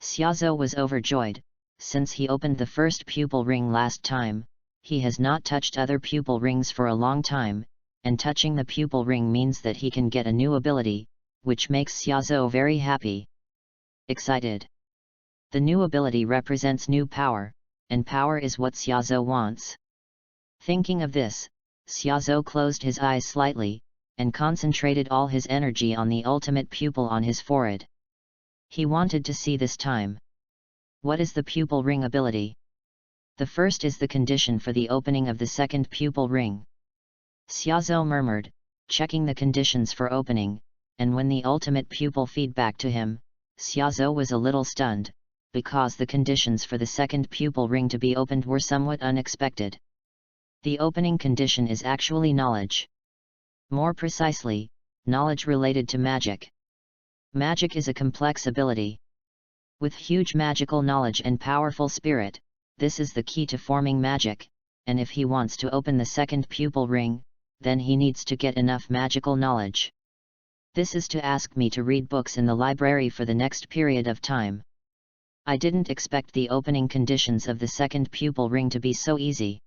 Xiaozhou was overjoyed. Since he opened the first pupil ring last time, he has not touched other pupil rings for a long time, and touching the pupil ring means that he can get a new ability, which makes Xiaozhou very happy. Excited. The new ability represents new power, and power is what Xiaozhou wants. Thinking of this, Xiaozhou closed his eyes slightly, and concentrated all his energy on the ultimate pupil on his forehead. He wanted to see this time. What is the pupil ring ability? The first is the condition for the opening of the second pupil ring. Xiaozhou murmured, checking the conditions for opening, and when the ultimate pupil feedback to him, Xiaozhou was a little stunned, because the conditions for the second pupil ring to be opened were somewhat unexpected. The opening condition is actually knowledge. More precisely, knowledge related to magic. Magic is a complex ability. With huge magical knowledge and powerful spirit, this is the key to forming magic, and if he wants to open the second pupil ring, then he needs to get enough magical knowledge. This is to ask me to read books in the library for the next period of time. I didn't expect the opening conditions of the second pupil ring to be so easy.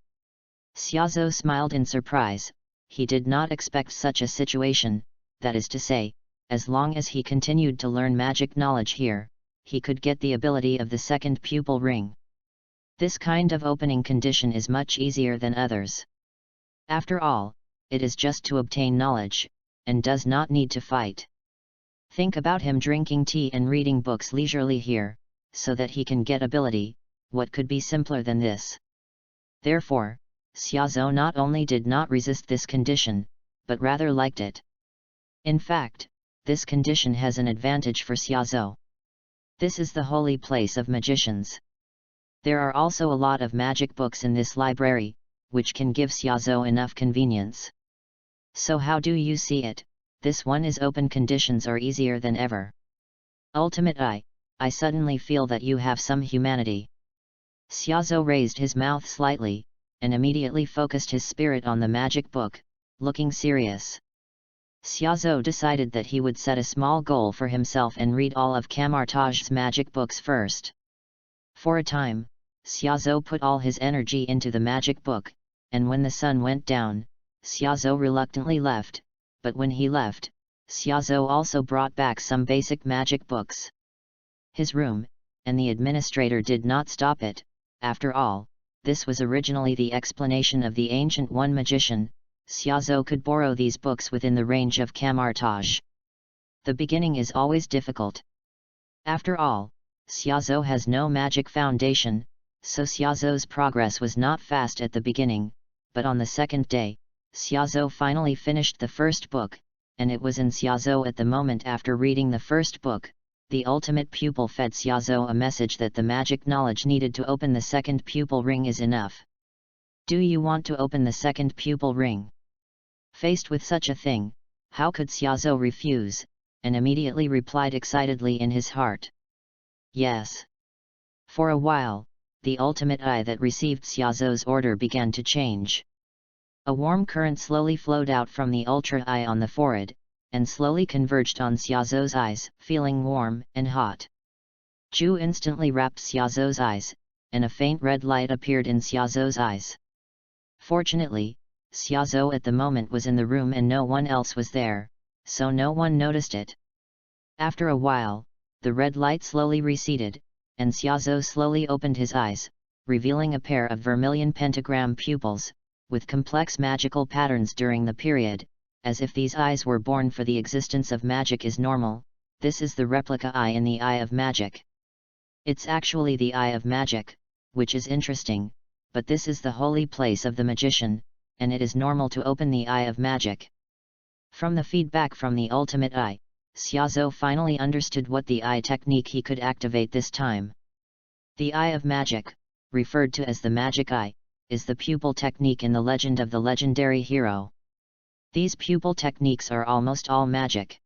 Xiaozhou smiled in surprise. He did not expect such a situation, that is to say, as long as he continued to learn magic knowledge here, he could get the ability of the second pupil ring. This kind of opening condition is much easier than others. After all, it is just to obtain knowledge, and does not need to fight. Think about him drinking tea and reading books leisurely here, so that he can get ability. What could be simpler than this? Therefore, Xiaozhou not only did not resist this condition, but rather liked it. In fact, this condition has an advantage for Xiaozhou. This is the holy place of magicians. There are also a lot of magic books in this library, which can give Xiaozhou enough convenience. So how do you see it? This one is open conditions are easier than ever. Ultimate I suddenly feel that you have some humanity. Xiaozhou raised his mouth slightly, and immediately focused his spirit on the magic book, looking serious. Xiaozhou decided that he would set a small goal for himself and read all of Kamartaj's magic books first. For a time, Xiaozhou put all his energy into the magic book, and when the sun went down, Xiaozhou reluctantly left, but when he left, Xiaozhou also brought back some basic magic books. His room, and the administrator did not stop it. After all, this was originally the explanation of the Ancient One magician. Xiaozhou could borrow these books within the range of Kamartaj. The beginning is always difficult. After all, Xiaozhou has no magic foundation, so Xiaozhou's progress was not fast at the beginning, but on the second day, Xiaozhou finally finished the first book, and it was in Xiaozhou at the moment after reading the first book. The ultimate pupil fed Xiaozhou a message that the magic knowledge needed to open the second pupil ring is enough. Do you want to open the second pupil ring? Faced with such a thing, how could Xiaozhou refuse, and immediately replied excitedly in his heart. Yes. For a while, the ultimate eye that received Xiaozhou's order began to change. A warm current slowly flowed out from the ultra eye on the forehead, and slowly converged on Xiaozhou's eyes, feeling warm and hot. Ju instantly wrapped Xiaozhou's eyes, and a faint red light appeared in Xiaozhou's eyes. Fortunately, Xiaozhou at the moment was in the room and no one else was there, so no one noticed it. After a while, the red light slowly receded, and Xiaozhou slowly opened his eyes, revealing a pair of vermilion pentagram pupils, with complex magical patterns during the period, as if these eyes were born for the existence of magic is normal. This is the replica eye in the eye of magic. It's actually the eye of magic, which is interesting, but this is the holy place of the magician, and it is normal to open the eye of magic. From the feedback from the ultimate eye, Xiaozhou finally understood what the eye technique he could activate this time. The eye of magic, referred to as the magic eye, is the pupil technique in the legend of the legendary hero. These pupil techniques are almost all magic.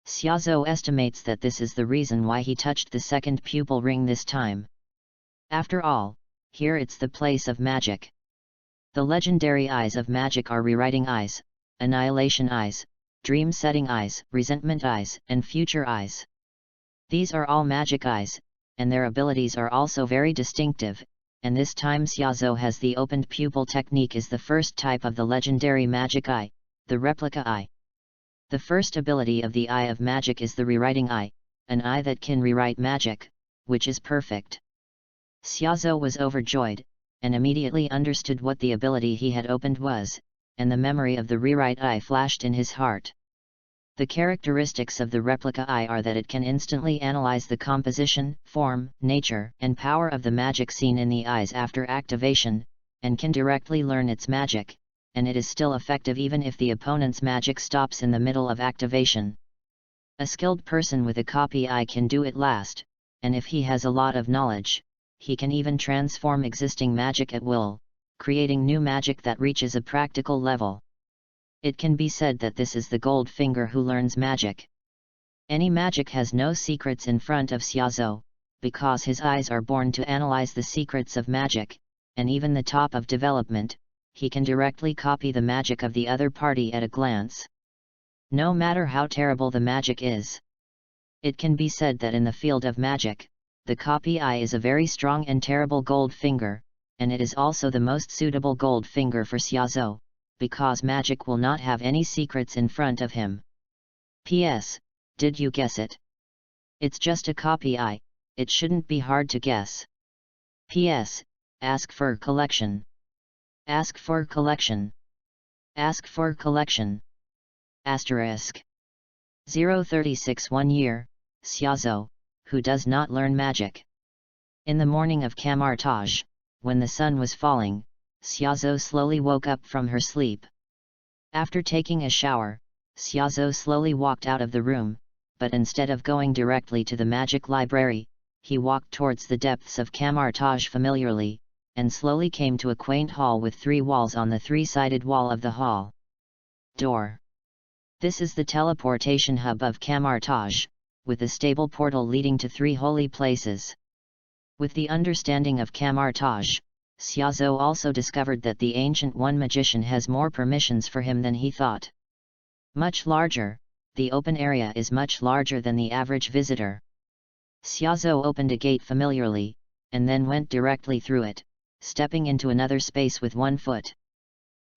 Xiaozhou estimates that this is the reason why he touched the second pupil ring this time. After all, here it's the place of magic. The legendary eyes of magic are rewriting eyes, annihilation eyes, dream-setting eyes, resentment eyes, and future eyes. These are all magic eyes, and their abilities are also very distinctive, and this time Xiaozhou has the opened pupil technique is the first type of the legendary magic eye, the replica eye. The first ability of the eye of magic is the rewriting eye, an eye that can rewrite magic, which is perfect. Xiaozhou was overjoyed, and immediately understood what the ability he had opened was, and the memory of the rewrite eye flashed in his heart. The characteristics of the replica eye are that it can instantly analyze the composition, form, nature, and power of the magic scene in the eyes after activation, and can directly learn its magic, and it is still effective even if the opponent's magic stops in the middle of activation. A skilled person with a copy eye can do it last, and if he has a lot of knowledge, he can even transform existing magic at will, creating new magic that reaches a practical level. It can be said that this is the gold finger who learns magic. Any magic has no secrets in front of Xiaozhou, because his eyes are born to analyze the secrets of magic, and even the top of development, he can directly copy the magic of the other party at a glance. No matter how terrible the magic is. It can be said that in the field of magic, the copy eye is a very strong and terrible gold finger, and it is also the most suitable gold finger for Xiaozhou, because magic will not have any secrets in front of him. P.S. Did you guess it? It's just a copy eye, it shouldn't be hard to guess. P.S. Ask for collection. Ask for collection. Ask for collection. Asterisk. 036 1 year, Xiaozhou, who does not learn magic. In the morning of Camartage, when the sun was falling, Xiaozhou slowly woke up from her sleep. After taking a shower, Xiaozhou slowly walked out of the room, but instead of going directly to the magic library, he walked towards the depths of Camartage familiarly, and slowly came to a quaint hall with 3 walls on the 3-sided wall of the hall. Door. This is the teleportation hub of Camartage, with a stable portal leading to 3 holy places. With the understanding of Camartage, Xiaozhou also discovered that the Ancient One magician has more permissions for him than he thought. Much larger, the open area is much larger than the average visitor. Xiaozhou opened a gate familiarly, and then went directly through it, stepping into another space with 1 foot.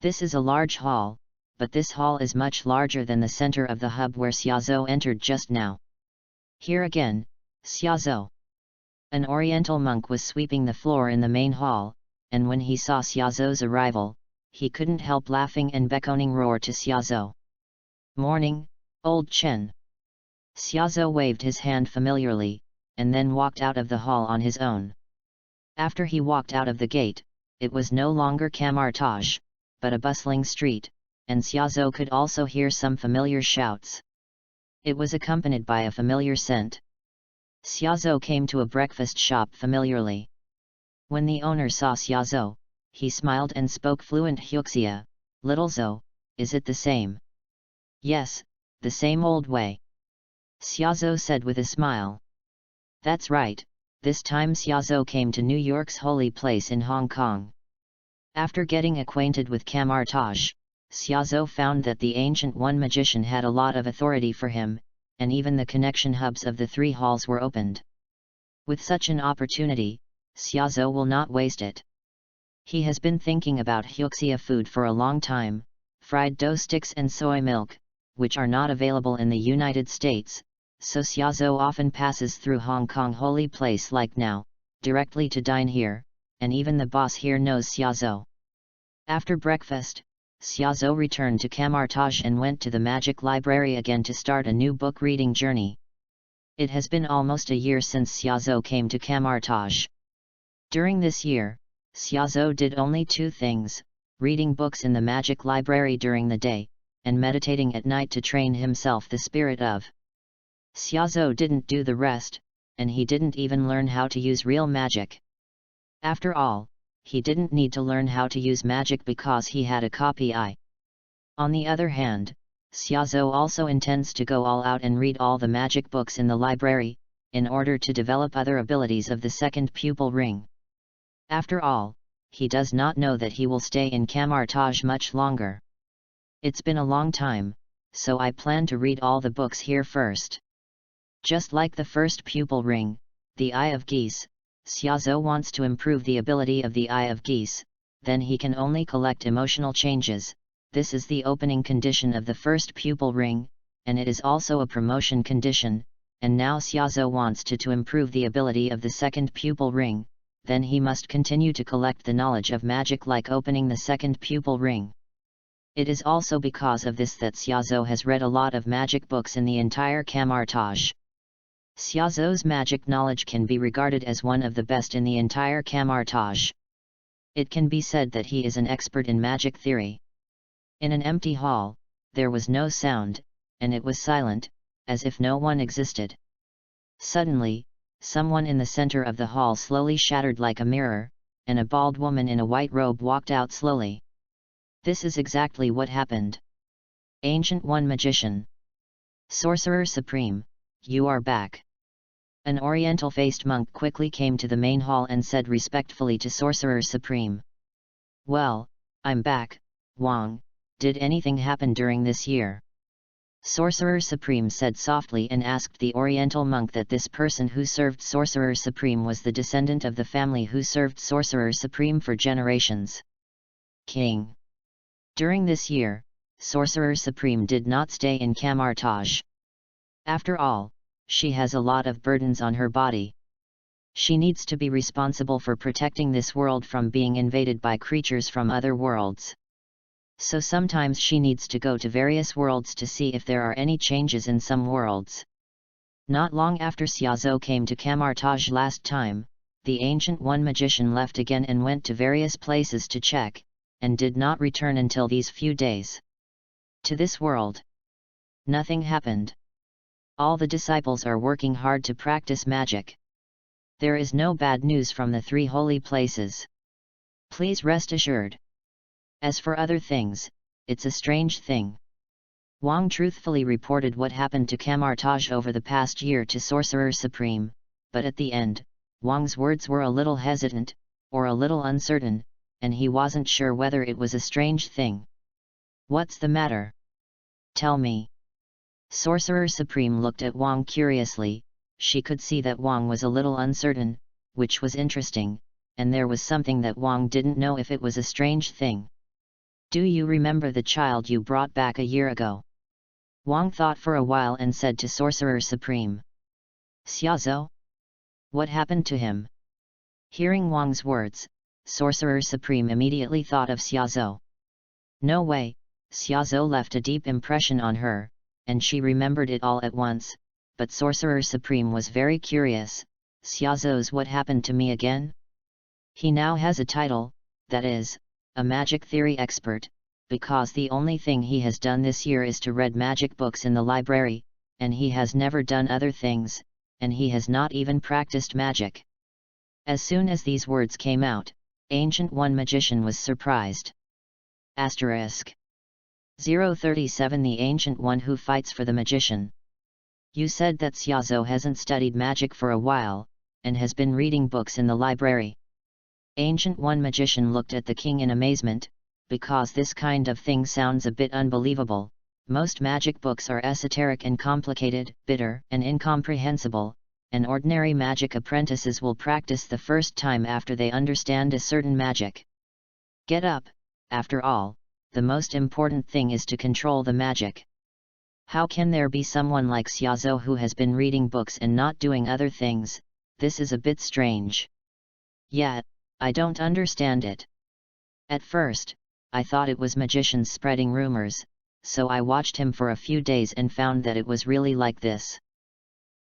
This is a large hall, but this hall is much larger than the center of the hub where Xiaozhou entered just now. Here again, Xiaozhou. An oriental monk was sweeping the floor in the main hall, and when he saw Xiaozhou's arrival, he couldn't help laughing and beckoning roar to Xiaozhou. Morning, old Chen. Xiaozhou waved his hand familiarly, and then walked out of the hall on his own. After he walked out of the gate, it was no longer Camartage, but a bustling street, and Xiaozhou could also hear some familiar shouts. It was accompanied by a familiar scent. Xiaozhou came to a breakfast shop familiarly. When the owner saw Xiaozhou, he smiled and spoke fluent Huxia. Little Zhou, is it the same? Yes, the same old way. Xiaozhou said with a smile. That's right, this time Xiaozhou came to New York's holy place in Hong Kong. After getting acquainted with Camartage, Xiaozhou found that the Ancient One magician had a lot of authority for him, and even the connection hubs of the 3 halls were opened. With such an opportunity, Xiaozhou will not waste it. He has been thinking about Huxia food for a long time, fried dough sticks and soy milk, which are not available in the United States, so Xiaozhou often passes through Hong Kong holy place like now, directly to dine here, and even the boss here knows Xiaozhou. After breakfast, Xiaozhou returned to Camartage and went to the magic library again to start a new book reading journey. It has been almost a year since Xiaozhou came to Camartage. During this year, Xiaozhou did only 2 things, reading books in the magic library during the day, and meditating at night to train himself the spirit of. Xiaozhou didn't do the rest, and he didn't even learn how to use real magic. After all, he didn't need to learn how to use magic because he had a copy eye. On the other hand, Xiaozhou also intends to go all out and read all the magic books in the library, in order to develop other abilities of the 2nd pupil ring. After all, he does not know that he will stay in Camartage much longer. It's been a long time, so I plan to read all the books here first. Just like the 1st pupil ring, the Eye of Geese, Xiaozhou wants to improve the ability of the Eye of Geese, then he can only collect emotional changes. This is the opening condition of the 1st pupil ring, and it is also a promotion condition, and now Xiaozhou wants to improve the ability of the 2nd pupil ring, then he must continue to collect the knowledge of magic like opening the 2nd pupil ring. It is also because of this that Xiaozhou has read a lot of magic books in the entire Camartage. Xiaozhou's magic knowledge can be regarded as one of the best in the entire Camartage. It can be said that he is an expert in magic theory. In an empty hall, there was no sound, and it was silent, as if no one existed. Suddenly, someone in the center of the hall slowly shattered like a mirror, and a bald woman in a white robe walked out slowly. This is exactly what happened. Ancient One magician. Sorcerer Supreme, you are back." An oriental-faced monk quickly came to the main hall and said respectfully to Sorcerer Supreme, "Well, I'm back, Wang. Did anything happen during this year?" Sorcerer Supreme said softly and asked the oriental monk that this person who served Sorcerer Supreme was the descendant of the family who served Sorcerer Supreme for generations. King. During this year, Sorcerer Supreme did not stay in Camartage. After all, she has a lot of burdens on her body. She needs to be responsible for protecting this world from being invaded by creatures from other worlds. So sometimes she needs to go to various worlds to see if there are any changes in some worlds. Not long after Xiaozhou came to Camartage last time, the Ancient One magician left again and went to various places to check, and did not return until these few days. To this world, nothing happened. All the disciples are working hard to practice magic. There is no bad news from the 3 holy places. Please rest assured. As for other things, it's a strange thing." Wang truthfully reported what happened to Camartage over the past year to Sorcerer Supreme, but at the end, Wang's words were a little hesitant, or a little uncertain, and he wasn't sure whether it was a strange thing. "What's the matter? Tell me." Sorcerer Supreme looked at Wang curiously. She could see that Wang was a little uncertain, which was interesting, and there was something that Wang didn't know if it was a strange thing. "Do you remember the child you brought back a year ago?" Wang thought for a while and said to Sorcerer Supreme, "Xiaozhou? What happened to him?" Hearing Wang's words, Sorcerer Supreme immediately thought of Xiaozhou. No way, Xiaozhou left a deep impression on her, and she remembered it all at once, but Sorcerer Supreme was very curious. "Xiaozhou's what happened to me again?" He now has a title, that is, a magic theory expert, because the only thing he has done this year is to read magic books in the library, and he has never done other things, and he has not even practiced magic. As soon as these words came out, Ancient One magician was surprised. Asterisk. 037 The Ancient One who fights for the magician. You said that Xiaozhou hasn't studied magic for a while, and has been reading books in the library. Ancient One magician looked at the king in amazement, because this kind of thing sounds a bit unbelievable. Most magic books are esoteric and complicated, bitter and incomprehensible, and ordinary magic apprentices will practice the first time after they understand a certain magic. Get up, after all, the most important thing is to control the magic. How can there be someone like Xiaozhou who has been reading books and not doing other things? This is a bit strange. Yet, I don't understand it. At first, I thought it was magicians spreading rumors, so I watched him for a few days and found that it was really like this.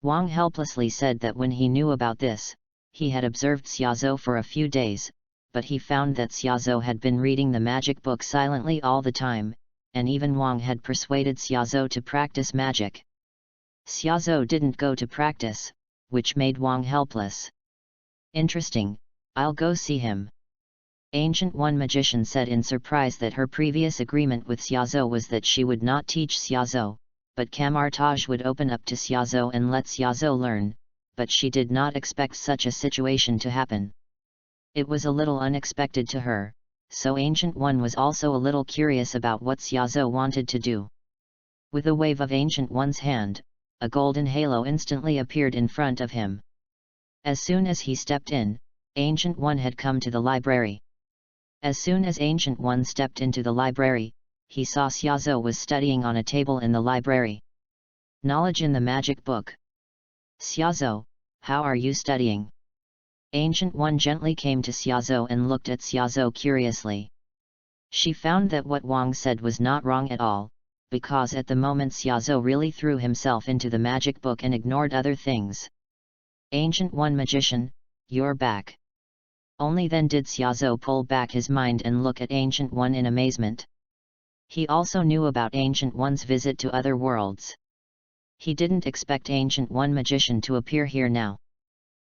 Wang helplessly said that when he knew about this, he had observed Xiaozhou for a few days, but he found that Xiaozhou had been reading the magic book silently all the time, and even Wang had persuaded Xiaozhou to practice magic. Xiaozhou didn't go to practice, which made Wang helpless. Interesting, I'll go see him. Ancient One magician said in surprise that her previous agreement with Xiaozhou was that she would not teach Xiaozhou, but Camartage would open up to Xiaozhou and let Xiaozhou learn, but she did not expect such a situation to happen. It was a little unexpected to her, so Ancient One was also a little curious about what Xiaozhou wanted to do. With a wave of Ancient One's hand, a golden halo instantly appeared in front of him. As soon as he stepped in, Ancient One had come to the library. As soon as Ancient One stepped into the library, he saw Xiaozhou was studying on a table in the library. Knowledge in the magic book. Xiaozhou, how are you studying? Ancient One gently came to Xiaozhou and looked at Xiaozhou curiously. She found that what Wang said was not wrong at all, because at the moment Xiaozhou really threw himself into the magic book and ignored other things. Ancient One magician, you're back. Only then did Xiaozhou pull back his mind and look at Ancient One in amazement. He also knew about Ancient One's visit to other worlds. He didn't expect Ancient One magician to appear here now.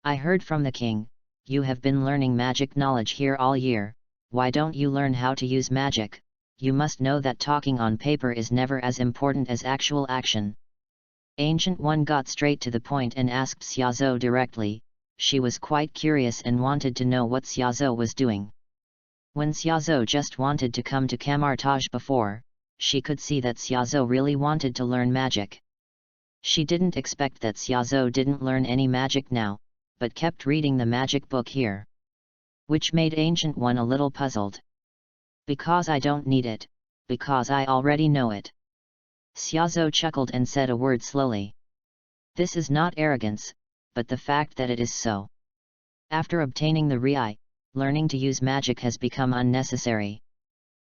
I heard from the king, you have been learning magic knowledge here all year. Why don't you learn how to use magic? You must know that talking on paper is never as important as actual action. Ancient One got straight to the point and asked Xiaozhou directly. She was quite curious and wanted to know what Xiaozhou was doing. When Xiaozhou just wanted to come to Camartage before, she could see that Xiaozhou really wanted to learn magic. She didn't expect that Xiaozhou didn't learn any magic now, but kept reading the magic book here. Which made Ancient One a little puzzled. Because I don't need it, because I already know it. Xiaozhou chuckled and said a word slowly. This is not arrogance, but the fact that it is so. After obtaining the Ri, learning to use magic has become unnecessary.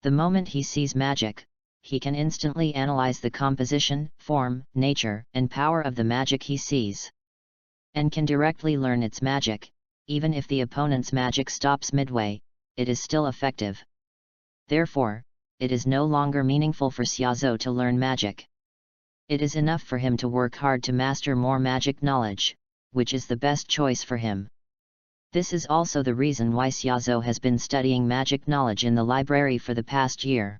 The moment he sees magic, he can instantly analyze the composition, form, nature, and power of the magic he sees. And can directly learn its magic. Even if the opponent's magic stops midway, it is still effective. Therefore, it is no longer meaningful for Xiaozhou to learn magic. It is enough for him to work hard to master more magic knowledge, which is the best choice for him. This is also the reason why Xiaozhou has been studying magic knowledge in the library for the past year.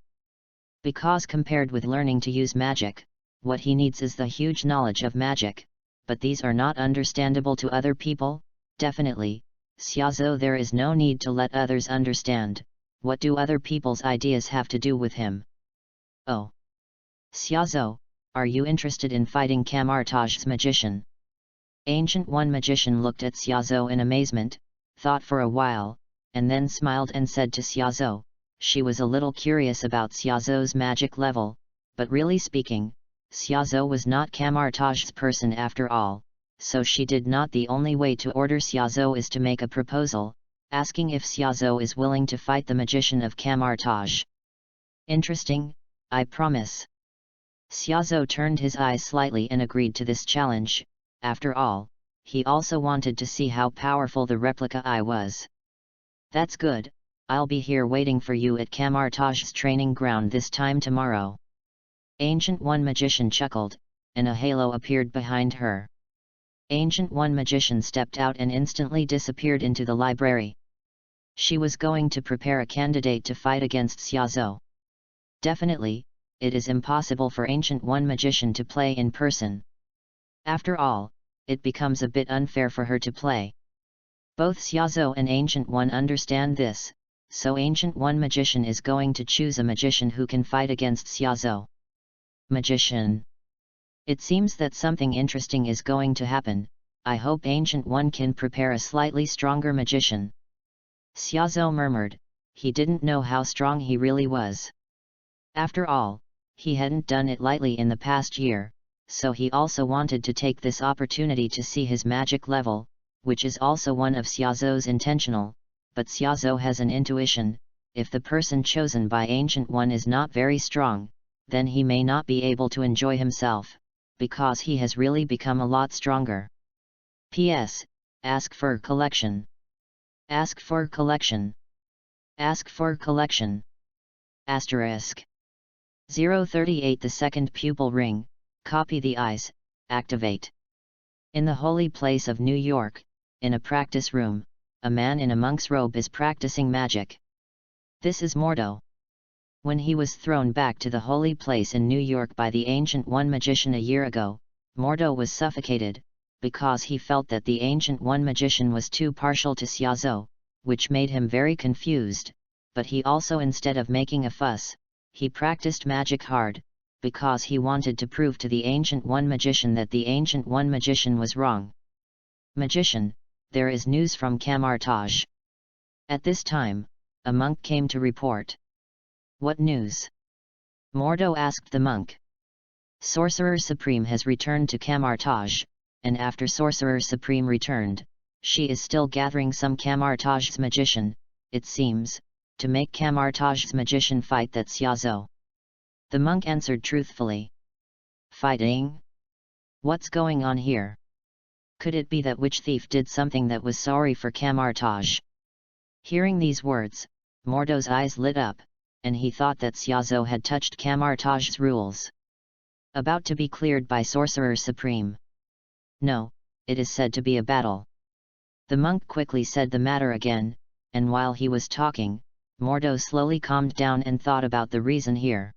Because compared with learning to use magic, what he needs is the huge knowledge of magic, but these are not understandable to other people. Definitely, Xiaozhou, there is no need to let others understand. What do other people's ideas have to do with him? Oh! Xiaozhou, are you interested in fighting Camartage's magician? Ancient One magician looked at Xiaozhou in amazement, thought for a while, and then smiled and said to Xiaozhou. She was a little curious about Xiaozhou's magic level, but really speaking, Xiaozhou was not Camartage's person after all. So she did not. The only way to order Xiaozhou is to make a proposal, asking if Xiaozhou is willing to fight the magician of Camartage. Interesting, I promise. Xiaozhou turned his eyes slightly and agreed to this challenge. After all, he also wanted to see how powerful the replica eye was. That's good, I'll be here waiting for you at Camartage's training ground this time tomorrow. Ancient One magician chuckled, and a halo appeared behind her. Ancient One magician stepped out and instantly disappeared into the library. She was going to prepare a candidate to fight against Xiaozhou. Definitely, it is impossible for Ancient One magician to play in person. After all, it becomes a bit unfair for her to play. Both Xiaozhou and Ancient One understand this, so Ancient One magician is going to choose a magician who can fight against Xiaozhou. Magician. It seems that something interesting is going to happen. I hope Ancient One can prepare a slightly stronger magician. Xiaozhou murmured. He didn't know how strong he really was. After all, he hadn't done it lightly in the past year, so he also wanted to take this opportunity to see his magic level, which is also one of Xiaozhou's intentional, but Xiaozhou has an intuition. If the person chosen by Ancient One is not very strong, then he may not be able to enjoy himself, because he has really become a lot stronger. P.S. Ask for collection. Ask for collection. Ask for collection. Asterisk. 038. The second pupil ring, copy the eyes, activate. In the holy place of New York, in a practice room, a man in a monk's robe is practicing magic. This is Mordo. When he was thrown back to the holy place in New York by the Ancient One magician a year ago, Mordo was suffocated, because he felt that the Ancient One magician was too partial to Xiaozhou, which made him very confused, but he also, instead of making a fuss, he practiced magic hard, because he wanted to prove to the Ancient One magician that the Ancient One magician was wrong. Magician, there is news from Camartage. At this time, a monk came to report. What news? Mordo asked the monk. Sorcerer Supreme has returned to Camartage, and after Sorcerer Supreme returned, she is still gathering some Camartage's magician, it seems, to make Camartage's magician fight that Xiaozhou. The monk answered truthfully. Fighting? What's going on here? Could it be that witch thief did something that was sorry for Camartage? Hearing these words, Mordo's eyes lit up, and he thought that Xiaozhou had touched Camartage's rules. About to be cleared by Sorcerer Supreme. No, it is said to be a battle. The monk quickly said the matter again, and while he was talking, Mordo slowly calmed down and thought about the reason here.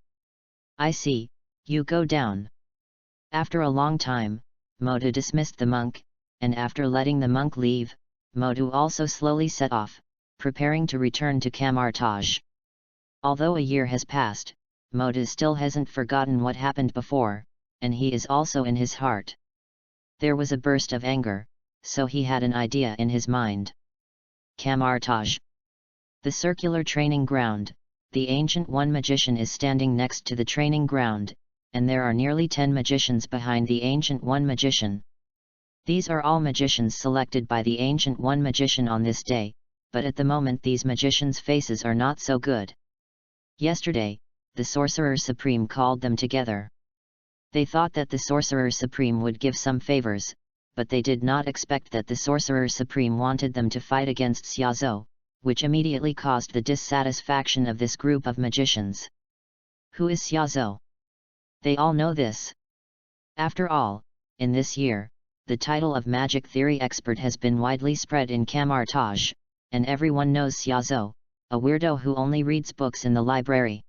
I see, you go down. After a long time, Modu dismissed the monk, and after letting the monk leave, Modu also slowly set off, preparing to return to Kamartaj. Although a year has passed, Modu still hasn't forgotten what happened before, and he is also in his heart. There was a burst of anger, so he had an idea in his mind. Kamartaj. The circular training ground. The Ancient One magician is standing next to the training ground, and there are nearly 10 magicians behind the Ancient One magician. These are all magicians selected by the Ancient One magician on this day, but at the moment these magicians' faces are not so good. Yesterday, the Sorcerer Supreme called them together. They thought that the Sorcerer Supreme would give some favors, but they did not expect that the Sorcerer Supreme wanted them to fight against Xiaozhou, which immediately caused the dissatisfaction of this group of magicians. Who is Xiaozhou? They all know this. After all, in this year, the title of magic theory expert has been widely spread in Kamartaj, and everyone knows Xiaozhou, a weirdo who only reads books in the library.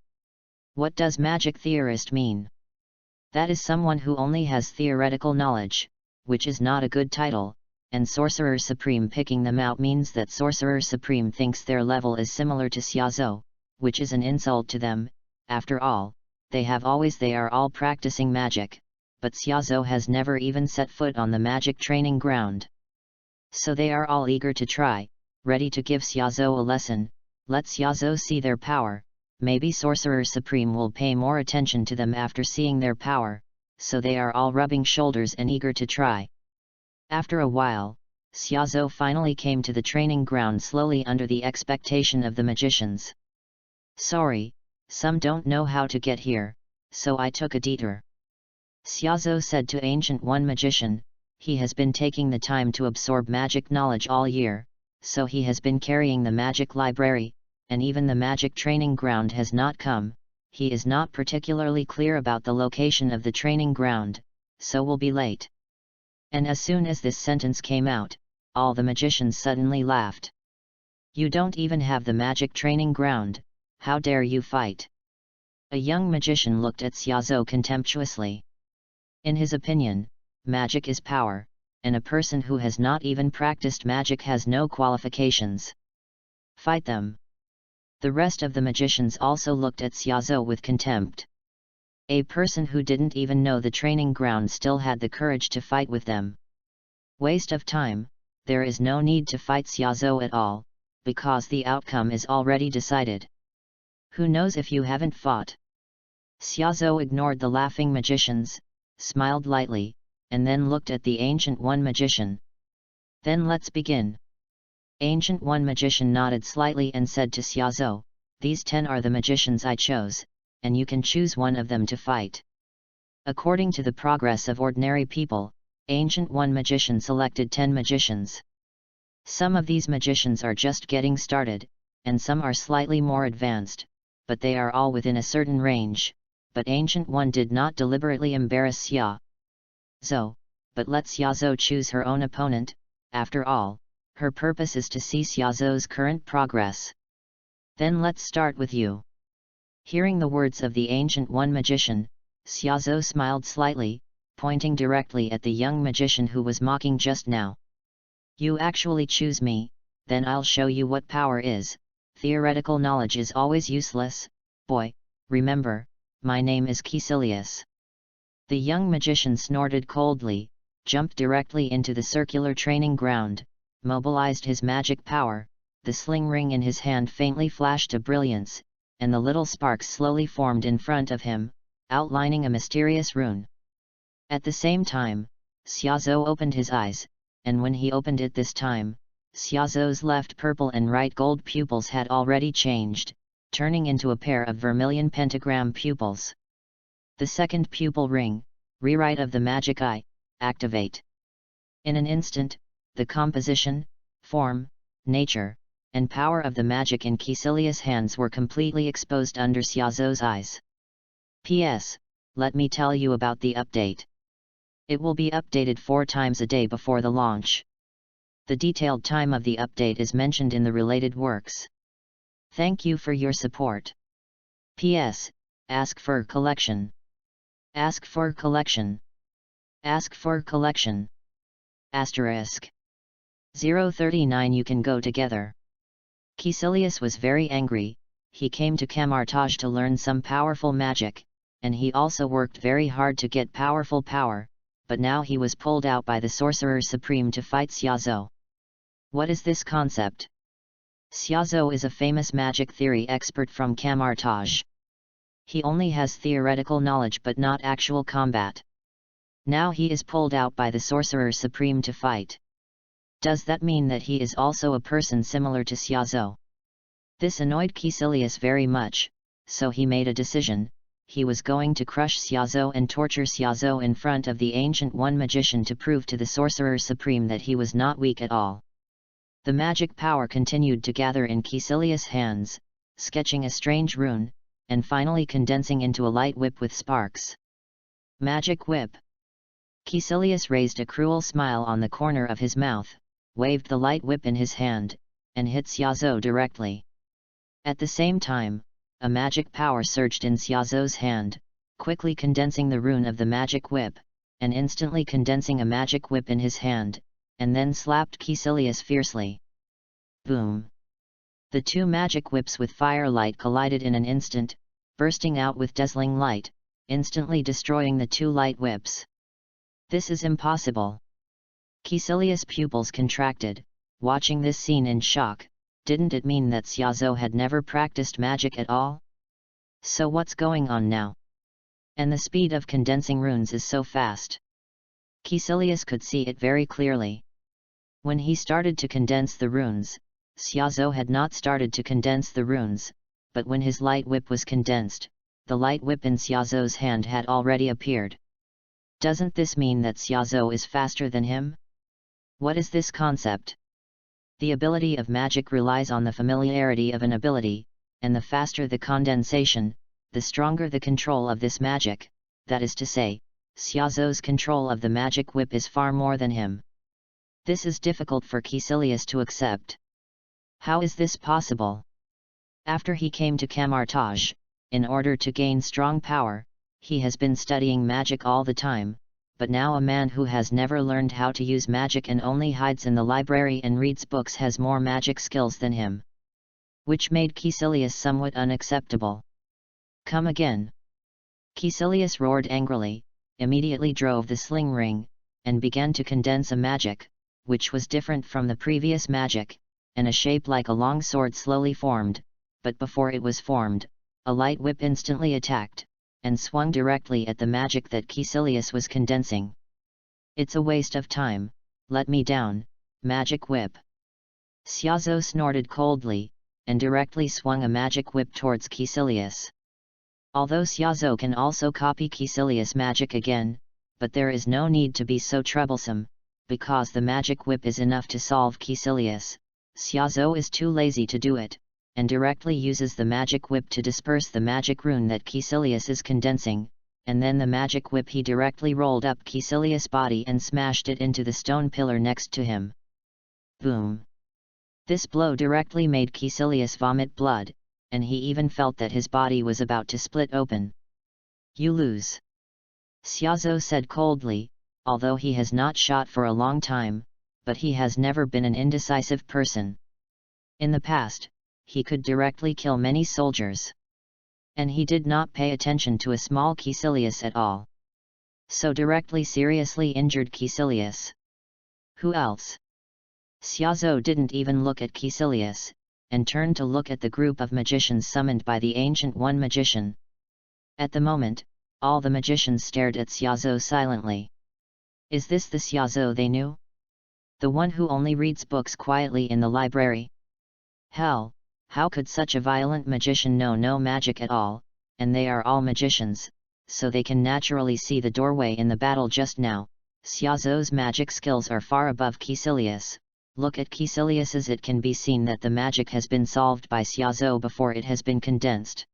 What does magic theorist mean? That is someone who only has theoretical knowledge, which is not a good title, and Sorcerer Supreme picking them out means that Sorcerer Supreme thinks their level is similar to Xiaozhou, which is an insult to them. After all, they are all practicing magic, but Xiaozhou has never even set foot on the magic training ground. So they are all eager to try, ready to give Xiaozhou a lesson. Let Xiaozhou see their power. Maybe Sorcerer Supreme will pay more attention to them after seeing their power, so they are all rubbing shoulders and eager to try. After a while, Xiaozhou finally came to the training ground slowly under the expectation of the magicians. Sorry, some don't know how to get here, so I took a detour. Xiaozhou said to Ancient One magician. He has been taking the time to absorb magic knowledge all year, so he has been carrying the magic library, and even the magic training ground has not come. He is not particularly clear about the location of the training ground, so will be late. And as soon as this sentence came out, all the magicians suddenly laughed. You don't even have the magic training ground, how dare you fight? A young magician looked at Xiaozhou contemptuously. In his opinion, magic is power, and a person who has not even practiced magic has no qualifications. Fight them. The rest of the magicians also looked at Xiaozhou with contempt. A person who didn't even know the training ground still had the courage to fight with them. Waste of time, there is no need to fight Xiaozhou at all, because the outcome is already decided. Who knows if you haven't fought? Xiaozhou ignored the laughing magicians, smiled lightly, and then looked at the Ancient One magician. Then let's begin. Ancient One magician nodded slightly and said to Xiaozhou, these 10 are the magicians I chose, and you can choose one of them to fight. According to the progress of ordinary people, Ancient One magician selected 10 magicians. Some of these magicians are just getting started, and some are slightly more advanced, but they are all within a certain range. But Ancient One did not deliberately embarrass Xiaozhou, but let Xiaozhou choose her own opponent. After all, her purpose is to see Xiaozhou's current progress. Then let's start with you. Hearing the words of the Ancient One magician, Xiaozhou smiled slightly, pointing directly at the young magician who was mocking just now. You actually choose me, then I'll show you what power is. Theoretical knowledge is always useless, boy, remember, my name is Caecilius. The young magician snorted coldly, jumped directly into the circular training ground, mobilized his magic power. The sling ring in his hand faintly flashed a brilliance, and the little sparks slowly formed in front of him, outlining a mysterious rune. At the same time, Xiaozhou opened his eyes, and when he opened it this time, Xiaozhou's left purple and right gold pupils had already changed, turning into a pair of vermilion pentagram pupils. The second pupil ring, rewrite of the magic eye, activate. In an instant, the composition, form, nature, and power of the magic in Caecilius' hands were completely exposed under Xiaozhou's eyes. P.S. Let me tell you about the update. It will be updated 4 times a day before the launch. The detailed time of the update is mentioned in the related works. Thank you for your support. P.S. Ask for collection. Ask for collection. Ask for collection. Asterisk. 039 You can go together. Caecilius was very angry. He came to Camartage to learn some powerful magic, and he also worked very hard to get powerful power, but now he was pulled out by the Sorcerer Supreme to fight Xiaozhou. What is this concept? Xiaozhou is a famous magic theory expert from Camartage. He only has theoretical knowledge but not actual combat. Now he is pulled out by the Sorcerer Supreme to fight. Does that mean that he is also a person similar to Xiaozhou? This annoyed Caecilius very much, so he made a decision. He was going to crush Xiaozhou and torture Xiaozhou in front of the Ancient One magician to prove to the Sorcerer Supreme that he was not weak at all. The magic power continued to gather in Caecilius' hands, sketching a strange rune, and finally condensing into a light whip with sparks. Magic whip. Caecilius raised a cruel smile on the corner of his mouth, waved the light whip in his hand, and hit Xiaozhou directly. At the same time, a magic power surged in Xiaozhou's hand, quickly condensing the rune of the magic whip, and instantly condensing a magic whip in his hand, and then slapped Caecilius fiercely. Boom! The two magic whips with firelight collided in an instant, bursting out with dazzling light, instantly destroying the two light whips. This is impossible. Caecilius' pupils contracted, watching this scene in shock. Didn't it mean that Xiaozhou had never practiced magic at all? So what's going on now? And the speed of condensing runes is so fast. Caecilius could see it very clearly. When he started to condense the runes, Xiaozhou had not started to condense the runes, but when his light whip was condensed, the light whip in Xiaozhou's hand had already appeared. Doesn't this mean that Xiaozhou is faster than him? What is this concept? The ability of magic relies on the familiarity of an ability, and the faster the condensation, the stronger the control of this magic. That is to say, Xiaozhou's control of the magic whip is far more than him. This is difficult for Caecilius to accept. How is this possible? After he came to Camartage, in order to gain strong power, he has been studying magic all the time, but now a man who has never learned how to use magic and only hides in the library and reads books has more magic skills than him. Which made Caecilius somewhat unacceptable. Come again! Caecilius roared angrily, immediately drove the sling ring, and began to condense a magic, which was different from the previous magic, and a shape like a long sword slowly formed, but before it was formed, a light whip instantly attacked, and swung directly at the magic that Caecilius was condensing. It's a waste of time, let me down, magic whip! Xiaozhou snorted coldly, and directly swung a magic whip towards Caecilius. Although Xiaozhou can also copy Caecilius' magic again, but there is no need to be so troublesome, because the magic whip is enough to solve Caecilius. Xiaozhou is too lazy to do it, and directly uses the magic whip to disperse the magic rune that Caecilius is condensing, and then the magic whip he directly rolled up Caecilius' body and smashed it into the stone pillar next to him. Boom! This blow directly made Caecilius vomit blood, and he even felt that his body was about to split open. You lose. Xiaozhou said coldly, although he has not shot for a long time, but he has never been an indecisive person. In the past, he could directly kill many soldiers. And he did not pay attention to a small Caecilius at all. So directly seriously injured Caecilius. Who else? Xiaozhou didn't even look at Caecilius, and turned to look at the group of magicians summoned by the Ancient One magician. At the moment, all the magicians stared at Xiaozhou silently. Is this the Xiaozhou they knew? The one who only reads books quietly in the library? Hell! How could such a violent magician know no magic at all, and they are all magicians, so they can naturally see the doorway in the battle just now. Xiaozhou's magic skills are far above Caecilius. Look at Caecilius's. It can be seen that the magic has been solved by Xiaozhou before it has been condensed.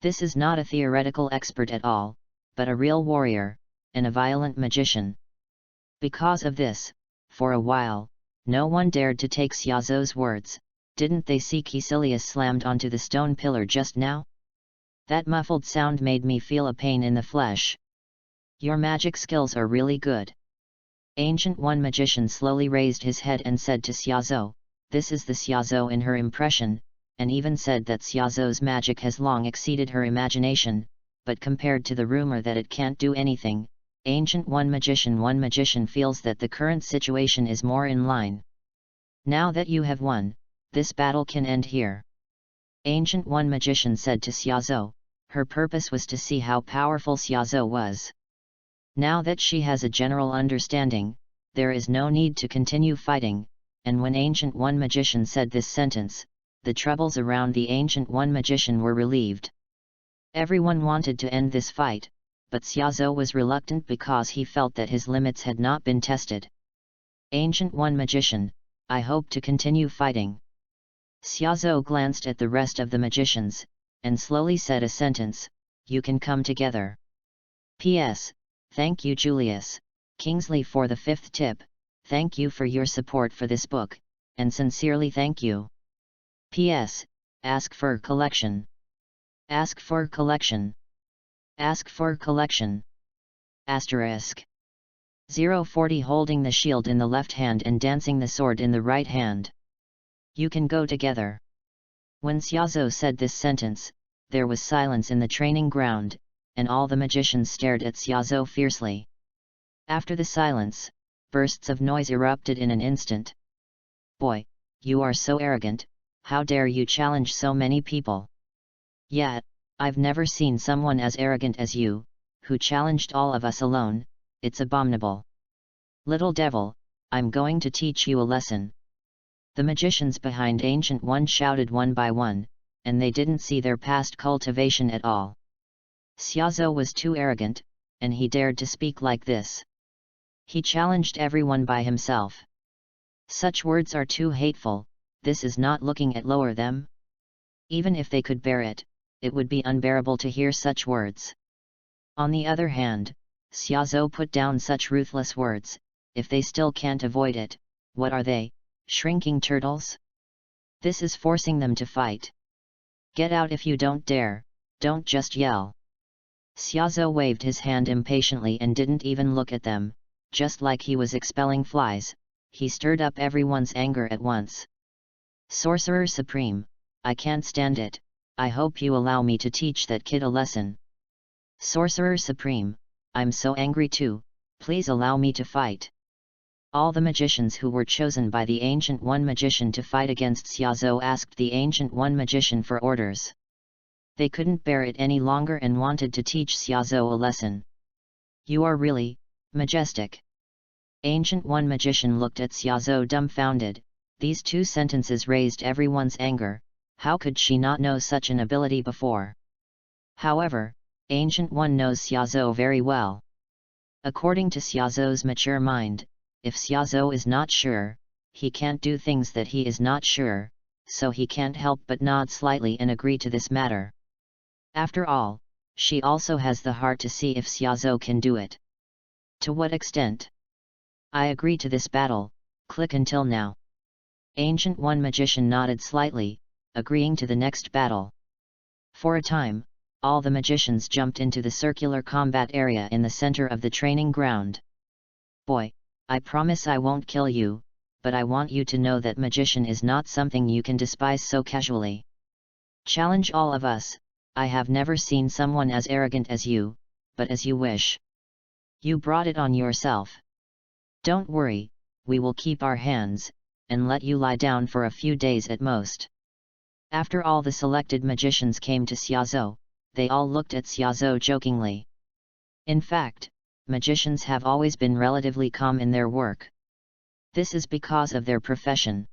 This is not a theoretical expert at all, but a real warrior, and a violent magician. Because of this, for a while, no one dared to take Xiaozhou's words. Didn't they see Caecilius slammed onto the stone pillar just now? That muffled sound made me feel a pain in the flesh. Your magic skills are really good. Ancient One Magician slowly raised his head and said to Xiaozhou, this is the Xiaozhou in her impression, and even said that Xiaozhou's magic has long exceeded her imagination, but compared to the rumor that it can't do anything, Ancient One Magician feels that the current situation is more in line. Now that you have won, this battle can end here. Ancient One Magician said to Xiaozhou, her purpose was to see how powerful Xiaozhou was. Now that she has a general understanding, there is no need to continue fighting, and when Ancient One Magician said this sentence, the troubles around the Ancient One Magician were relieved. Everyone wanted to end this fight, but Xiaozhou was reluctant because he felt that his limits had not been tested. Ancient One Magician, I hope to continue fighting. Xiaozhou glanced at the rest of the magicians, and slowly said a sentence, you can come together. P.S. Thank you Julius Kingsley for the 5th tip, thank you for your support for this book, and sincerely thank you. P.S. Ask for collection. Ask for collection. Ask for collection. Asterisk. 040 holding the shield in the left hand and dancing the sword in the right hand. You can go together. When Xiaozhou said this sentence, there was silence in the training ground, and all the magicians stared at Xiaozhou fiercely. After the silence, bursts of noise erupted in an instant. Boy, you are so arrogant, how dare you challenge so many people? Yet, I've never seen someone as arrogant as you, who challenged all of us alone, it's abominable. Little devil, I'm going to teach you a lesson. The magicians behind Ancient One shouted one by one, and they didn't see their past cultivation at all. Xiaozhou was too arrogant, and he dared to speak like this. He challenged everyone by himself. Such words are too hateful, this is not looking at lower them. Even if they could bear it, it would be unbearable to hear such words. On the other hand, Xiaozhou put down such ruthless words, if they still can't avoid it, what are they, shrinking turtles? This is forcing them to fight. Get out if you don't dare, don't just yell. Xiaozhou waved his hand impatiently and didn't even look at them, just like he was expelling flies, he stirred up everyone's anger at once. Sorcerer Supreme, I can't stand it, I hope you allow me to teach that kid a lesson. Sorcerer Supreme, I'm so angry too, please allow me to fight. All the magicians who were chosen by the Ancient One Magician to fight against Xiaozhou asked the Ancient One Magician for orders. They couldn't bear it any longer and wanted to teach Xiaozhou a lesson. You are really majestic. Ancient One Magician looked at Xiaozhou dumbfounded, these two sentences raised everyone's anger, how could she not know such an ability before? However, Ancient One knows Xiaozhou very well. According to Xiaozhou's mature mind, if Xiaozhou is not sure, he can't do things that he is not sure, so he can't help but nod slightly and agree to this matter. After all, she also has the heart to see if Xiaozhou can do it. To what extent? I agree to this battle, click until now. Ancient One Magician nodded slightly, agreeing to the next battle. For a time, all the magicians jumped into the circular combat area in the center of the training ground. Boy, I promise I won't kill you, but I want you to know that magician is not something you can despise so casually. Challenge all of us, I have never seen someone as arrogant as you, but as you wish. You brought it on yourself. Don't worry, we will keep our hands, and let you lie down for a few days at most. After all the selected magicians came to Xiaozhou, they all looked at Xiaozhou jokingly. In fact, magicians have always been relatively calm in their work. This is because of their profession.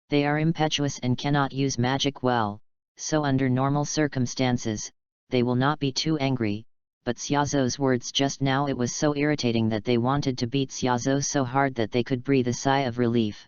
They are impetuous and cannot use magic well, so under normal circumstances, they will not be too angry, but Xiaozhou's words just now, it was so irritating that they wanted to beat Xiaozhou so hard that they could breathe a sigh of relief.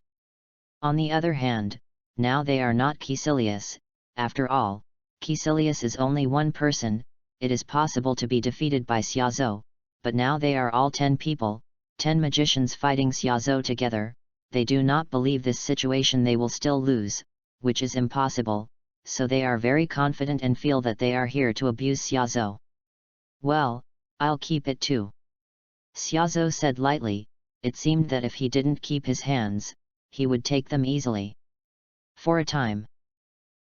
On the other hand, now they are not Caecilius, after all, Caecilius is only one person, it is possible to be defeated by Xiaozhou, but now they are all 10 people, 10 magicians fighting Xiaozhou together, they do not believe this situation they will still lose, which is impossible, so they are very confident and feel that they are here to abuse Xiaozhou. Well, I'll keep it too. Xiaozhou said lightly. It seemed that if he didn't keep his hands, he would take them easily. For a time,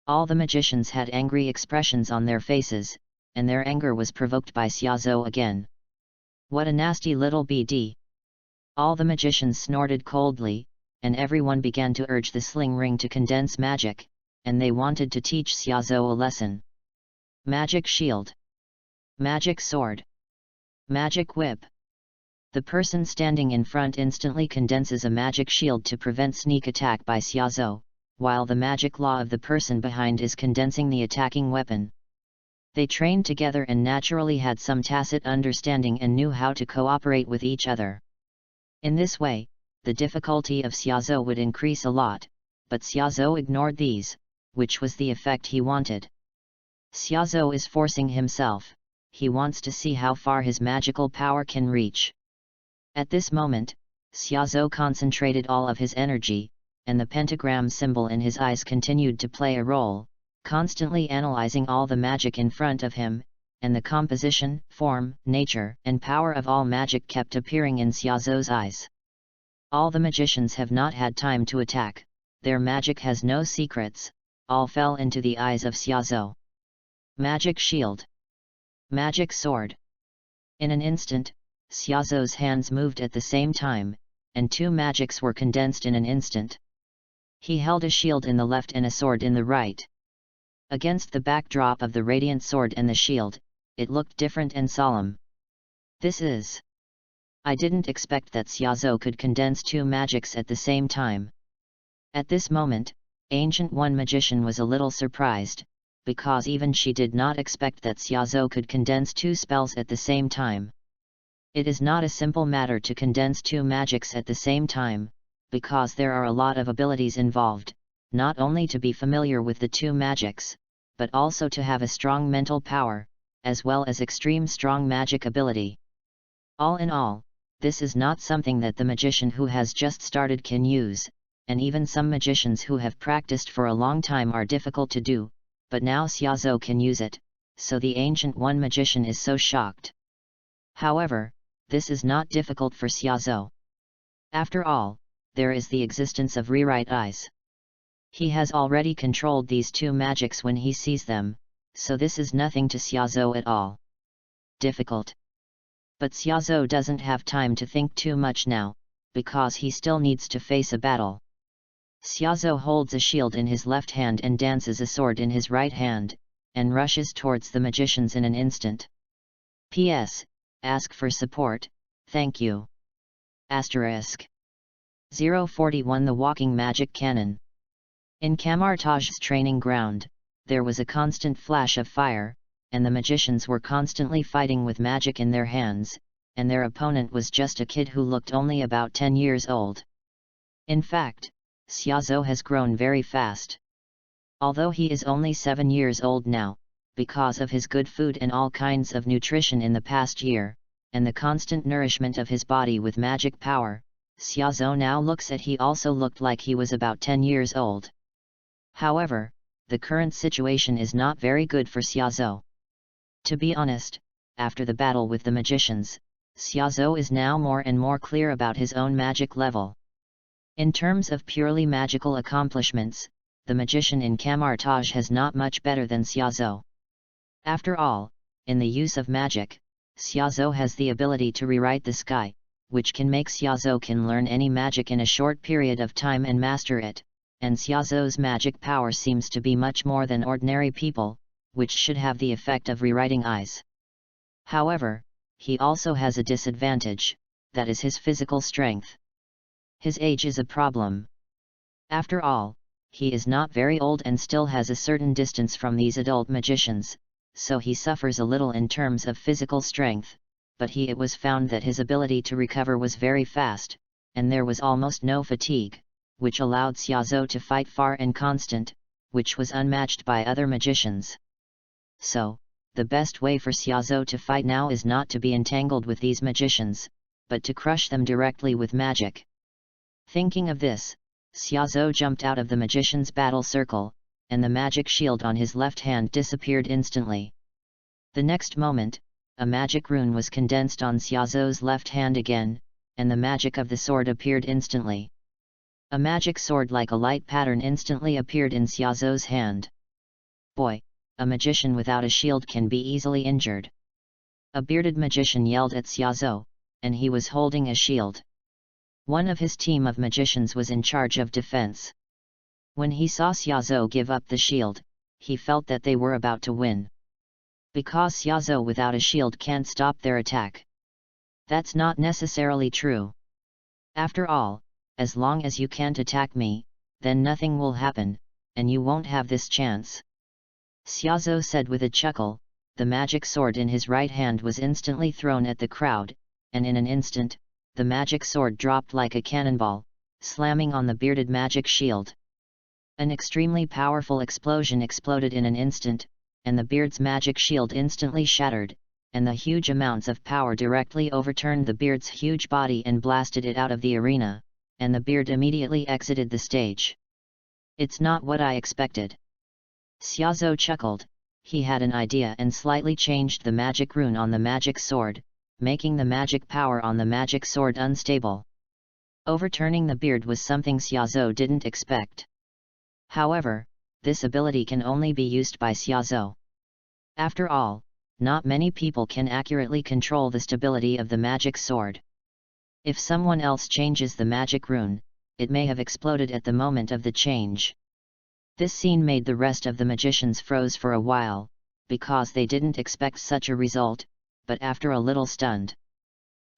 all the magicians had angry expressions on their faces, and their anger was provoked by Xiaozhou again. What a nasty little BD! All the magicians snorted coldly, and everyone began to urge the sling ring to condense magic, and they wanted to teach Xiaozhou a lesson. Magic shield. Magic sword. Magic whip. The person standing in front instantly condenses a magic shield to prevent sneak attack by Xiaozhou, while the magic law of the person behind is condensing the attacking weapon. They trained together and naturally had some tacit understanding and knew how to cooperate with each other. In this way, the difficulty of Xiaozhou would increase a lot, but Xiaozhou ignored these, which was the effect he wanted. Xiaozhou is forcing himself, he wants to see how far his magical power can reach. At this moment, Xiaozhou concentrated all of his energy, and the pentagram symbol in his eyes continued to play a role, constantly analyzing all the magic in front of him, and the composition, form, nature, and power of all magic kept appearing in Xiaozhou's eyes. All the magicians have not had time to attack, their magic has no secrets, all fell into the eyes of Xiaozhou. Magic shield. Magic sword. In an instant, Xiaozhou's hands moved at the same time, and two magics were condensed in an instant. He held a shield in the left and a sword in the right. Against the backdrop of the radiant sword and the shield, it looked different and solemn. This is... I didn't expect that Xiaozhou could condense two magics at the same time. At this moment, Ancient One Magician was a little surprised, because even she did not expect that Xiaozhou could condense two spells at the same time. It is not a simple matter to condense two magics at the same time, because there are a lot of abilities involved, not only to be familiar with the two magics, but also to have a strong mental power, as well as extreme strong magic ability. All in all, this is not something that the magician who has just started can use, and even some magicians who have practiced for a long time are difficult to do, but now Xiaozhou can use it, so the Ancient One Magician is so shocked. However, this is not difficult for Xiaozhou. After all, there is the existence of rewrite eyes. He has already controlled these two magics when he sees them, so this is nothing to Xiaozhou at all. Difficult. But Xiaozhou doesn't have time to think too much now, because he still needs to face a battle. Xiaozhou holds a shield in his left hand and dances a sword in his right hand, and rushes towards the magicians in an instant. P.S. Ask for support, thank you. Asterisk. 041 The Walking Magic Cannon. In Kamartaj's training ground, there was a constant flash of fire, and the magicians were constantly fighting with magic in their hands, and their opponent was just a kid who looked only about 10 years old. In fact, Xiaozhou has grown very fast. Although he is only 7 years old now, because of his good food and all kinds of nutrition in the past year, and the constant nourishment of his body with magic power, Xiaozhou now looks at he also looked like he was about 10 years old. However, the current situation is not very good for Xiaozhou. To be honest, after the battle with the magicians, Xiaozhou is now more and more clear about his own magic level. In terms of purely magical accomplishments, the magician in Kamartaj has not much better than Xiaozhou. After all, in the use of magic, Xiaozhou has the ability to rewrite the sky, which can make Xiaozhou can learn any magic in a short period of time and master it, and Xiaozhou's magic power seems to be much more than ordinary people, which should have the effect of rewriting eyes. However, he also has a disadvantage, that is his physical strength. His age is a problem. After all, he is not very old and still has a certain distance from these adult magicians, so he suffers a little in terms of physical strength, but it was found that his ability to recover was very fast, and there was almost no fatigue, which allowed Xiaozhou to fight far and constant, which was unmatched by other magicians. So, the best way for Xiaozhou to fight now is not to be entangled with these magicians, but to crush them directly with magic. Thinking of this, Xiaozhou jumped out of the magician's battle circle, and the magic shield on his left hand disappeared instantly. The next moment, a magic rune was condensed on Xiaozou's left hand again, and the magic of the sword appeared instantly. A magic sword like a light pattern instantly appeared in Xiaozou's hand. Boy, a magician without a shield can be easily injured. A bearded magician yelled at Xiaozou, and he was holding a shield. One of his team of magicians was in charge of defense. When he saw Xiaozou give up the shield, he felt that they were about to win. Because Xiaozou without a shield can't stop their attack. That's not necessarily true. After all, as long as you can't attack me, then nothing will happen, and you won't have this chance. Xiaozou said with a chuckle. The magic sword in his right hand was instantly thrown at the crowd, and in an instant, the magic sword dropped like a cannonball, slamming on the bearded magic shield. An extremely powerful explosion exploded in an instant, and the beard's magic shield instantly shattered, and the huge amounts of power directly overturned the beard's huge body and blasted it out of the arena, and the beard immediately exited the stage. It's not what I expected. Xiaozou chuckled. He had an idea and slightly changed the magic rune on the magic sword, making the magic power on the magic sword unstable. Overturning the beard was something Xiaozou didn't expect. However, this ability can only be used by Xiaozou. After all, not many people can accurately control the stability of the magic sword. If someone else changes the magic rune, it may have exploded at the moment of the change. This scene made the rest of the magicians froze for a while, because they didn't expect such a result, but after a little stunned.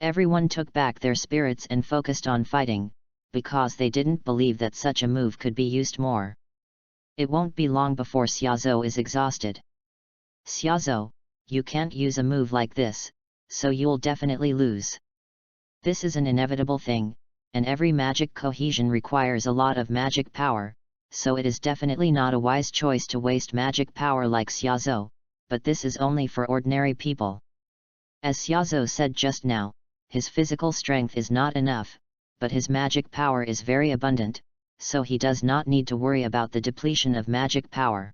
Everyone took back their spirits and focused on fighting, because they didn't believe that such a move could be used more. It won't be long before Xiaozou is exhausted. Xiaozou, you can't use a move like this, so you'll definitely lose. This is an inevitable thing, and every magic cohesion requires a lot of magic power. So it is definitely not a wise choice to waste magic power like Xiaozou, but this is only for ordinary people. As Xiaozou said just now, his physical strength is not enough, but his magic power is very abundant, so he does not need to worry about the depletion of magic power.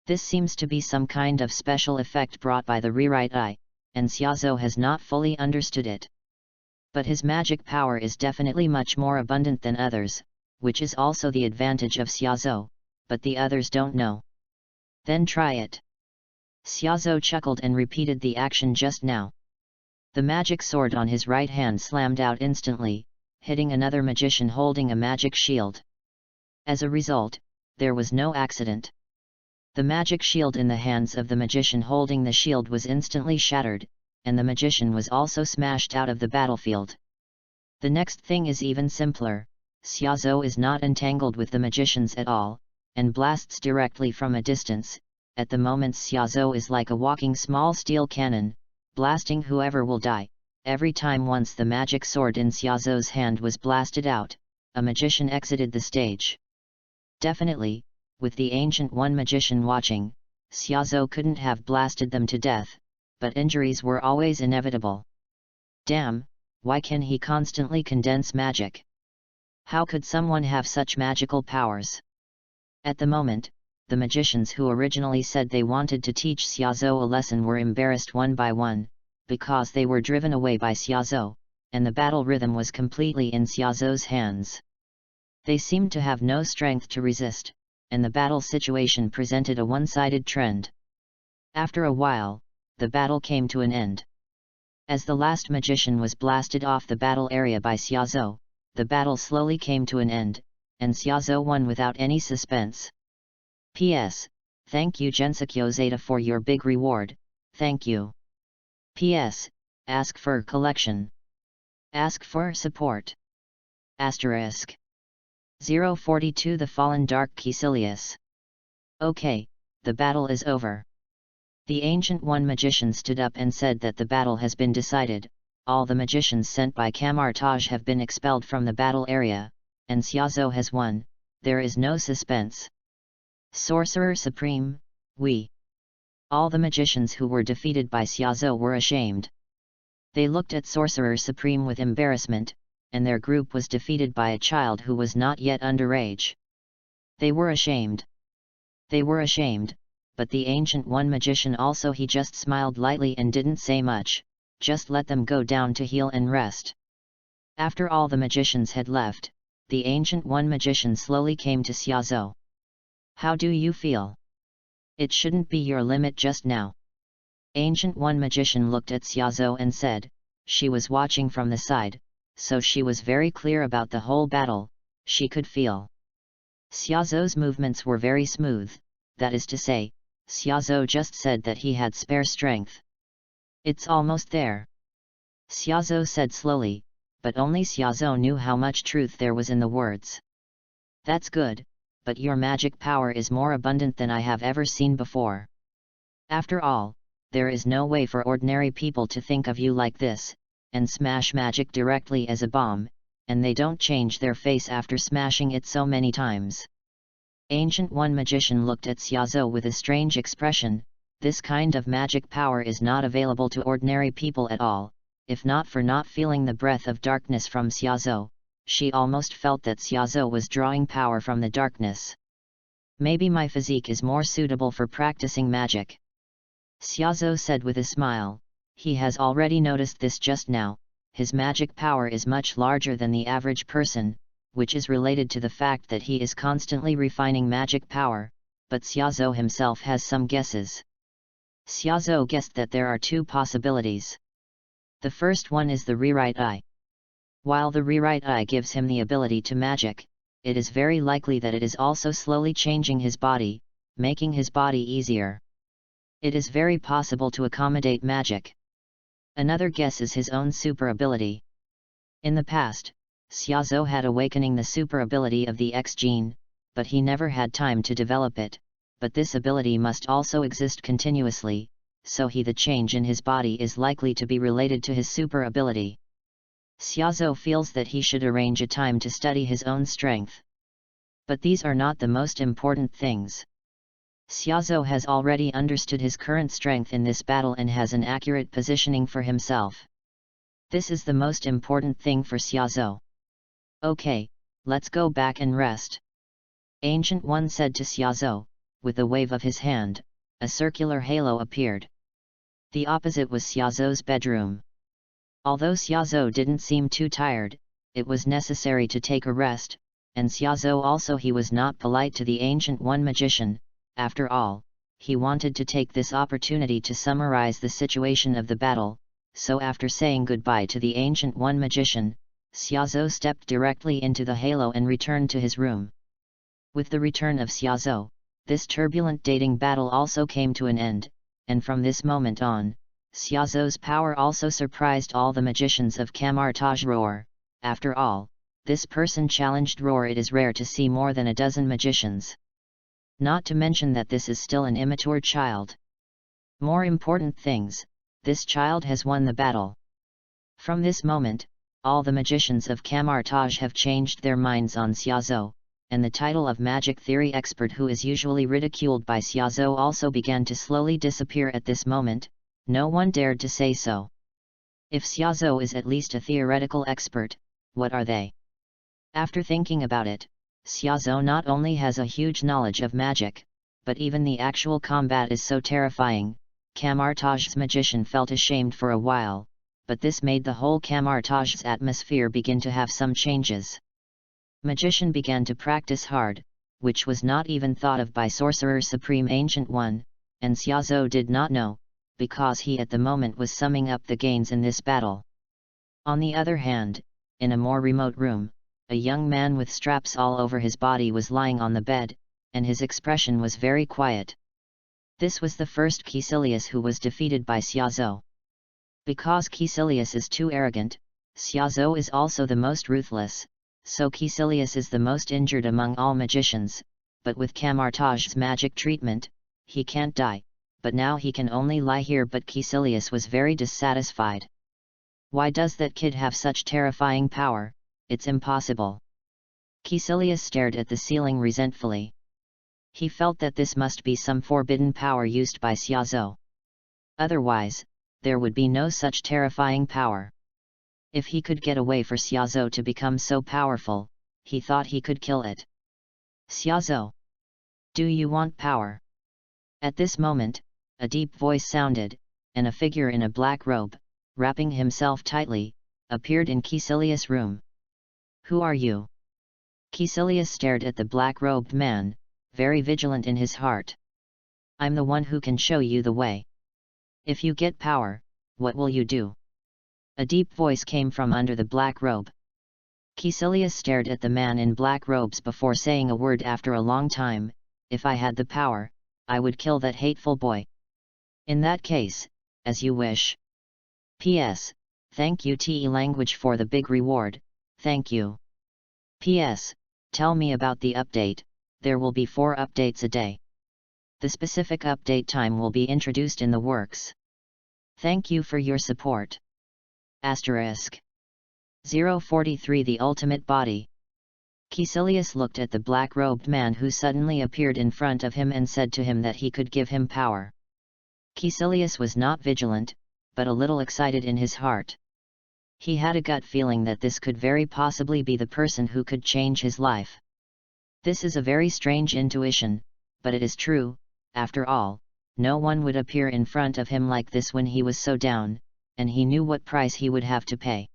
This seems to be some kind of special effect brought by the rewrite I, and Xiaozou has not fully understood it. But his magic power is definitely much more abundant than others, which is also the advantage of Xiaozou, but the others don't know. Then try it. Xiaozou chuckled and repeated the action just now. The magic sword on his right hand slammed out instantly, hitting another magician holding a magic shield. As a result, there was no accident. The magic shield in the hands of the magician holding the shield was instantly shattered, and the magician was also smashed out of the battlefield. The next thing is even simpler. Xiaozou is not entangled with the magicians at all, and blasts directly from a distance. At the moment Xiaozou is like a walking small steel cannon, blasting whoever will die. Every time once the magic sword in Xiaozou's hand was blasted out, a magician exited the stage. Definitely, with the Ancient One magician watching, Xiaozou couldn't have blasted them to death, but injuries were always inevitable. Damn, why can he constantly condense magic? How could someone have such magical powers? At the moment, the magicians who originally said they wanted to teach Xiaozou a lesson were embarrassed one by one, because they were driven away by Xiaozou, and the battle rhythm was completely in Xiaozou's hands. They seemed to have no strength to resist, and the battle situation presented a one-sided trend. After a while, the battle came to an end. As the last magician was blasted off the battle area by Xiaozou, the battle slowly came to an end, and Xiaozou won without any suspense. P.S. Thank you Gensokyo Zeta for your big reward, thank you. P.S. Ask for collection. Ask for support. Asterisk. 042 The Fallen Dark Caecilius. Okay, the battle is over. The Ancient One magician stood up and said that the battle has been decided. All the magicians sent by Camartage have been expelled from the battle area, and Xiaozou has won. There is no suspense. Sorcerer Supreme, we. All the magicians who were defeated by Xiaozou were ashamed. They looked at Sorcerer Supreme with embarrassment, and their group was defeated by a child who was not yet underage. They were ashamed. They were ashamed, but the Ancient One magician also he just smiled lightly and didn't say much, just let them go down to heal and rest. After all the magicians had left, the Ancient One magician slowly came to Xiaozhou. How do you feel? It shouldn't be your limit just now. Ancient One magician looked at Xiaozhou and said, she was watching from the side, so she was very clear about the whole battle, she could feel. Xiaozhou's movements were very smooth, that is to say, Xiaozhou just said that he had spare strength. It's almost there. Xiaozhou said slowly, but only Xiaozhou knew how much truth there was in the words. That's good, but your magic power is more abundant than I have ever seen before. After all, there is no way for ordinary people to think of you like this, and smash magic directly as a bomb, and they don't change their face after smashing it so many times. Ancient One magician looked at Xiaozhou with a strange expression. This kind of magic power is not available to ordinary people at all. If not for not feeling the breath of darkness from Xiaozhou, she almost felt that Xiaozhou was drawing power from the darkness. Maybe my physique is more suitable for practicing magic. Xiaozhou said with a smile. He has already noticed this just now. His magic power is much larger than the average person, which is related to the fact that he is constantly refining magic power, but Xiaozhou himself has some guesses. Xiaozhou guessed that there are two possibilities. The first one is the rewrite eye. While the rewrite eye gives him the ability to magic, it is very likely that it is also slowly changing his body, making his body easier. It is very possible to accommodate magic. Another guess is his own super ability. In the past, Xiaozhou had awakening the super ability of the X gene, but he never had time to develop it, but this ability must also exist continuously, so the change in his body is likely to be related to his super ability. Xiaozhou feels that he should arrange a time to study his own strength. But these are not the most important things. Xiaozhou has already understood his current strength in this battle and has an accurate positioning for himself. This is the most important thing for Xiaozhou. Okay, let's go back and rest. Ancient One said to Xiaozhou. With a wave of his hand, a circular halo appeared. The opposite was Xiaozhou's bedroom. Although Xiaozhou didn't seem too tired, it was necessary to take a rest, and Xiaozhou also he was not polite to the Ancient One magician. After all, he wanted to take this opportunity to summarize the situation of the battle, so after saying goodbye to the Ancient One magician, Xiaozhou stepped directly into the halo and returned to his room. With the return of Xiaozhou, this turbulent dating battle also came to an end, and from this moment on, Xiaozhou's power also surprised all the magicians of Camartage Roar. After all, this person challenged Roar. It is rare to see more than a dozen magicians. Not to mention that this is still an immature child. More important things, this child has won the battle. From this moment, all the magicians of Camartage have changed their minds on Xiaozhou, and the title of magic theory expert who is usually ridiculed by Xiaozhou also began to slowly disappear at this moment. No one dared to say so. If Xiaozhou is at least a theoretical expert, what are they? After thinking about it, Xiaozhou not only has a huge knowledge of magic, but even the actual combat is so terrifying. Camartage's magician felt ashamed for a while, but this made the whole Camartage's atmosphere begin to have some changes. Magician began to practice hard, which was not even thought of by Sorcerer Supreme Ancient One, and Xiaozhou did not know, because he at the moment was summing up the gains in this battle. On the other hand, in a more remote room, a young man with straps all over his body was lying on the bed, and his expression was very quiet. This was the first Caecilius who was defeated by Xiaozhou. Because Caecilius is too arrogant, Xiaozhou is also the most ruthless. So Caecilius is the most injured among all magicians, but with Camartage's magic treatment, he can't die, but now he can only lie here. But Caecilius was very dissatisfied. Why does that kid have such terrifying power? It's impossible. Caecilius stared at the ceiling resentfully. He felt that this must be some forbidden power used by Xiaozhou. Otherwise, there would be no such terrifying power. If he could get away for Xiaozhou to become so powerful, he thought he could kill it. Xiaozhou, do you want power? At this moment, a deep voice sounded, and a figure in a black robe, wrapping himself tightly, appeared in Caecilius' room. "Who are you?" Caecilius stared at the black-robed man, very vigilant in his heart. "I'm the one who can show you the way. If you get power, what will you do?" A deep voice came from under the black robe. Caecilius stared at the man in black robes before saying a word after a long time. "If I had the power, I would kill that hateful boy." "In that case, as you wish. P.S. Thank you TE Language for the big reward, thank you. P.S. Tell me about the update, there will be 4 updates a day. The specific update time will be introduced in the works. Thank you for your support. Asterisk. 043 The Ultimate Body. Caecilius looked at the black-robed man who suddenly appeared in front of him and said to him that he could give him power. Caecilius was not vigilant, but a little excited in his heart. He had a gut feeling that this could very possibly be the person who could change his life. This is a very strange intuition, but it is true. After all, no one would appear in front of him like this when he was so down, and he knew what price he would have to pay.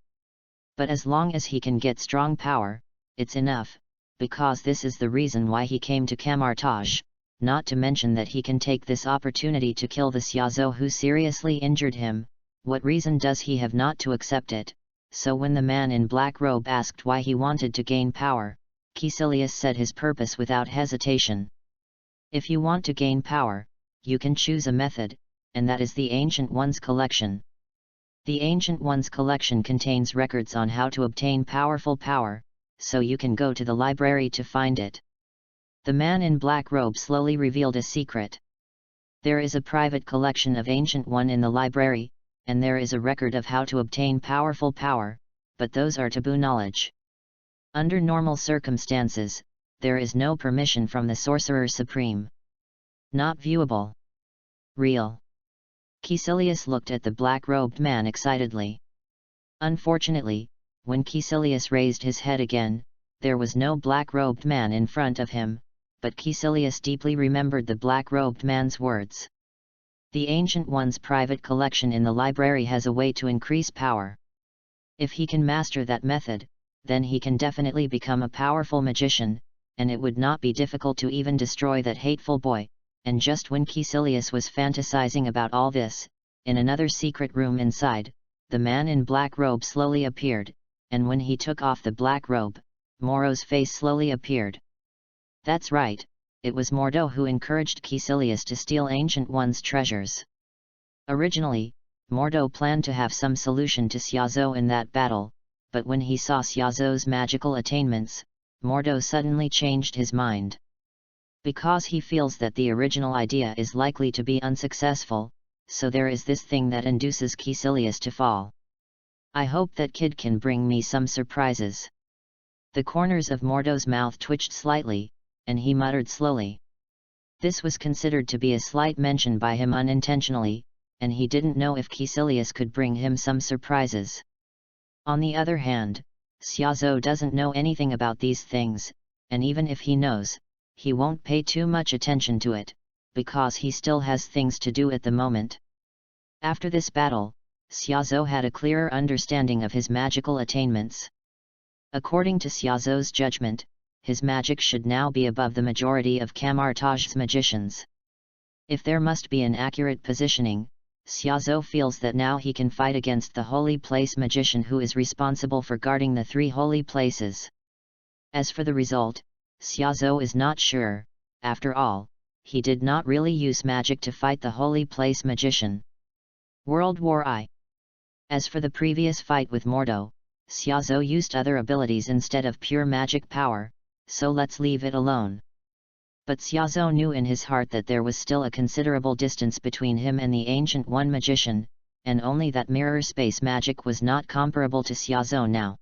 But as long as he can get strong power, it's enough, because this is the reason why he came to Camartage, not to mention that he can take this opportunity to kill the Xiaozhou who seriously injured him. What reason does he have not to accept it? So when the man in black robe asked why he wanted to gain power, Caecilius said his purpose without hesitation. If you want to gain power, you can choose a method, and that is the Ancient Ones collection. The Ancient Ones collection contains records on how to obtain powerful power, so you can go to the library to find it. The man in black robe slowly revealed a secret. There is a private collection of Ancient One in the library, and there is a record of how to obtain powerful power, but those are taboo knowledge. Under normal circumstances, there is no permission from the Sorcerer Supreme. Not viewable. Real. Caecilius looked at the black-robed man excitedly. Unfortunately, when Caecilius raised his head again, there was no black-robed man in front of him, but Caecilius deeply remembered the black-robed man's words. The Ancient One's private collection in the library has a way to increase power. If he can master that method, then he can definitely become a powerful magician, and it would not be difficult to even destroy that hateful boy. And just when Caecilius was fantasizing about all this, in another secret room inside, the man in black robe slowly appeared, and when he took off the black robe, Moro's face slowly appeared. That's right, it was Mordo who encouraged Caecilius to steal Ancient One's treasures. Originally, Mordo planned to have some solution to Xiaozhou in that battle, but when he saw Xiaozhou's magical attainments, Mordo suddenly changed his mind. Because he feels that the original idea is likely to be unsuccessful, so there is this thing that induces Caecilius to fall. I hope that kid can bring me some surprises. The corners of Mordo's mouth twitched slightly, and he muttered slowly. This was considered to be a slight mention by him unintentionally, and he didn't know if Caecilius could bring him some surprises. On the other hand, Xiaozhou doesn't know anything about these things, and even if he knows, he won't pay too much attention to it, because he still has things to do at the moment. After this battle, Xiaozhou had a clearer understanding of his magical attainments. According to Xiaozhou's judgment, his magic should now be above the majority of Camartage's magicians. If there must be an accurate positioning, Xiaozhou feels that now he can fight against the Holy Place magician who is responsible for guarding the 3 holy places. As for the result, Xiaozhou is not sure. After all, he did not really use magic to fight the Holy Place magician. World War I. As for the previous fight with Mordo, Xiaozhou used other abilities instead of pure magic power, so let's leave it alone. But Xiaozhou knew in his heart that there was still a considerable distance between him and the Ancient One magician, and only that mirror space magic was not comparable to Xiaozhou now.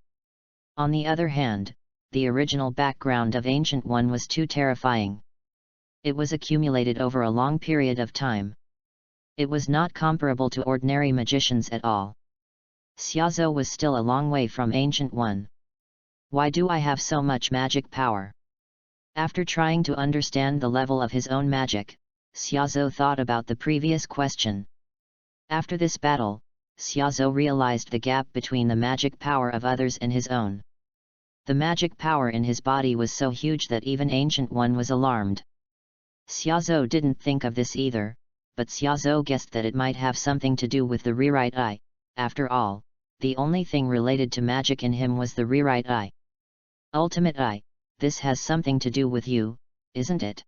On the other hand, the original background of Ancient One was too terrifying. It was accumulated over a long period of time. It was not comparable to ordinary magicians at all. Xiaozhou was still a long way from Ancient One. Why do I have so much magic power? After trying to understand the level of his own magic, Xiaozhou thought about the previous question. After this battle, Xiaozhou realized the gap between the magic power of others and his own. The magic power in his body was so huge that even Ancient One was alarmed. Xiaozhou didn't think of this either, but Xiaozhou guessed that it might have something to do with the rewrite eye. After all, the only thing related to magic in him was the rewrite eye. Ultimate eye, this has something to do with you, isn't it?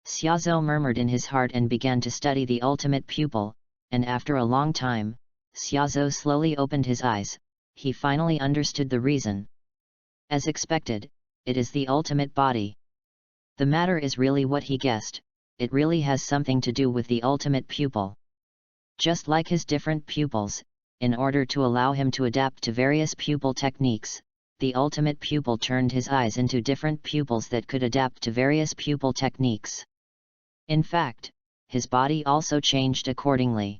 Xiaozhou murmured in his heart and began to study the ultimate pupil, and after a long time, Xiaozhou slowly opened his eyes. He finally understood the reason. As expected, it is the ultimate body. The matter is really what he guessed, it really has something to do with the ultimate pupil. Just like his different pupils, in order to allow him to adapt to various pupil techniques, the ultimate pupil turned his eyes into different pupils that could adapt to various pupil techniques. In fact, his body also changed accordingly.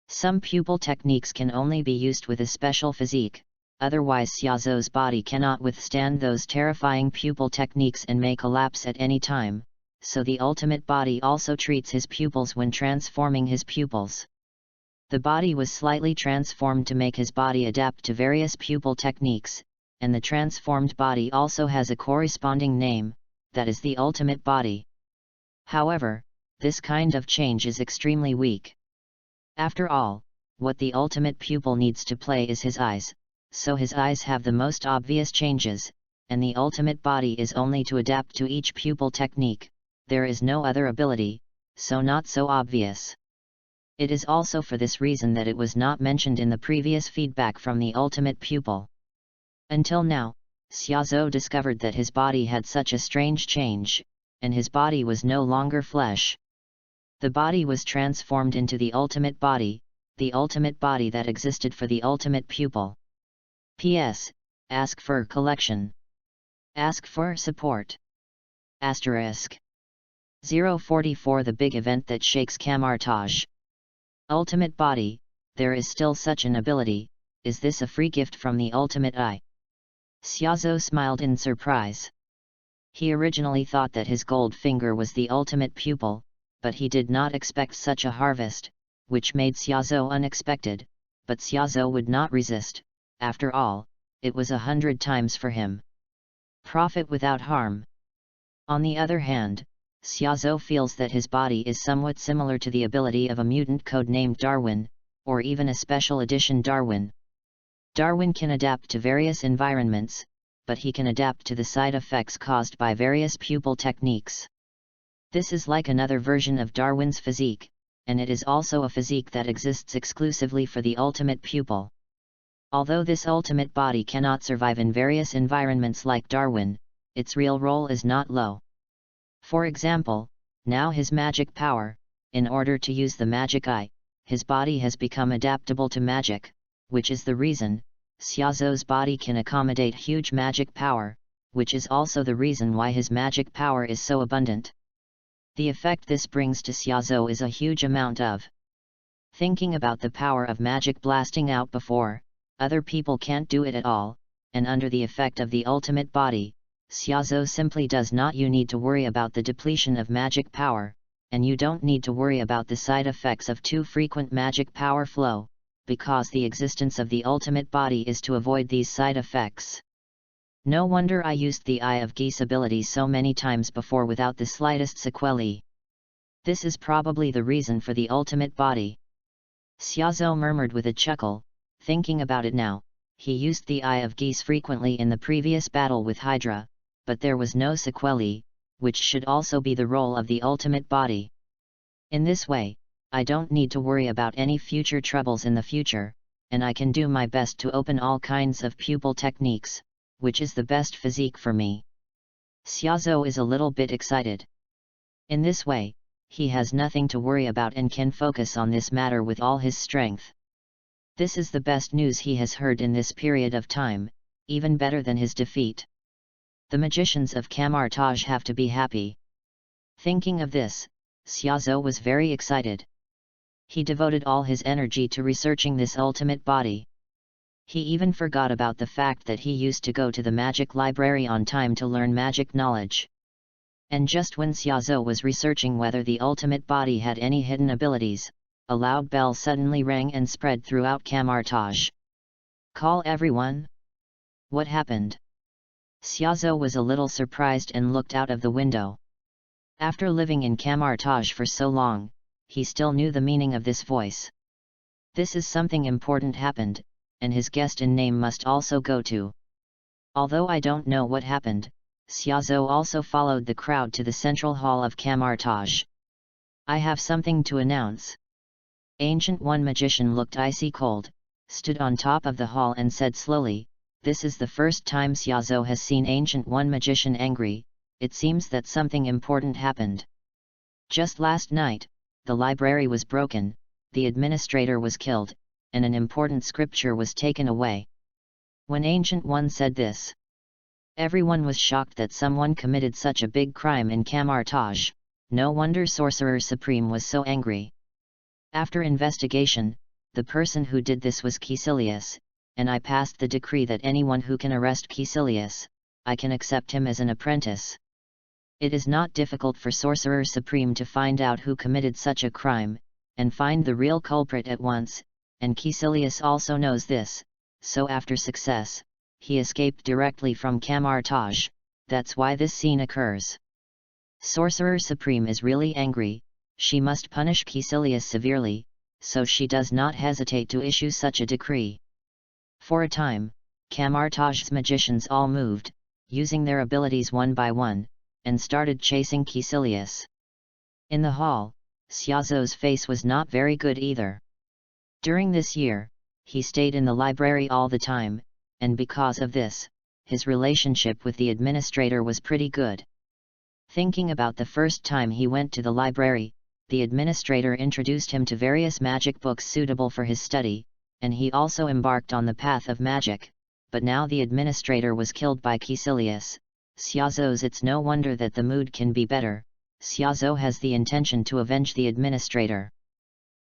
Some pupil techniques can only be used with a special physique, otherwise Xiaozhou's body cannot withstand those terrifying pupil techniques and may collapse at any time, so the ultimate body also treats his pupils when transforming his pupils. The body was slightly transformed to make his body adapt to various pupil techniques, and the transformed body also has a corresponding name, that is the ultimate body. However, this kind of change is extremely weak. After all, what the ultimate pupil needs to play is his eyes, so his eyes have the most obvious changes, and the ultimate body is only to adapt to each pupil technique, there is no other ability, so not so obvious. It is also for this reason that it was not mentioned in the previous feedback from the ultimate pupil. Until now, Xiaozhou discovered that his body had such a strange change, and his body was no longer flesh. The body was transformed into the ultimate body that existed for the ultimate pupil. P.S. Ask for collection. Ask for support. Asterisk. 044 The big event that shakes Kamar-Taj. Ultimate body, there is still such an ability, is this a free gift from the ultimate eye? Xiaozhou smiled in surprise. He originally thought that his gold finger was the ultimate pupil, but he did not expect such a harvest, which made Xiaozhou unexpected, but Xiaozhou would not resist, after all, it was 100 times for him. Profit without harm. On the other hand, Xiaozhou feels that his body is somewhat similar to the ability of a mutant codenamed Darwin, or even a special edition Darwin. Darwin can adapt to various environments, but he can adapt to the side effects caused by various pupil techniques. This is like another version of Darwin's physique, and it is also a physique that exists exclusively for the ultimate pupil. Although this ultimate body cannot survive in various environments like Darwin, its real role is not low. For example, now his magic power, in order to use the magic eye, his body has become adaptable to magic, which is the reason Xiaozhou's body can accommodate huge magic power, which is also the reason why his magic power is so abundant. The effect this brings to Xiaozhou is a huge amount of thinking about the power of magic blasting out before, other people can't do it at all, and under the effect of the ultimate body, Xiaozhou simply does not. You need to worry about the depletion of magic power, and you don't need to worry about the side effects of too frequent magic power flow, because the existence of the ultimate body is to avoid these side effects. No wonder I used the Eye of Geese ability so many times before without the slightest sequelae. This is probably the reason for the ultimate body. Xiaozhou murmured with a chuckle, thinking about it now. He used the Eye of Geese frequently in the previous battle with Hydra, but there was no sequelae, which should also be the role of the ultimate body. In this way, I don't need to worry about any future troubles in the future, and I can do my best to open all kinds of pupil techniques, which is the best physique for me. Xiaozhou is a little bit excited. In this way, he has nothing to worry about and can focus on this matter with all his strength. This is the best news he has heard in this period of time, even better than his defeat. The magicians of Kamar-Taj have to be happy. Thinking of this, Xiaozhou was very excited. He devoted all his energy to researching this ultimate body. He even forgot about the fact that he used to go to the magic library on time to learn magic knowledge. And just when Xiaozhou was researching whether the ultimate body had any hidden abilities, a loud bell suddenly rang and spread throughout Kamartaj. Call everyone? What happened? Xiaozhou was a little surprised and looked out of the window. After living in Kamartaj for so long, he still knew the meaning of this voice. This is something important happened, and his guest in name must also go too. Although I don't know what happened, Xiaozhou also followed the crowd to the central hall of Kamartaj. I have something to announce. Ancient One magician looked icy cold, stood on top of the hall and said slowly, "This is the first time Xiaozhou has seen Ancient One magician angry. It seems that something important happened. Just last night, the library was broken, the administrator was killed, and an important scripture was taken away." When Ancient One said this, everyone was shocked that someone committed such a big crime in Kamartaj. No wonder Sorcerer Supreme was so angry. After investigation, the person who did this was Caecilius, and I passed the decree that anyone who can arrest Caecilius, I can accept him as an apprentice. It is not difficult for Sorcerer Supreme to find out who committed such a crime, and find the real culprit at once, and Caecilius also knows this, so after success, he escaped directly from Kamartaj. That's why this scene occurs. Sorcerer Supreme is really angry. She must punish Caecilius severely, so she does not hesitate to issue such a decree. For a time, Kamartaj's magicians all moved, using their abilities one by one, and started chasing Caecilius. In the hall, Xiaozhou's face was not very good either. During this year, he stayed in the library all the time, and because of this, his relationship with the administrator was pretty good. Thinking about the first time he went to the library, the administrator introduced him to various magic books suitable for his study, and he also embarked on the path of magic, but now the administrator was killed by Caecilius. Xiaozhou's it's no wonder that the mood can be better. Xiaozhou has the intention to avenge the administrator.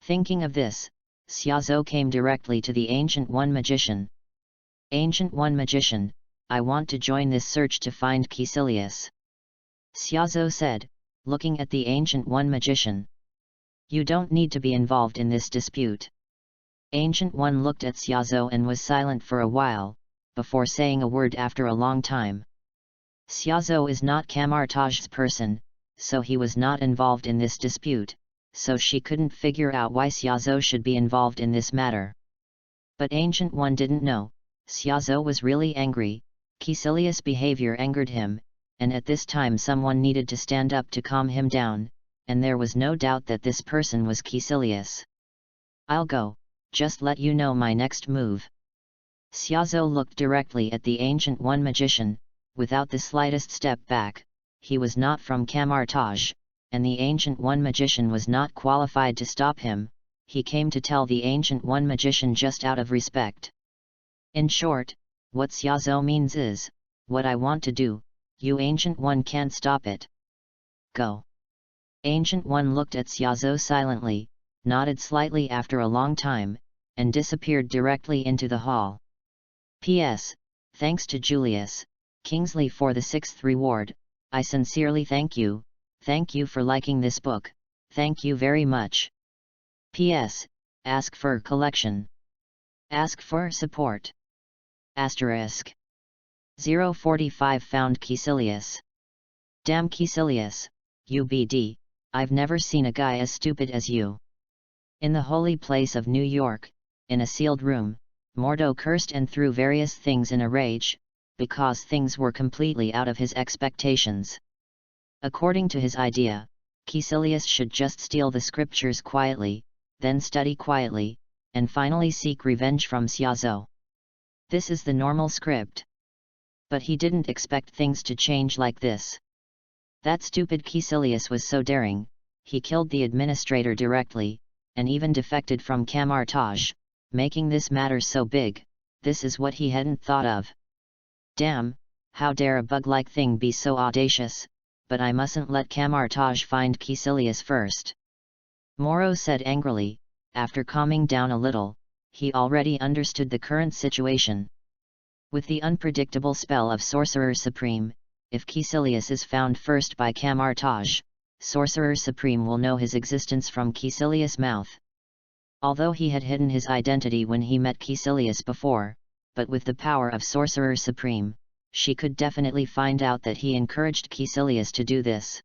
Thinking of this, Xiaozhou came directly to the Ancient One magician. Ancient One magician, I want to join this search to find Caecilius. Xiaozhou said, looking at the Ancient One magician. You don't need to be involved in this dispute. Ancient One looked at Xiaozhou and was silent for a while, before saying a word after a long time. Xiaozhou is not Kamartaj's person, so he was not involved in this dispute, so she couldn't figure out why Xiaozhou should be involved in this matter. But Ancient One didn't know, Xiaozhou was really angry, Caecilius' behavior angered him, and at this time someone needed to stand up to calm him down, and there was no doubt that this person was Caecilius. I'll go, just let you know my next move. Xiaozhou looked directly at the Ancient One magician, without the slightest step back. He was not from Kamartaj, and the Ancient One magician was not qualified to stop him. He came to tell the Ancient One magician just out of respect. In short, what Xiaozhou means is, what I want to do, you Ancient One can't stop it. Go. Ancient One looked at Xiaozhou silently, nodded slightly after a long time, and disappeared directly into the hall. P.S. Thanks to Julius Kingsley for the 6th reward. I sincerely thank you. Thank you for liking this book. Thank you very much. P.S. Ask for collection. Ask for support. Asterisk. 045 found Caecilius. Damn Caecilius, UBD, I've never seen a guy as stupid as you. In the holy place of New York, in a sealed room, Mordo cursed and threw various things in a rage, because things were completely out of his expectations. According to his idea, Caecilius should just steal the scriptures quietly, then study quietly, and finally seek revenge from Xiaozhou. This is the normal script. But he didn't expect things to change like this. That stupid Caecilius was so daring, he killed the administrator directly, and even defected from Kamartaj, making this matter so big. This is what he hadn't thought of. Damn, how dare a bug-like thing be so audacious, but I mustn't let Kamartaj find Caecilius first. Moro said angrily, after calming down a little. He already understood the current situation. With the unpredictable spell of Sorcerer Supreme, if Caecilius is found first by Camartage, Sorcerer Supreme will know his existence from Caecilius' mouth. Although he had hidden his identity when he met Caecilius before, but with the power of Sorcerer Supreme, she could definitely find out that he encouraged Caecilius to do this.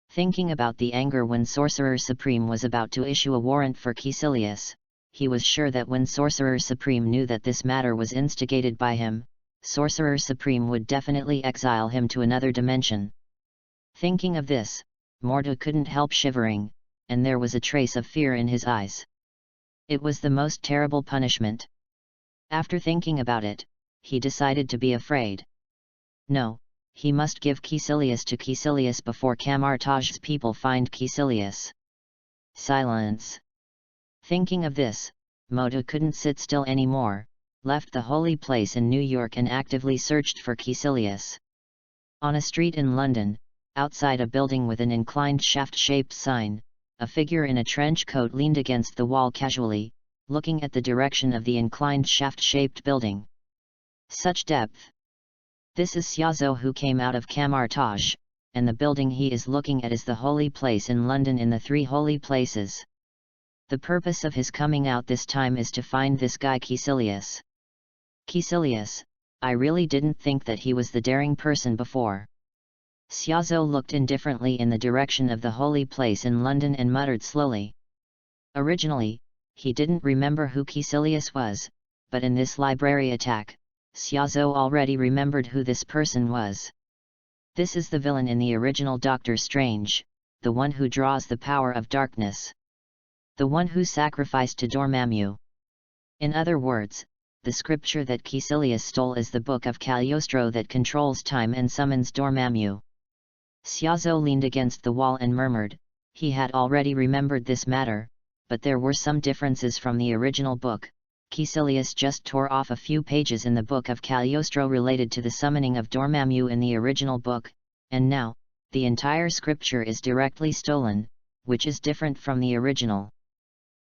Thinking about the anger when Sorcerer Supreme was about to issue a warrant for Caecilius, he was sure that when Sorcerer Supreme knew that this matter was instigated by him, Sorcerer Supreme would definitely exile him to another dimension. Thinking of this, Mordo couldn't help shivering, and there was a trace of fear in his eyes. It was the most terrible punishment. After thinking about it, he decided to be afraid. No, he must give Caecilius to Caecilius before Camartage's people find Caecilius. Silence. Thinking of this, Mordo couldn't sit still anymore, left the holy place in New York and actively searched for Caecilius. On a street in London, outside a building with an inclined shaft-shaped sign, a figure in a trench coat leaned against the wall casually, looking at the direction of the inclined shaft-shaped building. Such depth! This is Xiaozhou, who came out of Camartage, and the building he is looking at is the holy place in London in the three holy places. The purpose of his coming out this time is to find this guy Caecilius. Caecilius, I really didn't think that he was the daring person before. Xiaozhou looked indifferently in the direction of the holy place in London and muttered slowly. Originally, he didn't remember who Caecilius was, but in this library attack, Xiaozhou already remembered who this person was. This is the villain in the original Doctor Strange, the one who draws the power of darkness. The one who sacrificed to Dormammu. In other words, the scripture that Caecilius stole is the Book of Cagliostro that controls time and summons Dormammu. Xiaozhou leaned against the wall and murmured, he had already remembered this matter, but there were some differences from the original book. Caecilius just tore off a few pages in the Book of Cagliostro related to the summoning of Dormammu in the original book, and now, the entire scripture is directly stolen, which is different from the original.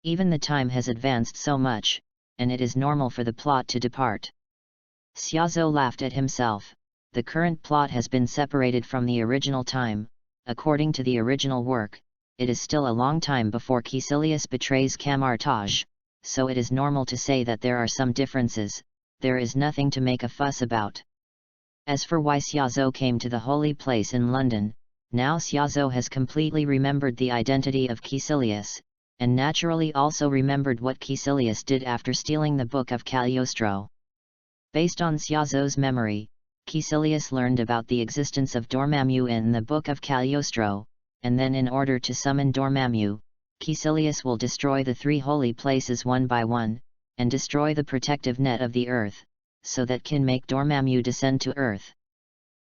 Even the time has advanced so much, and it is normal for the plot to depart. Xiaozhou laughed at himself. The current plot has been separated from the original time. According to the original work, it is still a long time before Caecilius betrays Camartage, so it is normal to say that there are some differences. There is nothing to make a fuss about. As for why Xiaozhou came to the holy place in London, now Xiaozhou has completely remembered the identity of Caecilius, and naturally also remembered what Caecilius did after stealing the Book of Cagliostro. Based on Xiaozhou's memory, Caecilius learned about the existence of Dormammu in the Book of Cagliostro, and then in order to summon Dormammu, Caecilius will destroy the three holy places one by one, and destroy the protective net of the earth, so that can make Dormammu descend to earth.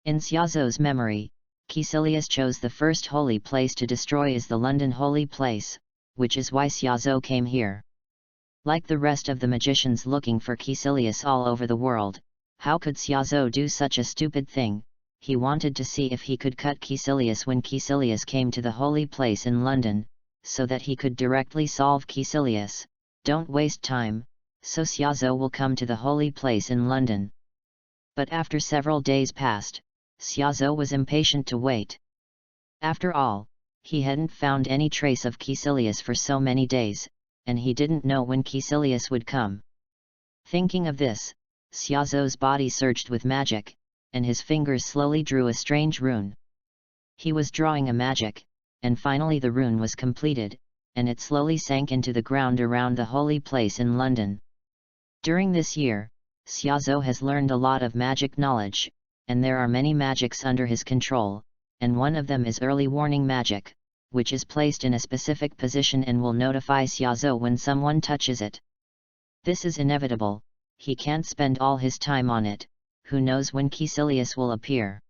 In Xiaozhou's memory, Caecilius chose the first holy place to destroy is the London holy place, which is why Xiaozhou came here. Like the rest of the magicians looking for Caecilius all over the world, how could Xiaozhou do such a stupid thing? He wanted to see if he could cut Caecilius when Caecilius came to the holy place in London, so that he could directly solve Caecilius. Don't waste time, so Xiaozhou will come to the holy place in London. But after several days passed, Xiaozhou was impatient to wait. After all, he hadn't found any trace of Caecilius for so many days, and he didn't know when Caecilius would come. Thinking of this, Xiaozhou's body surged with magic, and his fingers slowly drew a strange rune. He was drawing a magic, and finally the rune was completed, and it slowly sank into the ground around the holy place in London. During this year, Xiaozhou has learned a lot of magic knowledge, and there are many magics under his control, and one of them is early warning magic, which is placed in a specific position and will notify Xiaozhou when someone touches it. This is inevitable, he can't spend all his time on it, who knows when Caecilius will appear.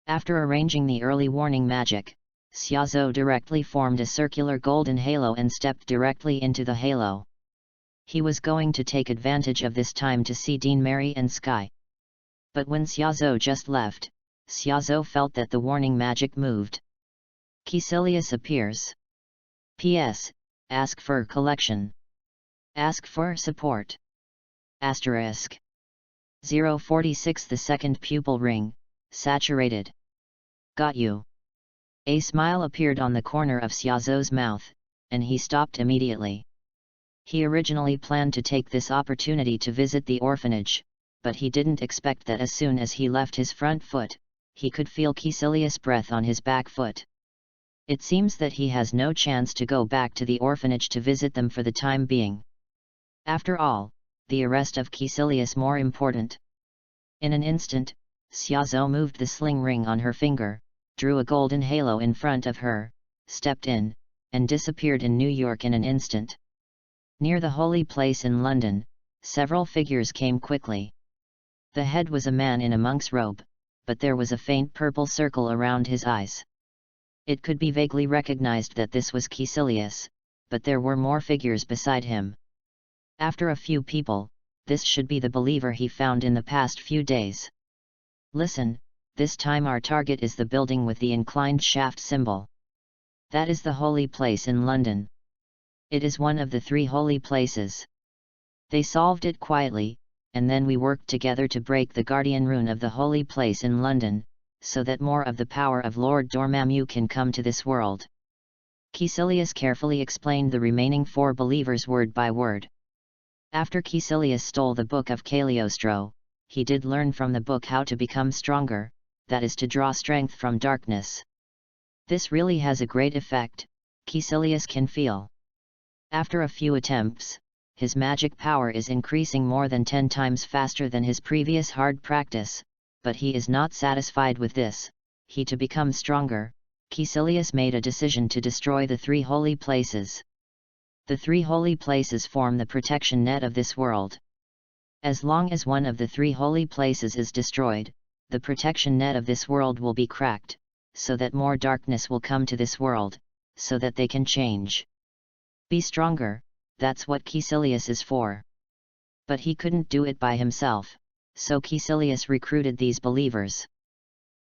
After arranging the early warning magic, Xiaozhou directly formed a circular golden halo and stepped directly into the halo. He was going to take advantage of this time to see Dean, Mary and Sky. But when Xiaozhou just left, Xiaozhou felt that the warning magic moved. Caecilius appears. P.S. Ask for collection. Ask for support. ***046 The second pupil ring, saturated. Got you. A smile appeared on the corner of Xiaozou's mouth, and he stopped immediately. He originally planned to take this opportunity to visit the orphanage, but he didn't expect that as soon as he left his front foot, he could feel Ksilius' breath on his back foot. It seems that he has no chance to go back to the orphanage to visit them for the time being. After all, the arrest of Ksilius more important. In an instant, Xiaozou moved the sling ring on her finger, drew a golden halo in front of her, stepped in, and disappeared in New York in an instant. Near the holy place in London, several figures came quickly. The head was a man in a monk's robe, but there was a faint purple circle around his eyes. It could be vaguely recognized that this was Ksilius, but there were more figures beside him. After a few people, this should be the believer he found in the past few days. Listen, this time our target is the building with the inclined shaft symbol. That is the holy place in London. It is one of the 3 holy places. They solved it quietly, and then we worked together to break the guardian rune of the holy place in London, so that more of the power of Lord Dormammu can come to this world. Ksilius carefully explained the remaining 4 believers word by word. After Ksilius stole the book of Cagliostro, he did learn from the book how to become stronger, that is to draw strength from darkness. This really has a great effect, Ksilius can feel. After a few attempts, his magic power is increasing more than 10 times faster than his previous hard practice, but he is not satisfied with this. To become stronger, Ksilius made a decision to destroy the 3 holy places. The 3 holy places form the protection net of this world. As long as one of the 3 holy places is destroyed, the protection net of this world will be cracked, so that more darkness will come to this world, so that they can change. Be stronger, that's what Ksilius is for. But he couldn't do it by himself, so Ksilius recruited these believers.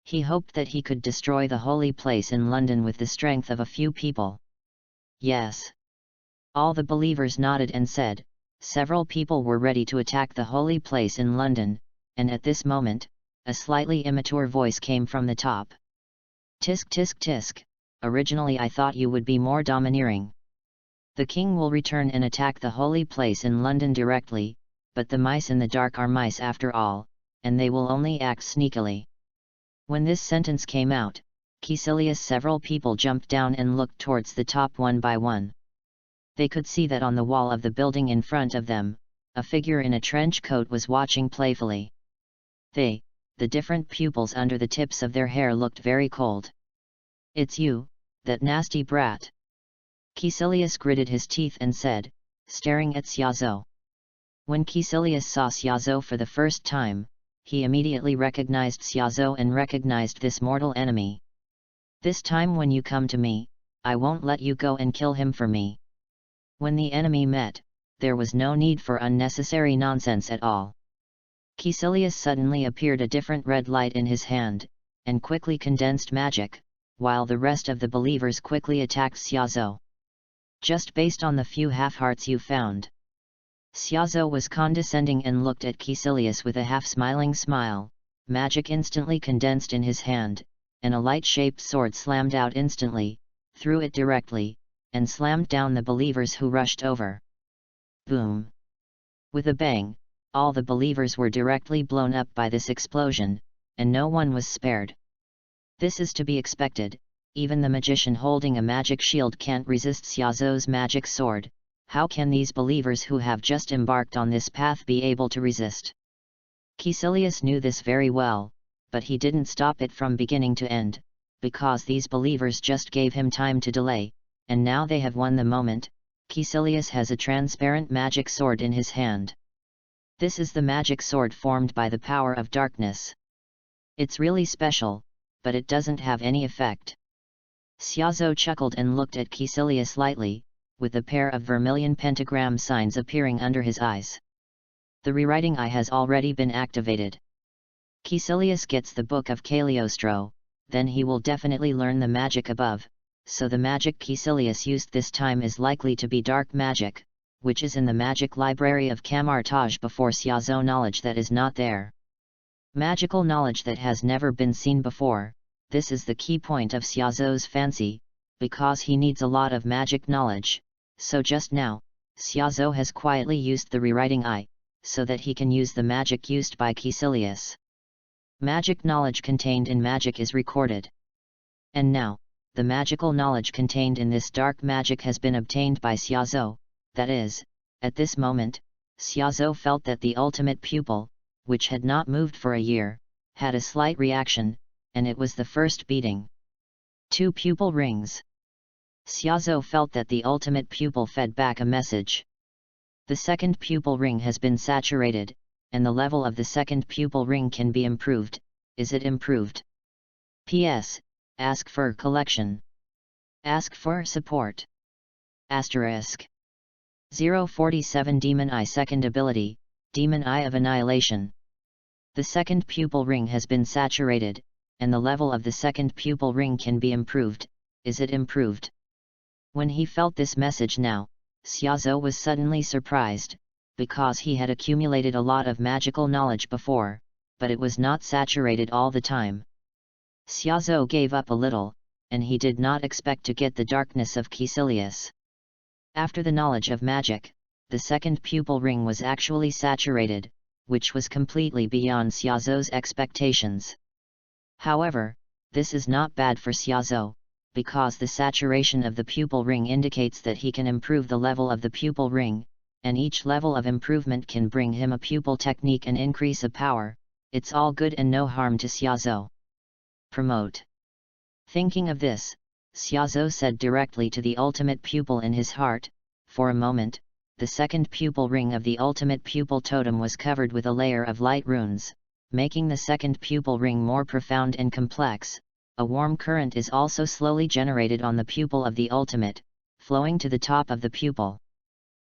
He hoped that he could destroy the holy place in London with the strength of a few people. Yes. All the believers nodded and said, several people were ready to attack the holy place in London, and at this moment, a slightly immature voice came from the top. Tisk tisk tisk, originally I thought you would be more domineering. The king will return and attack the holy place in London directly, but the mice in the dark are mice after all, and they will only act sneakily. When this sentence came out, Ksilius several people jumped down and looked towards the top one by one. They could see that on the wall of the building in front of them, a figure in a trench coat was watching playfully. The different pupils under the tips of their hair looked very cold. It's you, that nasty brat. Ksilius gritted his teeth and said, staring at Xiaozou. When Ksilius saw Xiaozou for the first time, he immediately recognized Xiaozou and recognized this mortal enemy. This time when you come to me, I won't let you go and kill him for me. When the enemy met, there was no need for unnecessary nonsense at all. Ksilius suddenly appeared a different red light in his hand, and quickly condensed magic, while the rest of the believers quickly attacked Xiaozou. Just based on the few half-hearts you found. Xiaozou was condescending and looked at Ksilius with a half-smiling smile. Magic instantly condensed in his hand, and a light-shaped sword slammed out instantly, threw it directly, and slammed down the believers who rushed over. Boom! With a bang, all the believers were directly blown up by this explosion, and no one was spared. This is to be expected, even the magician holding a magic shield can't resist Xiaozou's magic sword. How can these believers who have just embarked on this path be able to resist? Ksilius knew this very well, but he didn't stop it from beginning to end, because these believers just gave him time to delay, and now they have won the moment. Ksilius has a transparent magic sword in his hand. This is the magic sword formed by the power of darkness. It's really special, but it doesn't have any effect. Xiaozou chuckled and looked at Ksilius lightly, with a pair of vermilion pentagram signs appearing under his eyes. The rewriting eye has already been activated. Ksilius gets the book of Cagliostro, then he will definitely learn the magic above, so the magic Ksilius used this time is likely to be dark magic, which is in the magic library of Camartage before Xiaozou knowledge that is not there. Magical knowledge that has never been seen before, this is the key point of Xiaozhou's fancy, because he needs a lot of magic knowledge, so just now, Xiaozhou has quietly used the rewriting eye, so that he can use the magic used by Caecilius. Magic knowledge contained in magic is recorded. And now, the magical knowledge contained in this dark magic has been obtained by Xiaozhou, that is, at this moment, Xiaozhou felt that the ultimate pupil, which had not moved for a year, had a slight reaction, and it was the first beating. 2 pupil rings. Xiaozhou felt that the ultimate pupil fed back a message. The second pupil ring has been saturated, and the level of the second pupil ring can be improved. Is it improved? P.S. Ask for collection. Ask for support. Asterisk. 047 Demon Eye Second Ability, Demon Eye of Annihilation. The second pupil ring has been saturated, and the level of the second pupil ring can be improved. Is it improved? When he felt this message now, Xiaozhou was suddenly surprised, because he had accumulated a lot of magical knowledge before, but it was not saturated all the time. Xiaozhou gave up a little, and he did not expect to get the darkness of Caecilius. After the knowledge of magic, the second pupil ring was actually saturated, which was completely beyond Xiaozhou's expectations. However, this is not bad for Xiaozhou, because the saturation of the pupil ring indicates that he can improve the level of the pupil ring, and each level of improvement can bring him a pupil technique and increase of power. It's all good and no harm to Xiaozhou. Promote. Thinking of this, Xiaozhou said directly to the ultimate pupil in his heart. For a moment, the second pupil ring of the ultimate pupil totem was covered with a layer of light runes, making the second pupil ring more profound and complex. A warm current is also slowly generated on the pupil of the ultimate, flowing to the top of the pupil.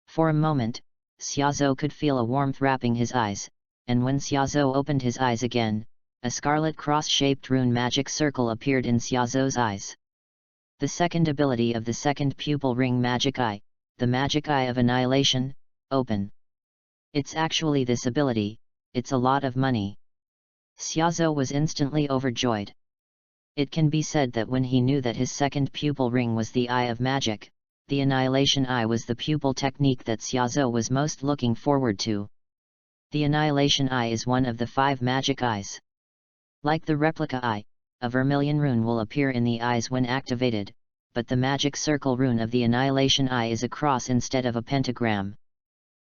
For a moment, Xiaozhou could feel a warmth wrapping his eyes, and when Xiaozhou opened his eyes again, a scarlet cross-shaped rune magic circle appeared in Xiaozhou's eyes. The second ability of the second pupil ring Magic Eye, the Magic Eye of Annihilation, open. It's actually this ability, it's a lot of money. Xiaozhou was instantly overjoyed. It can be said that when he knew that his second pupil ring was the Eye of Magic, the Annihilation Eye was the pupil technique that Xiaozhou was most looking forward to. The Annihilation Eye is one of the 5 magic eyes. Like the replica eye, a vermilion rune will appear in the eyes when activated, but the magic circle rune of the Annihilation Eye is a cross instead of a pentagram.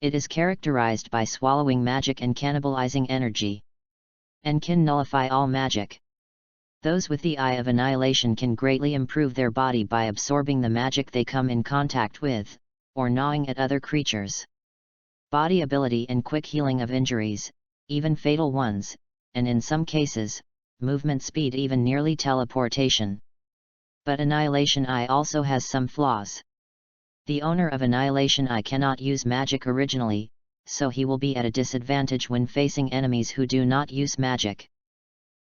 It is characterized by swallowing magic and cannibalizing energy, and can nullify all magic. Those with the Eye of Annihilation can greatly improve their body by absorbing the magic they come in contact with, or gnawing at other creatures. Body ability and quick healing of injuries, even fatal ones, and in some cases, movement speed even nearly teleportation. But Annihilation Eye also has some flaws. The owner of Annihilation Eye cannot use magic originally, so he will be at a disadvantage when facing enemies who do not use magic.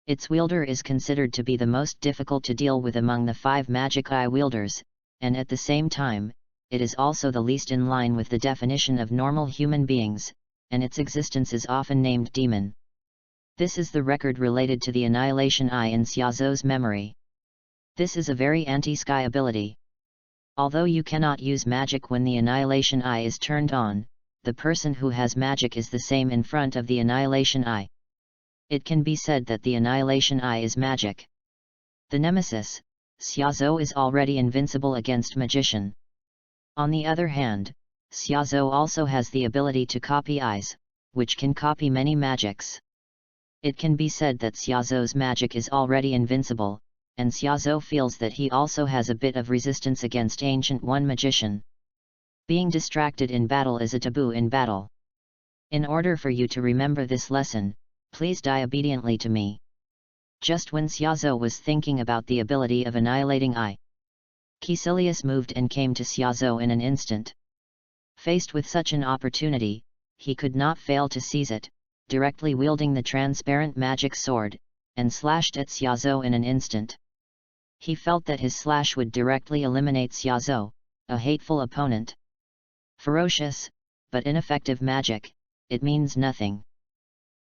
Its wielder is considered to be the most difficult to deal with among the 5 magic eye wielders, and at the same time, it is also the least in line with the definition of normal human beings, and its existence is often named demon. This is the record related to the Annihilation Eye in Xiaozhou's memory. This is a very anti-sky ability. Although you cannot use magic when the Annihilation Eye is turned on, the person who has magic is the same in front of the Annihilation Eye. It can be said that the Annihilation Eye is magic. The nemesis, Xiaozhou is already invincible against magician. On the other hand, Xiaozhou also has the ability to copy eyes, which can copy many magics. It can be said that Xiaozhou's magic is already invincible, and Xiaozhou feels that he also has a bit of resistance against Ancient One magician. Being distracted in battle is a taboo in battle. In order for you to remember this lesson, please die obediently to me. Just when Xiaozhou was thinking about the ability of Annihilating Eye, Caecilius moved and came to Xiaozhou in an instant. Faced with such an opportunity, he could not fail to seize it, directly wielding the transparent magic sword, and slashed at Xiaozhou in an instant. He felt that his slash would directly eliminate Xiaozhou, a hateful opponent. Ferocious, but ineffective magic, it means nothing.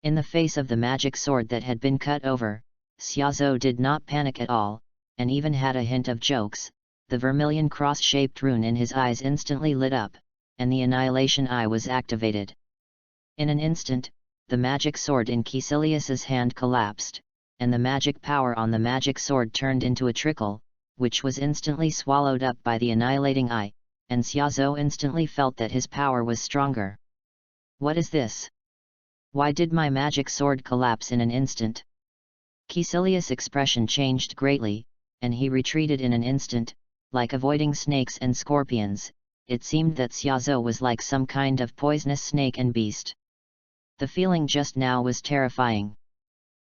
In the face of the magic sword that had been cut over, Xiaozhou did not panic at all, and even had a hint of jokes. The vermilion cross-shaped rune in his eyes instantly lit up, and the Annihilation Eye was activated. In an instant, the magic sword in Caecilius's hand collapsed, and the magic power on the magic sword turned into a trickle, which was instantly swallowed up by the Annihilating Eye, and Xiaozhou instantly felt that his power was stronger. What is this? Why did my magic sword collapse in an instant? Caecilius' expression changed greatly, and he retreated in an instant, like avoiding snakes and scorpions. It seemed that Xiaozhou was like some kind of poisonous snake and beast. The feeling just now was terrifying.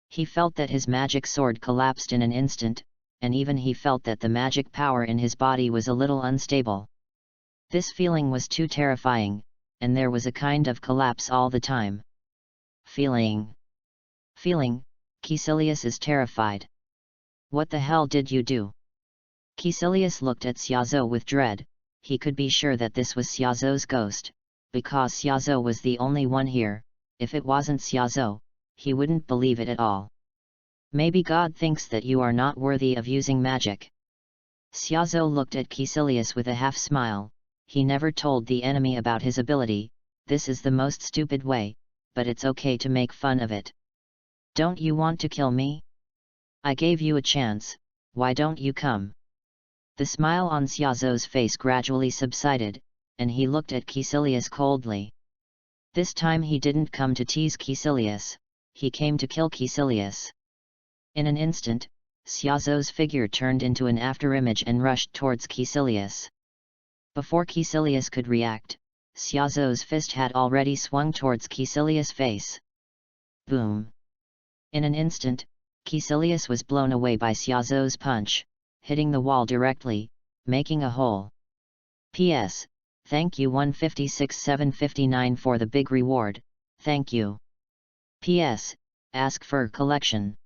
He felt that his magic sword collapsed in an instant, and even he felt that the magic power in his body was a little unstable. This feeling was too terrifying, and there was a kind of collapse all the time. Feeling, Caecilius is terrified. What the hell did you do? Caecilius looked at Xiaozhou with dread. He could be sure that this was Xiaozhou's ghost, because Xiaozhou was the only one here. If it wasn't Xiaozhou, he wouldn't believe it at all. Maybe God thinks that you are not worthy of using magic. Xiaozhou looked at Caecilius with a half-smile. He never told the enemy about his ability. This is the most stupid way, but it's okay to make fun of it. Don't you want to kill me? I gave you a chance, why don't you come? The smile on Xiaozhou's face gradually subsided, and he looked at Caecilius coldly. This time he didn't come to tease Caecilius, he came to kill Caecilius. In an instant, Xiaozhou's figure turned into an afterimage and rushed towards Caecilius. Before Caecilius could react, Xiaozhou's fist had already swung towards Caecilius' face. Boom! In an instant, Caecilius was blown away by Xiaozhou's punch, hitting the wall directly, making a hole. P.S. Thank you 156,759 for the big reward, thank you. P.S. Ask for collection.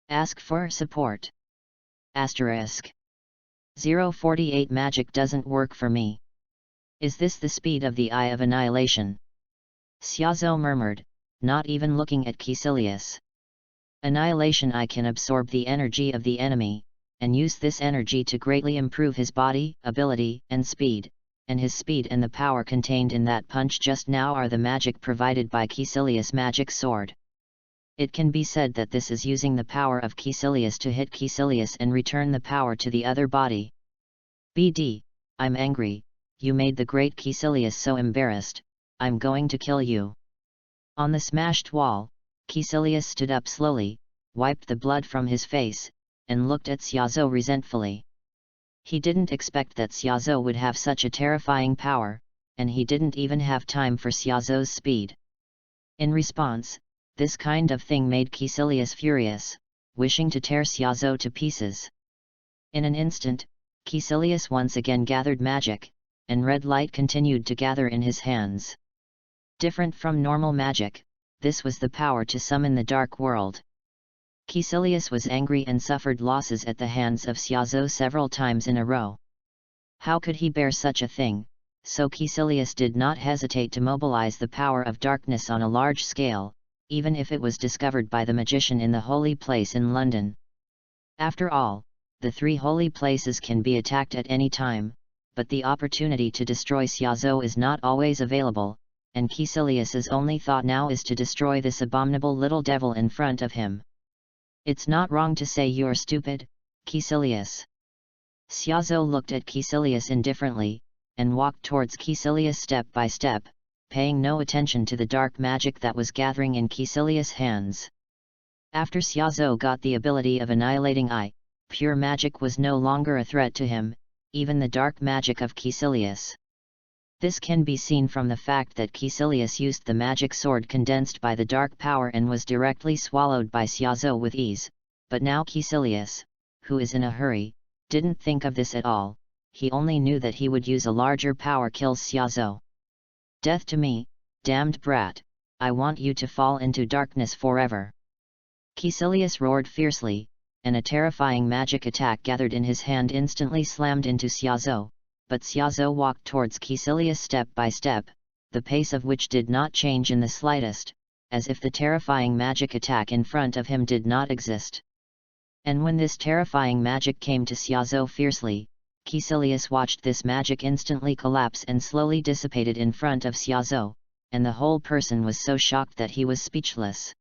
Ask for support. Asterisk. 048 magic doesn't work for me. Is this the speed of the Eye of Annihilation? Xiaozhou murmured, not even looking at Caecilius. Annihilation Eye can absorb the energy of the enemy, and use this energy to greatly improve his body, ability, and speed, and his speed and the power contained in that punch just now are the magic provided by Caecilius' magic sword. It can be said that this is using the power of Caecilius to hit Caecilius and return the power to the other body. BD, I'm angry, you made the great Caecilius so embarrassed, I'm going to kill you. On the smashed wall, Caecilius stood up slowly, wiped the blood from his face, and looked at Xiaozhou resentfully. He didn't expect that Xiaozhou would have such a terrifying power, and he didn't even have time for Xiaozhou's speed. In response, this kind of thing made Caecilius furious, wishing to tear Xiaozhou to pieces. In an instant, Caecilius once again gathered magic, and red light continued to gather in his hands. Different from normal magic, this was the power to summon the dark world. Caecilius was angry and suffered losses at the hands of Xiaozhou several times in a row. How could he bear such a thing? So Caecilius did not hesitate to mobilize the power of darkness on a large scale, even if it was discovered by the magician in the holy place in London. After all, the three holy places can be attacked at any time, but the opportunity to destroy Xiaozhou is not always available, and Caecilius's only thought now is to destroy this abominable little devil in front of him. It's not wrong to say you're stupid, Caecilius. Xiaozhou looked at Caecilius indifferently, and walked towards Caecilius step by step, paying no attention to the dark magic that was gathering in Caecilius' hands. After Xiaozhou got the ability of Annihilating Eye, pure magic was no longer a threat to him, even the dark magic of Caecilius. This can be seen from the fact that Caecilius used the magic sword condensed by the dark power and was directly swallowed by Xiaozhou with ease, but now Caecilius, who is in a hurry, didn't think of this at all, he only knew that he would use a larger power kill Xiaozhou. Death to me, damned brat, I want you to fall into darkness forever. Caecilius roared fiercely, and a terrifying magic attack gathered in his hand instantly slammed into Xiaozhou, but Xiaozhou walked towards Caecilius step by step, the pace of which did not change in the slightest, as if the terrifying magic attack in front of him did not exist. And when this terrifying magic came to Xiaozhou fiercely, Caecilius watched this magic instantly collapse and slowly dissipated in front of Xiaozhou, and the whole person was so shocked that he was speechless.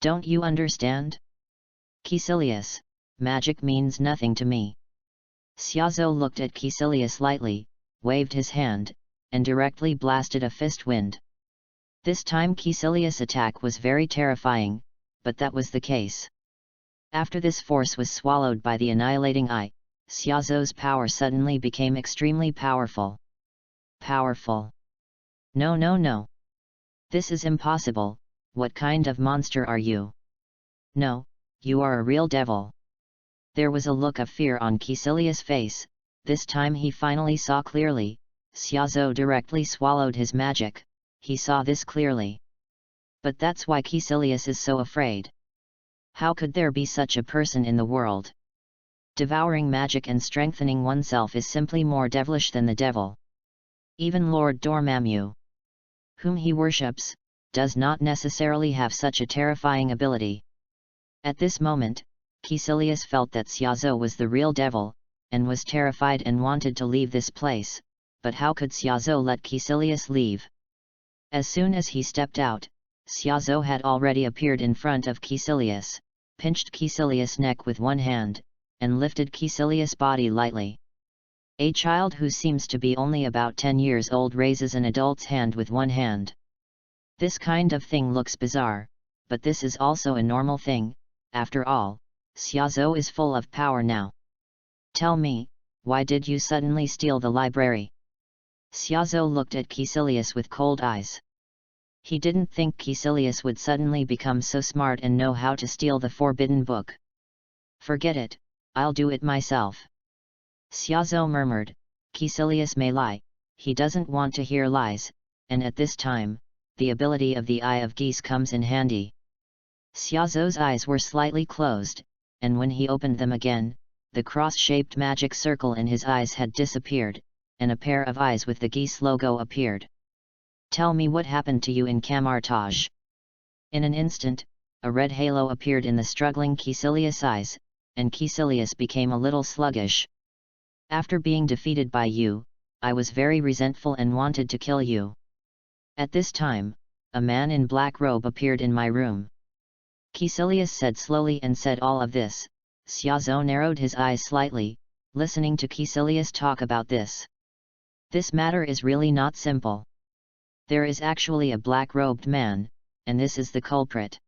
Don't you understand? Caecilius, magic means nothing to me. Xiaozhou looked at Caecilius lightly, waved his hand, and directly blasted a fist wind. This time Caecilius' attack was very terrifying, but that was the case. After this force was swallowed by the annihilating eye, Xiaozhou's power suddenly became extremely powerful. Powerful. No, no, no. This is impossible. What kind of monster are you? No, you are a real devil. There was a look of fear on Caecilius' face. This time he finally saw clearly. Xiaozhou directly swallowed his magic. He saw this clearly. But that's why Caecilius is so afraid. How could there be such a person in the world? Devouring magic and strengthening oneself is simply more devilish than the devil. Even Lord Dormammu, whom he worships, does not necessarily have such a terrifying ability. At this moment, Caecilius felt that Xiaozhou was the real devil, and was terrified and wanted to leave this place, but how could Xiaozhou let Caecilius leave? As soon as he stepped out, Xiaozhou had already appeared in front of Caecilius, pinched Caecilius' neck with one hand, and lifted Caecilius' body lightly. A child who seems to be only about 10 years old raises an adult's hand with one hand. This kind of thing looks bizarre, but this is also a normal thing. After all, Xiaozhou is full of power now. Tell me, why did you suddenly steal the library? Xiaozhou looked at Caecilius with cold eyes. He didn't think Caecilius would suddenly become so smart and know how to steal the forbidden book. Forget it, I'll do it myself. Xiaozhou murmured, Caecilius may lie, he doesn't want to hear lies, and at this time, the ability of the Eye of Geese comes in handy. Xiaozhou's eyes were slightly closed, and when he opened them again, the cross-shaped magic circle in his eyes had disappeared, and a pair of eyes with the geese logo appeared. Tell me what happened to you in Camartage. In an instant, a red halo appeared in the struggling Caecilius' eyes, and Caecilius became a little sluggish. After being defeated by you, I was very resentful and wanted to kill you. At this time, a man in black robe appeared in my room. Caecilius said slowly and said all of this. Xiaozhou narrowed his eyes slightly, listening to Caecilius talk about this. This matter is really not simple. There is actually a black-robed man, and this is the culprit.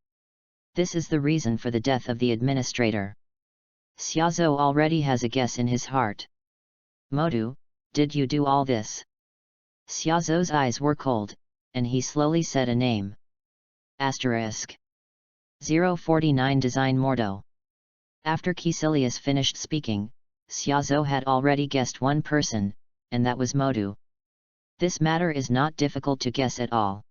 This is the reason for the death of the administrator. Xiaozhou already has a guess in his heart. Modu, did you do all this? Xiaozhou's eyes were cold, and he slowly said a name. Asterisk. 049 Design Mordo. After Caecilius finished speaking, Xiaozhou had already guessed one person, and that was Modu. This matter is not difficult to guess at all.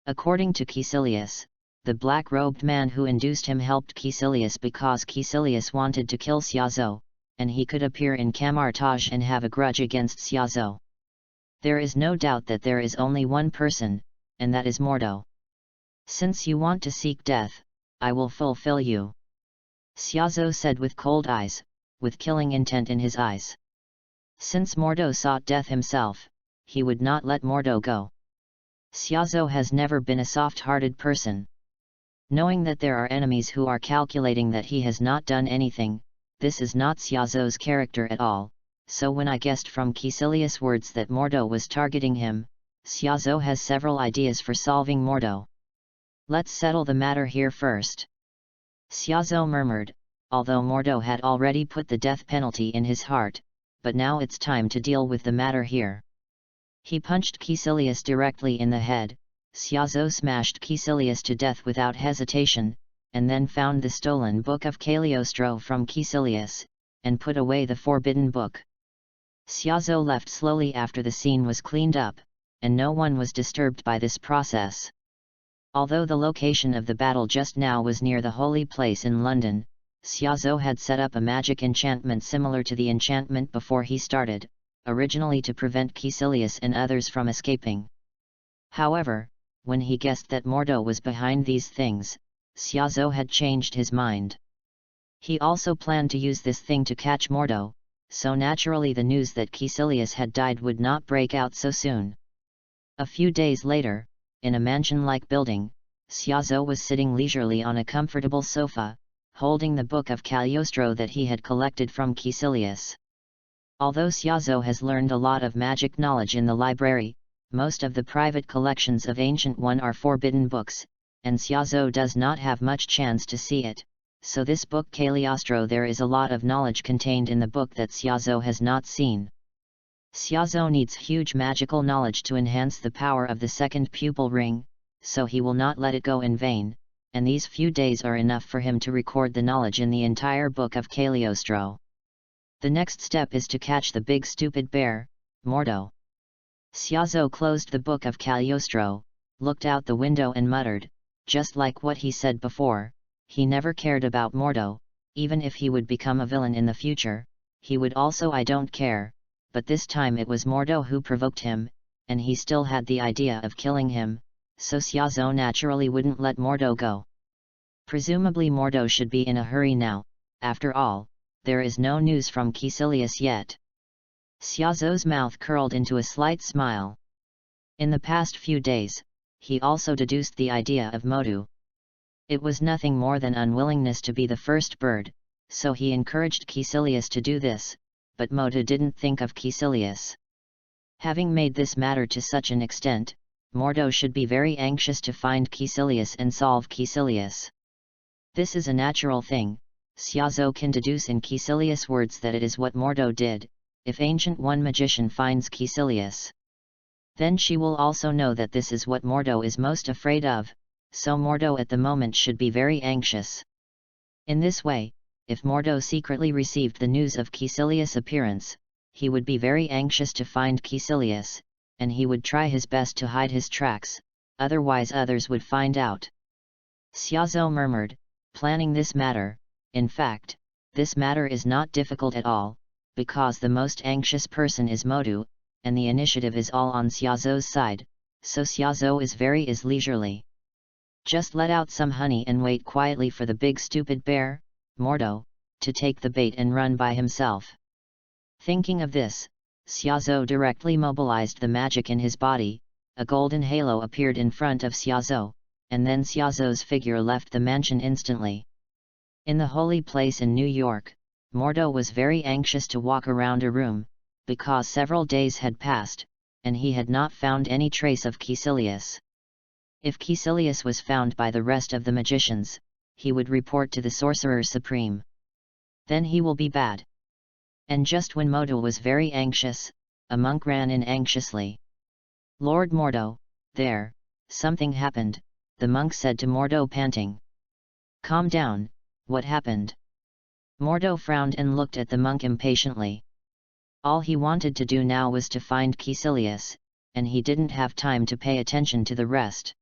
According to Caecilius, the black-robed man who induced him helped Caecilius because Caecilius wanted to kill Xiaozhou, and he could appear in Camartage and have a grudge against Xiaozhou. There is no doubt that there is only one person, and that is Mordo. Since you want to seek death, I will fulfill you. Xiaozhou said with cold eyes, with killing intent in his eyes. Since Mordo sought death himself, he would not let Mordo go. Xiaozhou has never been a soft-hearted person. Knowing that there are enemies who are calculating that he has not done anything, this is not Xiaozhou's character at all, so when I guessed from Caecilius' words that Mordo was targeting him, Xiaozhou has several ideas for solving Mordo. Let's settle the matter here first. Xiaozhou murmured, although Mordo had already put the death penalty in his heart, but now it's time to deal with the matter here. He punched Caecilius directly in the head. Xiaozhou smashed Caecilius to death without hesitation, and then found the stolen book of Cagliostro from Caecilius, and put away the forbidden book. Xiaozhou left slowly after the scene was cleaned up, and no one was disturbed by this process. Although the location of the battle just now was near the holy place in London, Xiaozhou had set up a magic enchantment similar to the enchantment before he started, originally to prevent Caecilius and others from escaping. However, when he guessed that Mordo was behind these things, Xiaozhou had changed his mind. He also planned to use this thing to catch Mordo, so naturally the news that Caecilius had died would not break out so soon. A few days later, in a mansion-like building, Xiaozhou was sitting leisurely on a comfortable sofa, holding the book of Cagliostro that he had collected from Caecilius. Although Xiaozhou has learned a lot of magic knowledge in the library, most of the private collections of Ancient One are forbidden books, and Xiaozhou does not have much chance to see it, so this book Cagliostro, there is a lot of knowledge contained in the book that Xiaozhou has not seen. Xiaozhou needs huge magical knowledge to enhance the power of the second pupil ring, so he will not let it go in vain, and these few days are enough for him to record the knowledge in the entire book of Cagliostro. The next step is to catch the big stupid bear, Mordo. Xiaozhou closed the book of Cagliostro, looked out the window and muttered, just like what he said before, he never cared about Mordo, even if he would become a villain in the future, he would also I don't care, but this time it was Mordo who provoked him, and he still had the idea of killing him, so Xiaozhou naturally wouldn't let Mordo go. Presumably Mordo should be in a hurry now, after all, there is no news from Caecilius yet. Xiaozhou's mouth curled into a slight smile. In the past few days, he also deduced the idea of Mordo. It was nothing more than unwillingness to be the first bird, so he encouraged Caecilius to do this, but Mordo didn't think of Caecilius. Having made this matter to such an extent, Mordo should be very anxious to find Caecilius and solve Caecilius. This is a natural thing, Xiaozhou can deduce in Caecilius' words that it is what Mordo did, if Ancient One magician finds Caecilius. Then she will also know that this is what Mordo is most afraid of, so Mordo at the moment should be very anxious. In this way, if Mordo secretly received the news of Caecilius' appearance, he would be very anxious to find Caecilius, and he would try his best to hide his tracks, otherwise others would find out. Xiaozhou murmured, planning this matter, in fact, this matter is not difficult at all, because the most anxious person is Mordo, and the initiative is all on Xiaozhou's side, so Xiaozhou is very leisurely. Just let out some honey and wait quietly for the big stupid bear, Mordo, to take the bait and run by himself. Thinking of this, Xiaozhou directly mobilized the magic in his body, a golden halo appeared in front of Xiaozhou, and then Xiaozhou's figure left the mansion instantly. In the holy place in New York, Mordo was very anxious to walk around a room, because several days had passed, and he had not found any trace of Caecilius. If Caecilius was found by the rest of the magicians, he would report to the Sorcerer Supreme. Then he will be bad. And just when Mordo was very anxious, a monk ran in anxiously. Lord Mordo, there, something happened, the monk said to Mordo panting. Calm down, what happened? Mordo frowned and looked at the monk impatiently. All he wanted to do now was to find Caecilius, and he didn't have time to pay attention to the rest.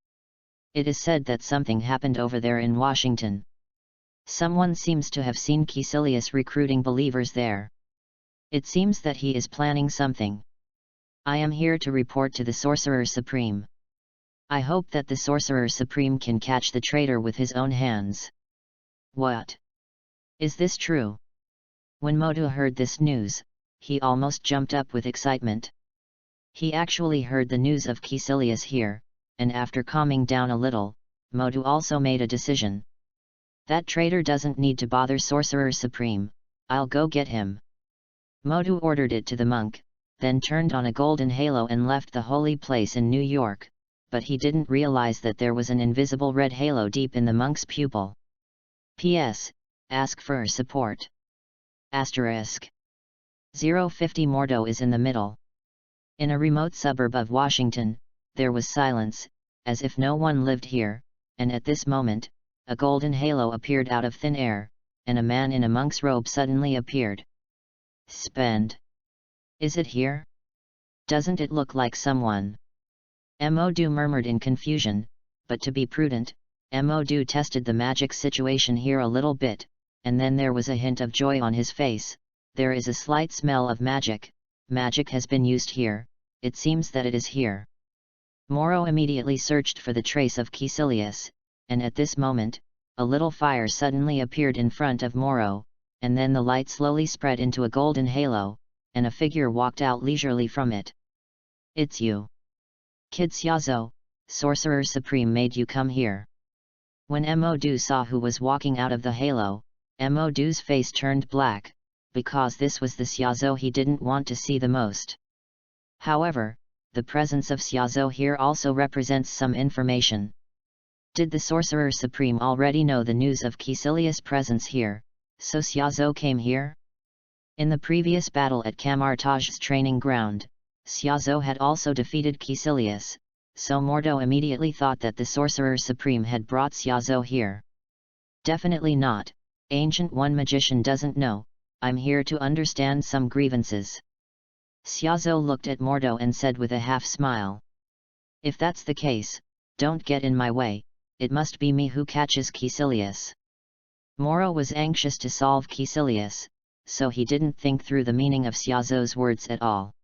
It is said that something happened over there in Washington. Someone seems to have seen Caecilius recruiting believers there. It seems that he is planning something. I am here to report to the Sorcerer Supreme. I hope that the Sorcerer Supreme can catch the traitor with his own hands. What? Is this true? When Mordo heard this news, he almost jumped up with excitement. He actually heard the news of Caecilius here, and after calming down a little, Mordo also made a decision. That traitor doesn't need to bother Sorcerer Supreme, I'll go get him. Mordo ordered it to the monk, then turned on a golden halo and left the holy place in New York, but he didn't realize that there was an invisible red halo deep in the monk's pupil. P.S. Ask for support. Asterisk. 050 Mordo is in the middle. In a remote suburb of Washington, there was silence, as if no one lived here, and at this moment, a golden halo appeared out of thin air, and a man in a monk's robe suddenly appeared. Spend. Is it here? Doesn't it look like someone? Mordo murmured in confusion, but to be prudent, Mordo tested the magic situation here a little bit, and then there was a hint of joy on his face. There is a slight smell of magic. Magic has been used here, it seems that it is here. Moro immediately searched for the trace of Caecilius, and at this moment, a little fire suddenly appeared in front of Moro, and then the light slowly spread into a golden halo, and a figure walked out leisurely from it. "It's you. Kid Xiaozhou, Sorcerer Supreme made you come here." When Mo saw who was walking out of the halo, Mo's face turned black, because this was the Xiaozhou he didn't want to see the most. However, the presence of Xiaozhou here also represents some information. Did the Sorcerer Supreme already know the news of Caecilius' presence here, so Xiaozhou came here? In the previous battle at Camartage's training ground, Xiaozhou had also defeated Caecilius, so Mordo immediately thought that the Sorcerer Supreme had brought Xiaozhou here. Definitely not, Ancient One Magician doesn't know, I'm here to understand some grievances. Xiaozhou looked at Mordo and said with a half-smile. If that's the case, don't get in my way, it must be me who catches Caecilius. Moro was anxious to solve Caecilius, so he didn't think through the meaning of Xiaozhou's words at all.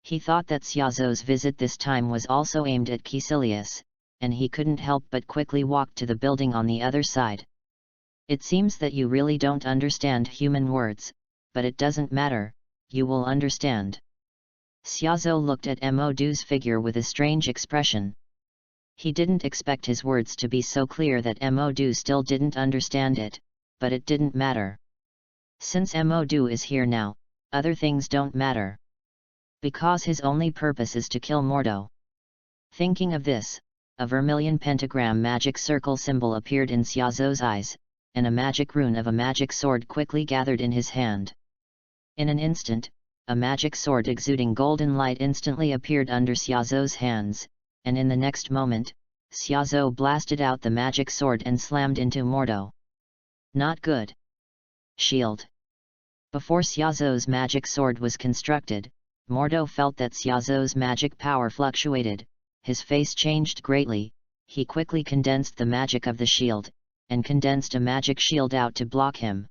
He thought that Xiaozhou's visit this time was also aimed at Caecilius, and he couldn't help but quickly walk to the building on the other side. It seems that you really don't understand human words, but it doesn't matter, you will understand. Xiaozhou looked at Mo's figure with a strange expression. He didn't expect his words to be so clear that Mo still didn't understand it, but it didn't matter. Since Mo is here now, other things don't matter. Because his only purpose is to kill Mordo. Thinking of this, a vermilion pentagram magic circle symbol appeared in Xiaozhou's eyes, and a magic rune of a magic sword quickly gathered in his hand. In an instant, a magic sword exuding golden light instantly appeared under Xiaozhou's hands, and in the next moment, Xiaozhou blasted out the magic sword and slammed into Mordo. Not good. Shield. Before Xiaozhou's magic sword was constructed, Mordo felt that Xiaozhou's magic power fluctuated, his face changed greatly, he quickly condensed the magic of the shield, and condensed a magic shield out to block him.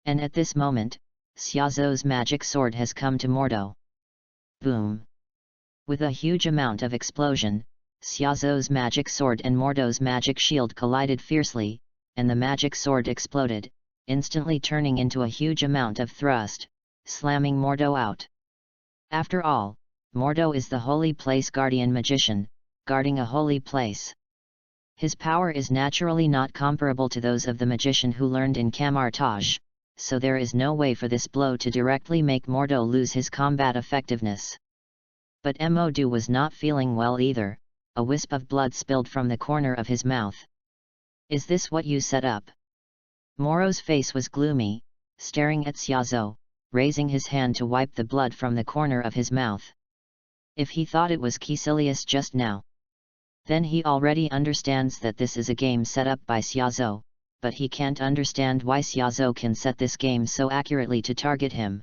And at this moment, Xiaozhou's magic sword has come to Mordo. Boom! With a huge amount of explosion, Xiaozhou's magic sword and Mordo's magic shield collided fiercely, and the magic sword exploded, instantly turning into a huge amount of thrust, slamming Mordo out. After all, Mordo is the holy place guardian magician, guarding a holy place. His power is naturally not comparable to those of the magician who learned in Camartage, so there is no way for this blow to directly make Mordo lose his combat effectiveness. But Mo was not feeling well either, a wisp of blood spilled from the corner of his mouth. Is this what you set up? Moro's face was gloomy, staring at Xiaozhou, raising his hand to wipe the blood from the corner of his mouth. If he thought it was Caecilius just now, then he already understands that this is a game set up by Xiaozhou, but he can't understand why Xiaozhou can set this game so accurately to target him.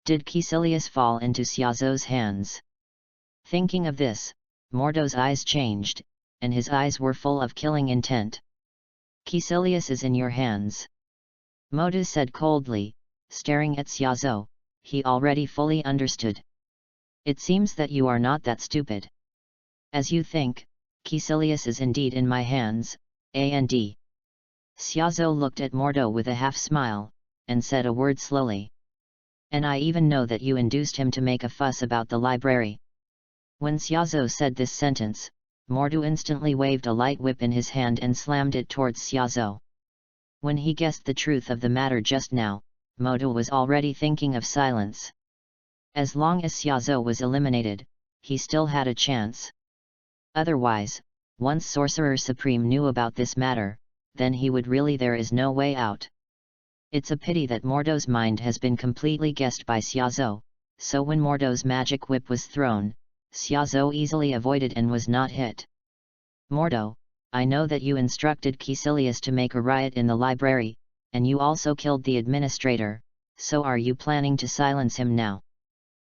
Did Caecilius fall into Xiaozhou's hands? Thinking of this, Mordo's eyes changed, and his eyes were full of killing intent. Caecilius is in your hands. Mordo said coldly, staring at Xiaozhou, he already fully understood. It seems that you are not that stupid. As you think, Caecilius is indeed in my hands, and Xiaozhou looked at Mordo with a half-smile, and said a word slowly. And I even know that you induced him to make a fuss about the library. When Xiaozhou said this sentence, Mordo instantly waved a light whip in his hand and slammed it towards Xiaozhou. When he guessed the truth of the matter just now, Mordo was already thinking of silence. As long as Xiaozhou was eliminated, he still had a chance. Otherwise, once Sorcerer Supreme knew about this matter, then he would really there is no way out. It's a pity that Mordo's mind has been completely guessed by Xiaozhou, so when Mordo's magic whip was thrown, Xiaozhou easily avoided and was not hit. Mordo, I know that you instructed Caecilius to make a riot in the library, and you also killed the administrator, so are you planning to silence him now?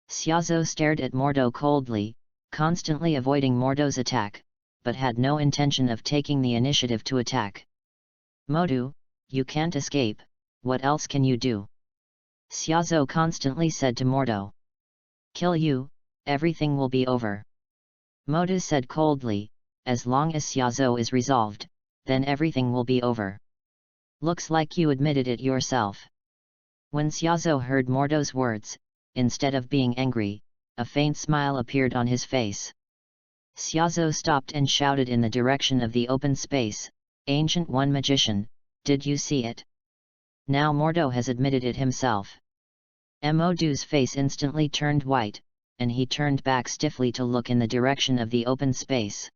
Xiaozhou stared at Mordo coldly, constantly avoiding Mordo's attack, but had no intention of taking the initiative to attack. Mordo, you can't escape, what else can you do? Xiaozhou constantly said to Mordo. Kill you, everything will be over. Modu said coldly, as long as Xiaozhou is resolved, then everything will be over. Looks like you admitted it yourself. When Xiaozhou heard Mordo's words, instead of being angry, a faint smile appeared on his face. Xiaozhou stopped and shouted in the direction of the open space, "Ancient One Magician, did you see it? Now Mordo has admitted it himself." Modu's face instantly turned white, and he turned back stiffly to look in the direction of the open space.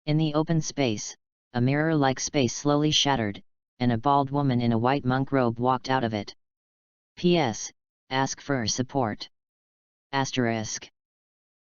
In the open space, a mirror-like space slowly shattered, and a bald woman in a white monk robe walked out of it. P.S. Ask for support. Asterisk.